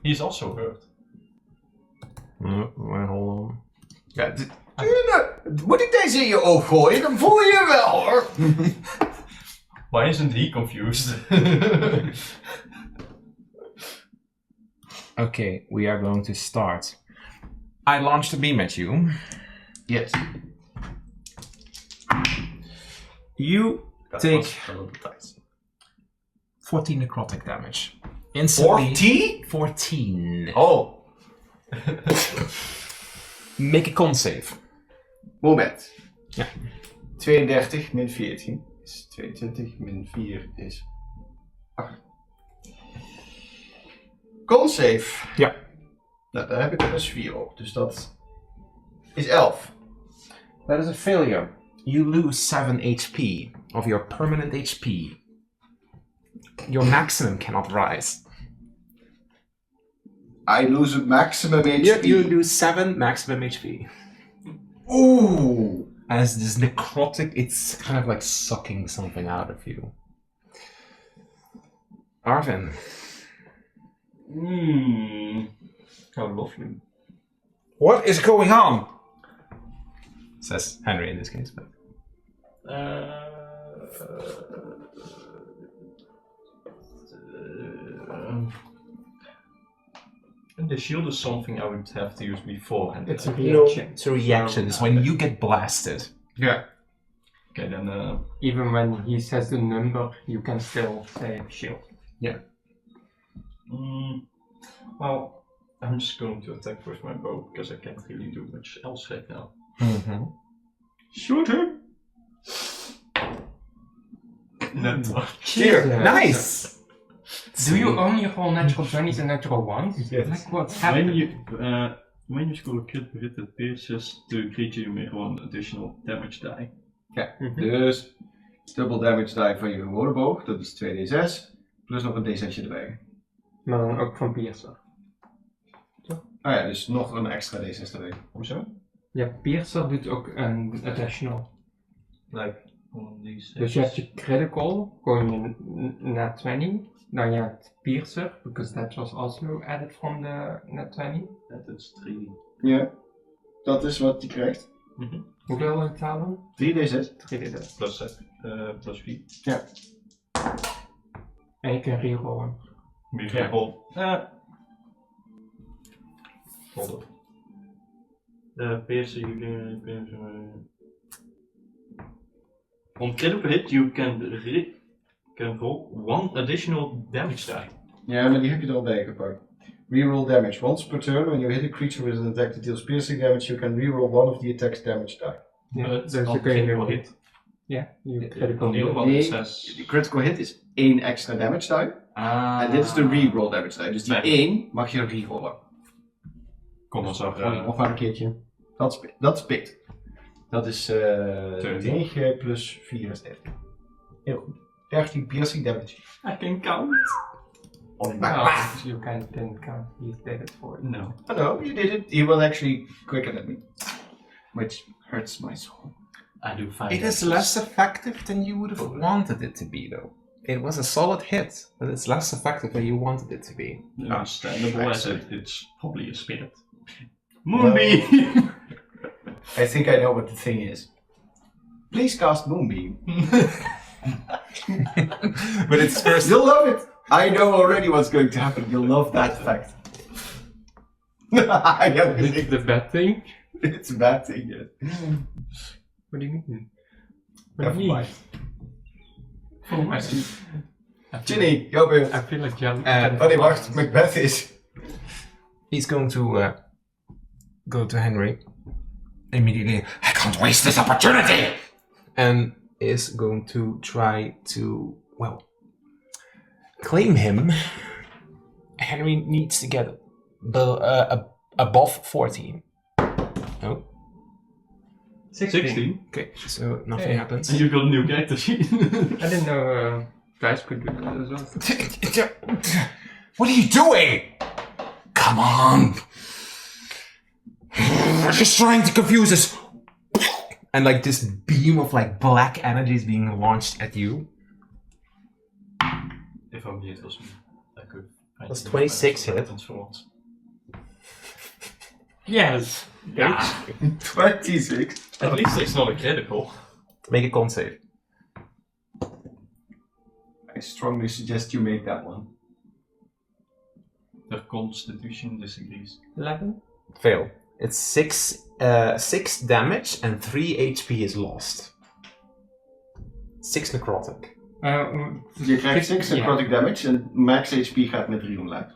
He's also hurt. Well, hold on. Ja, moet ik deze in je oog gooien? Dan voel je je wel hoor. Why isn't he confused? Okay, we are going to start. I launched a beam at you. Yes. You That take was a little tight. 14 necrotic damage. Instantly. 40? 14. Oh, Make a con save. moment. Ja. 32 min 14 is 22 min 4 is 8. Con save. Ja. Nou, daar heb ik er dus 4 op, dus dat is 11. That is a failure. You lose 7 HP of your permanent HP. Your maximum cannot rise. I lose a maximum HP. You lose 7 maximum HP. Ooh. As this necrotic, it's kind of like sucking something out of you. Arvin. How lovely. What is going on? Says Henry in this case, but The shield is something I would have to use beforehand. It's a no, reaction. it's a reaction. It's when you get blasted. Yeah. Okay, then. Even when he says the number, you can still say shield. Well, I'm just going to attack with my bow because I can't really do much else right now. Mm-hmm. Shoot him. Net one. Here, Yeah. nice. Do you only roll natural 20s and natural 1s? Yes. Like what's happening? When you score a crit with it pierces the creature, you may roll an additional damage die. Ja, dus dubbel damage die van je gewone boog, dat is 2d6, plus nog een d6 erbij. Maar dan ook van Piercer. Ah ja, dus nog een extra d6 erbij. Hoezo? Ja, Piercer doet ook een additional. Like one of these. Dus je hebt je critical, gewoon je nat 20. Dan je hebt Piercer, because that was also added from the nat 20. Dat is 3. Ja, dat is wat je krijgt. Hoeveel in talen? 3d6. 3d6. Plus 4. Ja. En je kan rerollen. Reroll. Hold up. Pierce, you can. On critical hit, you can roll one additional damage die. Ja, maar die heb je er al bij gepakt. Reroll damage. Once per turn, when you hit a creature with an attack that deals piercing damage, you can reroll one of the attack's damage die. Ja, But dus on je kun je critical weer hit. Ja, je On critical the other hit. one Nee. it says. De critical hit is 1 extra damage die. En dit is de reroll damage die. Dus die Nee. 1 mag je rerollen. Kom dan zo. Nog maar een keertje. Dat is pit. Dat is 9 plus 4 is 13. Heel goed. 13 piercing damage. I can count. On Well, you can then count. He did it for you. No. Oh no, you did it. You was actually quicker than me. Which hurts my soul. I do 5. It is less effective than you would have wanted it to be, though. It was a solid hit, but it's less effective than you wanted it to be. Understandable as it's probably a spirit. Moonbeam! I think I know what the thing is. Please cast Moonbeam. But it's first. You'll love it. I know already what's going to happen. You'll love that fact. I know This is the bad thing? it's a bad thing, yes. What do you mean? What do Never you mean? mind. Oh, I see. Ginny, jouw beurt. I feel like Jan. Oh nee, wacht. Macbeth is... He's going to go to Henry immediately. I can't waste this opportunity! And is going to try to, well, claim him. Henry needs to get above 14. Oh, 16. okay, so nothing Hey. happens. And you got a new character sheet. I didn't know guys could do that as well. What are you doing? Come on! We're just trying to confuse us. And like this beam of like black energy is being launched at you. If only it was me. I could. That's 26 hit. weapons for once. Yes! 26. At least it's not a critical. Make a con save. I strongly suggest you make that one. The constitution disagrees. 11? Fail. It's 6 damage and 3 HP is lost. 6 necrotic. Je krijgt 6 Ja. necrotic damage en max HP gaat met 3 omlaag.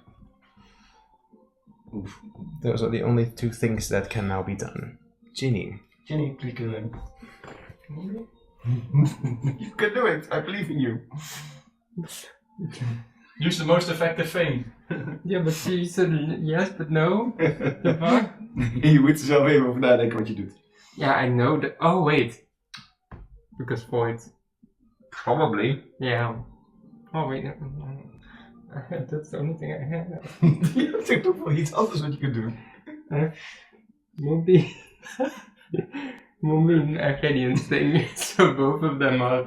Oef. Those are the only 2 things that can now be done. Ginny. Jenny, please do it. You can do it. I believe in you. Use the most effective thing. Yeah, but she said yes, but no. The fuck? Je moet er zelf even over nadenken wat je doet. Yeah, I know that. Oh, wait. Because Void. Probably. Yeah. Oh, wait. No. That's the only thing I have. Je hebt toch nog wel iets anders wat je kunt doen. Moonbeam. Moonbeam and Radiant thing. So both of them are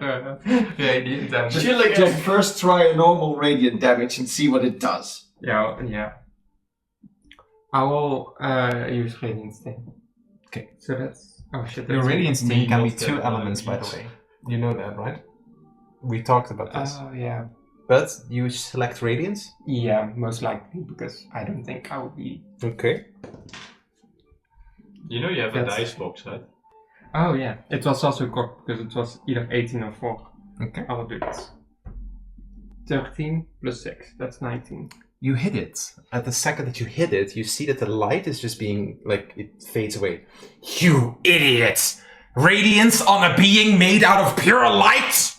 Radiant damage. Just first try a normal radiant damage and see what it does. Yeah. I will use Radiance then. Okay. So that's... Oh shit, Your that's radiance me thing can be not 2 that elements, by the easy. way. You know that, right? We talked about this. Oh, yeah. But you select radiance? Yeah, most likely, because I don't think I will be... Okay. You know you have a That's- dice box, right? Oh, yeah. It was also cocked, because it was either 18 or 4. Okay. I will do this. 13 plus 6, that's 19. You hit it. At the second that you hit it, you see that the light is just being, like, it fades away. You idiots! Radiance on a being made out of pure light!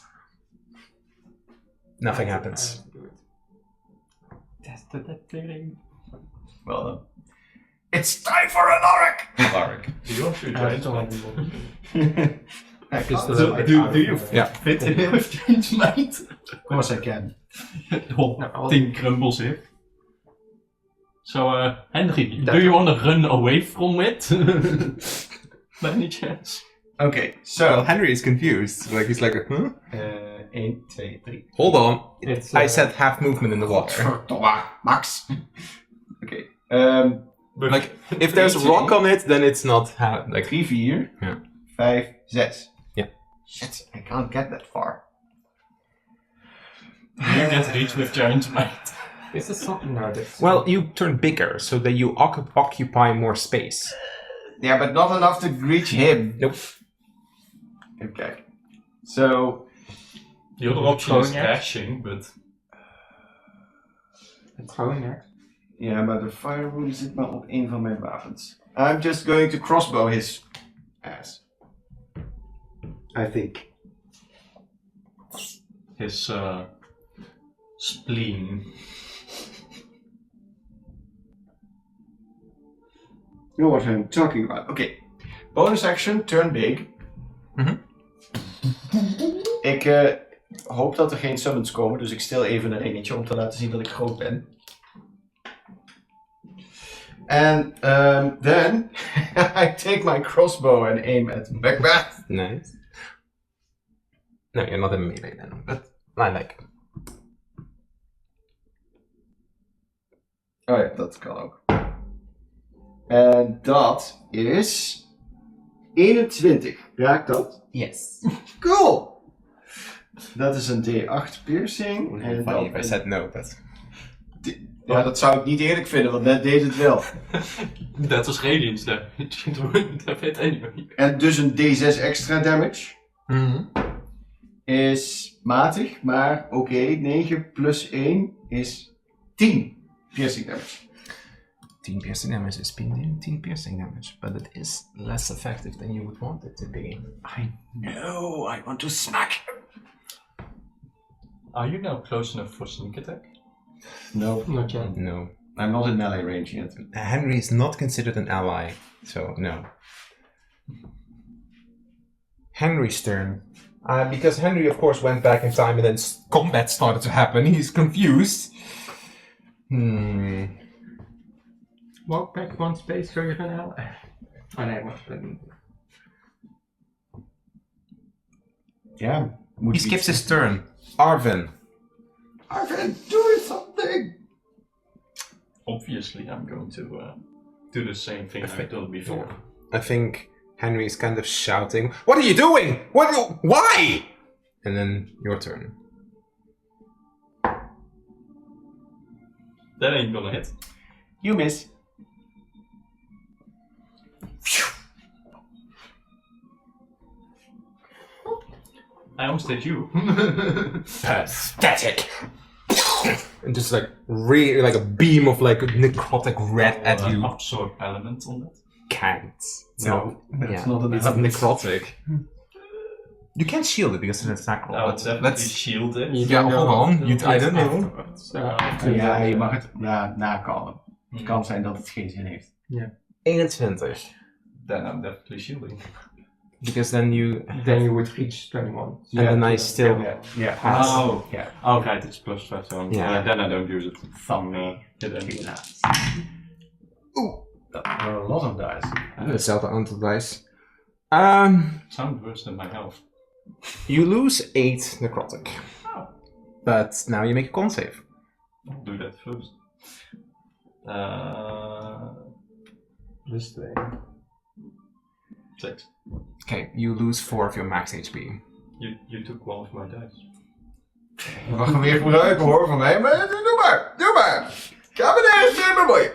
Nothing happens. Do it. Tested that theory. Well done. It's time for an Auric! Do you want to giant might? Do you Yeah. fit in with Giant Might? Of course I can. The whole No, I'll- thing crumbles here. So, Henry, That- do you want to run away from it? By any chance? Okay, Well, so... Henry is confused. Like, he's like, huh? 1, 2, 3. Hold on. It's, I said half movement in the water. Godverdomme, Max. Okay. Like, if there's a rock on it, then it's not half, like... 3, 4. Yeah. 5, 6. Yeah. Shit, I can't get that far. You get reach with giant might. This is something now that's... Well, you turn bigger, so that you occupy more space. Yeah, but not enough to reach him. Nope. Okay. So... The other option is Throwing axe? dashing, but Throwing axe. Ja, maar de fire rune zit maar op één van mijn wapens. I'm just going to crossbow his ass. I think. his spleen. You know what I'm talking about. Okay. Bonus action, turn big. Mhm. Ik hoop dat er geen summons komen, dus ik stil even een ringetje om te laten zien dat ik groot ben. And then I take my crossbow and aim at Macbeth. Nice. No, you're not in melee then, but I like it. Oh ja, dat kan ook. En dat is 21. Raakt dat? Yes. Cool! Dat is een D8 piercing. En Funny dan if I said no, but... ja, dat zou ik niet eerlijk vinden, want net deed het wel. That was radiance damage. That hit anyway. En dus een D6 extra damage. Is matig, maar oké, 9 plus 1 is 10 piercing damage. 10 piercing damage is 10 piercing damage, but it is less effective than you would want it to be. I know, I want to smack him. Are you now close enough for sneak attack? No, Not yet. No. I'm not in melee range yet. Henry is not considered an ally, so no. Henry's turn. Because Henry, of course, went back in time and then combat started to happen. He's confused. Walk back one space so you're an ally. Oh nee, wacht. Ja, He skips his turn. Arvin. Arvin, do something! Obviously, I'm going to do the same thing I've done before. I think Henry is kind of shouting, "What are you doing? Why?" And then your turn. That ain't gonna hit. You miss. I almost hit you. Pathetic. And just like really like a beam of like necrotic red at you. Absorb element on that. Can't. No, that's Yeah, not an it's element. necrotic. You can't shield it because it's an attack roll. I would but definitely let's. shield it. You Yeah, don't hold know on. until I it's don't know. afterwards. So Ja, je mag het nakallen. Het kan zijn dat het geen zin heeft. 21. Then I'm definitely shielding. Because then you. then you would reach 21. And then I still. Yeah. pass. Oh, Yeah. oh right, it's plus 5, so Yeah. then I don't use it. Thumb. Hit any. That are a lot of dice. Hetzelfde aantal dice. Sound worse than my health. You lose 8 necrotic. Oh. But now you make a con save. I'll do that first. Plus 2. 6. Okay, you lose 4 of your max HP. You took one of my dice. We gaan weer gebruiken hoor van mij, maar doe maar. Ga me daar eens mee bemoeien.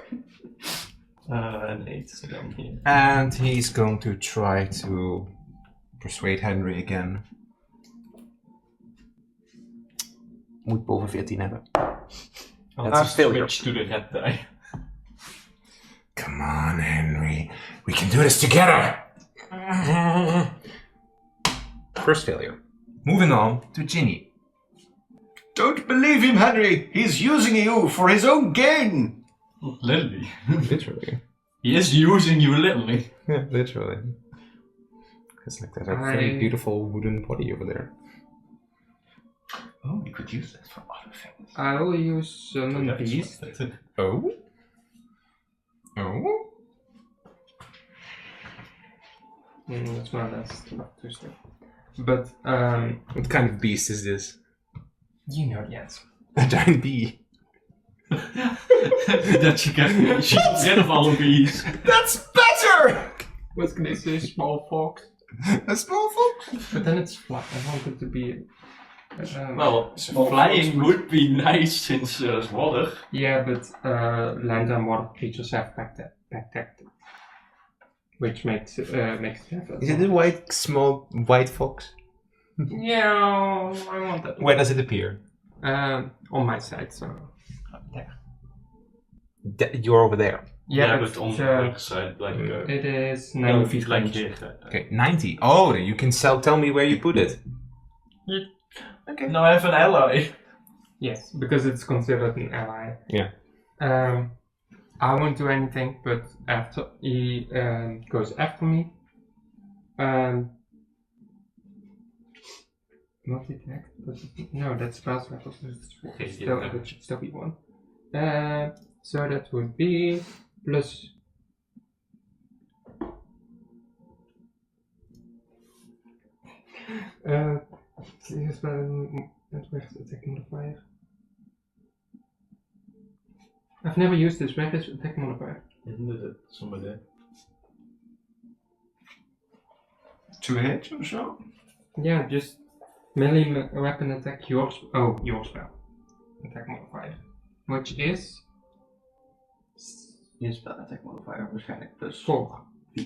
An 8 down here. And he's going to try to persuade Henry again. Moet boven 14 hebben. I'll That's a failure. switch to the red die. Come on, Henry. We can do this together. First failure. Moving on to Ginny. Don't believe him, Henry. He's using you for his own gain. Literally. Literally. He is using you literally. Yeah, literally. It's like that very beautiful wooden body over there. Oh, we could use that for other things. I will use Summon Beast. Oh? Oh? That's my last Tuesday. But, What kind of beast is this? you know the answer. A giant bee. That she gets rid of all of these. That's better! Was gonna say small fox, A small fox? but then it's flat. I want it to be. Well, flying would be nice since there's water. Yeah, but land and water creatures have protected, which makes it have. Is it a small white fox? Yeah, I want that. Where does it appear? On my side, so there. You're over there. Yeah, but on the other side, like it is 9 feet like range. here. Okay, 90. Oh, then you can tell me where you put it. Okay. Now I have an ally. Yes, because it's considered an ally. Yeah. I won't do anything, but after he goes after me, not detect, but no, that's fast level, so it's still, it should still be 1. So that would be plus. Here's where's the attack modifier? I've never used this. Where is attack modifier? Isn't it somewhere there? 2 hits or so? Yeah, just melee weapon attack your spell. Attack modifier. Which is Je spel attack modifier waarschijnlijk plus 4. 4.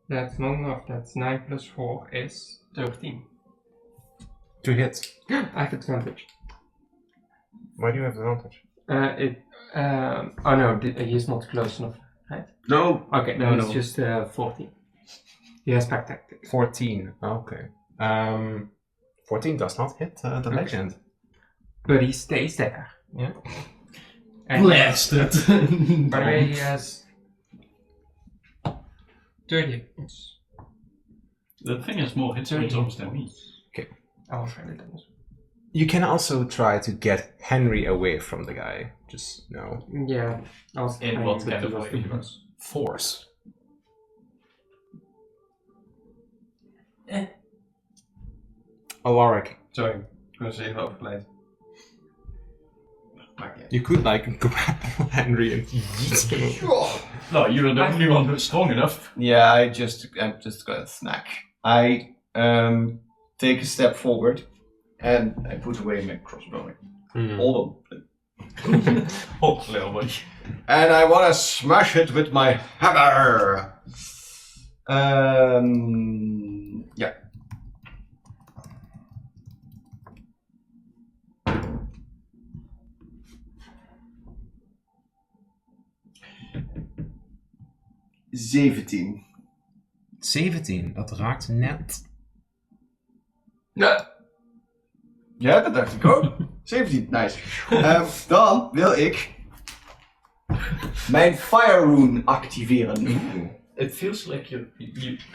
That's not enough. That's 9 plus 4 is 13. 2 hits. I have advantage. Why do you have advantage? Oh no, he's not close enough, right? No! Okay, No, it's no. just 14. He has pack tactics. 14. Okay. 14 does not hit the legend. But he stays there. Yeah. And Blasted! by the way, he has 30 hits. The thing is more hit points almost than me. I'll try it then. You can also try to get Henry away from the guy. Just no. Yeah, I'll In what kind of way? Force. Alaric. Sorry, ik was even overgeleid. Maakt niet You could like grab Henry and yeet him. No, you're the only one who's strong enough. Yeah, I'm just gonna snack. I take a step forward and I put away my crossbow. Hold on. Oh, little boy. And I wanna smash it with my hammer. Yeah. $17. 17, dat raakt net. Ja. Ja, dat dacht ik ook. 17, nice. Dan wil ik mijn Fire Rune activeren. It feels like you're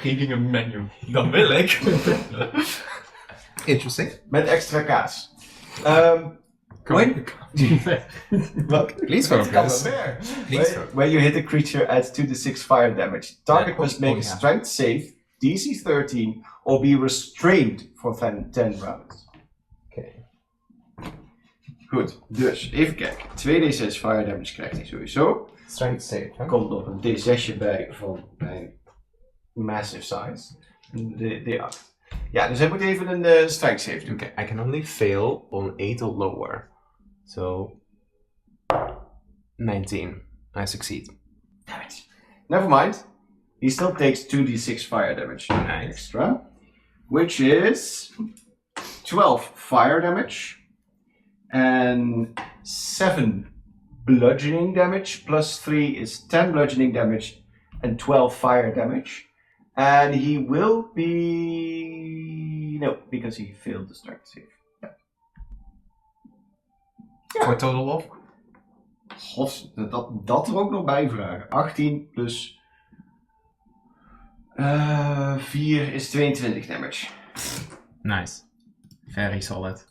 reading a menu. Dan wil ik. Interesting. Met extra kaas. What? Please Come focus. where? Please When you hit a creature, add 2d6 fire damage. Target must make a yeah. strength save, DC 13, or be restrained for 10 rounds. Okay. Goed, dus even kijken. 2d6 fire damage krijgt hij sowieso. Strength save, hè? Er komt nog een d6'je bij van mijn massive size. Een d8. Ja, dus hij moet even een strength save doen. Okay, I can only fail on 8 or lower. So 19. I succeed. Damn it. Never mind. He still takes 2d6 fire damage extra. Which is 12 fire damage. And 7 bludgeoning damage. Plus 3 is 10 bludgeoning damage. And 12 fire damage. And he will be... No, because he failed the strength save. For a total of? God, dat er ook nog bij vragen. 18 plus 4 is 22 damage. Nice. Very solid.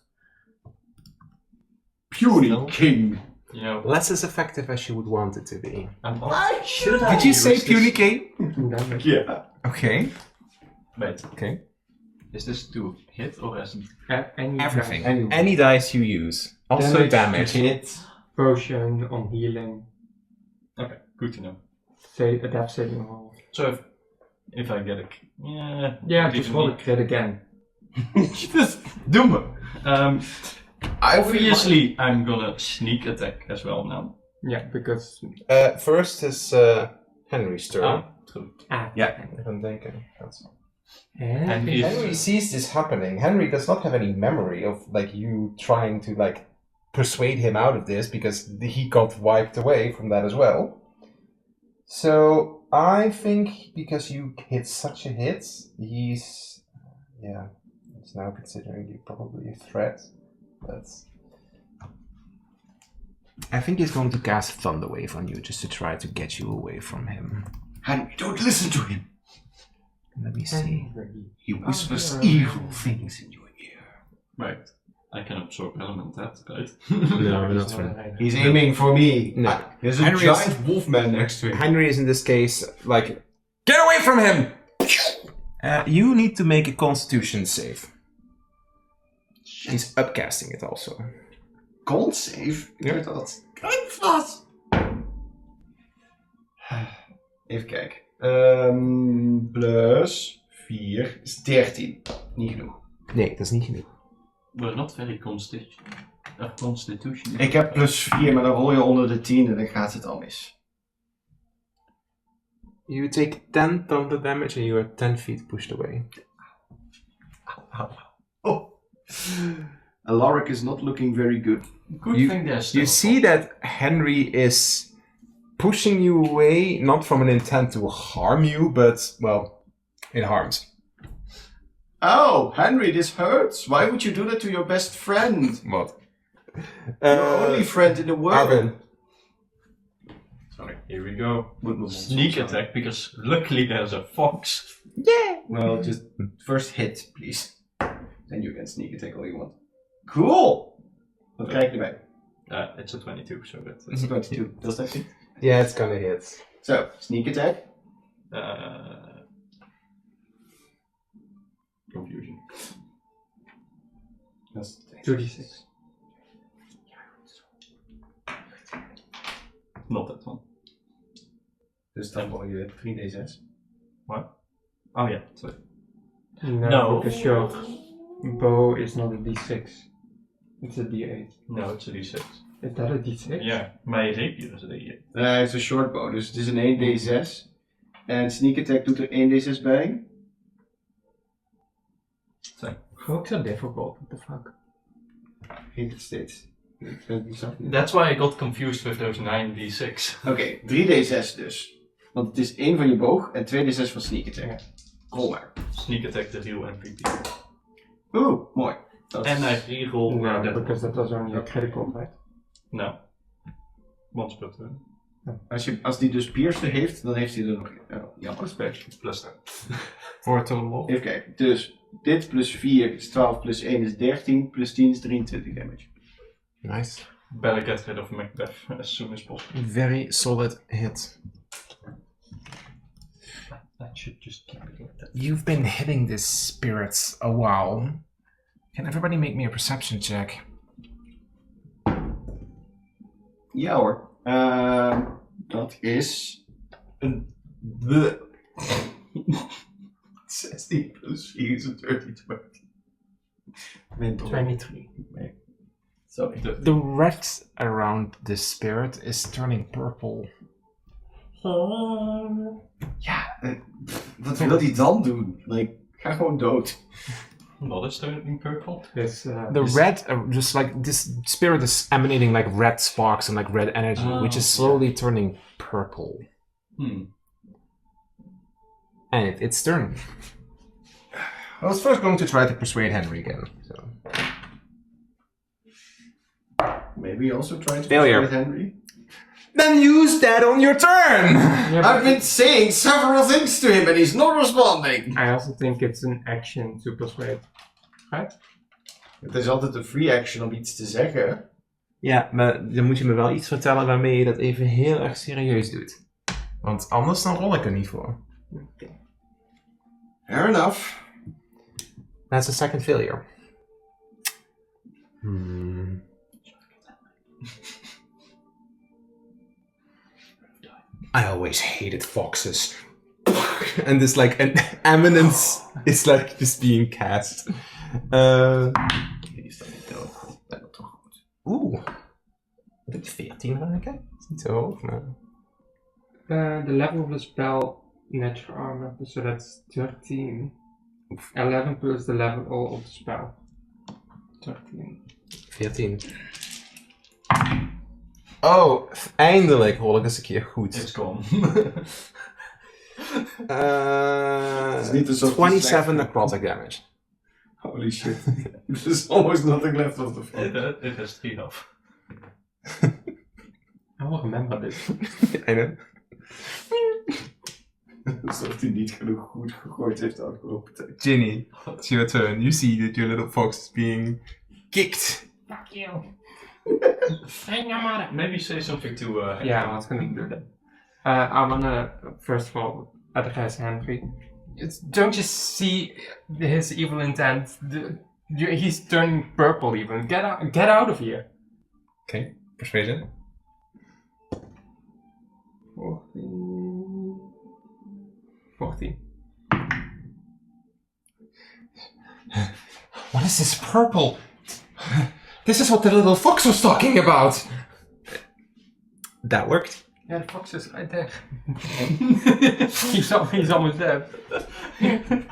Puny Still? King. You know, Less as effective as you would want it to be. should I Did you use say this- Puny King? Yeah. Okay. Wait, Okay. is this to hit or as Any Everything. Any- Any dice you use. Also damage. Hit. potion on healing. Okay, good to know. Say a death saving roll. So if I get a Yeah, just roll a crit again. Just doe me. Obviously, I'm gonna sneak attack as well now. Yeah, because First is Henry's turn. True. Even denken. And if Henry sees this happening. Henry does not have any memory of like you trying to like persuade him out of this because he got wiped away from that as well. So I think because you hit such a hit, he's now considering you probably a threat. But I think he's going to cast Thunder Wave on you just to try to get you away from him. Henry, don't listen to him. Let me see. He whispers evil things in your ear. right, I can absorb element that, right? No, not for him. He's aiming for me. No. There's a Henry is- giant wolfman next to him. Henry is in this case like, get away from him! You need to make a Constitution save. He's upcasting it also. Con save? Ik Ja. weet dat. Kijk vast! Even kijken. Plus 4 is 13. Niet genoeg. Nee, dat is niet genoeg. We're not very constitution. Ik heb plus 4, maar dan rol je onder de 10 en dan gaat het al mis. You take 10 thunder damage and you are 10 feet pushed away. Oh! Alaric is not looking very good. Good You- thing there's You still see that Henry is pushing you away, not from an intent to harm you, but, well, it harms. Oh, Henry, this hurts. Why would you do that to your best friend? What? Your only friend in the world. Arvin. Sorry. Here we go. Moet me Sneak attack because luckily there's a fox. Well, just first hit, please. Then you can sneak attack all you want. Cool! Wat krijg je erbij? It's a 22, so that's It's a 22. Does that hit? Yeah, it's gonna hit. So, sneak attack. Confusion. That's 2d6. Not that one. Dus dan rol je 3d6. What? Oh yeah, sorry. No, because your bow is not a d6. It's a d8. No, it's a d6. Is that a d6? Ja, mijn rapier is een d8. Het is een short bow, dus het is een 1d6. En sneak attack doet er 1d6 bij. Ook so difficult, what the fuck? Heet het steeds. Ik vind het bizar. That's why I got confused with those 9d6. Oké, 3d6 dus. Want het is 1 van je boog en 2d6 van sneak attack. Rol maar. Sneak attack the real MVP. Oeh, mooi. Dat is- En I reroll No, that. because that was only a critical, right? No. Once per turn. Als die dus piercen heeft, dan heeft hij er nog... jammer. Plus 10. For a total of? Even kijken. Dus dit plus 4 is 12, plus 1 is 13, plus 10 is 23 damage. Nice. Better get rid of Macbeth as soon as possible. Very solid hit. I should just keep it like that. You've been hitting this spirits a while. Can everybody make me a perception check? Ja hoor. Dat is een 16 plus 4 is een 30, 20. Mental. 23. Nee. Sorry. The red around the spirit is turning purple. Ja, wat wil hij dan doen? Like, ga gewoon dood. What is turning purple? Dus, The red, just like this spirit is emanating like red sparks and like red energy, which is slowly turning purple. And it's turn. I was first going to try to persuade Henry again. So. Maybe also try to Failure. persuade Henry. Then use that on your turn! I've been saying several things to him and he's not responding. I also think it's an action to persuade. Right? Het is altijd een free action om iets te zeggen. Ja, maar dan moet je me wel iets vertellen waarmee je dat even heel erg serieus doet. Want anders dan rol ik er niet voor. Fair enough. That's a second failure. I always hated foxes. And this like an eminence is like just being cast. Die is dan niet dood. Dat is toch goed. Oeh. Moet ik 14 raken? Dat is niet zo hoog, maar... The level of the spell, natural armor, so that's 13. 11 plus the level of the spell. 13. 14. Oh, eindelijk rol ik eens een keer goed. It's gone. is niet alsof die 27 slecht- necrotic damage. Holy shit. There's almost nothing left of the fight. It has 3 health. I will remember this. I know. Alsof hij niet genoeg goed gegooid heeft de afgelopen tijd. Ginny, it's your turn. You see that your little fox is being kicked. Fuck you. Bring your mother. Maybe say something to Yeah, I was gonna do that. I wanna, first of all, address Henry. Don't you see his evil intent? He's turning purple even. Get out of here. Okay, persuasion. 14. What is this purple? This is what the little fox was talking about. That worked. Yeah, the fox is right there. he's almost dead.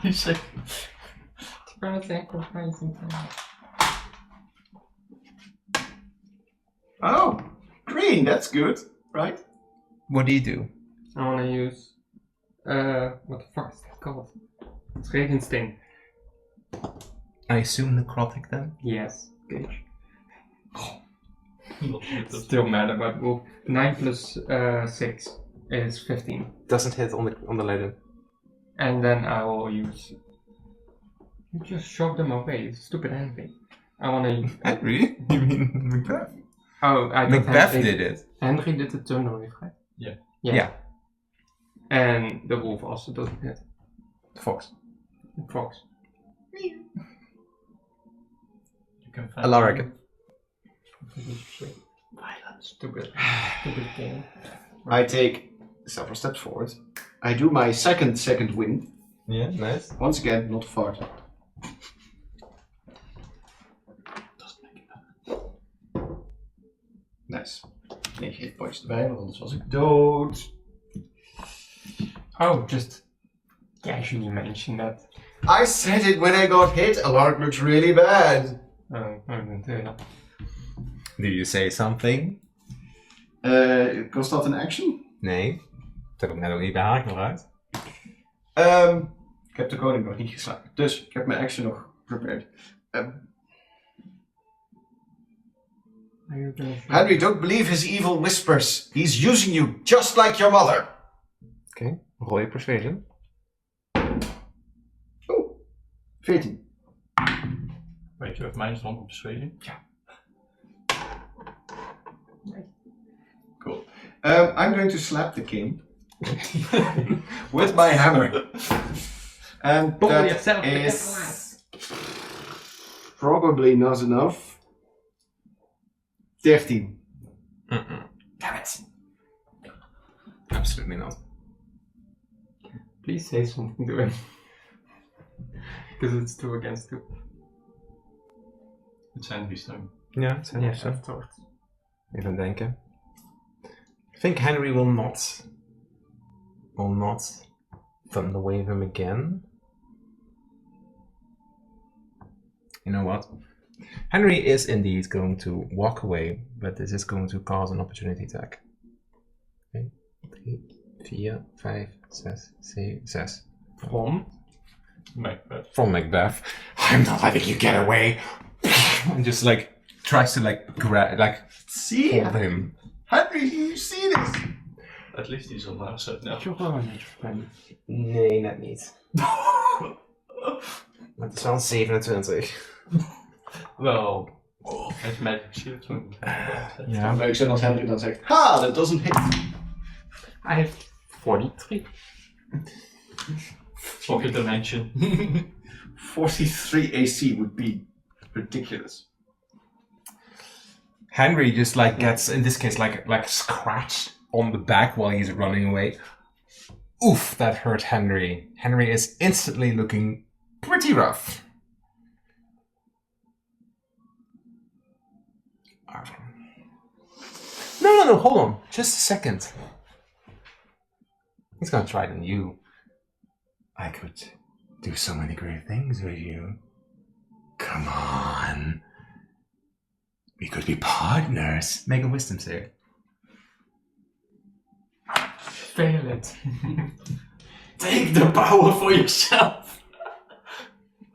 He's sick. Oh, green, that's good, right? What do you do? I wanna use what the fuck is that called? It's Regensting. I assume necrotic then? Yes, Gage. Still mad about the wolf. 9 plus 6 is 15. Doesn't hit on the legend. And then I will use. You just shove them away, stupid Henry. I wanna. Henry? You mean Macbeth? Oh, I thought Macbeth Henry did it. Henry did the turn away, right? Yeah. Yeah. And the wolf also doesn't hit. The fox. The fox. You can find Alaric. Stupid game. I take several steps forward. I do my second wind. Yeah, nice. Once again, not fart. Nice. 9 hit points erbij, want anders was ik dood. Oh, just casually mention that. I said it when I got hit. Alaric looks really bad. Oh, I didn't do that. Do you say something? Kost dat een action? Nee. Dat heb ik net ook niet bij haar nog uit. Ik heb de koning nog niet geslagen. Dus ik heb mijn action nog prepared. Are you gonna shoot? Henry, don't believe his evil whispers. He's using you just like your mother. Oké, roll je persuasion. Oeh, 14. Wait, you have -1 on persuasion? Cool. I'm going to slap the king with my hammer. And Pull that yourself is probably not enough. 13. Damn it. Absolutely not. Please say something to him. Because it's 2 against 2. It's Henry's turn. Ja, het zijn Yeah, er zo. of course. Even denken. I think Henry will not Thunderwave him again. You know what? Henry is indeed going to walk away, but this is going to cause an opportunity attack. Okay. 3, 4, 5, 6, 7, 6. From? Macbeth. From Macbeth. I'm not letting you get away. And just like tries to like See? hold him. Henry, you see this? At least he's on our side now. Toch wel een beetje friendly. Nee, net niet. Maar het is wel een 27. Well, it's magic shield. Ja. Leuk zijn als Henry dan zegt, ha, that doesn't hit. I have 43. Pocket dimension. 43 AC would be ridiculous. Henry just like gets, in this case, like a scratch on the back while he's running away. Oof, that hurt Henry. Henry is instantly looking pretty rough. No, hold on. Just a second. He's gonna try it on you. I could do so many great things with you. Come on. We could be partners. Make a wisdom save. Fail it. Take the power for yourself.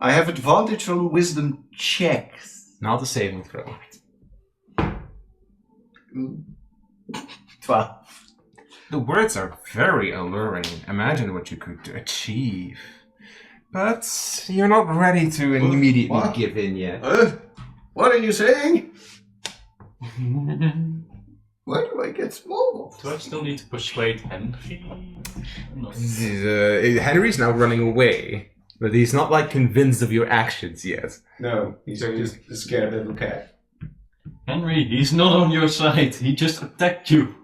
I have advantage on wisdom checks. Not a saving throw. 12. The words are very alluring. Imagine what you could achieve. But you're not ready to immediately What? give in yet. What are you saying? Why do I get small? Do I still need to persuade Henry? No. Henry's now running away, but he's not like convinced of your actions yet. No, he's just a scared little cat. Henry, he's not on your side. He just attacked you.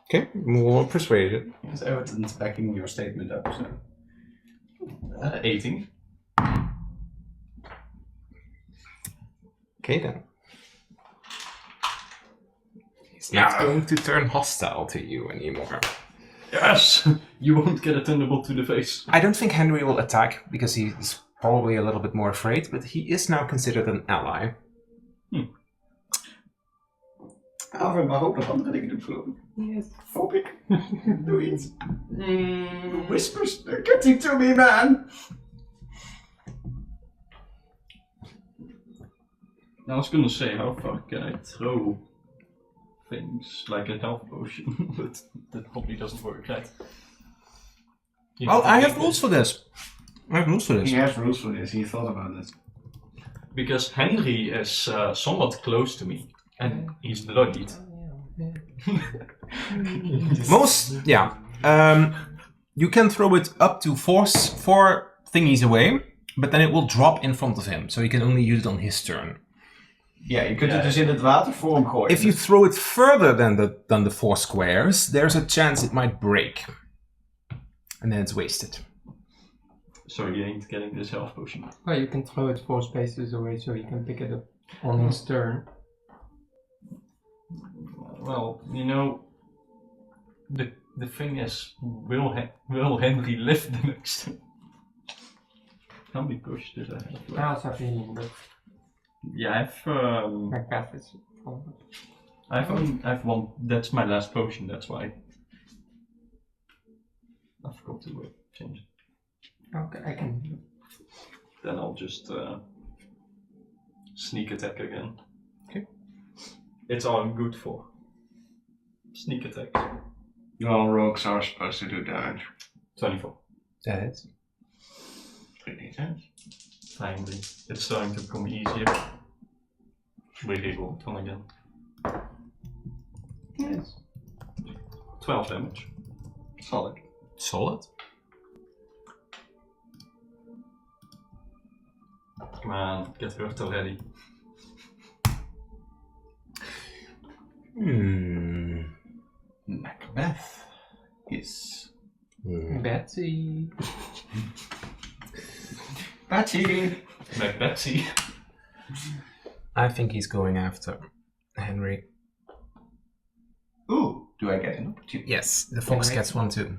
Okay, more persuasion. Is evidence backing your statement up, so. 18. Okay then. He's not going to turn hostile to you anymore. Yes! You won't get a thunderbolt to the face. I don't think Henry will attack because he's probably a little bit more afraid, but he is now considered an ally. Alvin mag ook nog andere dingen doen, geloof ik. Yes. Hoop ik. Doe iets. Whispers, they're getting to me, man. I was gonna say, how far can I throw things like a health potion? But that probably doesn't work, right? Well, I have rules for this. I have rules for this. He has rules for this, he thought about this. Because Henry is somewhat close to me. And he's bloodied. You can throw it up to four thingies away, but then it will drop in front of him, so he can only use it on his turn. Ja, je kunt het dus in het water voor hem gooien. If you throw it further than the 4 squares, there's a chance it might break. And then it's wasted. So he ain't getting this health potion. Well, you can throw it 4 spaces away so he can pick it up on his turn. Well, you know, the thing is, will Henry live the next time? How many pushes did I have? I also have healing, but Yeah, I have Macbeth is. I have one. That's my last potion. That's why I forgot to change it. Okay, I can. Then I'll just sneak attack again. Okay. It's all I'm good for. Sneak attack. Well, rogues are supposed to do damage. 24. That hits. Pretty intense. Finally, it's starting to become easier. We reroll it one again. Yes. 12 damage. Solid. Solid. Come on, get hurt already. Macbeth is... Betsy. Patty! Macbetsy. I think he's going after Henry. Ooh, do I get an opportunity? Yes, the fox Right. gets one too.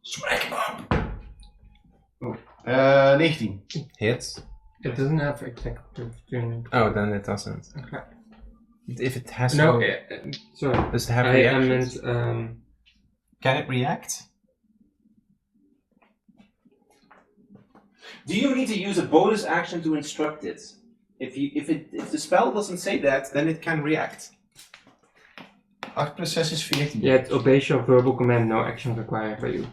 Smack him up! Ooh, 19. Hits. It doesn't have executive opportunity. Oh, then it doesn't. Okay. If it has No, to... sorry. Does it have I reactions? meant, Can it react? Do you need to use a bonus action to instruct it? If the spell doesn't say that, then it can react. 8 plus 6 is 14. yeah, it obeys your verbal command, no action required by you.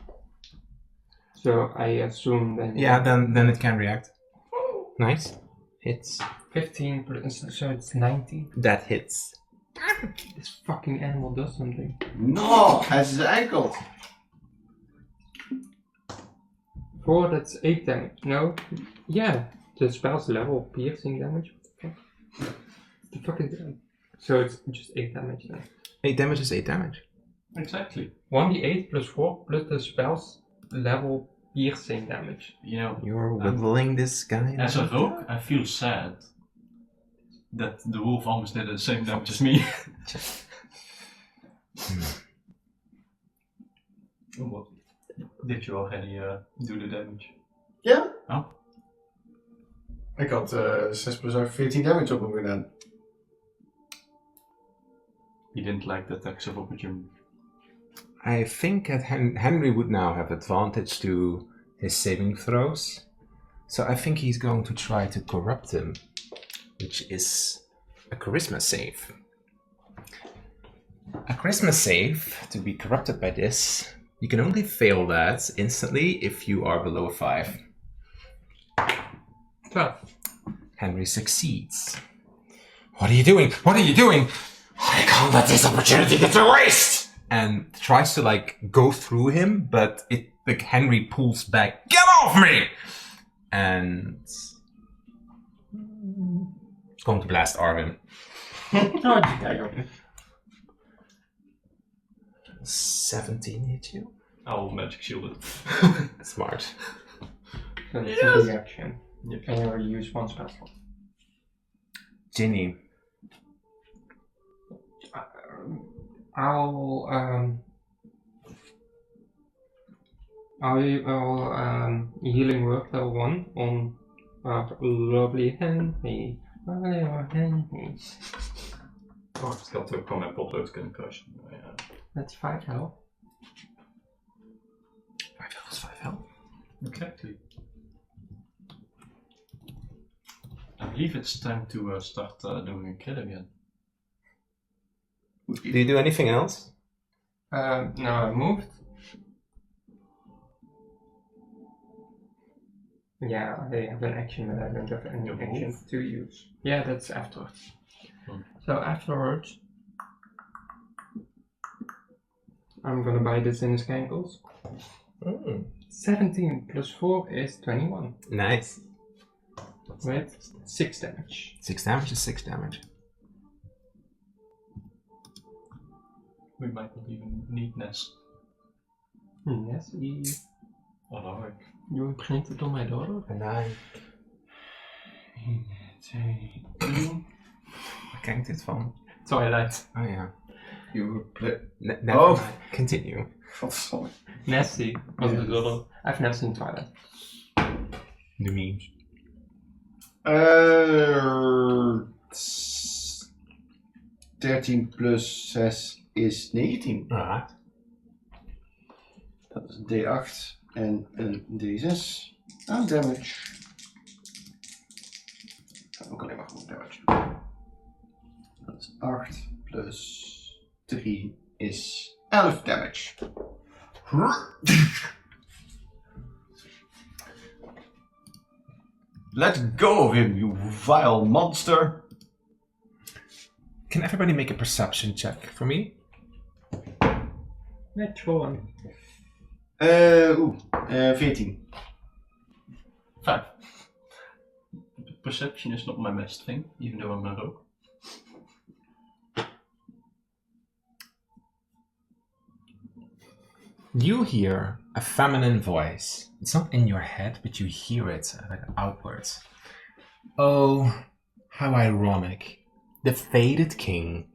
So I assume that... Yeah, then it can react. Nice. Hits. 15 plus, so it's 19. That hits. This fucking animal does something. No! Hij is enkel! 4, that's 8 damage. No? Yeah, the spell's level piercing damage. What the fuck is that? So it's just 8 damage then. 8 damage is 8 damage. Exactly. 1d8 plus 4 plus the spell's level piercing damage. You know, You're whittling this guy. as a rogue, I feel sad that the wolf almost did the same damage as me. What? Did you already do the damage? Ja? Oh. Ik had 6 plus 8, 14 damage op hem gedaan. You didn't like the attacks of opportunity. I think that Henry would now have advantage to his saving throws. So I think he's going to try to corrupt him, which is a charisma save. A charisma save, to be corrupted by this, you can only fail that instantly if you are below 5. 12. Henry succeeds. What are you doing? What are you doing? I can't let this opportunity get to waste! And tries to go through him, but Henry pulls back. Get off me! And it's going to blast Arvin. Oh, die. 17 hit you? I'll magic shield it. Smart. So it's a reaction. Yep. And you already use one spell slot. Ginny. I'll healing word level 1 on our lovely Henry. Henry. Oh, ik had ook gewoon mijn potlood kunnen kruisen. Maar ja. That's 5 health. 5 health is 5 health. Exactly. I believe it's time to start doing a crit again. Do you do anything else? No, I moved. Yeah, I have an action, but I don't have any You action move? to use. Yeah, that's afterwards. Hmm. So afterwards, I'm gonna buy this in his ankles. 17 plus 4 is 21. Nice. With 6 damage. 6 damage is 6 damage. We might not even need Ness. Yes, Oh no, you imprinted on my daughter? En 9. 1, 2, 3. Waar klinkt dit van? Twilight. Oh ja. You play. Never Oh. mind. Continue. Godverdomme. Nasty was Yeah. the daughter. I've never seen Twilight. The memes. 13 plus 6 is 19. Alright. Dat is een D8 en een D6 aan damage. Ik ga ook alleen maar gewoon damage doen. Dat is 8 plus 3 is 11 damage. Let go of him, you vile monster! Can everybody make a perception check for me? Natural one. 14. 5. Perception is not my best thing, even though I'm a rogue. You hear a feminine voice. It's not in your head, but you hear it like outwards. Oh, how ironic. The fated king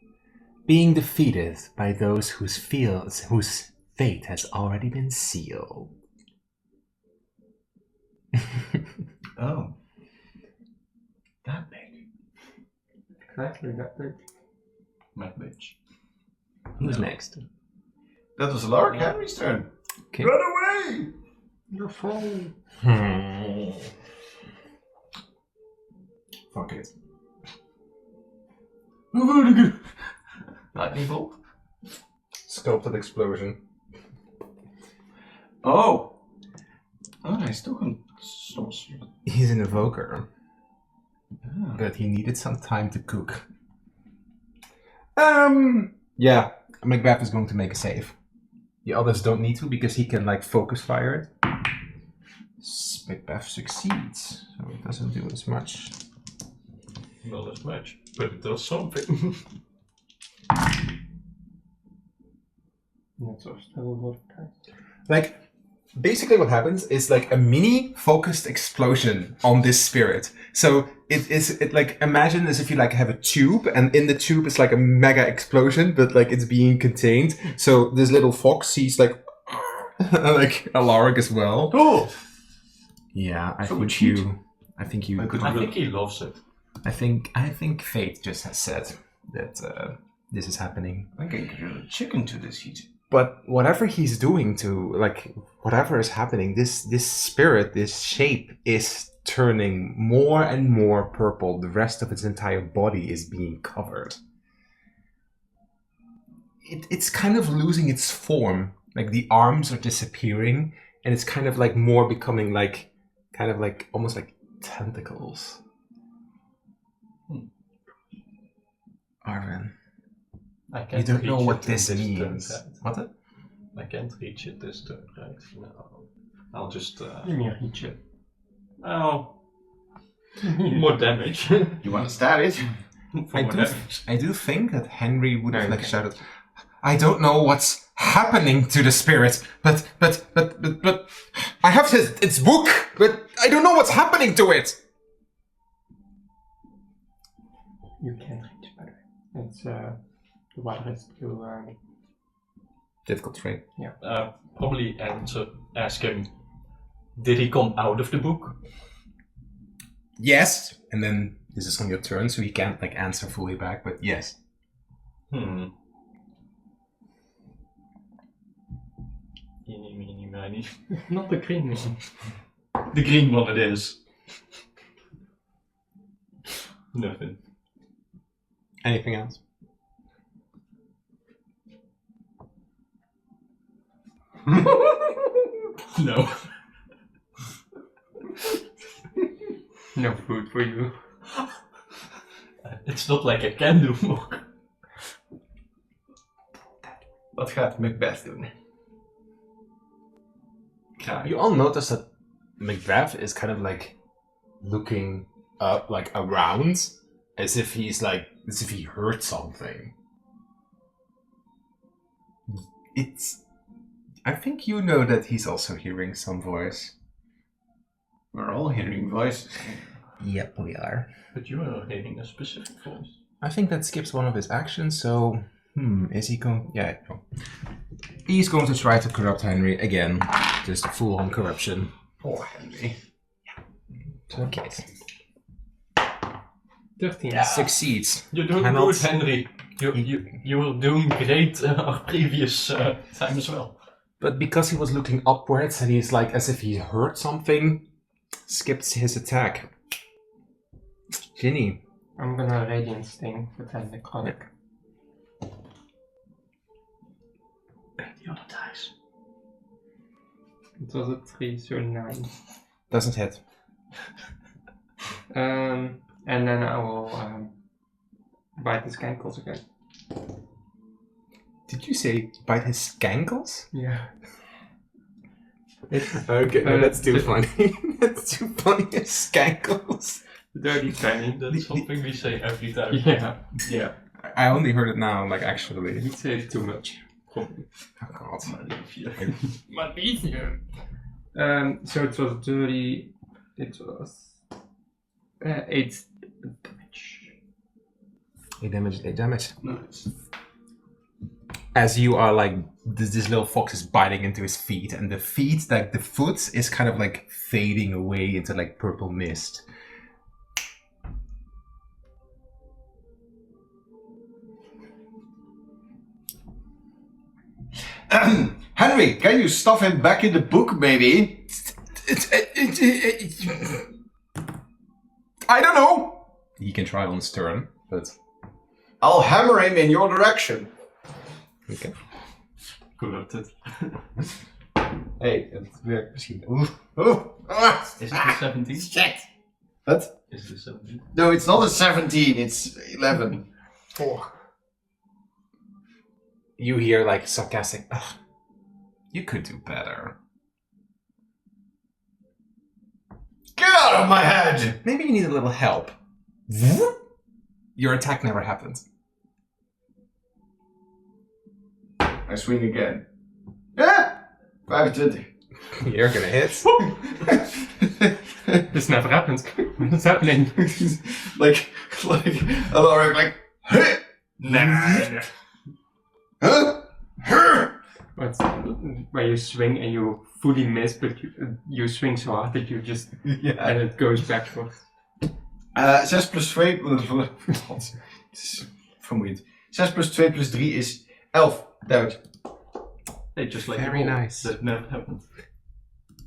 being defeated by those whose fate has already been sealed. Oh. That big. Exactly that big. Mad bitch. Who's next? That was Lark Henry's turn. Okay. Run away! You're full. Fuck it. Lightning bolt. Sculpted explosion. Oh! Oh, hij is toch een sorcerer. He's an evoker, Ah. but he needed some time to cook. Yeah, Macbeth is going to make a save. The others don't need to because he can like focus fire it. Macbeth succeeds, so it doesn't do as much. Not as much, but it does something. Net zoals Fallowbrae. Like, basically what happens is like a mini focused explosion on this spirit. So it like, imagine as if you like have a tube and in the tube is like a mega explosion, but like it's being contained. So this little fox sees like, like Alaric as well. Oh! Yeah, I So think much you, heat. I think you, I could- I think he loves it. I think fate just has said that this is happening. I can grill a chicken to this heat. But whatever he's doing to, like, whatever is happening, this spirit, this shape is turning more and more purple. The rest of its entire body is being covered. It's kind of losing its form. Like, the arms are disappearing, and it's kind of like more becoming like, kind of like, almost like tentacles. Arvin, I you can't don't know reach what it in this turn, means. right? What? I can't reach it this turn, right? No. I'll just. Niet meer rietje. Oh. More damage. You want to stab it? For more damage. I do think that Henry would have No, like okay. shouted, "I don't know what's happening to the spirit, but I have its book, but I don't know what's happening to it." You can't reach, by the way. It's the water is too. Difficult terrain. Probably ask him, did he come out of the book? Yes, and then this is on your turn, so he can't like answer fully back, but yes. Eeny, meeny, miny. Not the green one. The green one it is. Nothing. Anything else? No. No food for you. It's not like I can do more. Wat gaat Macbeth doen? You all notice that Macbeth is kind of like looking up, like around, as if he heard something. I think you know that he's also hearing some voice. We're all hearing voices. Yep, we are. But you are hearing a specific voice. I think that skips one of his actions, so... is he going... Yeah, no. He's going to try to corrupt Henry again. Just full-on corruption. Poor Henry. Okay. 13. Succeeds. You're doing Cannot- good, Henry. You were doing great our previous time as well. But because he was looking upwards and he's like as if he heard something, skips his attack. Ginny. I'm gonna Radiant Sting with that necrotic. The other dice. It was a 3, so 9. Doesn't hit. And then I will bite his cankles again. Did you say bite his skankles? Yeah. It's Okay, no, that's too the- funny. That's too funny. Skankles. dirty penny. That's something we say every time. Yeah, yeah. I only heard it now, like actually. He said too much. Probably. Oh god. Malefier. So it was dirty. It was 8 damage. 8 damage, 8 damage. Nice. As you are like, this little fox is biting into his feet, and the feet, like the foot is kind of like fading away into like purple mist. Henry, can you stuff him back in the book, maybe? I don't know! He can try on his turn, but... I'll hammer him in your direction. Okay. Corrupted. Hey, het werkt misschien. Is it a 17? Shit! What? Is it a 17? No, it's not a 17, it's 11. You hear like sarcastic, "Ugh, you could do better. Get out of my head! Maybe you need a little help." Your attack never happened. I swing again. Yeah! 25. You're gonna hit. This never happens. What's happening? like, Alaric, like, huh? Nah. Huh? But where you swing and you fully miss, but you swing so hard that you just Yeah. and it goes backwards. 6 plus 2... Het is vermoeiend. 6 plus 2 plus 3 is 11 damage. Hey, just like Very the roll. nice. That never happened.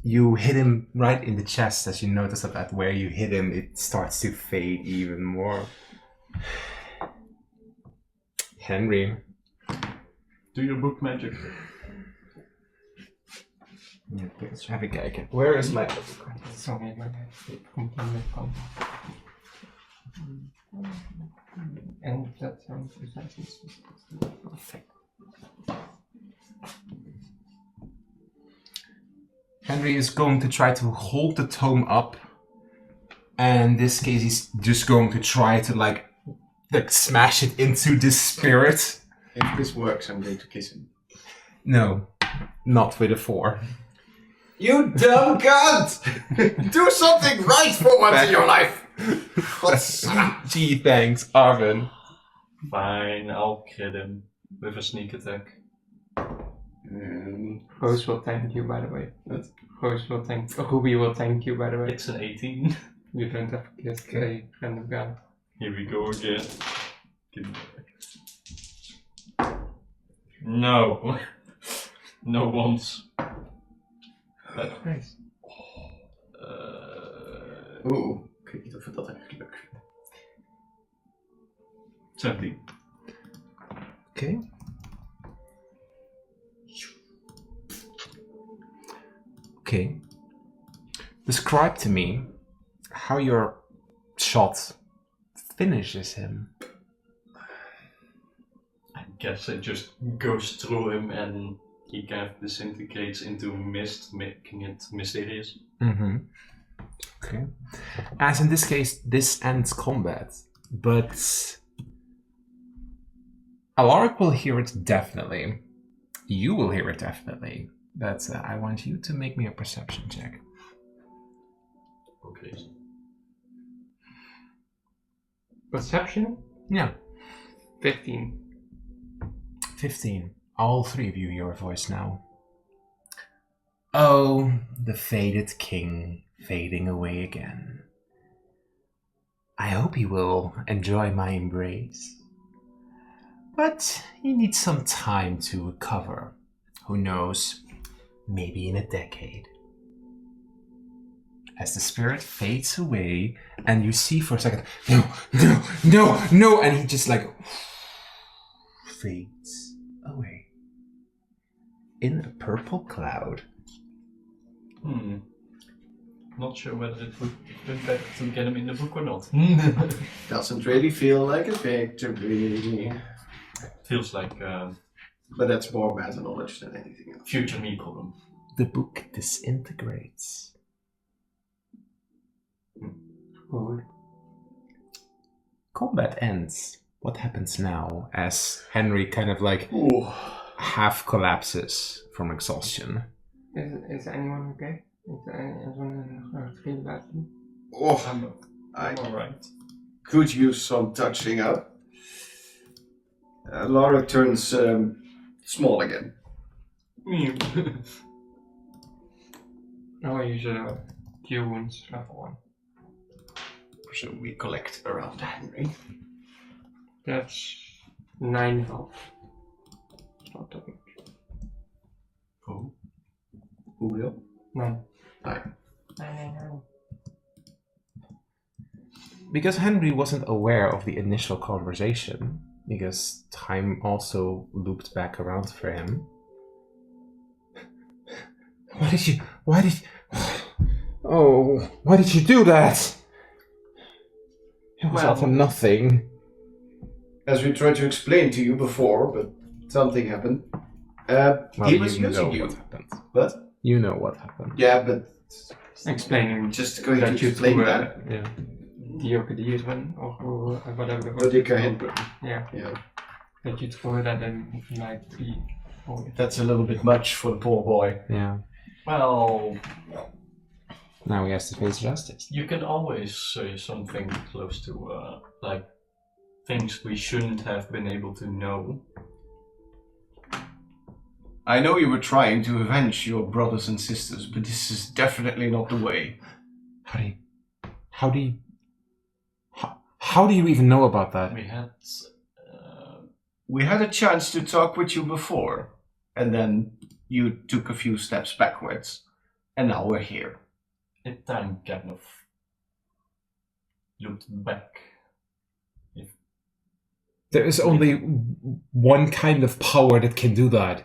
You hit him right in the chest as you notice that at where you hit him, it starts to fade even more. Henry. Do your book magic. Ja, even kijken. Where is my... Sorry, maar ik kom er niet van. En dat zijn perfect. Henry is going to try to hold the tome up. And in this case, he's just going to try to like smash it into this spirit. If this works, I'm going to kiss him. No, not with a 4. You dumb cunt! Do something right for once in your life! Gee, thanks, Arvin. Fine, I'll kill him with a sneak attack. Rose will thank you, by the way. Rose will thank. Ruby will thank you, by the way. It's an 18. You don't have to kiss a random guy. Here we go again. Give me back. No. No once. Nice. Oeh, ik weet niet of we dat eigenlijk leuk vinden. 17. Okay. Okay. Describe to me how your shot finishes him. I guess it just goes through him and he kind of disintegrates into mist, making it mysterious. Mm-hmm. Okay. As in this case, this ends combat, but Alaric will hear it definitely. You will hear it definitely. But I want you to make me a perception check. Okay. Perception? Yeah. 15. 15. All three of you hear a voice now. Oh, the faded king fading away again. I hope he will enjoy my embrace. But he needs some time to recover. Who knows, maybe in a decade. As the spirit fades away, and you see for a second, no, and he just like fades away in a purple cloud. Not sure whether it would be better to get him in the book or not. Doesn't really feel like a victory. Feels like But that's more meta knowledge than anything else. future me problem. The book disintegrates. Good. Combat ends. What happens now as Henry kind of like Ooh. half collapses from exhaustion. Is anyone okay? Is anyone really badly? Oh, I'm alright. could use some touching up. Laura turns small again. Oh, I use cure wounds level 1. So we collect around Henry. That's 9 health. It's not that much. Who will? 9. 9. 9. Because Henry wasn't aware of the initial conversation, because time also looped back around for him. Why did you do that? It was all for nothing. As we tried to explain to you before, but something happened. He was using you. What happened. What? You know what happened. Yeah, but Explaining just going that to you explain threw Yeah. the one or whatever. But you can. Yeah. Yeah. That you threw that and like the. Oh, That's a little bit much for the poor boy. Yeah. Well, Now he has to face justice. you can always say something close to, like, things we shouldn't have been able to know. I know you were trying to avenge your brothers and sisters, but this is definitely not the way. How do you even know about that? We had We had a chance to talk with you before, and then you took a few steps backwards, and now we're here. it time kind of looked back. There is only one kind of power that can do that.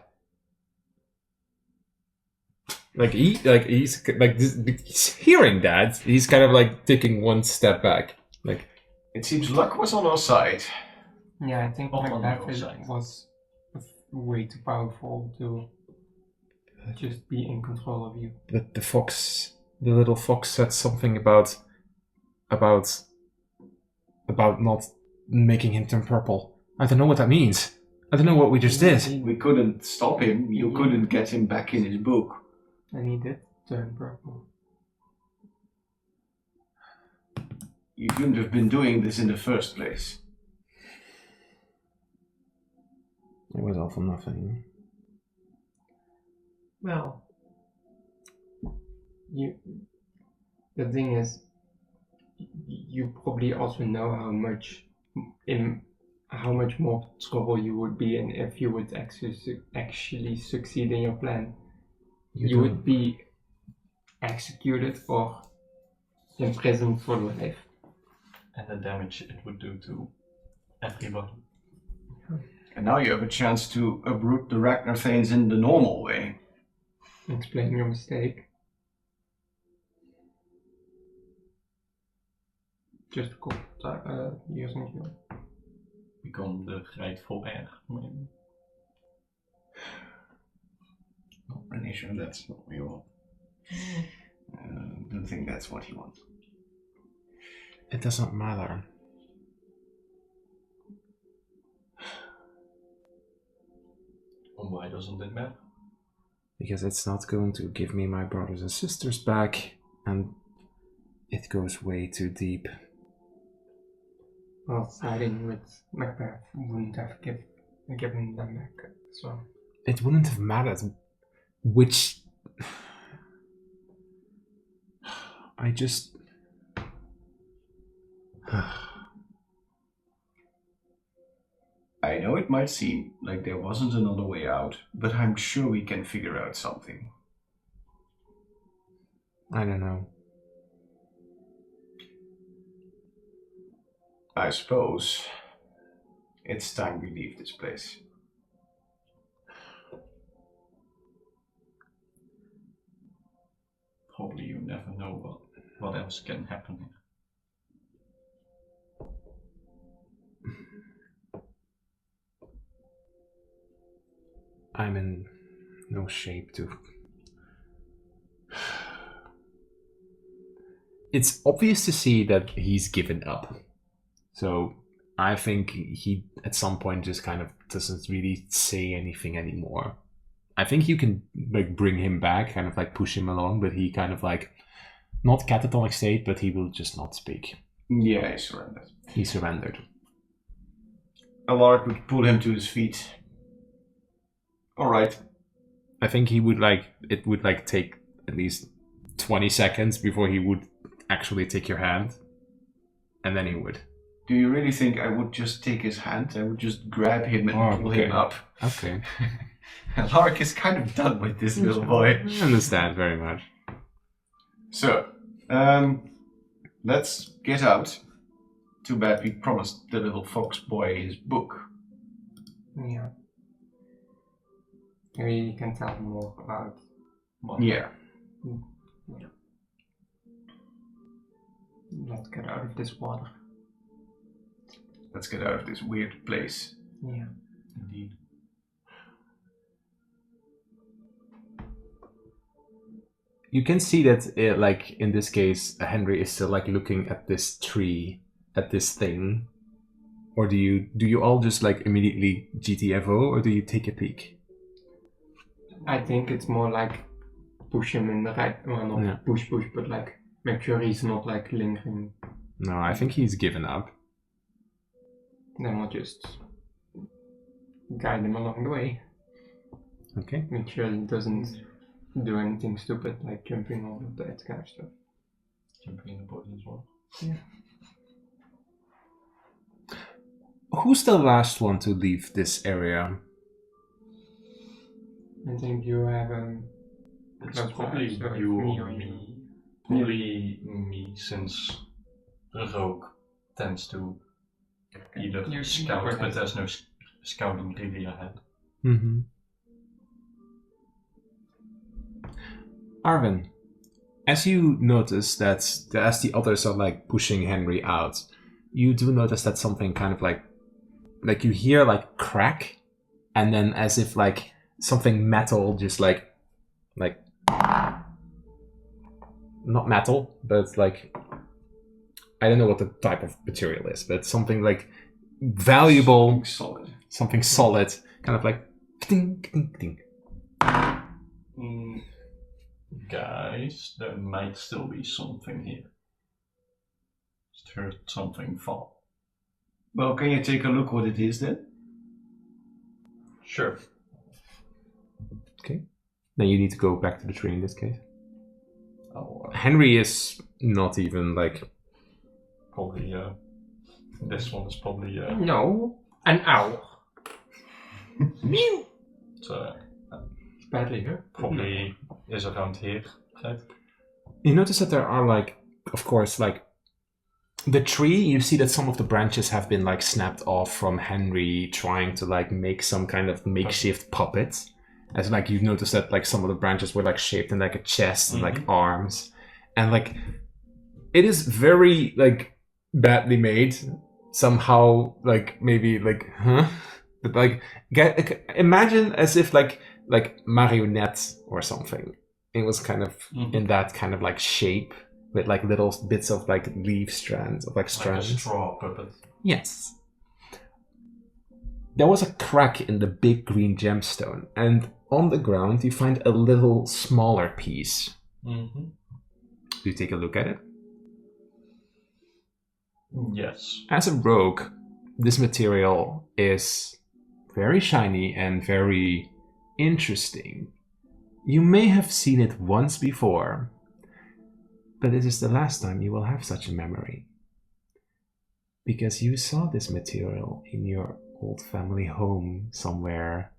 He's hearing that. He's kind of like taking one step back. Like, It seems luck was on our side. yeah, I think Up on Macbeth your side. was way too powerful to just be in control of you. the little fox said something about not making him turn purple. I don't know what that means. I don't know what we just did. We couldn't stop him. You couldn't get him back in his book. And he did turn purple. You couldn't have been doing this in the first place. It was all for nothing. Well, the thing is, you probably also know how much more trouble you would be in if you would actually succeed in your plan. You would be executed or imprisoned for life. And the damage it would do to everybody. And now you have a chance to uproot the Ragnar Thanes in the normal way. Explain your mistake. Just a couple years in jail. Become the rightful heir, maybe. Not really sure that's what we want. Don't think that's what he wants. It doesn't matter. And why doesn't it matter? Because it's not going to give me my brothers and sisters back, and it goes way too deep. Well, siding with Macbeth wouldn't have given them back, so. It wouldn't have mattered which. I just. I know it might seem like there wasn't another way out, but I'm sure we can figure out something. I don't know. I suppose it's time we leave this place. Probably you never know what else can happen here. I'm in no shape to. It's obvious to see that he's given up. So I think he at some point just kind of doesn't really say anything anymore. I think you can like bring him back, kind of like push him along, but he kind of like not catatonic state, but he will just not speak. Yeah, he surrendered. He surrendered. Alaric would pull him to his feet. Alright. I think it would like take at least 20 seconds before he would actually take your hand. And then he would. Do you really think I would just take his hand? I would just grab him and pull him up. Okay. Alaric is kind of done with this little boy. I understand very much. So, let's get out. Too bad we promised the little fox boy his book. Yeah. Maybe you can tell more about what. Yeah. Let's get out of this water. Let's get out of this weird place. Yeah. Indeed. You can see that, like in this case, Henry is still like looking at this tree, at this thing, or do you all just like immediately GTFO, or do you take a peek? I think it's more like push him in the right. Well, not Yeah. push, but like make sure he's not like lingering. No, I think he's given up. Then we'll just guide him along the way. Okay. Make sure he doesn't do anything stupid like jumping over that kind of stuff. Jumping in the body as well. Who's the last one to leave this area? I think you have It's close probably by, so you me or or me. Probably me, since Rook tends to either You scout, go but ahead. there's no scouting really ahead. Mm-hmm. Arvin, as you notice that as the others are like pushing Henry out, you do notice that something kind of like you hear like crack, and then as if like something metal just like not metal, but like I don't know what the type of material is, but something like valuable, Solid. something solid, kind of like ding, ding, ding. Guys, there might still be something here. Just heard something fall. Well, can you take a look what it is then? Sure. Okay. Then you need to go back to the tree in this case. I'll Henry is not even like. probably, this one is probably, No, an owl. Mew. so, It's badly hurt. probably is around here, right? You notice that there are like, of course, like the tree. You see that some of the branches have been like snapped off from Henry trying to like make some kind of makeshift puppet. As like you notice that like some of the branches were like shaped in like a chest and like arms, and like it is very like badly made. Somehow like maybe like but like imagine as if like marionette or something. It was kind of in that kind of like shape with like little bits of like leaf strands of like strands. Like a straw puppet. Yes. There was a crack in the big green gemstone, and on the ground you find a little smaller piece. Mm-hmm. Do you take a look at it? Yes. As a rogue, this material is very shiny and very interesting. You may have seen it once before, but this is the last time you will have such a memory. Because you saw this material in your old family home somewhere,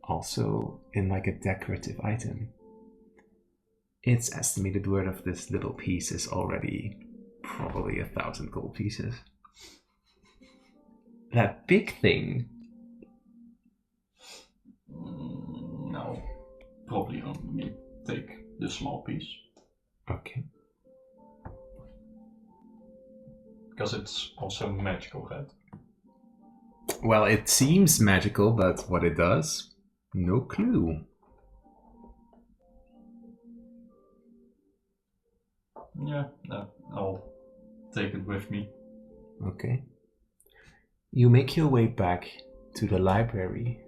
also in like a decorative item. Its estimated worth of this little piece is already probably 1,000 gold pieces. That big thing. No. Probably only take the small piece. Okay. Because it's also magical, right? Well, it seems magical, but what it does, no clue. Yeah, no, I'll take it with me. Okay. You make your way back to the library,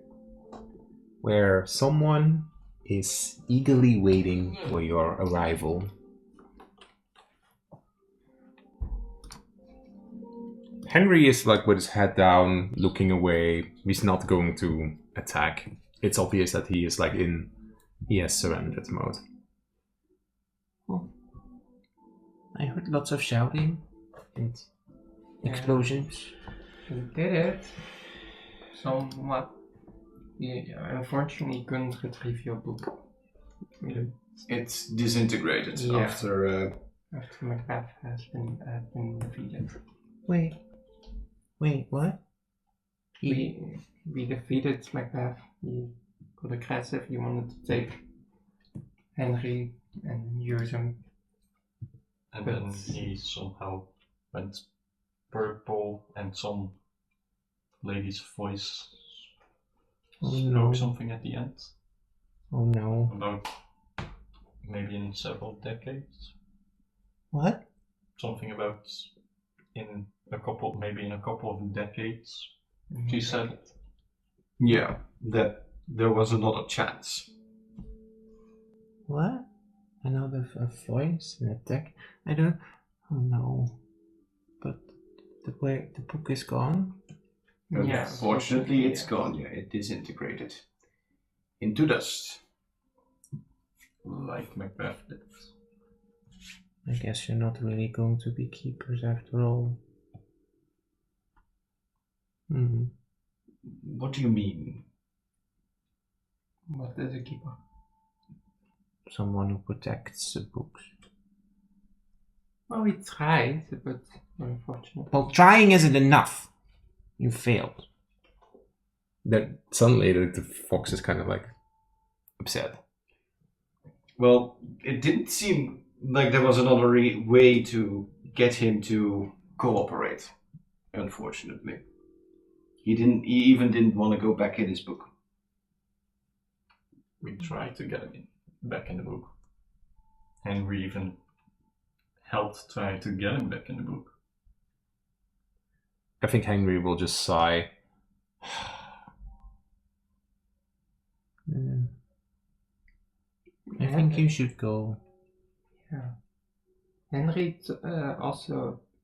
where someone is eagerly waiting for your arrival. Henry is like with his head down, looking away. He's not going to attack. It's obvious that he is like he has surrendered mode. I heard lots of shouting and explosions. You did it. Somewhat. You unfortunately couldn't retrieve your book. It's disintegrated Yeah. after. After Macbeth has been defeated. Wait, what? We defeated Macbeth. He got aggressive. He wanted to take Henry and use him. And then he somehow went purple, and some lady's voice spoke something at the end Oh no. about maybe in several decades. What? Something about in a couple of decades. She said, Yeah, that there was another chance. What? Another voice, an attack? I don't. Oh no. But the book is gone? Yeah, Unfortunately, it's gone. Yeah, it disintegrated into dust. like Macbeth did. I guess you're not really going to be keepers after all. What do you mean? What is a keeper? Someone who protects the books. Well, we tried, but unfortunately. Well, trying isn't enough. You failed. Then suddenly the fox is kind of like upset. Well, it didn't seem like there was another way to get him to cooperate. Unfortunately, he even didn't want to go back in his book. We tried to get him back in the book. And we even helped try to get him back in the book. I think Henry will just sigh. I think you should go. Yeah. Henry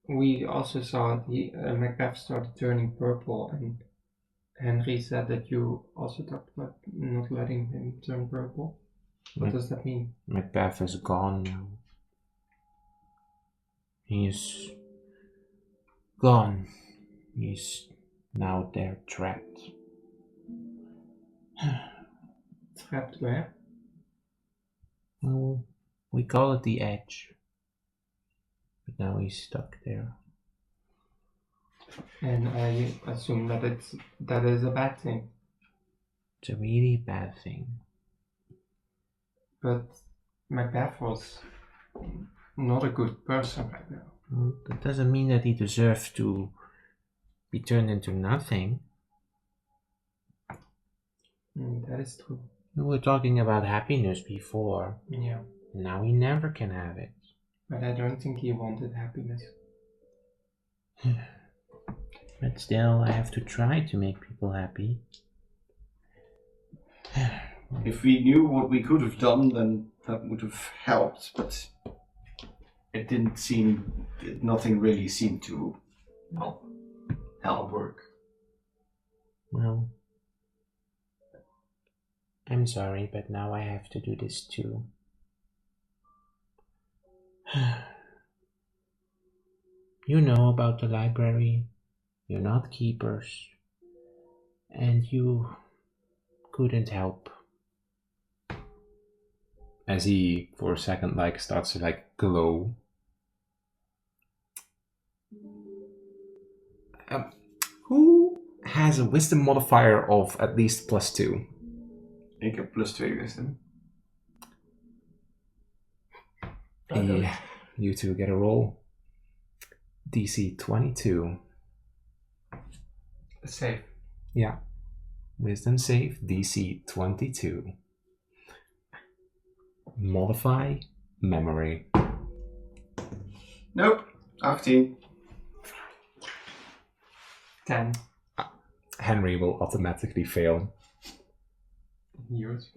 we also saw Macbeth started turning purple, and Henry said that you also talked about not letting him turn purple. What does that mean? Macbeth is gone now. He is gone. He's now there trapped. Trapped where? Oh, we call it the edge. But now he's stuck there. And I assume that is a bad thing. It's a really bad thing. But Macbeth was not a good person right now. Well, that doesn't mean that he deserves to be turned into nothing. That is true. We were talking about happiness before. Yeah. Now he never can have it. But I don't think he wanted happiness. But still, I have to try to make people happy. If we knew what we could have done, then that would have helped, but it didn't seem, nothing really seemed to help work. Well, I'm sorry, but now I have to do this too. You know about the library. You're not keepers. And you couldn't help. As he, for a second, like starts to like glow. Who has a wisdom modifier of at least +2? Ik heb +2 wisdom. Yeah, you two get a roll. DC 22. Safe. Yeah. Wisdom save, DC 22. Modify memory. Nope, 18. 10 Henry will automatically fail. years.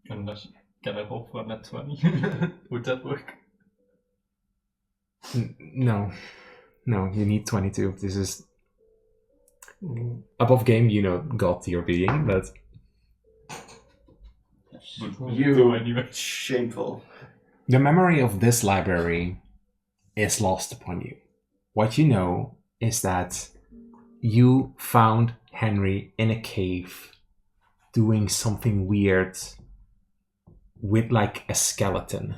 Unless, can I roll for a net 20? Would that work? No, you need 22. This is above game. You know, God your being, but Would You do anyway. shameful. the memory of this library is lost upon you. What you know is that you found Henry in a cave doing something weird with like a skeleton.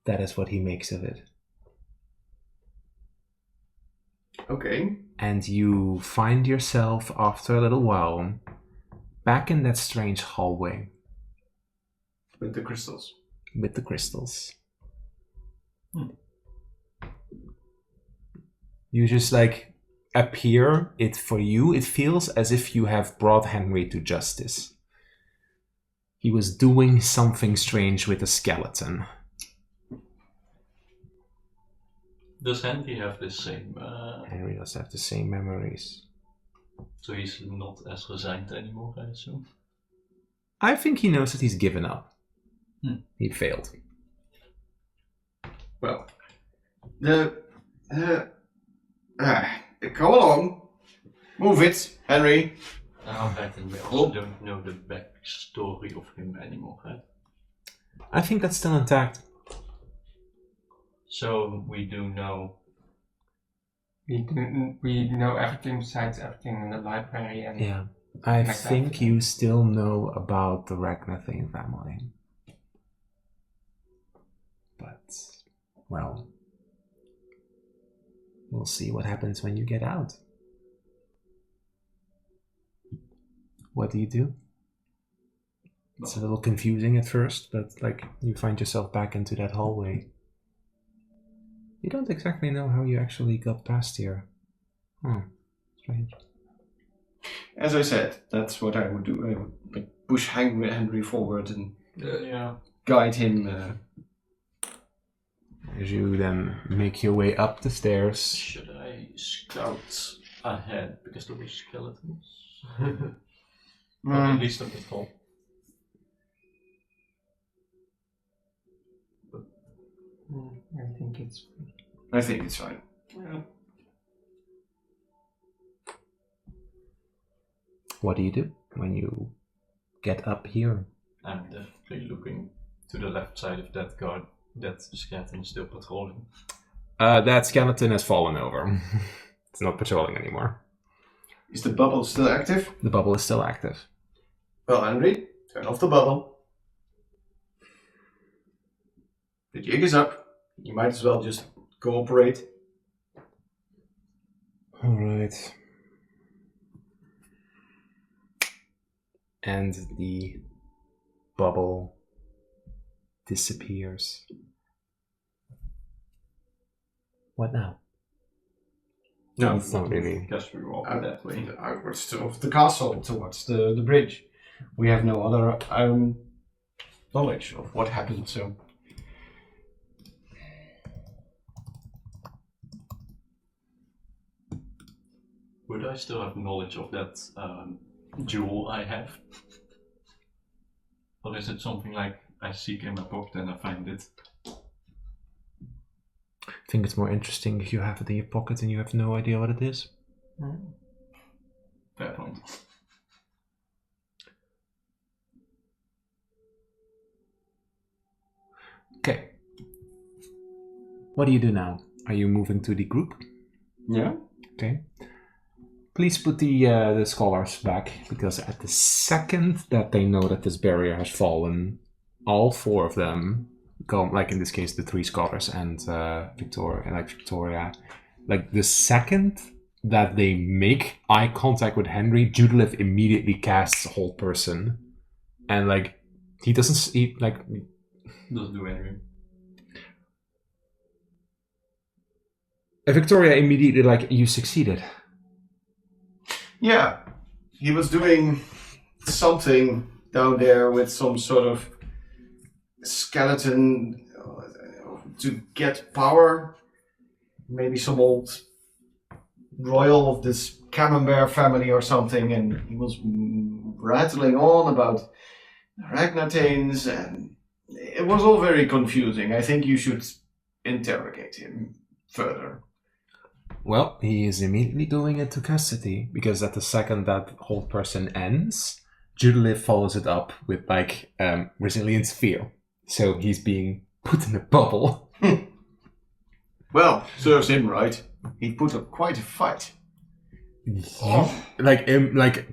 That is what he makes of it. Okay. And you find yourself, after a little while, back in that strange hallway With the crystals. with the crystals. You just like appear. For you, it feels as if you have brought Henry to justice. He was doing something strange with a skeleton. Does Henry have the same? Henry does have the same memories. So he's not as resigned anymore, I assume. I think he knows that he's given up. He failed. Well, go along. Move it, Henry. I think we also don't know the backstory of him anymore, right? I think that's still intact. So we do know. We know everything besides everything in the library and Yeah. I Like think that. you still know about the Ragnathane family. But, well, we'll see what happens when you get out. What do you do? It's a little confusing at first, but like you find yourself back into that hallway. You don't exactly know how you actually got past here. Strange. As I said, that's what I would do. I would like, push Henry forward and Yeah. guide him. As you then make your way up the stairs. Should I scout ahead because there were skeletons? Or at least at the top. I think it's I think it's fine. Yeah. What do you do when you get up here? I'm definitely looking to the left side of that guard. That skeleton is still patrolling. That skeleton has fallen over. It's not patrolling anymore. Is the bubble still active? The bubble is still active. Well, Henry, turn off the bubble. The jig is up. You might as well just cooperate. Alright. And the bubble disappears. What now? No, It's not really. Guess we walk that way. Outwards of the castle, towards the bridge. We have no other knowledge of what happened, so. Would I still have knowledge of that jewel I have? Or is it something like I seek in my pocket and I find it? I think it's more interesting if you have it in your pocket and you have no idea what it is. Fair point. Okay. What do you do now? Are you moving to the group? Yeah? Okay. Please put the scholars back, because at the second that they know that this barrier has fallen, all four of them go, like in this case, the three scholars and Victoria, like the second that they make eye contact with Henry, Judith immediately casts Hold Person, and like he doesn't Doesn't do anything. Victoria immediately like, you succeeded. Yeah. He was doing something down there with some sort of skeleton to get power. Maybe some old royal of this camembert family or something, and he was rattling on about Ragnatanes, and it was all very confusing. I think you should interrogate him further. Well, he is immediately going into custody because at the second that hold person ends, Judeliv follows it up with resilience fear. So he's being put in a bubble. Well, serves him right. He put up quite a fight.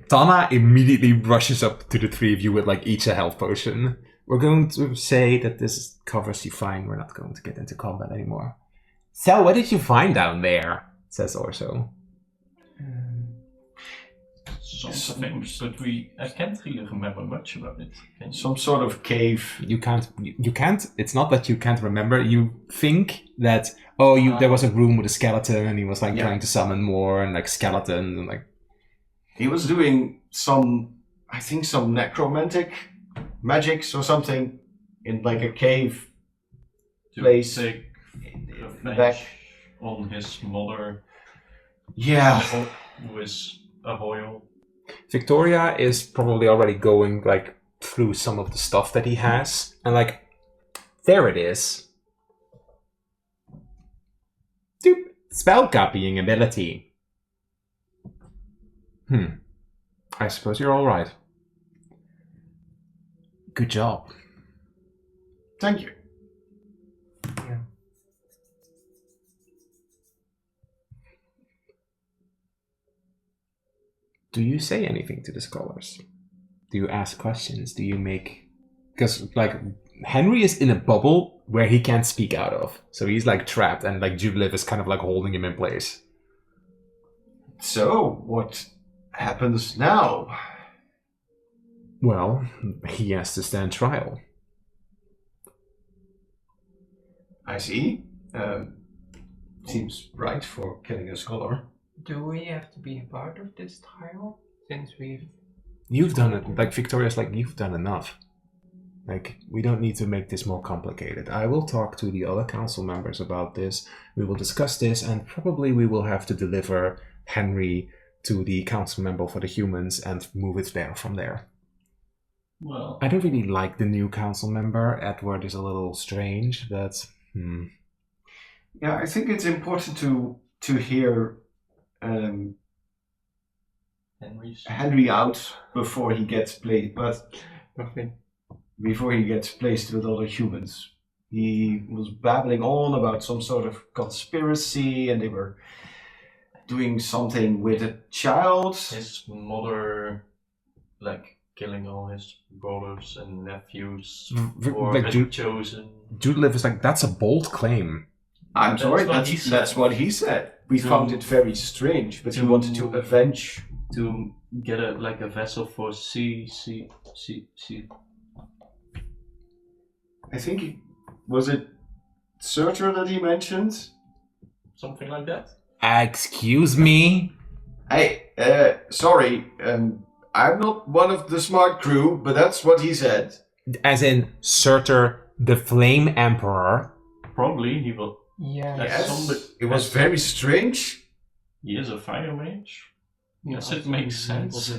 Tana immediately rushes up to the three of you with each a health potion. We're going to say that this covers you fine. We're not going to get into combat anymore. So, what did you find down there? Says Orso. Some things, but I can't really remember much about it. Some sort of cave. You can't. It's not that you can't remember. You think that there was a room with a skeleton, and he was trying to summon more and skeletons and He was doing some necromantic magics or something in a cave place. Take revenge back on his mother. Yeah. Who is a royal. Victoria is probably already going through some of the stuff that he has, and there it is. Doop. Spell copying ability. I suppose you're all right. Good job. Thank you. Yeah. Do you say anything to the scholars? Do you ask questions? Do you make... Because, Henry is in a bubble where he can't speak out of. So he's, trapped, and, Judeliv is kind of, holding him in place. So, what happens now? Well, he has to stand trial. I see. Seems right for killing a scholar. Do we have to be a part of this trial? Since we've... You've done it. Victoria's you've done enough. We don't need to make this more complicated. I will talk to the other council members about this. We will discuss this, and probably we will have to deliver Henry to the council member for the humans and move it there from there. Well, I don't really like the new council member. Edward is a little strange, but... Yeah, I think it's important to hear Henry out before he gets placed, before he gets placed with other humans. He was babbling on about some sort of conspiracy, and they were doing something with a child. His mother, killing all his brothers and nephews for his chosen. Judeliv is that's a bold claim. I'm sorry, that's what he said. We found it very strange, but he wanted to avenge. To get a vessel for sea. I think was it Surtur that he mentioned? Something like that. Excuse me? Hey, sorry, I'm not one of the smart crew, but that's what he said. As in Surtur, the Flame Emperor. Probably he will. Yeah. Yes, it was very strange. He is a fire mage. Yes, it makes sense.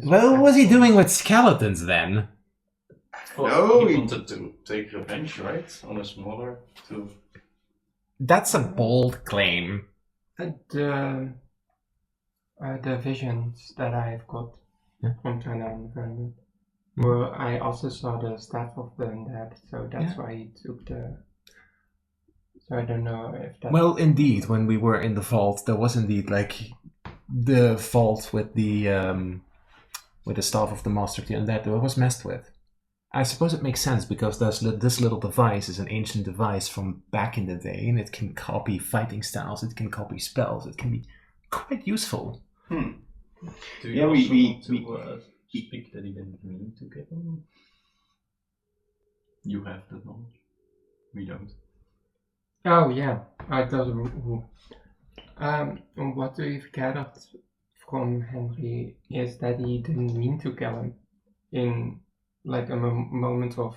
Well, what was he doing with skeletons then? No, he wanted to take revenge, right? On his mother, too. That's a bold claim. The visions that I've got from China and where I also saw the staff of the undead, so that's why he took the... So I don't know if that... Well, indeed, when we were in the vault, there was indeed the vault with the staff of the Master of the Undead that was messed with. I suppose it makes sense because this little device is an ancient device from back in the day, and it can copy fighting styles, it can copy spells, it can be quite useful. Do you Yeah, we speak that he didn't mean to get them? You have that knowledge. We don't. Oh yeah, I thought what we've gathered from Henry is that he didn't mean to kill him in a moment of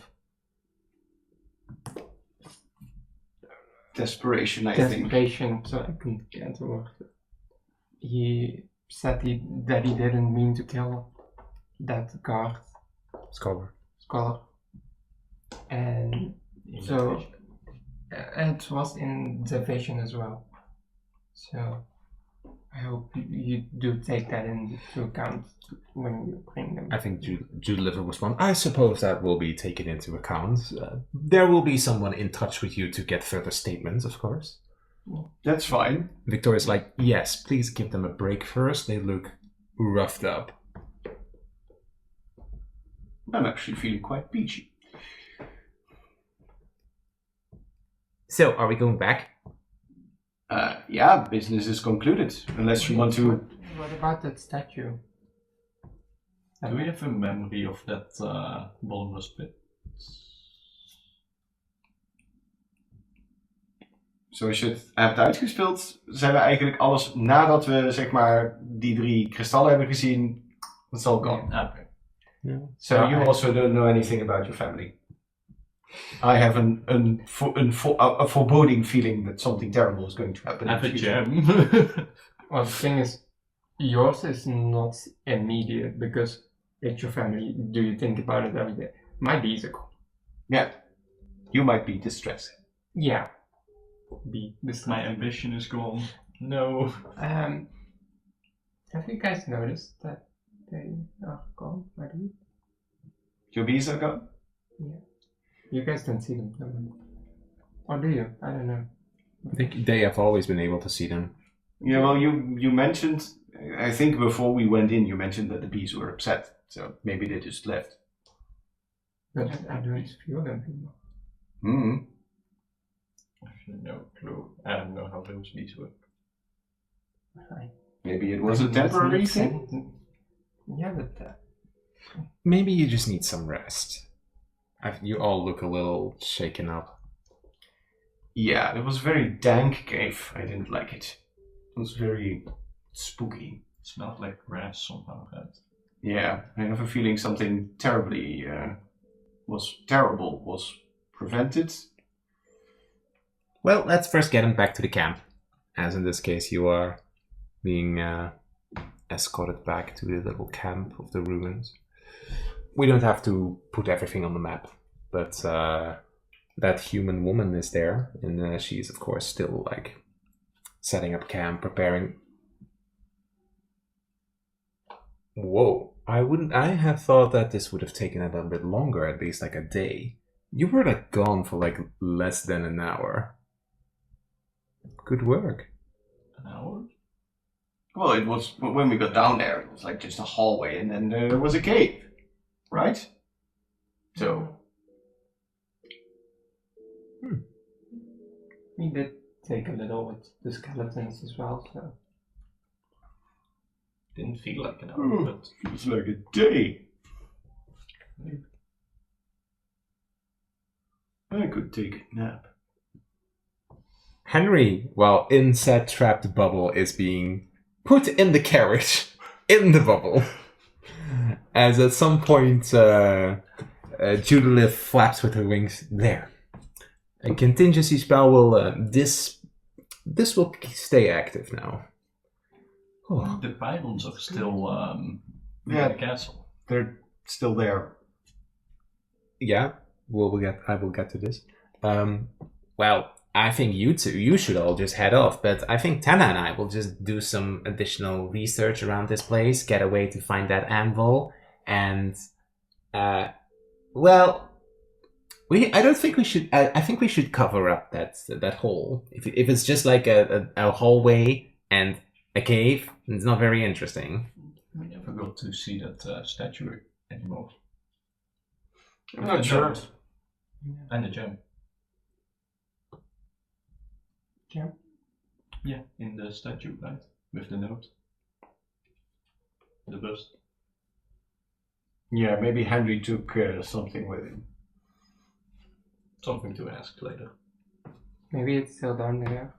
desperation, I think. desperation, so I couldn't get the word. he said that he didn't mean to kill that guard Scholar. scholar, and so it was in the vision as well. So I hope you do take that into account when you bring them. I think Jude will respond. I suppose that will be taken into account. There will be someone in touch with you to get further statements, of course. That's fine. Victoria's like, yes, please give them a break first. They look roughed up. I'm actually feeling quite peachy. So, are we going back? Yeah, business is concluded. Unless you want to. What about that statue? Do we have a memory of that bottomless pit? Zoals je het hebt uitgespeeld, zijn we eigenlijk alles nadat we zeg maar die 3 kristallen hebben gezien. That's all gone. Okay. So you also don't know anything about your family. I have a foreboding feeling that something terrible is going to happen. Have a in the future. gem. Well, the thing is, yours is not immediate because it's your family. Do you think about it every day? My bees are cool. Yeah. You might be distressed. Yeah. Be this My ambition is gone. No. Have you guys noticed that they are gone? I do. Your bees are gone? Yeah. You guys don't see them, no? Or do you? I don't know. I think they have always been able to see them. Yeah, well, you mentioned, I think before we went in, you mentioned that the bees were upset. So maybe they just left. But I don't feel them anymore. Hmm. I have no clue. I don't know how those bees work. Maybe it was a temporary thing. Yeah, but Maybe you just need some rest. You all look a little shaken up. Yeah, it was a very dank cave. I didn't like it. It was very spooky. It smelled like grass somehow. Right? Yeah, I have a feeling something terrible was prevented. Well, let's first get him back to the camp. As in this case, you are being escorted back to the little camp of the ruins. We don't have to put everything on the map, but that human woman is there, and she's of course still like setting up camp, preparing. Whoa! I have thought that this would have taken a little bit longer, at least like a day. You were like gone for like less than an hour. Good work. An hour? Well, it was when we got down there. It was like just a hallway, and then there was a cave, right? So we did take a little with the skeletons as well, so. Didn't feel like an hour, but feels like a day. I could take a nap. Henry, while in said trapped bubble, is being put in the carriage, in the bubble. As at some point, Judith flaps with her wings. There. A contingency spell will, this will stay active now. Oh. the pylons are still Yeah. in the castle. They're still there. Yeah, I will get to this. Well, I think you should all just head off, but I think Tana and I will just do some additional research around this place, get a way to find that anvil, and well, I don't think we should. I think we should cover up that hole. If it's just like a hallway and a cave, it's not very interesting. We never got to see that statue anymore. I'm not sure. And the gem. Gem? Yeah, in the statue, right? With the note. The bust. Yeah, maybe Henry took something with him. Something to ask later. Maybe it's still down there.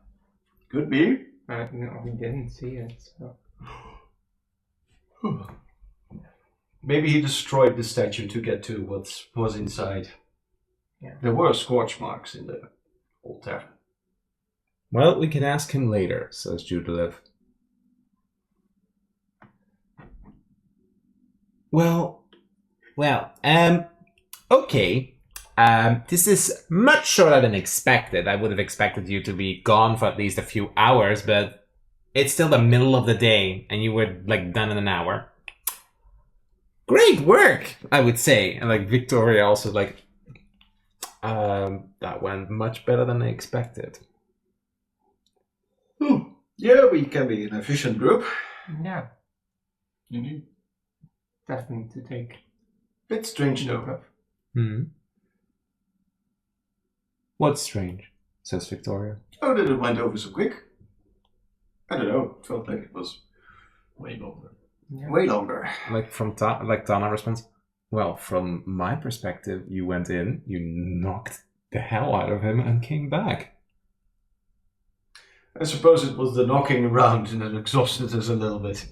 Could be. No, we didn't see it, so. Maybe he destroyed the statue to get to what was inside. Yeah. There were scorch marks in the old tavern. Well, we can ask him later, says Judith. Well, okay. This is much shorter than expected. I would have expected you to be gone for at least a few hours, but it's still the middle of the day, and you were like done in an hour. Great work, I would say. And like Victoria also like, that went much better than I expected. Yeah, we can be an efficient group. Yeah, Indeed. definitely to take Bit strange note though. of. What's strange? Says Victoria. Oh, that it went over so quick. I don't know. It felt like it was Way longer. Yeah. way longer. Like Tana responds, well, from my perspective, you went in, you knocked the hell out of him and came back. I suppose it was the knocking around and it exhausted us a little bit.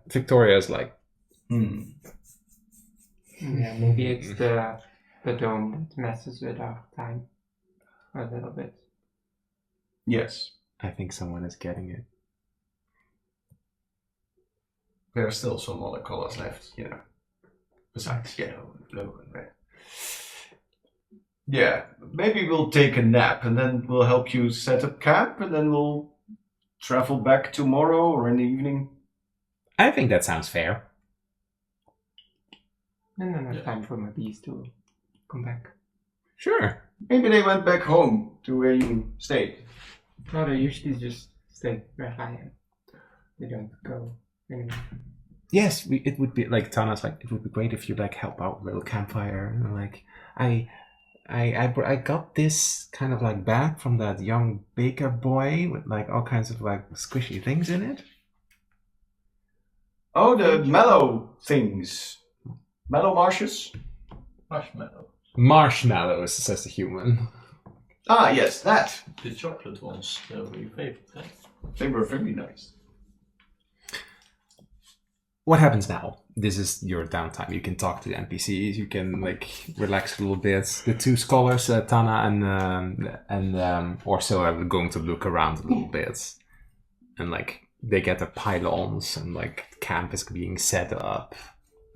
Victoria's like, Yeah, maybe it's the dome that messes with our time a little bit. Yes. I think someone is getting it. There are still some other colors left, you know. Besides yellow and blue and red. Yeah, maybe we'll take a nap and then we'll help you set up camp and then we'll travel back tomorrow or in the evening. I think that sounds fair. And then Yeah. it's time for my bees to come back. Sure. Maybe they went back home to where you stayed. No, they usually just stay where I am. They don't go anywhere. Yes, it would be like Tana's like, it would be great if you like help out with a little campfire. And like, I got this kind of like bag from that young baker boy with like all kinds of like squishy things in it. Oh, the mellow things. Mellow marshes? Marshmallow. Marshmallows, says the human. Ah, yes, that. The chocolate ones, they were your favorite, right? They were very nice. What happens now? This is your downtime. You can talk to the NPCs. You can like relax a little bit. The two scholars, Tana and Orso, are going to look around a little bit, and like they get their pylons, and like camp is being set up.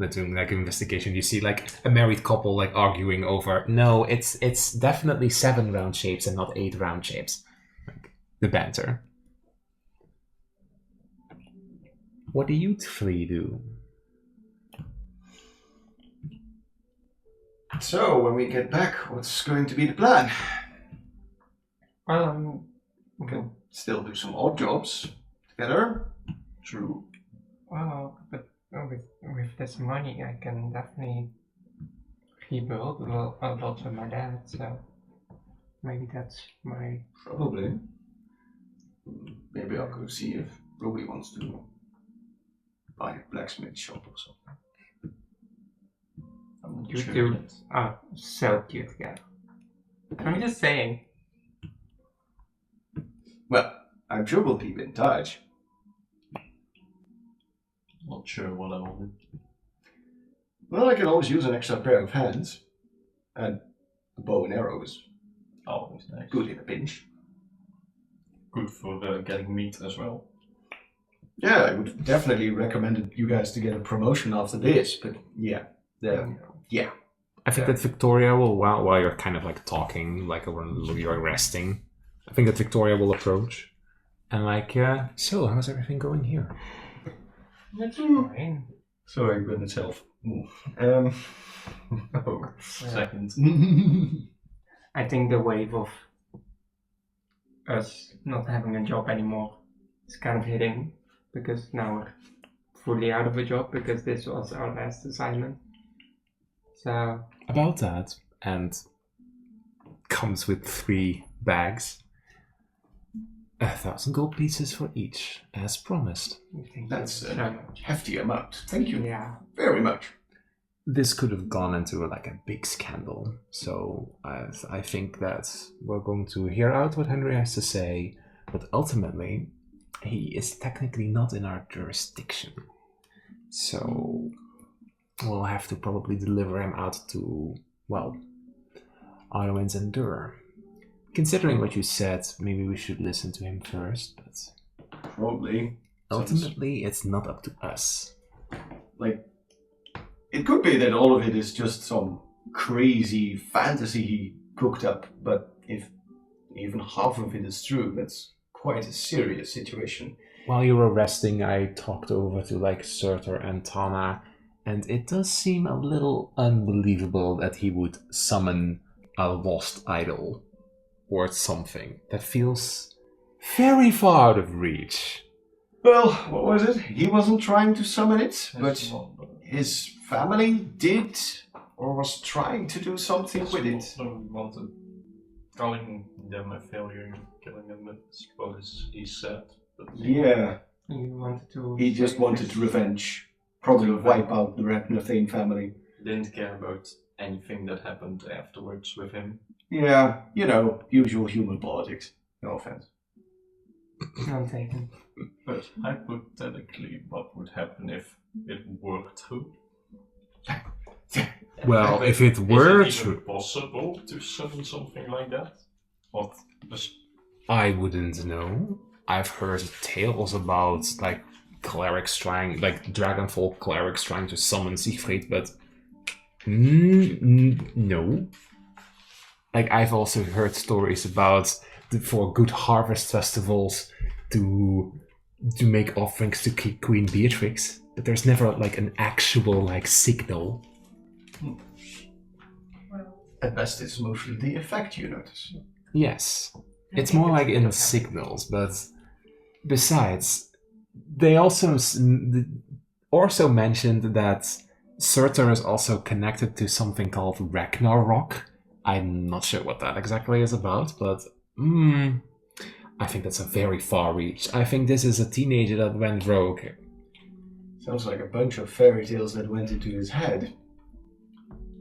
They're doing like investigation. You see like a married couple like arguing over. No, it's definitely 7 round shapes and not 8 round shapes. Like, the banter. What do you three do? So, when we get back, what's going to be the plan? Well, We can still do some odd jobs together. True. well, but with this money, I can definitely rebuild a lot of my dad. So maybe that's my. Probably. Maybe I'll go see if Ruby wants to buy a blacksmith shop or something. I'm not You sure two yet. are so cute together. I'm just saying. Well, I'm sure we'll keep in touch. Not sure what I will do. Well, I can always use an extra pair of hands. And a bow and arrow is Always nice. good in a pinch. Good for getting meat as well. Yeah, I would definitely recommend you guys to get a promotion after this, but yeah. I think that Victoria will, while you're kind of like talking, like when you're resting, I think that Victoria will approach and like, so how's everything going here? That's fine. Sorry, good itself. Second. I think the wave of us not having a job anymore is kind of hitting because now we're fully out of a job because this was our last assignment. So About that, and comes with 3 bags. 1,000 gold pieces for each, as promised. thank That's you a so much. hefty amount. Thank you Yeah. very much. This could have gone into like a big scandal, so I think that we're going to hear out what Henry has to say, but ultimately, he is technically not in our jurisdiction. So we'll have to probably deliver him out to, well, Arwen's and Dur. Considering what you said, maybe we should listen to him first, but Probably. ultimately it's not up to us. like, it could be that all of it is just some crazy fantasy he cooked up, but if even half of it is true, that's quite a serious situation. While you were resting, I talked over to like Surtur and Tana, and it does seem a little unbelievable that he would summon a lost idol or something. That feels very far out of reach. Well, what was it? He wasn't trying to summon it, but his family did, or was trying to do something with it. Wanted calling them a failure, killing them, is what he said. But Yeah, He just wanted revenge. Probably wipe out the Ratnathane family. didn't care about anything that happened afterwards with him. Yeah, usual human politics. No offense. None taken. But hypothetically, what would happen if it were true? Well, if it were Is it even true, possible to summon something like that? What? I wouldn't know. I've heard tales about like clerics trying, like dragonfolk clerics trying to summon Siegfried, but no. Like I've also heard stories about for good harvest festivals to make offerings to Queen Beatrix, but there's never like an actual like signal. At best, it's mostly the effect you notice. Yes, it's more like in signals, but besides, they also mentioned that Surtur is also connected to something called Ragnarok. I'm not sure what that exactly is about, but I think that's a very far reach. I think this is a teenager that went rogue. Sounds like a bunch of fairy tales that went into his head.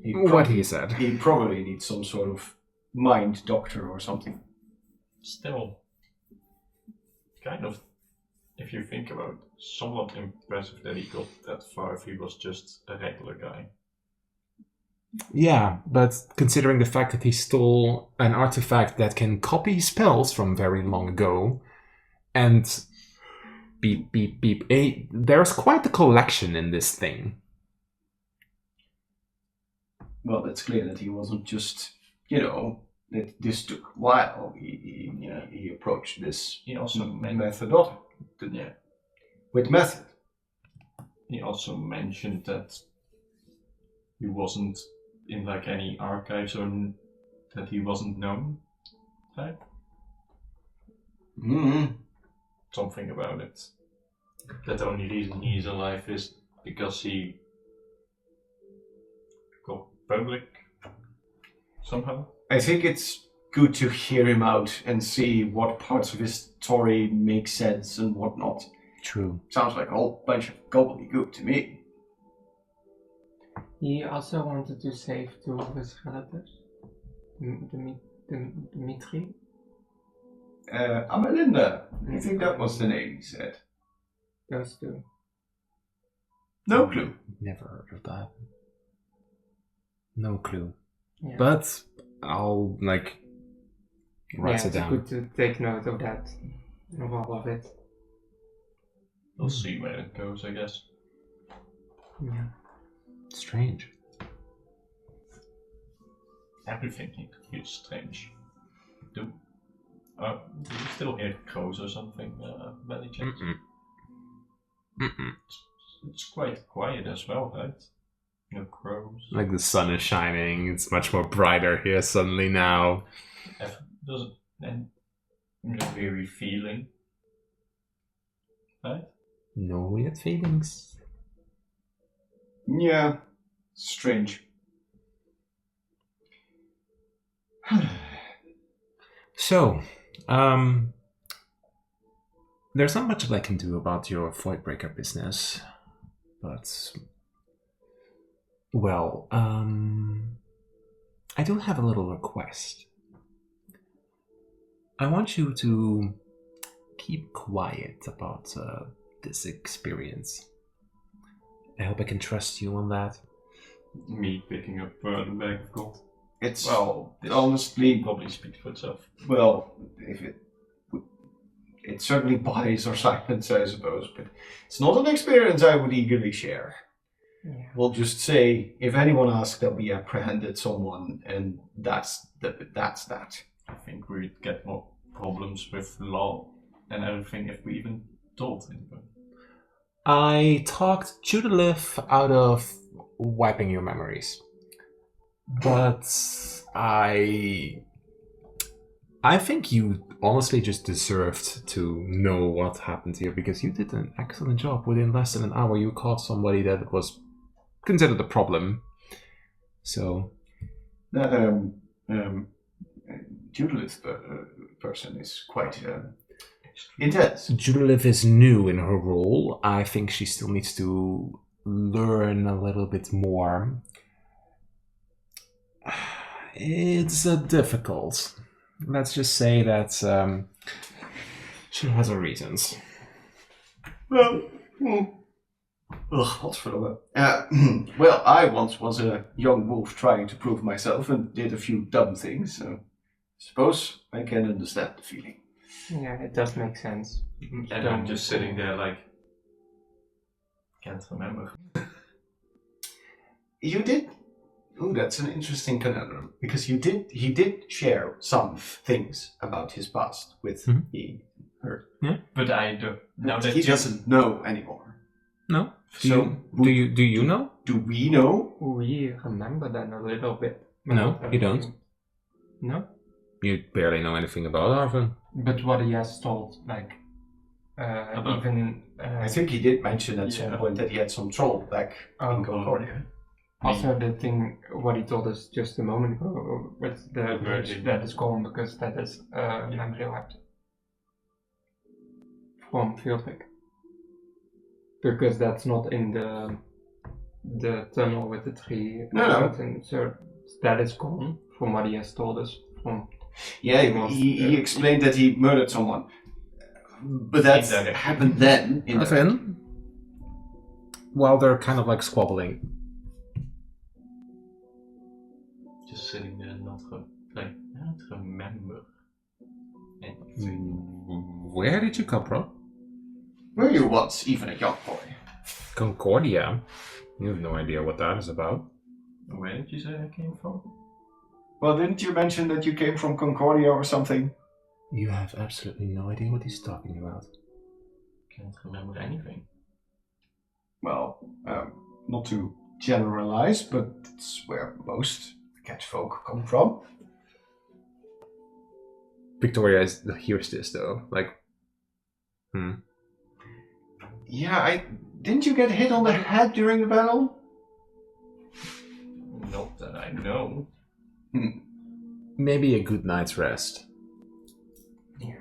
What he said. He probably needs some sort of mind doctor or something. Still, kind of, if you think about it, somewhat impressive that he got that far if he was just a regular guy. Yeah, but considering the fact that he stole an artifact that can copy spells from very long ago, and beep, beep, beep, there's quite a collection in this thing. Well, it's clear that he wasn't just, that this took a while. He approached this He also method. Yeah. With method. He also mentioned that he wasn't in like any archives or that he wasn't known. Right? Mm-hmm. Something about it. That the only reason he's alive is because he got public somehow. I think it's good to hear him out and see what parts of his story make sense and what not. True. Sounds like a whole bunch of gobbledygook to me. He also wanted to save two of his relatives. Dmitri. Amalinda. I think that was the name he said. Those two. No clue. Never heard of that. No clue. Yeah. But I'll write it It's down. good to take note of that. Of all of it. We'll see where it goes, I guess. Yeah. Strange. Everything here is strange. Do you still hear crows or something, by any chance? It's quite quiet as well, right? No crows. Like the sun is shining, it's much more brighter here suddenly now. Doesn't no weary feeling, right? No weird feelings. Yeah. Strange. So, there's not much that I can do about your Voidbreaker business, but, well, I do have a little request. I want you to keep quiet about this experience. I hope I can trust you on that. Me picking up the bag of gold. It's Well, honestly, probably speaks for itself. well, if it certainly buys our silence, I suppose, but it's not an experience I would eagerly share. Yeah. We'll just say, if anyone asks, that we apprehended someone, and that's that. I think we'd get more problems with law and everything if we even told anybody. I talked Judith out of wiping your memories. But I think you honestly just deserved to know what happened here because you did an excellent job. Within less than an hour, you caught somebody that was considered a problem. So, Judith person is quite intense. Judith is new in her role. I think she still needs to learn a little bit more. It's difficult. Let's just say that she has her reasons. Well, godverdomme. Well, I once was a young wolf trying to prove myself and did a few dumb things, so I suppose I can understand the feeling. Yeah, it does make sense. And I'm just sitting there like, can't remember. You did? Oh, that's an interesting conundrum, because he did share some things about his past with her. Yeah. But I do. Now that He doesn't know anymore. No? So, Do you know? do we know? We remember that a little bit. but No, not you don't. everything. No? You barely know anything about Arvin. But what he has told, like, even... I think he did mention at some Yeah. point that he had some trouble back in Oh. Concordia. Also, the thing, what he told us just a moment ago, with the bridge virgin. that is gone because that is memory lapse from Fieldwick. Because that's not in the tunnel with the tree. No. mountain, so that is gone from what he has told us. From Yeah, he explained that he murdered someone. But that Indirectly. happened then. Arvin? While they're kind of like squabbling. Just sitting there and I don't remember anything. Where did you come from? Were you once even a young boy? Concordia. You have no idea what that is about. Where did you say I came from? Well, didn't you mention that you came from Concordia or something? You have absolutely no idea what he's talking about. Can't remember anything. Well, not to generalize, but it's where most catfolk come from. Victoria hears this though. Like, Yeah, didn't you get hit on the head during the battle? Not that I know. maybe a good night's rest. yeah.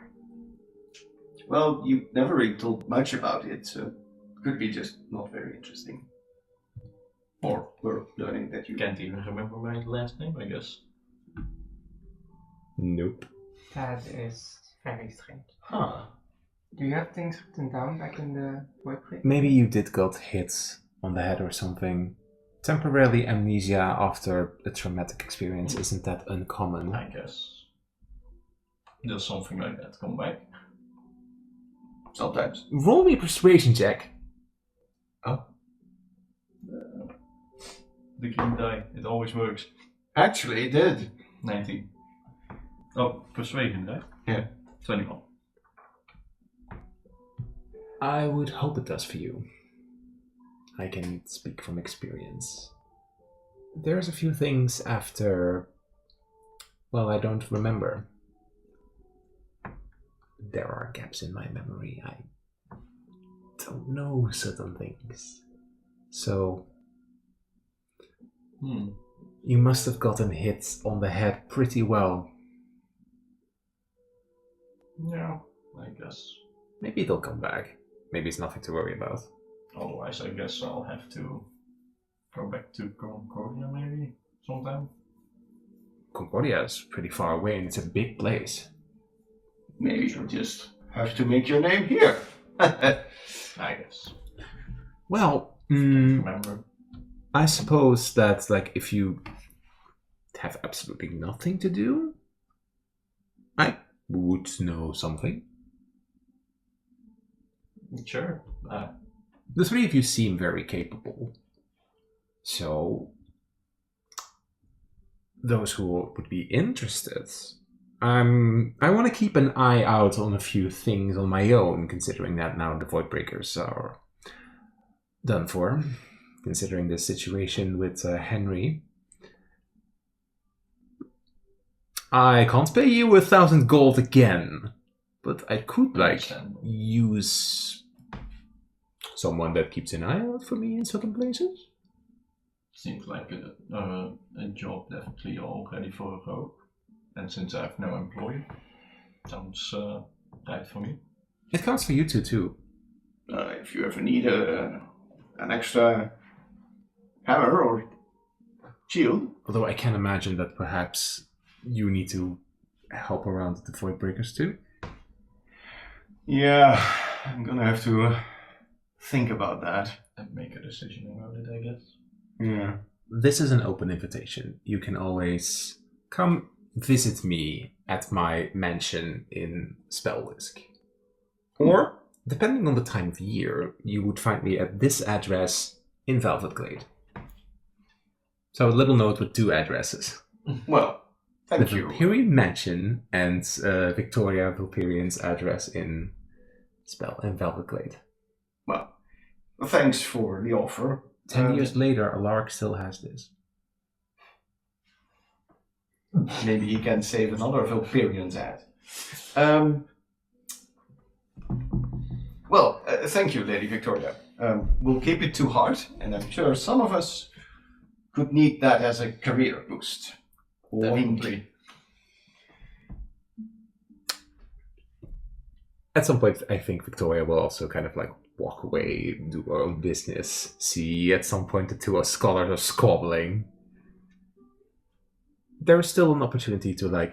Well, you never really told much about it, so could be just not very interesting. Or we're learning that you Can't even remember my last name, I guess. Nope. That is very strange. Huh. Do you have things written down back in the webpage? Maybe you did got hit on the head or something. Temporarily amnesia after a traumatic experience isn't that uncommon. I guess. Does something like that come back? Sometimes. Roll me a persuasion check. The green die, it always works. Actually, it did. 19. Oh, persuasion, right? Yeah. 21. I would hope it does for you. I can speak from experience. There's a few things after... Well, I don't remember. There are gaps in my memory. I don't know certain things. So... You must have gotten hit on the head pretty well. Yeah, I guess. Maybe it'll come back. Maybe it's nothing to worry about. Otherwise, I guess I'll have to go back to Concordia maybe sometime. Concordia is pretty far away and it's a big place. Maybe you just have to make your name here. I guess. Well, Remember? I suppose that, like, if you have absolutely nothing to do, I would know something. Sure. The three of you seem very capable. So, those who would be interested, I want to keep an eye out on a few things on my own, considering that now the Voidbreakers are done for, considering the situation with Henry. I can't pay you 1,000 gold again, but I could, Understandable. use someone that keeps an eye out for me in certain places. Seems like a job definitely all ready for a rope. And since I have no employee, sounds right for me. It counts for you two, too. If you ever need an extra hammer or shield. Although I can imagine that perhaps you need to help around the Voidbreakers, too. Yeah, I'm gonna have to think about that. And make a decision about it, I guess. Yeah. This is an open invitation. You can always come visit me at my mansion in Spellwisk. Or, depending on the time of year, you would find me at this address in Velvet Glade. So a little note with 2 addresses. Well, thank the you. Valpyrian Mansion and Victoria Valpyrian's address in Velvet Glade. Well, thanks for the offer. 10 years later, Alaric still has this. Maybe he can save another Valpyrian's ad. Well, thank you, Lady Victoria. We'll keep it to heart, and I'm sure some of us could need that as a career boost. Definitely. At some point, I think Victoria will also kind of walk away, do her own business. See, at some point, the 2 scholars are squabbling. There is still an opportunity to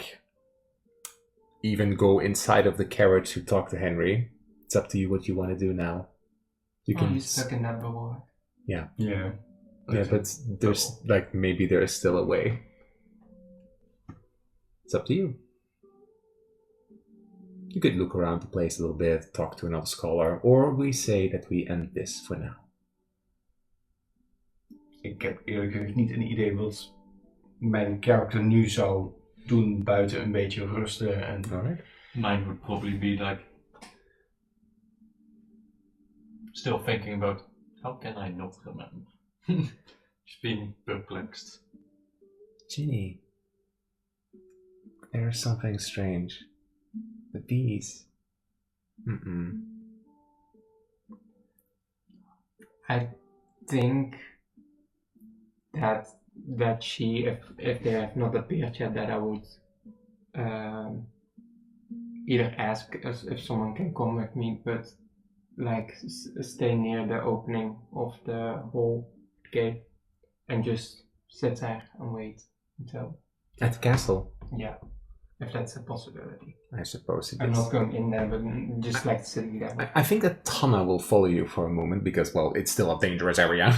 even go inside of the carriage to talk to Henry. It's up to you what you want to do now. You Oh, can. he's stuck in that bubble. Yeah. Yeah, but there's maybe there is still a way. It's up to you. You could look around the place a little bit, talk to another scholar, or we say that we end this for now. Ik heb eerlijk gezegd niet een idee wat mijn karakter nu zou doen buiten een beetje rusten en... Alright. Mine would probably be still thinking about how can I not remember? Just being perplexed. Ginny, there's something strange. The bees. I think that she, if they have not appeared yet, that I would either ask if someone can come with me, but stay near the opening of the hall gate and just sit there and wait until. At the castle, Yeah, if that's a possibility. I suppose it I'm is. not going in there, but just sitting there. I think that Tana will follow you for a moment because, well, it's still a dangerous area.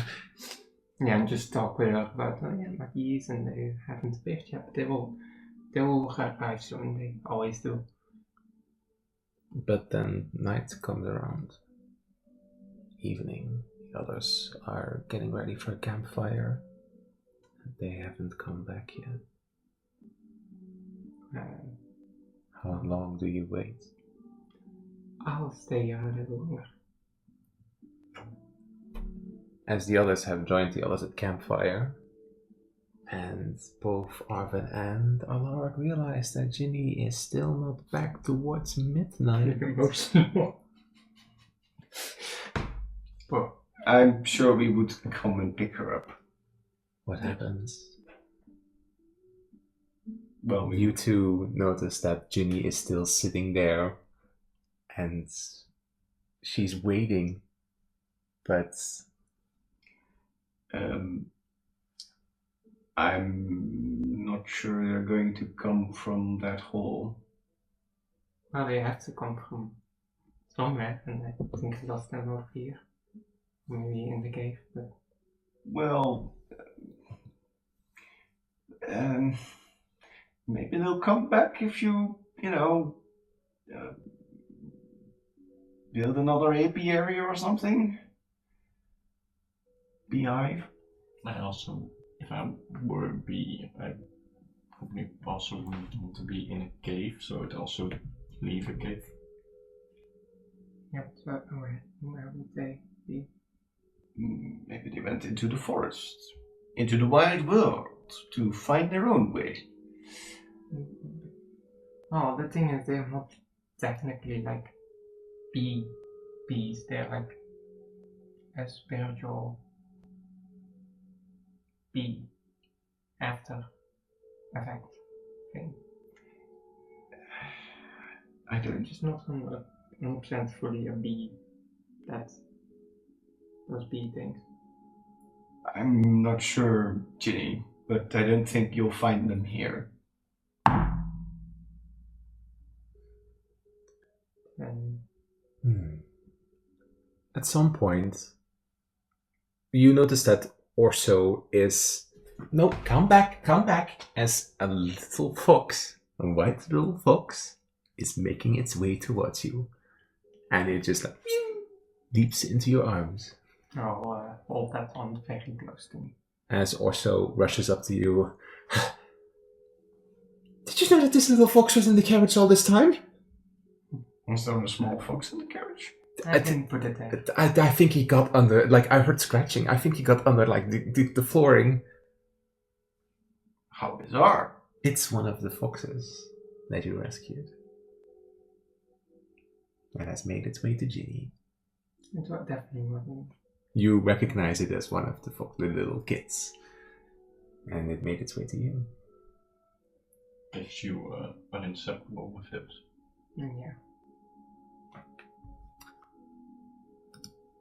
Yeah, and just talk with her about my keys, and they haven't appeared yet, but they will arrive soon. They always do. But then night comes around. Evening. The others are getting ready for a campfire. They haven't come back yet. How long do you wait? I'll stay here a little longer. As the others have joined the others at campfire, and both Arvin and Alaric realize that Ginny is still not back towards midnight. Well, I'm sure we would come and pick her up. What happens? Well, You two notice that Ginny is still sitting there, and she's waiting, but I'm not sure they're going to come from that hall. well, they have to come from somewhere, and I think that's them over here. Maybe in the cave, but Well, maybe they'll come back if you build another apiary or something. Beehive. I also, if I were a bee, I probably also wouldn't want to be in a cave, so I'd also leave a cave. Yep, so where would they be? Maybe they went into the forest, into the wild world, to find their own way. Oh, the thing is, they're not technically like bees. They're like a spiritual bee after effect thing. I don't. Just not 100% fully a bee. That's those bee things. I'm not sure, Ginny, but I don't think you'll find them here. And At some point, you notice that Orso is no, come back, as a little fox, a white little fox, is making its way towards you, and it just like leaps into your arms. I'll hold that on very close to me. As Orso rushes up to you. Did you know that this little fox was in the carriage all this time? Was there a small fox in the carriage? I didn't put it there. I think he got under, like, I heard scratching. I think he got under, like, the flooring. How bizarre. It's one of the foxes that you rescued. It has made its way to Ginny. It definitely wasn't. You recognize it as one of the little kids. And it made its way to you. If you are inseparable with it. Yeah.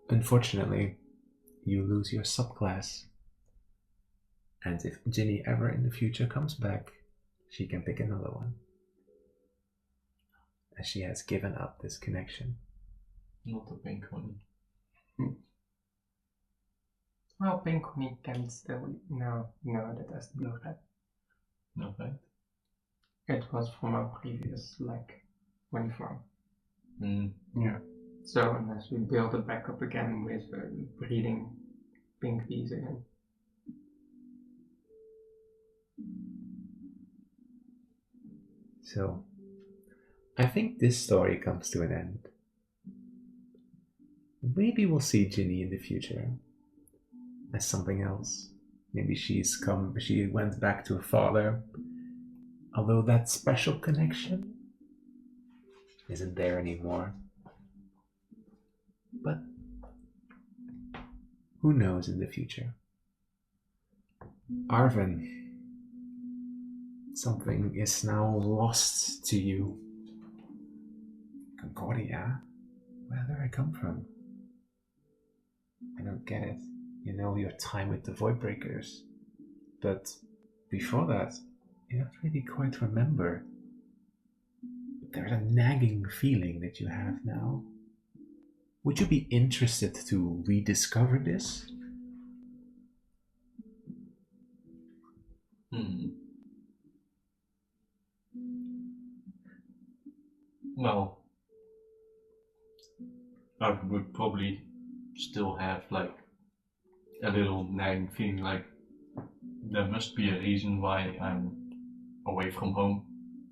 Unfortunately, you lose your subclass. And if Ginny ever in the future comes back, she can pick another one. As she has given up this connection. Not the pink one. Well, Pink Honey can still. No, that has to be red. No, right? It was from our previous, uniform. Yeah. So, unless we build it back up again with breeding pink bees again. So, I think this story comes to an end. Maybe we'll see Ginny in the future as something else. Maybe she went back to her father. Although that special connection isn't there anymore. But who knows in the future? Arvin, something is now lost to you. Concordia? Where did I come from? I don't get it. You know your time with the Voidbreakers. But before that, you don't really quite remember. But there's a nagging feeling that you have now. Would you be interested to rediscover this? Well, I would probably still have a little nagging feeling like there must be a reason why I'm away from home.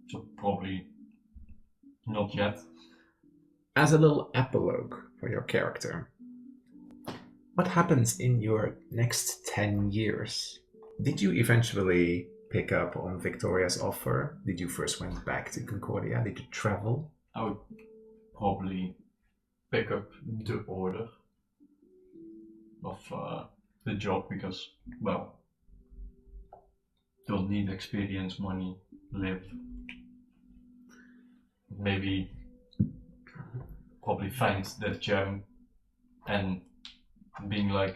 So probably not yet. As a little epilogue for your character, what happens in your next 10 years? Did you eventually pick up on Victoria's offer? Did you first went back to Concordia? Did you travel? I would probably pick up the order of the job because, well, don't need experience, money, live. Maybe probably find that gem and being like,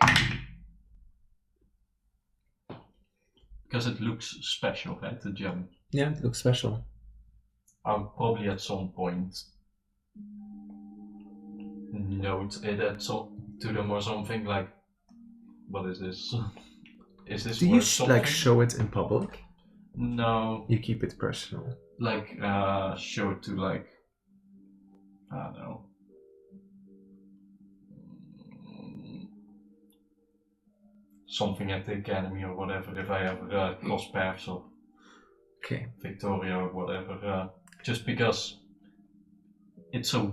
because it looks special, right? The gem. Yeah, it looks special. I'll probably at some point note it to them or something like, what is this? Is this Do you worth something? show it in public? No, You keep it personal. Show it to I don't know. something at the academy or whatever if I ever cross paths or Okay. Victoria or whatever. Just because it's a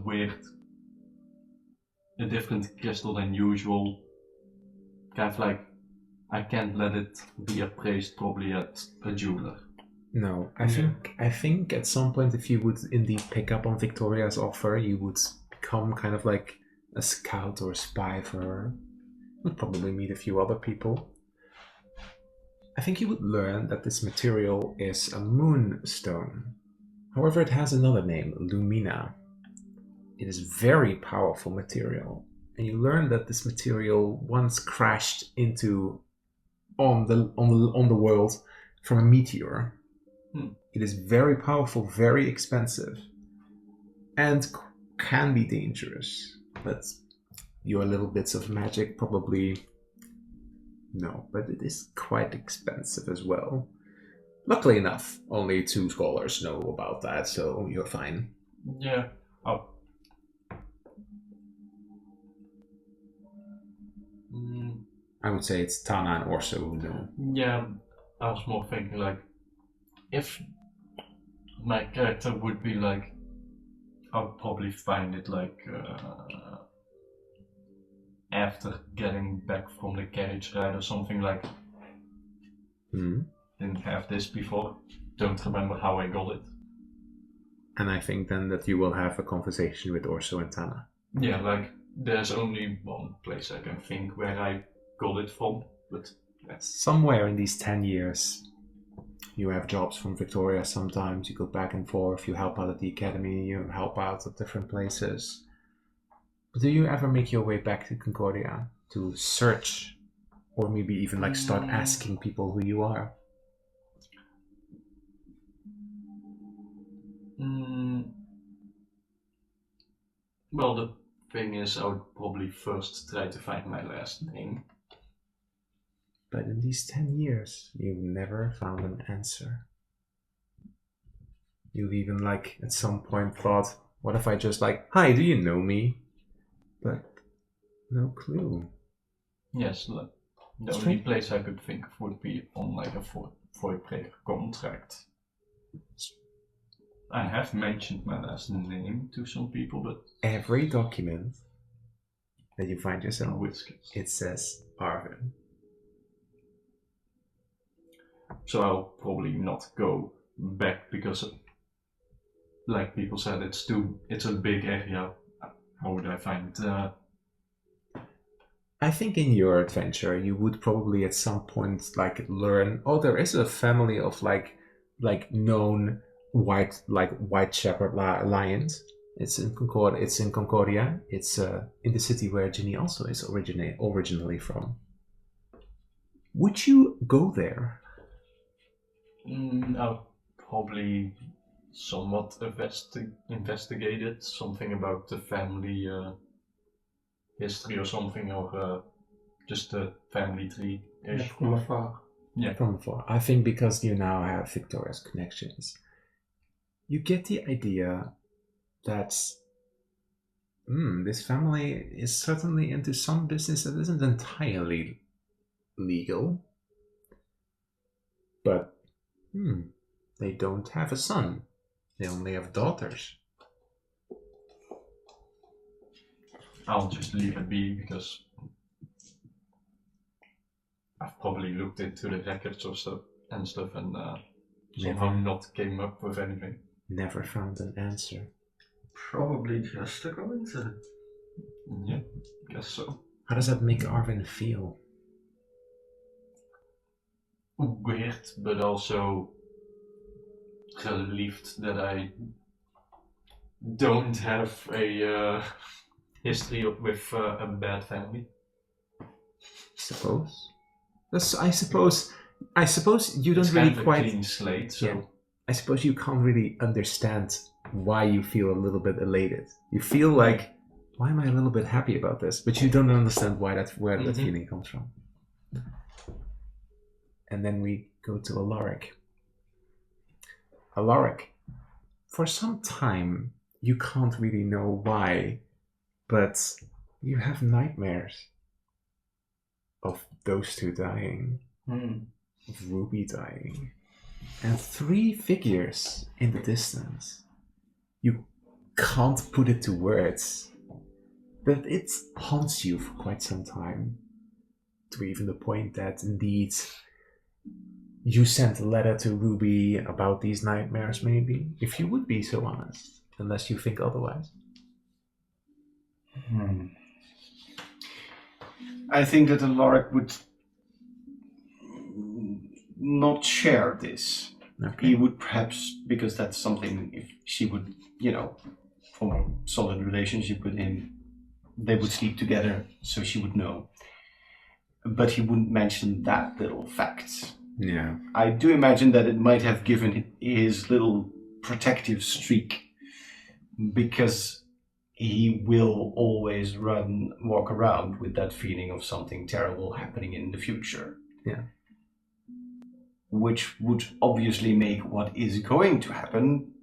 different crystal than usual. Kind of like, I can't let it be appraised probably at a jeweler. No, I think at some point, if you would indeed pick up on Victoria's offer, you would become kind of like a scout or a spy for her. Would probably meet a few other people. I think you would learn that this material is a moonstone. However, it has another name, Lumina. It is very powerful material, and you learn that this material once crashed into on the world from a meteor. It is very powerful, very expensive, and can be dangerous. But your little bits of magic probably no, but it is quite expensive as well. Luckily enough, only 2 scholars know about that, so you're fine. Yeah. Oh. I would say it's Tana and Orso who know. Yeah, I was more thinking like, if my character would be like, I would probably find it like after getting back from the carriage ride or something like. Didn't have this before. Don't remember how I got it. And I think then that you will have a conversation with Orso and Tana. Yeah, like there's only one place I can think where I got it from, but somewhere in these 10 years, you have jobs from Victoria sometimes, you go back and forth, you help out at the academy, you help out at different places. But do you ever make your way back to Concordia to search, or maybe even like start asking people who you are? Well, the thing is, I would probably first try to find my last name. But in these 10 years, you've never found an answer. You've even like at some point thought, what if I just like, hi, do you know me? But no clue. Yes, the only place I could think of would be on like a Fallowbrae contract. I have mentioned my last name to some people, but every document that you find yourself, Whiskers. It says Arvin. So I'll probably not go back because, like people said, it's a big area. How would I find it? I think in your adventure you would probably at some point like learn, oh, there is a family of like known white shepherd lions. It's in Concordia. It's in the city where Ginny also is originally from. Would you go there? I'll probably somewhat investigate it. Something about the family history or something, or just the family tree. From afar. Yeah. From afar. I think because you now have Victoria's connections, you get the idea that this family is certainly into some business that isn't entirely legal. But they don't have a son. They only have daughters. I'll just leave it be because I've probably looked into the records or stuff and somehow not came up with anything. Never found an answer. Probably just a coincidence. Yeah, guess so. How does that make Arvin feel? Weird, but also relieved that I don't have a history with a bad family. I suppose you don't it's really kind of quite a clean slate, so yeah. I suppose you can't really understand why you feel a little bit elated. You feel like, why am I a little bit happy about this? But you don't understand where that feeling comes from. And then we go to Alaric. Alaric, for some time you can't really know why, but you have nightmares. of those two dying, Hmm. of Ruby dying, and 3 figures in the distance. You can't put it to words, but it haunts you for quite some time, to even the point that indeed you sent a letter to Ruby about these nightmares, maybe, if you would be so honest, unless you think otherwise. I think that Alaric would not share this. Okay. He would perhaps, because that's something, if she would, form a solid relationship with him, they would sleep together, so she would know. But he wouldn't mention that little fact. Yeah. I do imagine that it might have given his little protective streak, because he will always walk around with that feeling of something terrible happening in the future. Yeah. Which would obviously make what is going to happen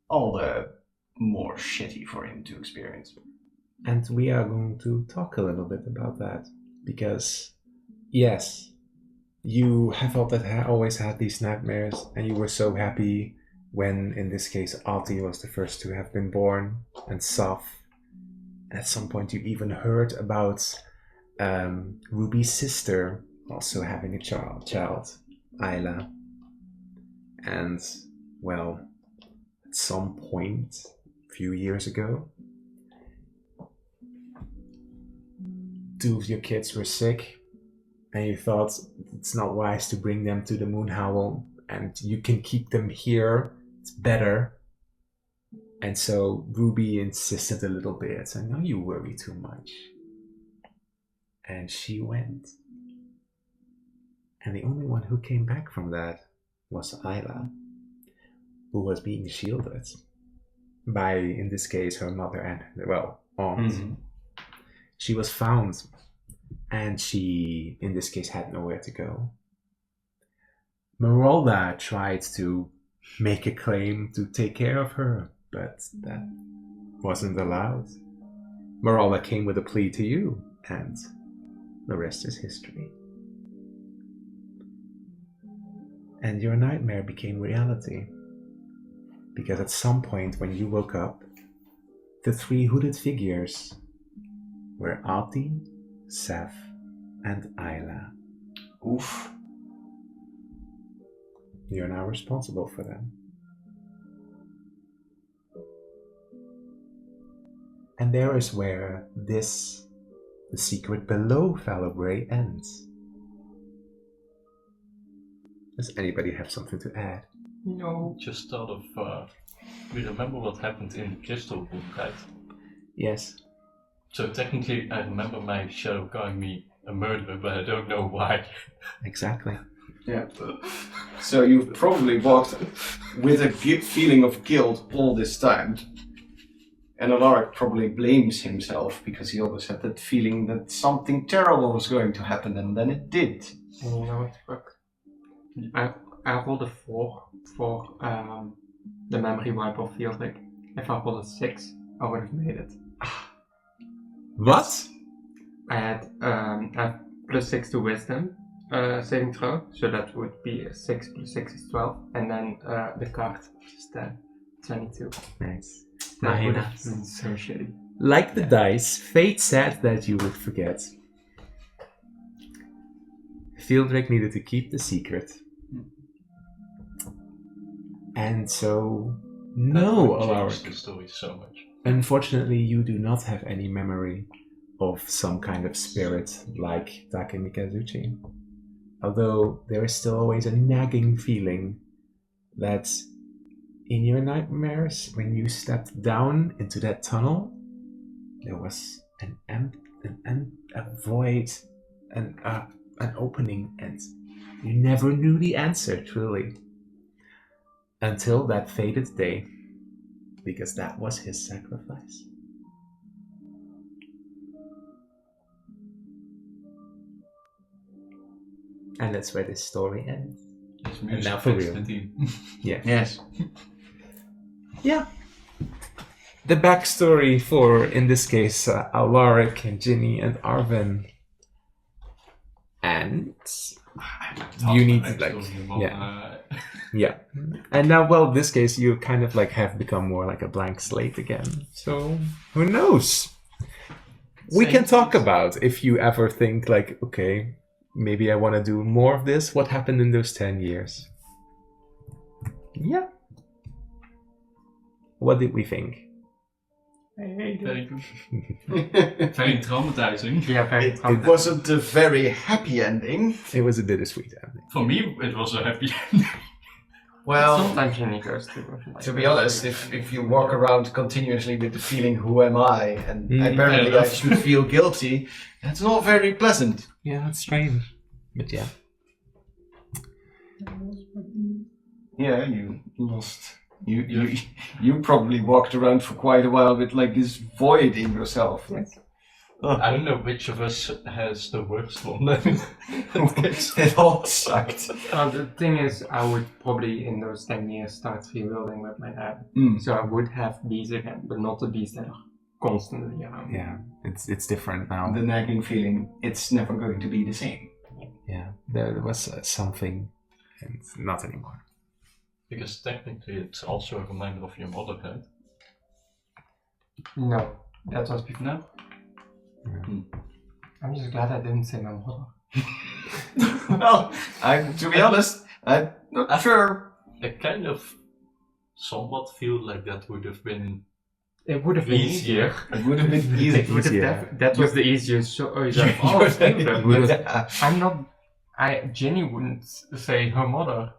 all the more shitty for him to experience. And we are going to talk a little bit about that, because yes, you have always had these nightmares, and you were so happy when, in this case, Ati was the first to have been born, and Saf. At some point, you even heard about Ruby's sister also having a child, Ayla. And, well, at some point, a few years ago, 2 of your kids were sick, and you thought it's not wise to bring them to the Moon Howl, and you can keep them here, it's better. And so Ruby insisted a little bit, I know you worry too much. And she went. And the only one who came back from that was Ayla, who was being shielded by, in this case, her mother and, well, aunt. Mm-hmm. She was found, and she, in this case, had nowhere to go. Merolda tried to make a claim to take care of her, but that wasn't allowed. Merolda came with a plea to you, and the rest is history. And your nightmare became reality, because at some point when you woke up, the 3 hooded figures were Ati, Seth, and Ayla. Oof. You're now responsible for them. And there is where the secret below Fallowbrae ends. Does anybody have something to add? No. Just thought of, we remember what happened in the crystal room, right? Yes. So technically I remember my shadow calling me a murderer, but I don't know why. Exactly. Yeah. So you've probably walked with a feeling of guilt all this time. And Alaric probably blames himself because he always had that feeling that something terrible was going to happen, and then it did. And you know what the fuck? I rolled a 4 for the memory wipe of Fieldrick. If I rolled a 6, I would have made it. What? I had +6 to wisdom saving throw, so that would be a 6 + 6 is 12, and then the card just 22. Nice. That would Nice. have been so shitty. Like the dice, fate said that you would forget. Fieldrick needed to keep the secret. And so, no, That would change Alaric. the story so much. Unfortunately, you do not have any memory of some kind of spirit like Take Mikazuchi. Although there is still always a nagging feeling that in your nightmares, when you stepped down into that tunnel, there was a void, an opening, and you never knew the answer, truly. Until that fated day, because that was his sacrifice. And that's where this story ends. His And music now for fits real. the theme. Yes. Yeah. The backstory for, in this case, Alaric and Ginny and Arvin you need to like yeah. And now, well, in this case, you kind of like have become more like a blank slate again. So who knows? We can talk about if you ever think like, okay, maybe I want to do more of this. What happened in those 10 years? Yeah. What did we think? Very good. Very traumatizing. Yeah, very It wasn't a very happy ending. It was a bittersweet ending. For me, it was a happy ending. Well, sometimes you need those two. to be honest, if you walk around continuously with the feeling, who am I? And apparently I should feel guilty, that's not very pleasant. Yeah, that's strange. But yeah. Yeah, you lost. You probably walked around for quite a while with like this void in yourself. Yes. I don't know which of us has the worst one. It all sucked. The thing is, I would probably in those 10 years start rebuilding with my dad. So I would have bees again, but not the bees that are constantly around. Yeah, it's different now. The nagging feeling, it's never going to be the same. Yeah, there was something, and not anymore. Because technically it's also a reminder of your mother, right? No, that was before. No? I'm just glad I didn't say my mother. Well, to be honest, I'm not sure. I kind of somewhat feel like that would have been It would have been easier. It would have been easy. It would have that was the easiest choice of all Oh, of them. yeah. I'm not. Jenny wouldn't say her mother.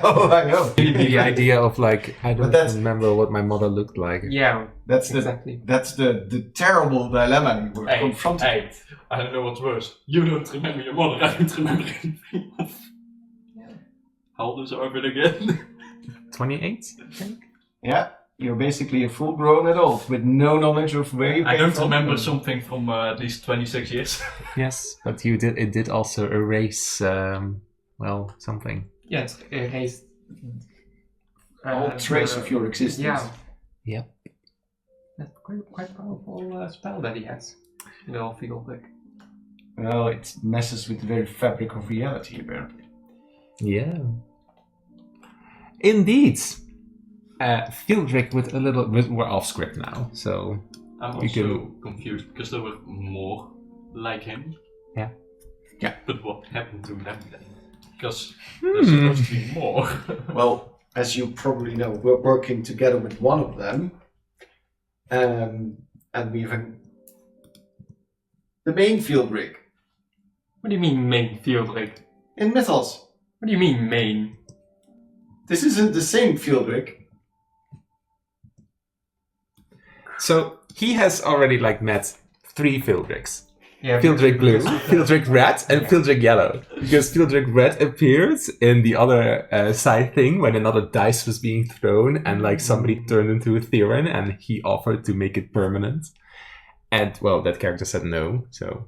Oh, I know. The idea of like, I don't that's- remember what my mother looked like. Yeah, That's exactly. the terrible dilemma you were Hey, confronted. hey, I don't know what's worse. You don't remember your mother, I don't remember anything else. How old is Arvid again? 28, I think. Yeah, you're basically a full-grown adult with no knowledge of where you I came don't from. remember something from at least 26 years. Yes, but it did also erase, well, something. Yeah, it's erased. All trace of your existence. Yeah. Yep. That's quite powerful spell that he has. Little field like. Well, it messes with the very fabric of reality, apparently. Yeah. Indeed. Fieldrick with a little... We're off script now, so... I'm You also confused because there were more like him. Yeah. Yeah. But what happened to them then? Because there's supposed to be more. Well, as you probably know, we're working together with one of them. And we've... The main field rig. What do you mean main field rig? In Mythos. What do you mean main? This isn't the same field rig. So, he has already, like, met 3 Fieldricks. Yeah. Fieldrick Blue, Fieldrick Red, and Fieldrick Yellow. Because Fieldrick Red appeared in the other side thing when another dice was being thrown and like somebody turned into a Theron and he offered to make it permanent. And well, that character said no, so...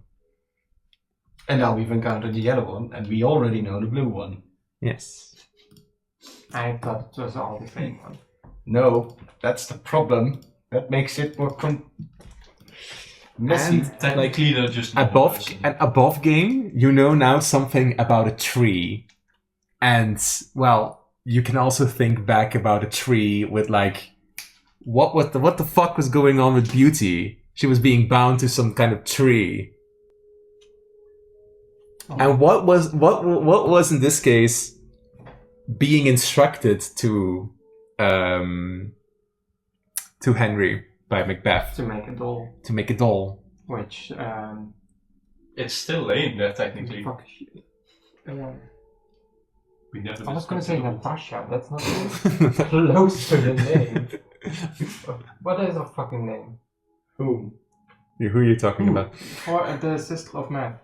And now we've encountered the yellow one, and we already know the blue one. Yes. I thought it was all the same one. No, that's the problem. That makes it more messy. And Technically, they're just above game, you know now something about a tree. And, well, you can also think back about a tree with like... What the fuck was going on with Beauty? She was being bound to some kind of tree. And what was in this case being instructed to Henry by Macbeth To make a doll. to make a doll? Which, It's still laying there technically. fuck is she? We never I was gonna say discovered. Natasha, that's not close to the name. What is her fucking name? Whom? Who are you talking about? For the sister of Matt.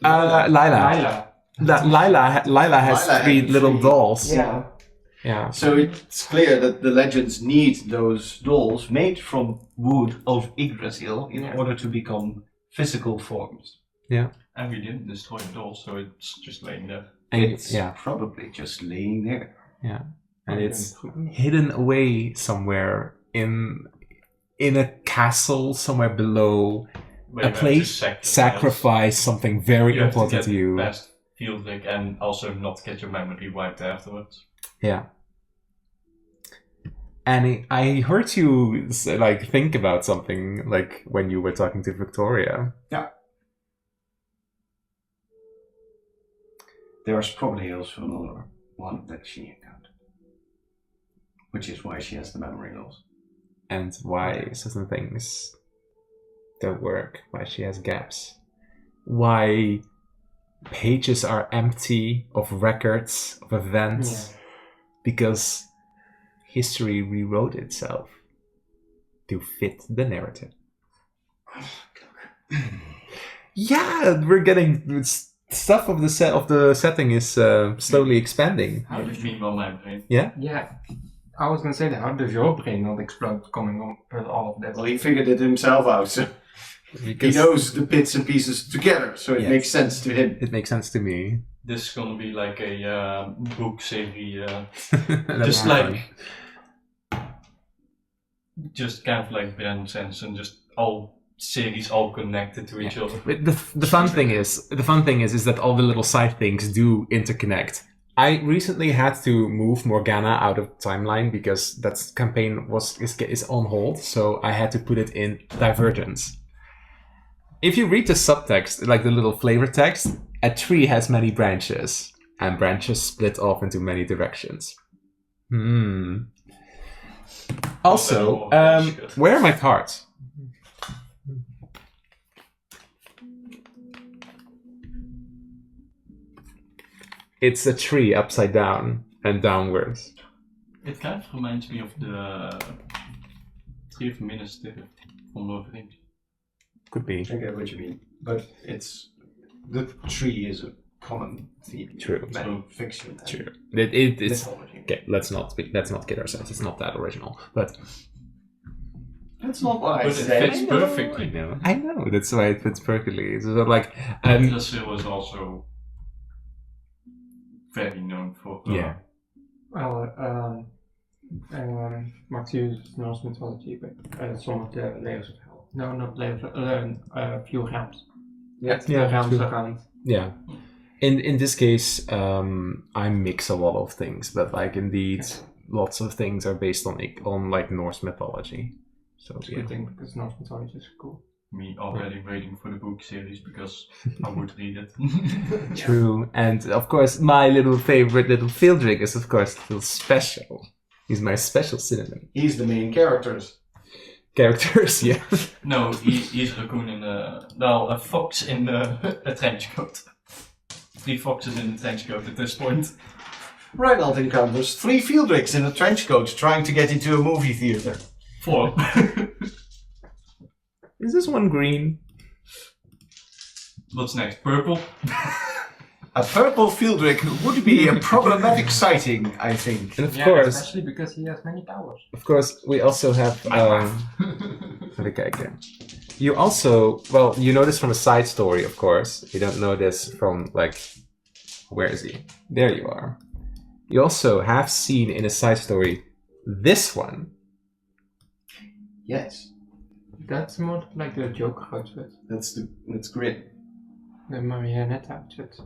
Lila. Lila. Lila has Lila 3 had little 3. dolls. Yeah. Yeah. So it's clear that the legends need those dolls made from wood of Yggdrasil in order to become physical forms. And we didn't destroy it all, so it's just laying there. And It's yeah. probably just laying there. And it's hidden away somewhere in a castle somewhere below where a you have to place sacrifice something very You have to important get to you. past Fieldrick and also not get your memory wiped afterwards. Yeah. And I heard you like think about something like when you were talking to Victoria. There's probably also another one that she encountered, which is why she has the memory loss. And why certain things don't work, why she has gaps, why pages are empty of records of events, because history rewrote itself to fit the narrative. Yeah, we're getting stuff of the setting is slowly expanding. Meanwhile, my brain. Yeah. I was gonna say that. How does your brain not explode coming on with all of that? Well, he figured it himself out, so he knows the bits and pieces together, so it makes sense to him. It makes sense to me. This is gonna be like a book series, That's just fun. like, just kind of like Brand Sense and just all series all connected to each other. But the fun thing is that all the little side things do interconnect. I recently had to move Morgana out of timeline because that campaign is on hold, so I had to put it in Divergence. If you read the subtext, like the little flavor text, a tree has many branches, and branches split off into many directions. Also, where are my cards? It's a tree upside down and downwards. It kind of reminds me of the Tree of Minas Tirith from Lord of the Rings. Could be. I get what you mean, but the tree is a common theme. True. Many fiction. True. It's Mythology. okay. Let's not kid ourselves. It's not that original, but That's not what I But it said. fits perfectly. I know. That's why it fits perfectly. It's sort of like Yggdrasil was also very known for. Yeah. Well, Max uses Norse mythology, but some of the layers of hell. No, not layers. Few realms. Yeah. The realms true. around. Yeah. In this case, I mix a lot of things, but like indeed, lots of things are based on like Norse mythology. So It's a yeah. good thing because Norse mythology is cool. Me already waiting for the book series because I would read it. True, and of course, my little favorite little Fieldrick is of course little special. He's my special synonym. He's the main characters. Characters, yeah. No, he's a raccoon in a fox in a trench coat. 3 foxes in a trench coat at this point. Reinald encounters 3 Fieldricks in a trench coat trying to get into a movie theater. 4. Is this one green? What's next? Purple? A purple Fieldrick would be a problematic sighting, I think. And of course, especially because he has many powers. we also have. Okay. You also, well, you know this from a side story, of course. You don't know this from like, where is he? There you are. You also have seen in a side story this one. Yes, That's more like the Joker outfit. that's great. The marionette outfit.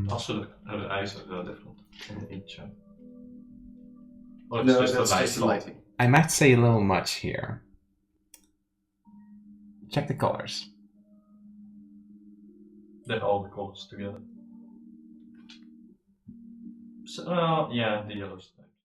Also, the eyes are different in each. Or it's No, just that's the just the lighting. I might say a little much here. Check the colors. They're all the colors together. So, yeah, the yellows.